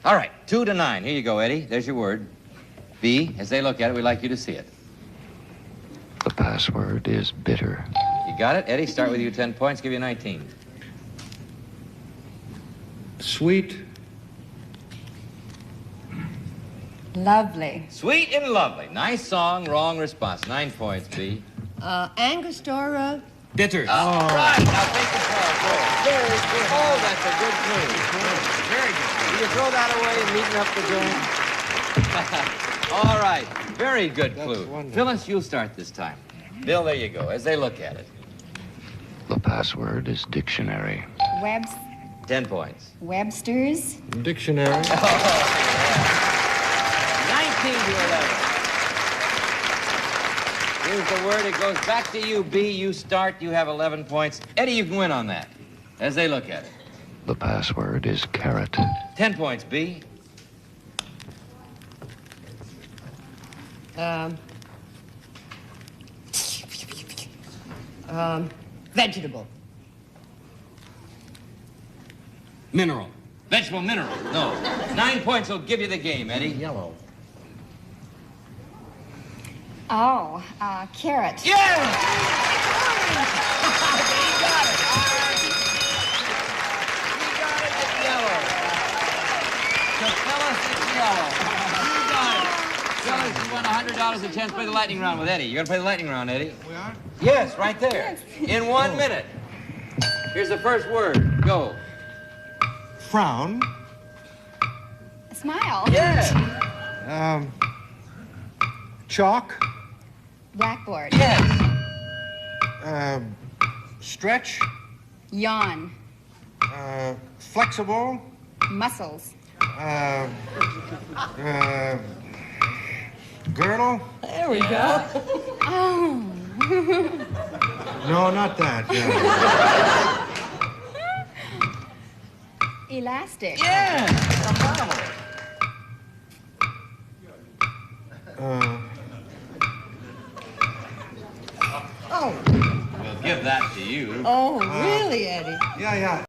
[SPEAKER 23] All right, 2 to 9. Here you go, Eddie. There's your word. B, as they look at it, we'd like you to see it.
[SPEAKER 2] The password is bitter.
[SPEAKER 23] You got it? Eddie, start with you 10 points, give you 19.
[SPEAKER 22] Sweet.
[SPEAKER 20] Lovely.
[SPEAKER 23] Sweet and lovely. Nice song, wrong response. 9 points, B.
[SPEAKER 20] Angostura.
[SPEAKER 23] Bitter. Oh. Right, now take the power. Very good. Oh, that's a good clue. Very good.
[SPEAKER 16] Will you throw that away and neaten up the joint?
[SPEAKER 23] All right, very good clue. Phyllis, you'll start this time. Bill, there you go, as they look at it.
[SPEAKER 2] The password is dictionary.
[SPEAKER 23] 10 points.
[SPEAKER 8] Webster's.
[SPEAKER 22] Dictionary.
[SPEAKER 23] 19 to 11. Here's the word. It goes back to you, B. You start. You have 11 points. Eddie, you can win on that, as they look at it.
[SPEAKER 2] The password is carrot.
[SPEAKER 23] 10 points, B.
[SPEAKER 20] Vegetable.
[SPEAKER 23] Mineral. Vegetable mineral. No. 9 points will give you the game, Eddie.
[SPEAKER 22] Yellow.
[SPEAKER 8] Oh, carrot.
[SPEAKER 23] Yeah! He got it. It's yellow. So Phyllis, it's yellow. You got it. Phyllis, you won $100 a chance to play the lightning round with Eddie. You're going to play the lightning round, Eddie?
[SPEAKER 22] We are?
[SPEAKER 23] Yes, right there. In 1 minute. Here's the first word. Go.
[SPEAKER 22] Frown.
[SPEAKER 8] Smile.
[SPEAKER 23] Yeah.
[SPEAKER 22] Chalk.
[SPEAKER 8] Blackboard.
[SPEAKER 23] Yes.
[SPEAKER 22] Stretch.
[SPEAKER 8] Yawn.
[SPEAKER 22] Flexible.
[SPEAKER 8] Muscles.
[SPEAKER 22] Girdle.
[SPEAKER 20] There we go.
[SPEAKER 8] Oh.
[SPEAKER 22] No, not that.
[SPEAKER 8] Elastic.
[SPEAKER 23] Yeah.
[SPEAKER 20] Oh.
[SPEAKER 23] We'll give that to you.
[SPEAKER 20] Oh, really, Eddie?
[SPEAKER 22] Yeah.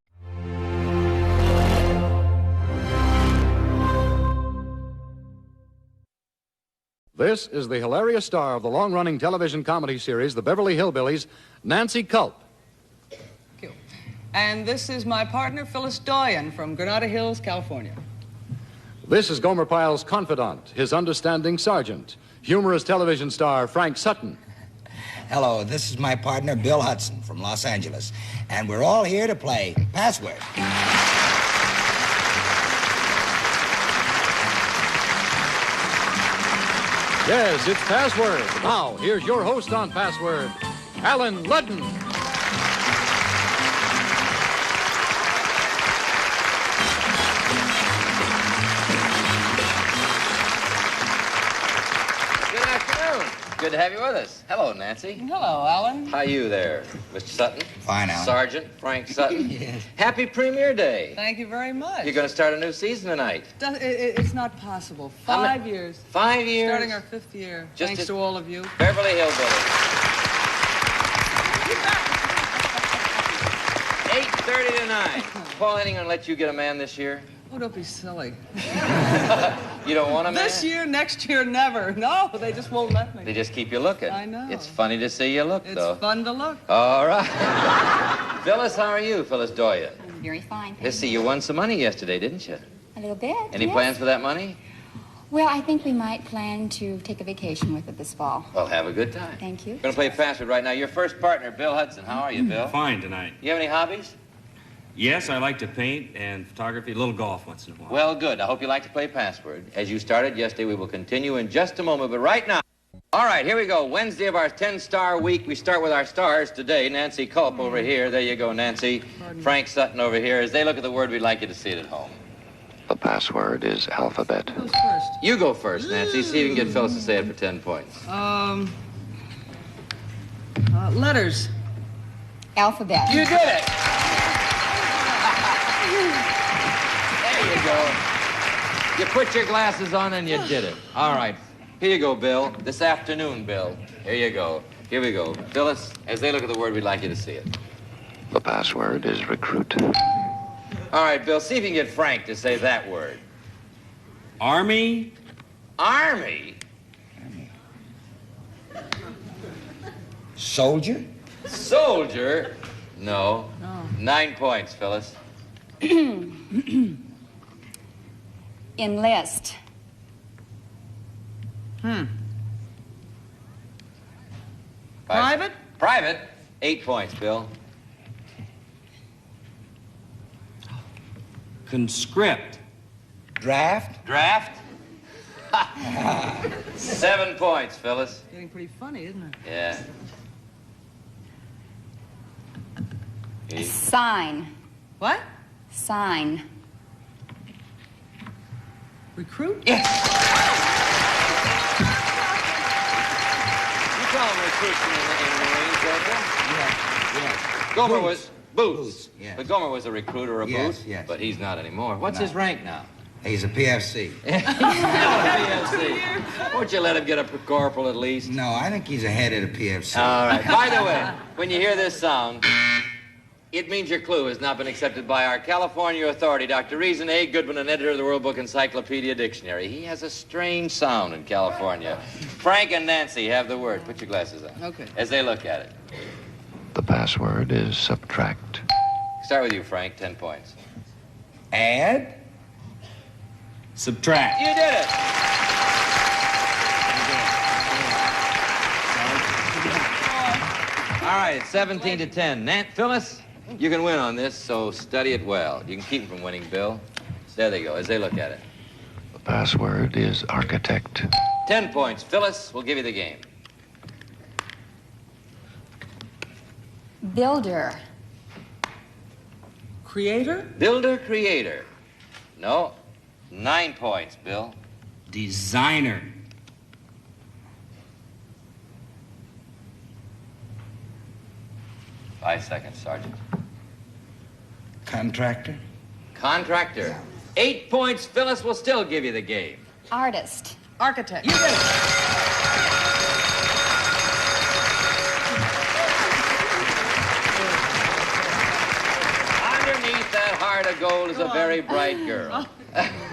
[SPEAKER 18] This is the hilarious star of the long-running television comedy series, The Beverly Hillbillies, Nancy Culp.
[SPEAKER 9] And this is my partner, Phyllis Doyen, from Granada Hills, California.
[SPEAKER 18] This is Gomer Pyle's confidant, his understanding sergeant, humorous television star Frank Sutton.
[SPEAKER 11] Hello, this is my partner, Bill Hudson, from Los Angeles. And we're all here to play Password.
[SPEAKER 18] Yes, it's Password. Now, here's your host on Password, Alan Ludden.
[SPEAKER 23] Good to have you with us. Hello, Nancy.
[SPEAKER 9] Hello, Alan.
[SPEAKER 23] How are you there, Mr. Sutton?
[SPEAKER 11] Fine, Alan.
[SPEAKER 23] Sergeant Frank Sutton.
[SPEAKER 9] Yes.
[SPEAKER 23] Happy Premiere Day.
[SPEAKER 9] Thank you very much.
[SPEAKER 23] You're going to start a new season tonight.
[SPEAKER 9] It's not possible.
[SPEAKER 23] How many-
[SPEAKER 9] 5 years.
[SPEAKER 23] 5 years?
[SPEAKER 9] Starting our 5th year.
[SPEAKER 23] Just
[SPEAKER 9] Thanks
[SPEAKER 23] as-
[SPEAKER 9] to all of you.
[SPEAKER 23] Beverly Hillbillies. 8:30 to 9. Paul, ain't gonna let you get a man this year?
[SPEAKER 9] Oh, don't be silly.
[SPEAKER 23] You don't want a man?
[SPEAKER 9] This year, next year, never. No, they just won't let me.
[SPEAKER 23] They just keep you looking.
[SPEAKER 9] I know.
[SPEAKER 23] It's funny to see you look, though.
[SPEAKER 9] It's fun to look.
[SPEAKER 23] All right. Phyllis, how are you, Phyllis Doyen?
[SPEAKER 8] Very fine. Thank
[SPEAKER 23] Let's see, you won some money yesterday, didn't you?
[SPEAKER 8] A little bit.
[SPEAKER 23] Any
[SPEAKER 8] yes.
[SPEAKER 23] plans for that money?
[SPEAKER 8] Well, I think we might plan to take a vacation with it this fall.
[SPEAKER 23] Well, have a good time.
[SPEAKER 8] Thank you.
[SPEAKER 23] We're going to play Password right now. Your first partner, Bill Hudson. How are you, Bill?
[SPEAKER 6] Fine tonight.
[SPEAKER 23] You have any hobbies?
[SPEAKER 6] Yes, I like to paint and photography, a little golf once in a while.
[SPEAKER 23] Well, good. I hope you like to play Password. As you started yesterday, we will continue in just a moment, but right now... All right, here we go. Wednesday of our 10-star week. We start with our stars today. Nancy Culp over here. There you go, Nancy. Frank Sutton over here. As they look at the word, we'd like you to see it at home.
[SPEAKER 2] The password is alphabet.
[SPEAKER 9] Who's first?
[SPEAKER 23] You go first, Nancy. See if you can get Phyllis to say it for 10 points.
[SPEAKER 9] Letters.
[SPEAKER 8] Alphabet.
[SPEAKER 23] You did it! There you go. You put your glasses on and you did it. All right. Here you go, Bill. This afternoon, Bill. Here you go. Here we go. Phyllis, as they look at the word, we'd like you to see it.
[SPEAKER 2] The password is recruit.
[SPEAKER 23] All right, Bill, see if you can get Frank to say that word.
[SPEAKER 6] Army?
[SPEAKER 23] Army?
[SPEAKER 11] Soldier?
[SPEAKER 23] Soldier? No. 9 points, Phyllis.
[SPEAKER 8] Enlist.
[SPEAKER 9] Private?
[SPEAKER 23] Private? 8 points, Bill.
[SPEAKER 6] Conscript.
[SPEAKER 11] Draft?
[SPEAKER 23] Draft? 7 points, Phyllis.
[SPEAKER 9] Getting pretty funny, isn't it?
[SPEAKER 23] Yeah.
[SPEAKER 8] Sign.
[SPEAKER 9] What?
[SPEAKER 8] Sign.
[SPEAKER 9] Recruit?
[SPEAKER 23] Yes. You call them recruits in the Marines, don't you?
[SPEAKER 11] Yes.
[SPEAKER 23] Gomer was Boots.
[SPEAKER 11] Yes.
[SPEAKER 23] But Gomer was a recruit or a
[SPEAKER 11] Yes,
[SPEAKER 23] boot.
[SPEAKER 11] yes.
[SPEAKER 23] But he's not anymore. What's his rank now?
[SPEAKER 11] He's a PFC.
[SPEAKER 23] PFC. Won't you let him get a corporal at least?
[SPEAKER 11] No, I think he's ahead of the PFC.
[SPEAKER 23] All right. By the way, when you hear this sound, it means your clue has not been accepted by our California authority, Dr. Reason A. Goodwin, an editor of the World Book Encyclopedia Dictionary. He has a strange sound in California. Frank and Nancy have the word. Put your glasses on.
[SPEAKER 9] Okay.
[SPEAKER 23] As they look at it.
[SPEAKER 2] The password is subtract.
[SPEAKER 23] Start with you, Frank. 10 points.
[SPEAKER 11] Add?
[SPEAKER 6] Subtract.
[SPEAKER 23] You did it. All right, it's 17 to 10. Phyllis, you can win on this, so study it well. You can keep them from winning, Bill. There they go, as they look at it.
[SPEAKER 2] The password is architect.
[SPEAKER 23] 10 points. Phyllis, we'll give you the game.
[SPEAKER 8] Builder.
[SPEAKER 9] Creator?
[SPEAKER 23] Builder, creator. No. 9 points, Bill.
[SPEAKER 6] Designer.
[SPEAKER 23] Five seconds, Sergeant.
[SPEAKER 11] Contractor?
[SPEAKER 23] Contractor. 8 points. Phyllis will still give you the game.
[SPEAKER 8] Artist.
[SPEAKER 9] Architect.
[SPEAKER 23] You did it. Underneath that heart of gold is a very bright girl.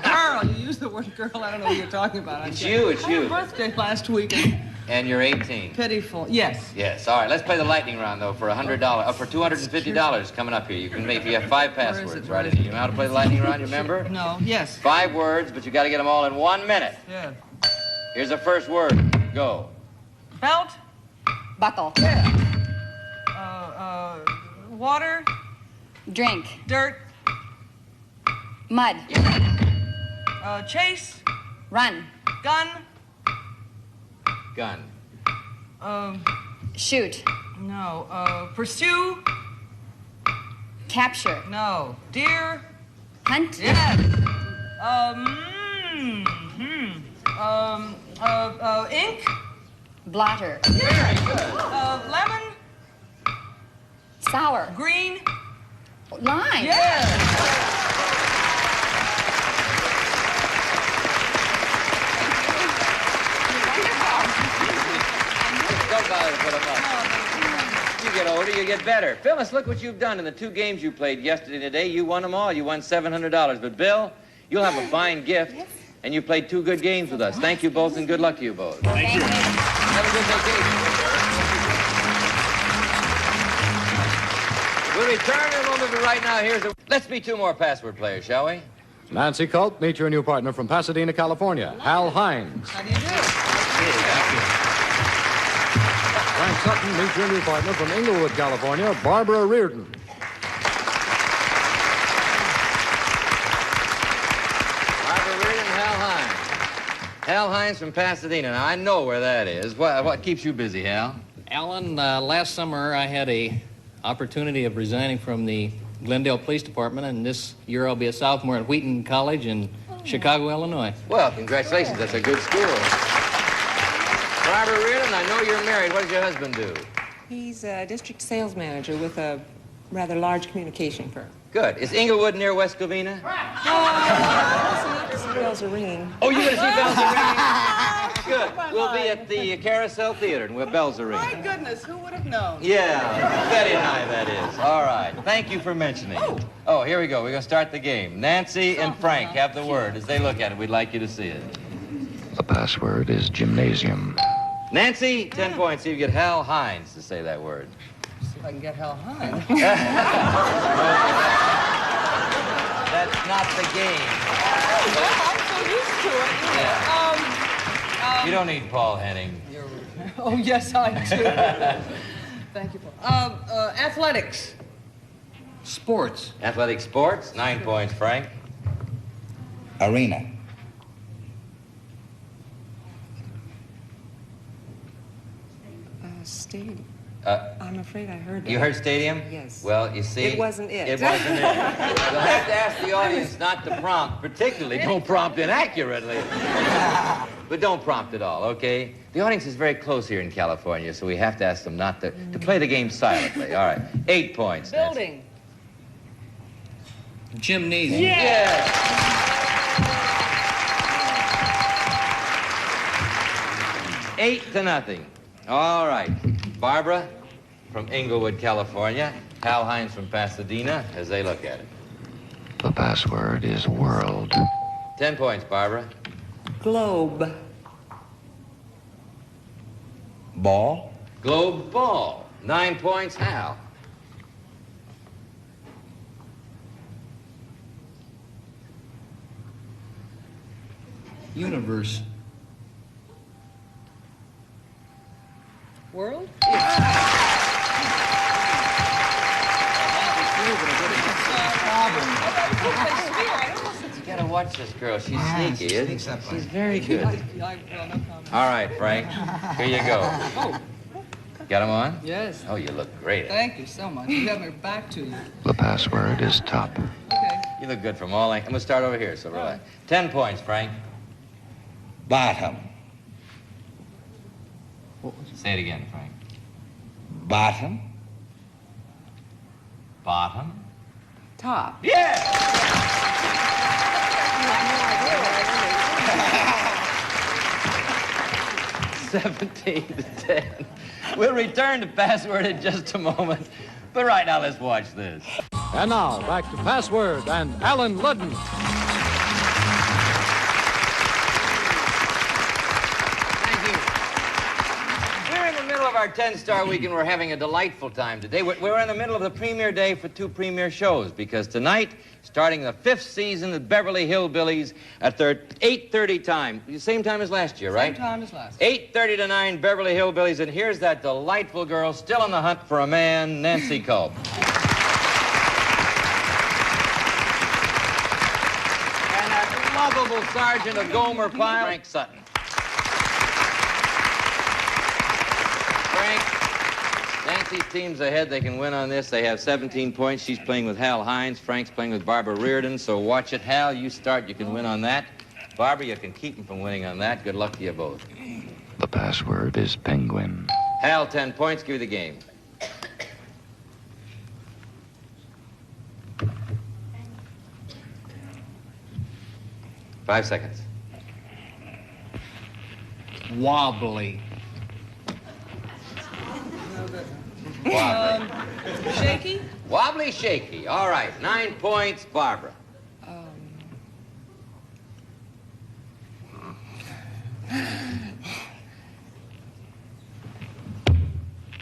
[SPEAKER 9] Girl, you used the word girl. I don't know what you're talking about.
[SPEAKER 23] It's you, it's
[SPEAKER 9] I had
[SPEAKER 23] you.
[SPEAKER 9] a birthday last week.
[SPEAKER 23] And you're 18.
[SPEAKER 9] Pitiful. Yes.
[SPEAKER 23] Yes. All right. Let's play the lightning round though for $100. For $250 coming up here. You can make. You have 5 passwords, right? You know how to play the lightning round? You remember?
[SPEAKER 9] No. Yes.
[SPEAKER 23] 5 words, but you got to get them all in 1 minute.
[SPEAKER 9] Yeah.
[SPEAKER 23] Here's the first word. Go.
[SPEAKER 9] Belt.
[SPEAKER 8] Buckle.
[SPEAKER 9] Water.
[SPEAKER 8] Drink.
[SPEAKER 9] Dirt.
[SPEAKER 8] Mud.
[SPEAKER 9] Chase.
[SPEAKER 8] Run.
[SPEAKER 9] Gun.
[SPEAKER 23] Gun.
[SPEAKER 8] Shoot.
[SPEAKER 9] No. Pursue.
[SPEAKER 8] Capture.
[SPEAKER 9] No. Deer.
[SPEAKER 8] Hunt.
[SPEAKER 9] Yes. Ink.
[SPEAKER 8] Blotter.
[SPEAKER 23] Very good.
[SPEAKER 9] Lemon.
[SPEAKER 8] Sour.
[SPEAKER 9] Green.
[SPEAKER 8] Lime.
[SPEAKER 9] Yes.
[SPEAKER 23] Don't bother to put them up. You get older, you get better. Phyllis, look what you've done in the 2 games you played yesterday and today. You won them all. You won $700. But Bill, you'll have a fine gift.
[SPEAKER 8] Yes.
[SPEAKER 23] And you played 2 good games with us. Thank you both and good luck to you both.
[SPEAKER 6] Thank you.
[SPEAKER 23] Have a good vacation. We'll return in a moment, but right now, let's be 2 more password players, shall we?
[SPEAKER 18] Nancy Culp, meet your new partner from Pasadena, California, Hal Hines.
[SPEAKER 9] How do you do?
[SPEAKER 18] Frank Sutton, meet your new partner from Inglewood, California, Barbara Reardon.
[SPEAKER 23] Barbara Reardon, Hal Hines. Hal Hines from Pasadena. Now, I know where that is. What keeps you busy, Hal?
[SPEAKER 10] Alan, last summer I had a opportunity of resigning from the Glendale Police Department, and this year I'll be a sophomore at Wheaton College in Chicago, Illinois.
[SPEAKER 23] Well, congratulations. That's a good school. Barbara Reardon, I know you're married. What does your husband do?
[SPEAKER 12] He's a district sales manager with a rather large communication firm.
[SPEAKER 23] Good. Is Inglewood near West Covina?
[SPEAKER 12] Some bells are ringing.
[SPEAKER 23] Oh, you're going to see bells are ringing? good. We'll be at the Carousel Theater where bells are ringing.
[SPEAKER 9] My goodness, who would have known?
[SPEAKER 23] Yeah, Betty and I, that is. All right. Thank you for mentioning it. Oh, here we go. We're going to start the game. Nancy and Frank have the word. As they look at it, we'd like you to see it.
[SPEAKER 2] The password is gymnasium.
[SPEAKER 23] Nancy, 10 points. See if you get Hal Hines to say that word.
[SPEAKER 9] See if I can get Hal Hines.
[SPEAKER 23] That's not the game.
[SPEAKER 9] I'm so used to it.
[SPEAKER 23] Yeah. You don't need Paul Henning.
[SPEAKER 9] Oh, yes, I do. Thank you, Paul. Athletics.
[SPEAKER 10] Sports.
[SPEAKER 23] Athletic sports, 9 points, Frank.
[SPEAKER 11] Arena.
[SPEAKER 12] Stadium.
[SPEAKER 23] Uh,
[SPEAKER 12] I'm afraid I heard that.
[SPEAKER 23] You heard stadium?
[SPEAKER 12] Yes.
[SPEAKER 23] Well, you see...
[SPEAKER 12] It wasn't it.
[SPEAKER 23] It wasn't it. You'll have to ask the audience not to prompt, particularly don't prompt inaccurately. But don't prompt at all, okay? The audience is very close here in California, so we have to ask them not to play the game silently. All right, 8 points.
[SPEAKER 9] Building.
[SPEAKER 10] Gymnasium.
[SPEAKER 23] Yeah. 8-0. All right. Barbara from Inglewood, California. Hal Hines from Pasadena, as they look at it.
[SPEAKER 2] The password is world.
[SPEAKER 23] 10 points, Barbara.
[SPEAKER 12] Globe.
[SPEAKER 11] Ball.
[SPEAKER 23] Globe ball. 9 points, Hal.
[SPEAKER 10] Universe.
[SPEAKER 9] World?
[SPEAKER 23] You gotta watch this girl. She's sneaky, isn't she? She's very good. All right, Frank. Here you go.
[SPEAKER 9] Oh,
[SPEAKER 23] Got them on?
[SPEAKER 9] yes.
[SPEAKER 23] Oh, you look great.
[SPEAKER 9] Thank you so much. You got me back to you.
[SPEAKER 2] The password is top.
[SPEAKER 9] Okay.
[SPEAKER 23] You look good from all angles. I'm gonna start over here, so relax. 10 points, Frank.
[SPEAKER 11] Bottom.
[SPEAKER 23] Say it again, Frank.
[SPEAKER 11] Bottom.
[SPEAKER 23] Bottom.
[SPEAKER 12] Top.
[SPEAKER 23] Yeah! 17-10. We'll return to password in just a moment. But right now, let's watch this.
[SPEAKER 18] And now, back to Password and Alan Ludden.
[SPEAKER 23] Thank you. We're in the middle of our 10-star week, and we're having a delightful time today. We're in the middle of the premiere day for 2 premiere shows, because tonight, starting the 5th season of Beverly Hillbillies at their 8:30 time. The same time as last year, right?
[SPEAKER 9] Same time as last.
[SPEAKER 23] 8:30 to 9, Beverly Hillbillies, and here's that delightful girl still on the hunt for a man, Nancy Culp. And that lovable sergeant of Gomer Pyle, Frank Sutton. Frank, Nancy's team's ahead. They can win on this. They have 17 points. She's playing with Hal Hines. Frank's playing with Barbara Reardon. So watch it, Hal. You start. You can win on that. Barbara, you can keep him from winning on that. Good luck to you both.
[SPEAKER 2] The password is penguin.
[SPEAKER 23] Hal, 10 points. Give you the game. Five seconds.
[SPEAKER 10] Wobbly.
[SPEAKER 23] Wobbly.
[SPEAKER 9] Shaky?
[SPEAKER 23] Wobbly, shaky. All right. 9 points, Barbara.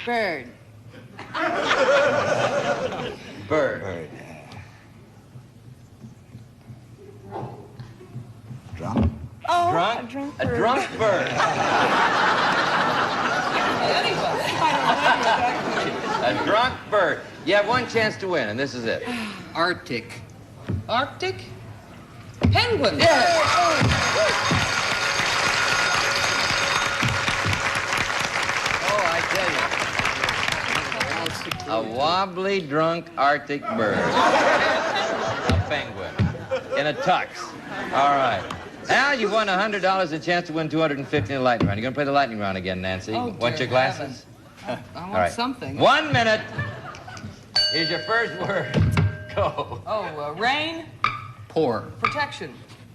[SPEAKER 12] Bird.
[SPEAKER 23] Bird.
[SPEAKER 11] Drunk.
[SPEAKER 12] Oh,
[SPEAKER 23] Drunk?
[SPEAKER 12] a drunk bird.
[SPEAKER 23] bird. A drunk bird. You have one chance to win, and this is it.
[SPEAKER 10] Arctic.
[SPEAKER 9] Arctic? Penguin.
[SPEAKER 23] Oh, I tell you. A wobbly, drunk Arctic bird. A penguin. In a tux. All right. Al, you've won $100 and a chance to win $250 in the lightning round. You're going to play the lightning round again, Nancy.
[SPEAKER 9] Oh,
[SPEAKER 23] Want your
[SPEAKER 9] dear
[SPEAKER 23] glasses?
[SPEAKER 9] I
[SPEAKER 23] All
[SPEAKER 9] want
[SPEAKER 23] right.
[SPEAKER 9] something.
[SPEAKER 23] 1 minute. Here's your first word. Go.
[SPEAKER 9] Oh, rain?
[SPEAKER 10] Pour.
[SPEAKER 9] Protection.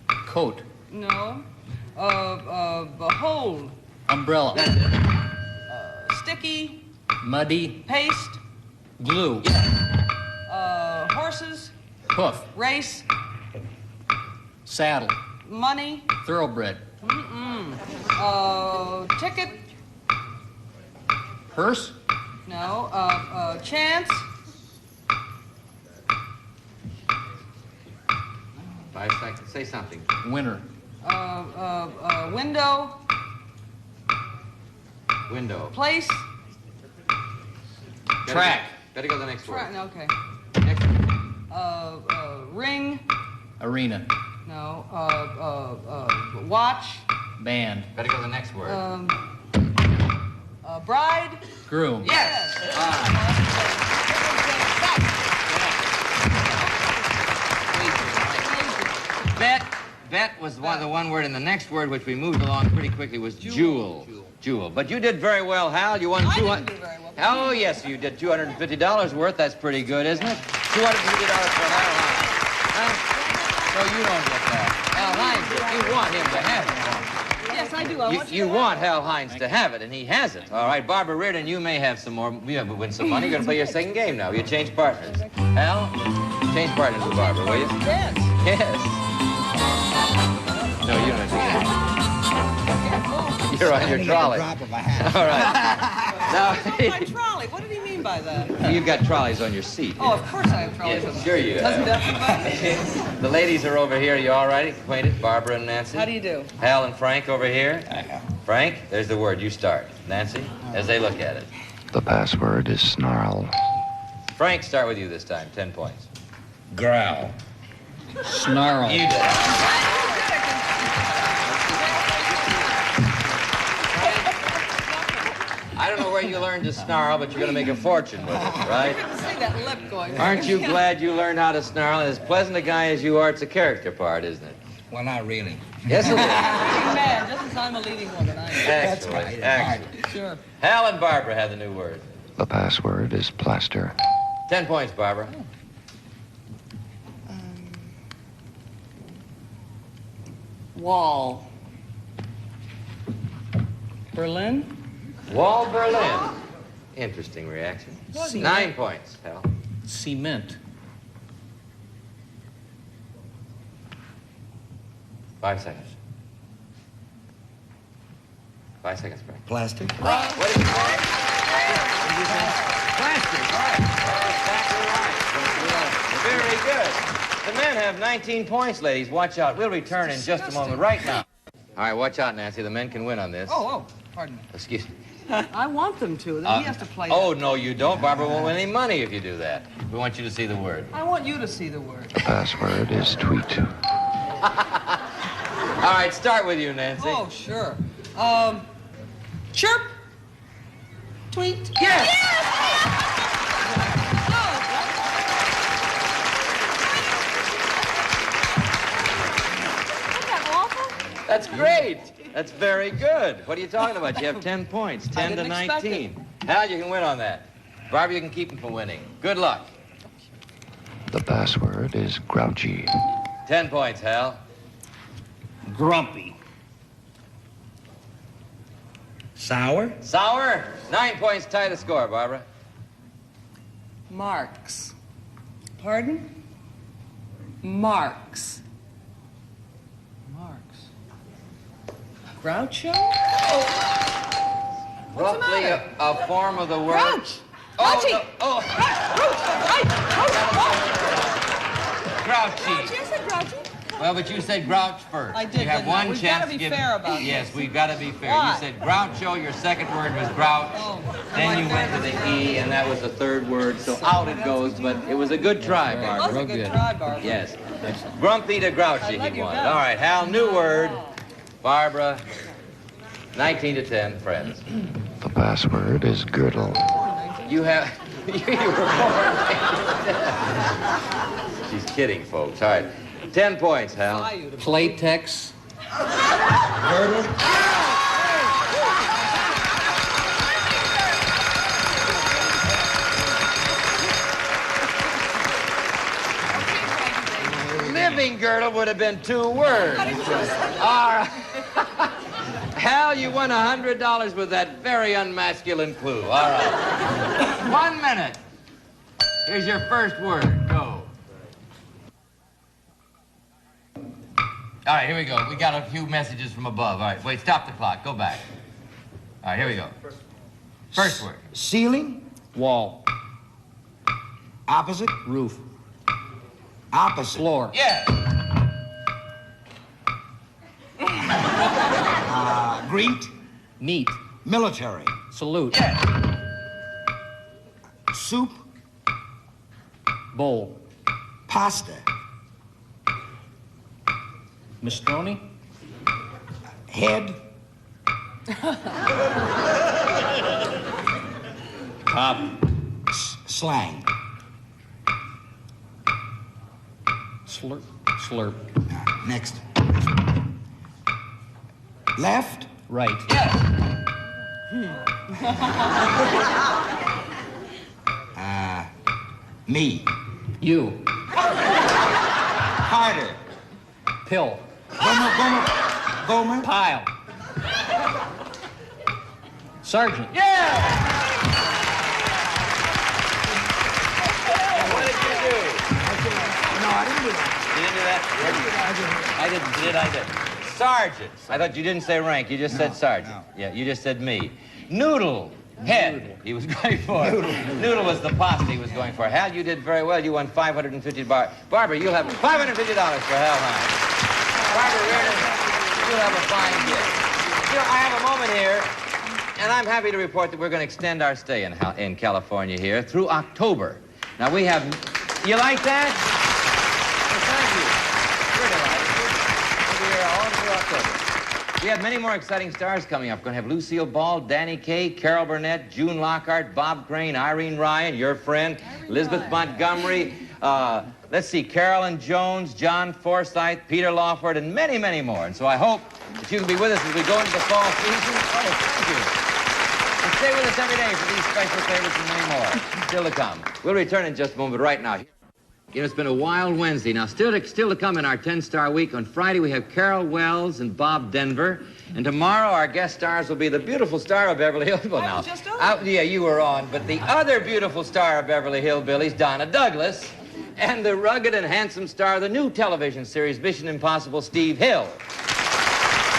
[SPEAKER 10] Coat.
[SPEAKER 9] No. Hold.
[SPEAKER 10] Umbrella.
[SPEAKER 9] Sticky.
[SPEAKER 10] Muddy.
[SPEAKER 9] Paste.
[SPEAKER 10] Glue.
[SPEAKER 9] Horses.
[SPEAKER 10] Hoof.
[SPEAKER 9] Race.
[SPEAKER 10] Saddle.
[SPEAKER 9] Money.
[SPEAKER 10] Thoroughbred.
[SPEAKER 9] Ticket.
[SPEAKER 10] Hearse.
[SPEAKER 9] No. Chance.
[SPEAKER 23] 5 seconds. Say something.
[SPEAKER 10] Winner.
[SPEAKER 9] Window.
[SPEAKER 23] Window.
[SPEAKER 9] Place.
[SPEAKER 10] Track.
[SPEAKER 23] Better go to the next word.
[SPEAKER 9] Okay.
[SPEAKER 23] Next.
[SPEAKER 9] Ring.
[SPEAKER 10] Arena.
[SPEAKER 9] No. Watch.
[SPEAKER 10] Band.
[SPEAKER 23] Better go to the next word.
[SPEAKER 9] Bride.
[SPEAKER 10] Groom.
[SPEAKER 9] Yes.
[SPEAKER 23] Bet was the one word, and the next word, which we moved along pretty quickly, was jewel. Jewel. But you did very well, Hal. You won
[SPEAKER 9] I didn't do very well.
[SPEAKER 23] Oh, yes, you did $250 worth. That's pretty good, isn't it? $250 for Hal Hines. So you don't get that. Hal Hines, you want him to have it.
[SPEAKER 9] Yes, I do.
[SPEAKER 23] You want Hal Hines to have it, and he has it. All right, Barbara Reardon, you may have some more. You have to win some money. You're going to play your second game now. You change partners. Hal, change partners with Barbara, will you?
[SPEAKER 9] Dance.
[SPEAKER 23] Yes. No, you don't do that. You're on your trolley. All right. Now,
[SPEAKER 9] My trolley. What did he mean by that?
[SPEAKER 23] you've got trolleys on your seat.
[SPEAKER 9] Oh, of course I have trolleys.
[SPEAKER 23] Yes, sure you
[SPEAKER 9] Doesn't
[SPEAKER 23] have.
[SPEAKER 9] everybody?
[SPEAKER 23] The ladies are over here. You all right? Acquainted? Barbara and Nancy?
[SPEAKER 9] How do you do?
[SPEAKER 23] Hal and Frank over here. Frank, there's the word. You start. Nancy, as they look at it.
[SPEAKER 2] The password is snarl.
[SPEAKER 23] Frank, start with you this time. 10 points.
[SPEAKER 10] Growl. Snarl.
[SPEAKER 23] You did it. I don't know where you learned to snarl, but you're going to make a fortune with it, right?
[SPEAKER 9] See that lip going.
[SPEAKER 23] Aren't you glad you learned how to snarl? And as pleasant a guy as you are, it's a character part, isn't it?
[SPEAKER 11] Well, not really.
[SPEAKER 23] Yes, it is.
[SPEAKER 9] Man, just as I'm a leading woman, I am.
[SPEAKER 23] That's right. Excellent.
[SPEAKER 9] Sure.
[SPEAKER 23] Hal and Barbara have the new word.
[SPEAKER 2] The password is plaster.
[SPEAKER 23] 10 points, Barbara.
[SPEAKER 9] Wall. Berlin.
[SPEAKER 23] Wall Berlin. Interesting reaction. 9 points, Hal.
[SPEAKER 10] Cement.
[SPEAKER 23] 5 seconds. 5 seconds, Frank.
[SPEAKER 11] Plastic.
[SPEAKER 23] What did you say? Plastic, right. That's exactly right. Very good. The men have 19 points, ladies. Watch out. We'll return in just a moment. Right now. All right, watch out, Nancy. The men can win on this.
[SPEAKER 9] Oh, pardon me.
[SPEAKER 23] Excuse me.
[SPEAKER 9] I want them to. Then he has to play.
[SPEAKER 23] Oh,
[SPEAKER 9] that.
[SPEAKER 23] no, you don't. Barbara won't win any money if you do that. We want you to see the word.
[SPEAKER 9] I want you to see the word.
[SPEAKER 2] The password is tweet.
[SPEAKER 23] All right, start with you, Nancy.
[SPEAKER 9] Oh, sure. Chirp. Tweet.
[SPEAKER 23] Yes.
[SPEAKER 9] Isn't that awful?
[SPEAKER 23] That's great. That's very good. What are you talking about? You have 10 points, 10 to 19. Hal, you can win on that. Barbara, you can keep him from winning. Good luck.
[SPEAKER 2] The password is grouchy.
[SPEAKER 23] 10 points, Hal.
[SPEAKER 10] Grumpy.
[SPEAKER 11] Sour.
[SPEAKER 23] Sour. 9 points, tie the score, Barbara.
[SPEAKER 9] Marks. Pardon? Marks. Marks. Groucho? What's
[SPEAKER 23] Roughly
[SPEAKER 9] the matter?
[SPEAKER 23] a form of the word.
[SPEAKER 9] Grouch.
[SPEAKER 23] Oh,
[SPEAKER 9] Grouchy.
[SPEAKER 23] no. Oh. Grouchy.
[SPEAKER 9] Grouchy. I said grouchy.
[SPEAKER 23] Well, but you said grouch first.
[SPEAKER 9] I did,
[SPEAKER 23] You have
[SPEAKER 9] didn't I?
[SPEAKER 23] one
[SPEAKER 9] We've
[SPEAKER 23] chance
[SPEAKER 9] gotta be
[SPEAKER 23] to give.
[SPEAKER 9] fair about
[SPEAKER 23] Yes,
[SPEAKER 9] this.
[SPEAKER 23] we've got to be fair.
[SPEAKER 9] Why?
[SPEAKER 23] You said groucho. Your second word was grouch. Then you went to the E, and that was the third word. So out it goes. But it was a good try, Barbara.
[SPEAKER 9] It was a good try, Barbara.
[SPEAKER 23] Yes. Grumpy to grouchy,
[SPEAKER 9] let
[SPEAKER 23] he
[SPEAKER 9] you
[SPEAKER 23] wanted.
[SPEAKER 9] go.
[SPEAKER 23] All right, Hal, new word. Barbara, 19 to 10, friends.
[SPEAKER 2] The password is girdle.
[SPEAKER 23] You have. You were born. She's kidding, folks. All right. 10 points, Hal.
[SPEAKER 10] Playtex.
[SPEAKER 23] Living girdle would have been 2 words. All right. Hal, you won $100 with that very unmasculine clue. All right. 1 minute. Here's your first word. Go. All right, here we go. We got a few messages from above. All right, wait, stop the clock. Go back. All right, here we go. First word.
[SPEAKER 11] Ceiling?
[SPEAKER 10] Wall.
[SPEAKER 11] Opposite?
[SPEAKER 10] Roof.
[SPEAKER 11] Opposite.
[SPEAKER 10] Floor.
[SPEAKER 23] Yeah.
[SPEAKER 11] Greet?
[SPEAKER 10] Meat.
[SPEAKER 11] Military.
[SPEAKER 10] Salute.
[SPEAKER 23] Yeah.
[SPEAKER 11] Soup?
[SPEAKER 10] Bowl.
[SPEAKER 11] Pasta.
[SPEAKER 10] Mistrone.
[SPEAKER 11] Head?
[SPEAKER 10] Top.
[SPEAKER 11] Slang.
[SPEAKER 10] Slurp. Slurp.
[SPEAKER 11] Next. Left?
[SPEAKER 10] Right.
[SPEAKER 11] Me.
[SPEAKER 10] You.
[SPEAKER 11] Harder.
[SPEAKER 10] Pill.
[SPEAKER 11] Gomer.
[SPEAKER 10] Pile. Sergeant.
[SPEAKER 23] Yeah! What did you do?
[SPEAKER 11] No, I didn't do that.
[SPEAKER 23] You didn't do that? I did. Sergeant. I thought you didn't say rank. You just said sergeant.
[SPEAKER 11] No.
[SPEAKER 23] Yeah, you just said me. Noodle. Head. He was going for. Noodle was the pasta he was going for. Hal, you did very well. You won $550. Barbara, you'll have $550 for Hal Hines. Barbara Reardon, you'll have a fine gift. You know, I have a moment here, and I'm happy to report that we're going to extend our stay in California here through October. Now, we have... You like that? Well, thank you. We're delighted. We'll be here all through October. We have many more exciting stars coming up. We're going to have Lucille Ball, Danny Kaye, Carol Burnett, June Lockhart, Bob Crane, Irene Ryan, your friend, Elizabeth Montgomery, let's see, Carolyn Jones, John Forsythe, Peter Lawford, and many, many more. And so I hope that you can be with us as we go into the fall season. Oh, thank you. And stay with us every day for these special favorites and many more still to come. We'll return in just a moment, but right now. You know, it's been a wild Wednesday. Now, still to come in our 10-star week. On Friday, we have Carol Wells and Bob Denver. And tomorrow, our guest stars will be the beautiful star of Beverly Hills. Well, now, yeah, you were on. But the other beautiful star of Beverly Hillbillies, Donna Douglas, and the rugged and handsome star of the new television series, Mission Impossible, Steve Hill.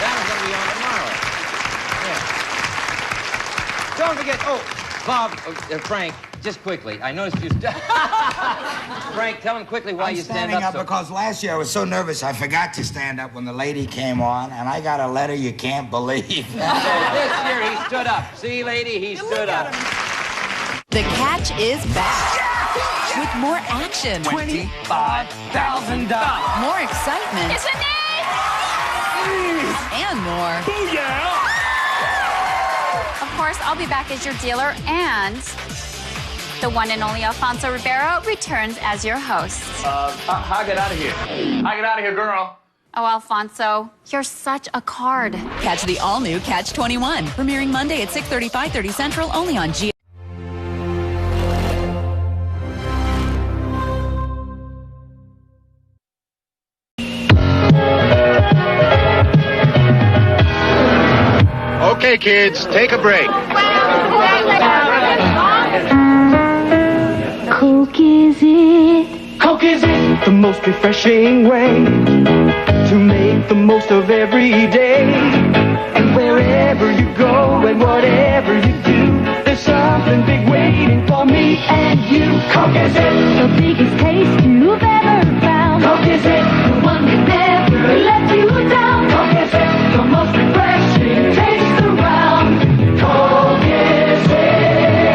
[SPEAKER 23] That is going to be on tomorrow. Yeah. Don't forget, Bob, Frank, just quickly. I noticed you... Frank, tell him quickly why you stand up.
[SPEAKER 11] I'm standing up because last year I was so nervous I forgot to stand up when the lady came on, and I got a letter you can't believe.
[SPEAKER 23] This year he stood up. See, lady, he stood up.
[SPEAKER 14] The Catch is back. With more action.
[SPEAKER 23] $25,000.
[SPEAKER 14] More excitement.
[SPEAKER 25] It's a name!
[SPEAKER 14] And more.
[SPEAKER 25] Booyah! Of course, I'll be back as your dealer, and the one and only Alfonso Ribeiro returns as your host.
[SPEAKER 23] I'll get out of here. I get out of here, girl.
[SPEAKER 25] Oh, Alfonso, you're such a card.
[SPEAKER 14] Catch the all-new Catch 21, premiering Monday at 6:30, 5:30 Central, only on G.
[SPEAKER 15] Okay, kids, take a break.
[SPEAKER 19] Coke is it? Coke is it? The most refreshing way to make the most of every day. And wherever you go and whatever you do, there's something big waiting for me and you. Coke is it? The biggest taste you've ever found. Coke is it? The one that never lets you down. Coke is it? The most refreshing taste around. Coke is it?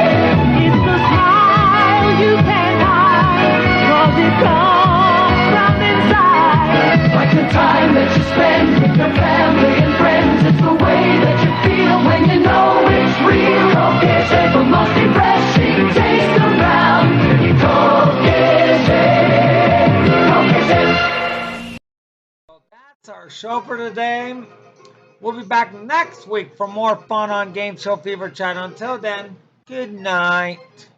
[SPEAKER 19] It's the smile you can't hide, 'cause it comes from inside. Like the time that you spend with your family and friends. It's the way that you feel when you know it's real. Coke is it? The most refreshing taste around. Coke is it? Coke is it?
[SPEAKER 16] That's our show for today. We'll be back next week for more fun on Game Show Fever Chat. Until then, good night.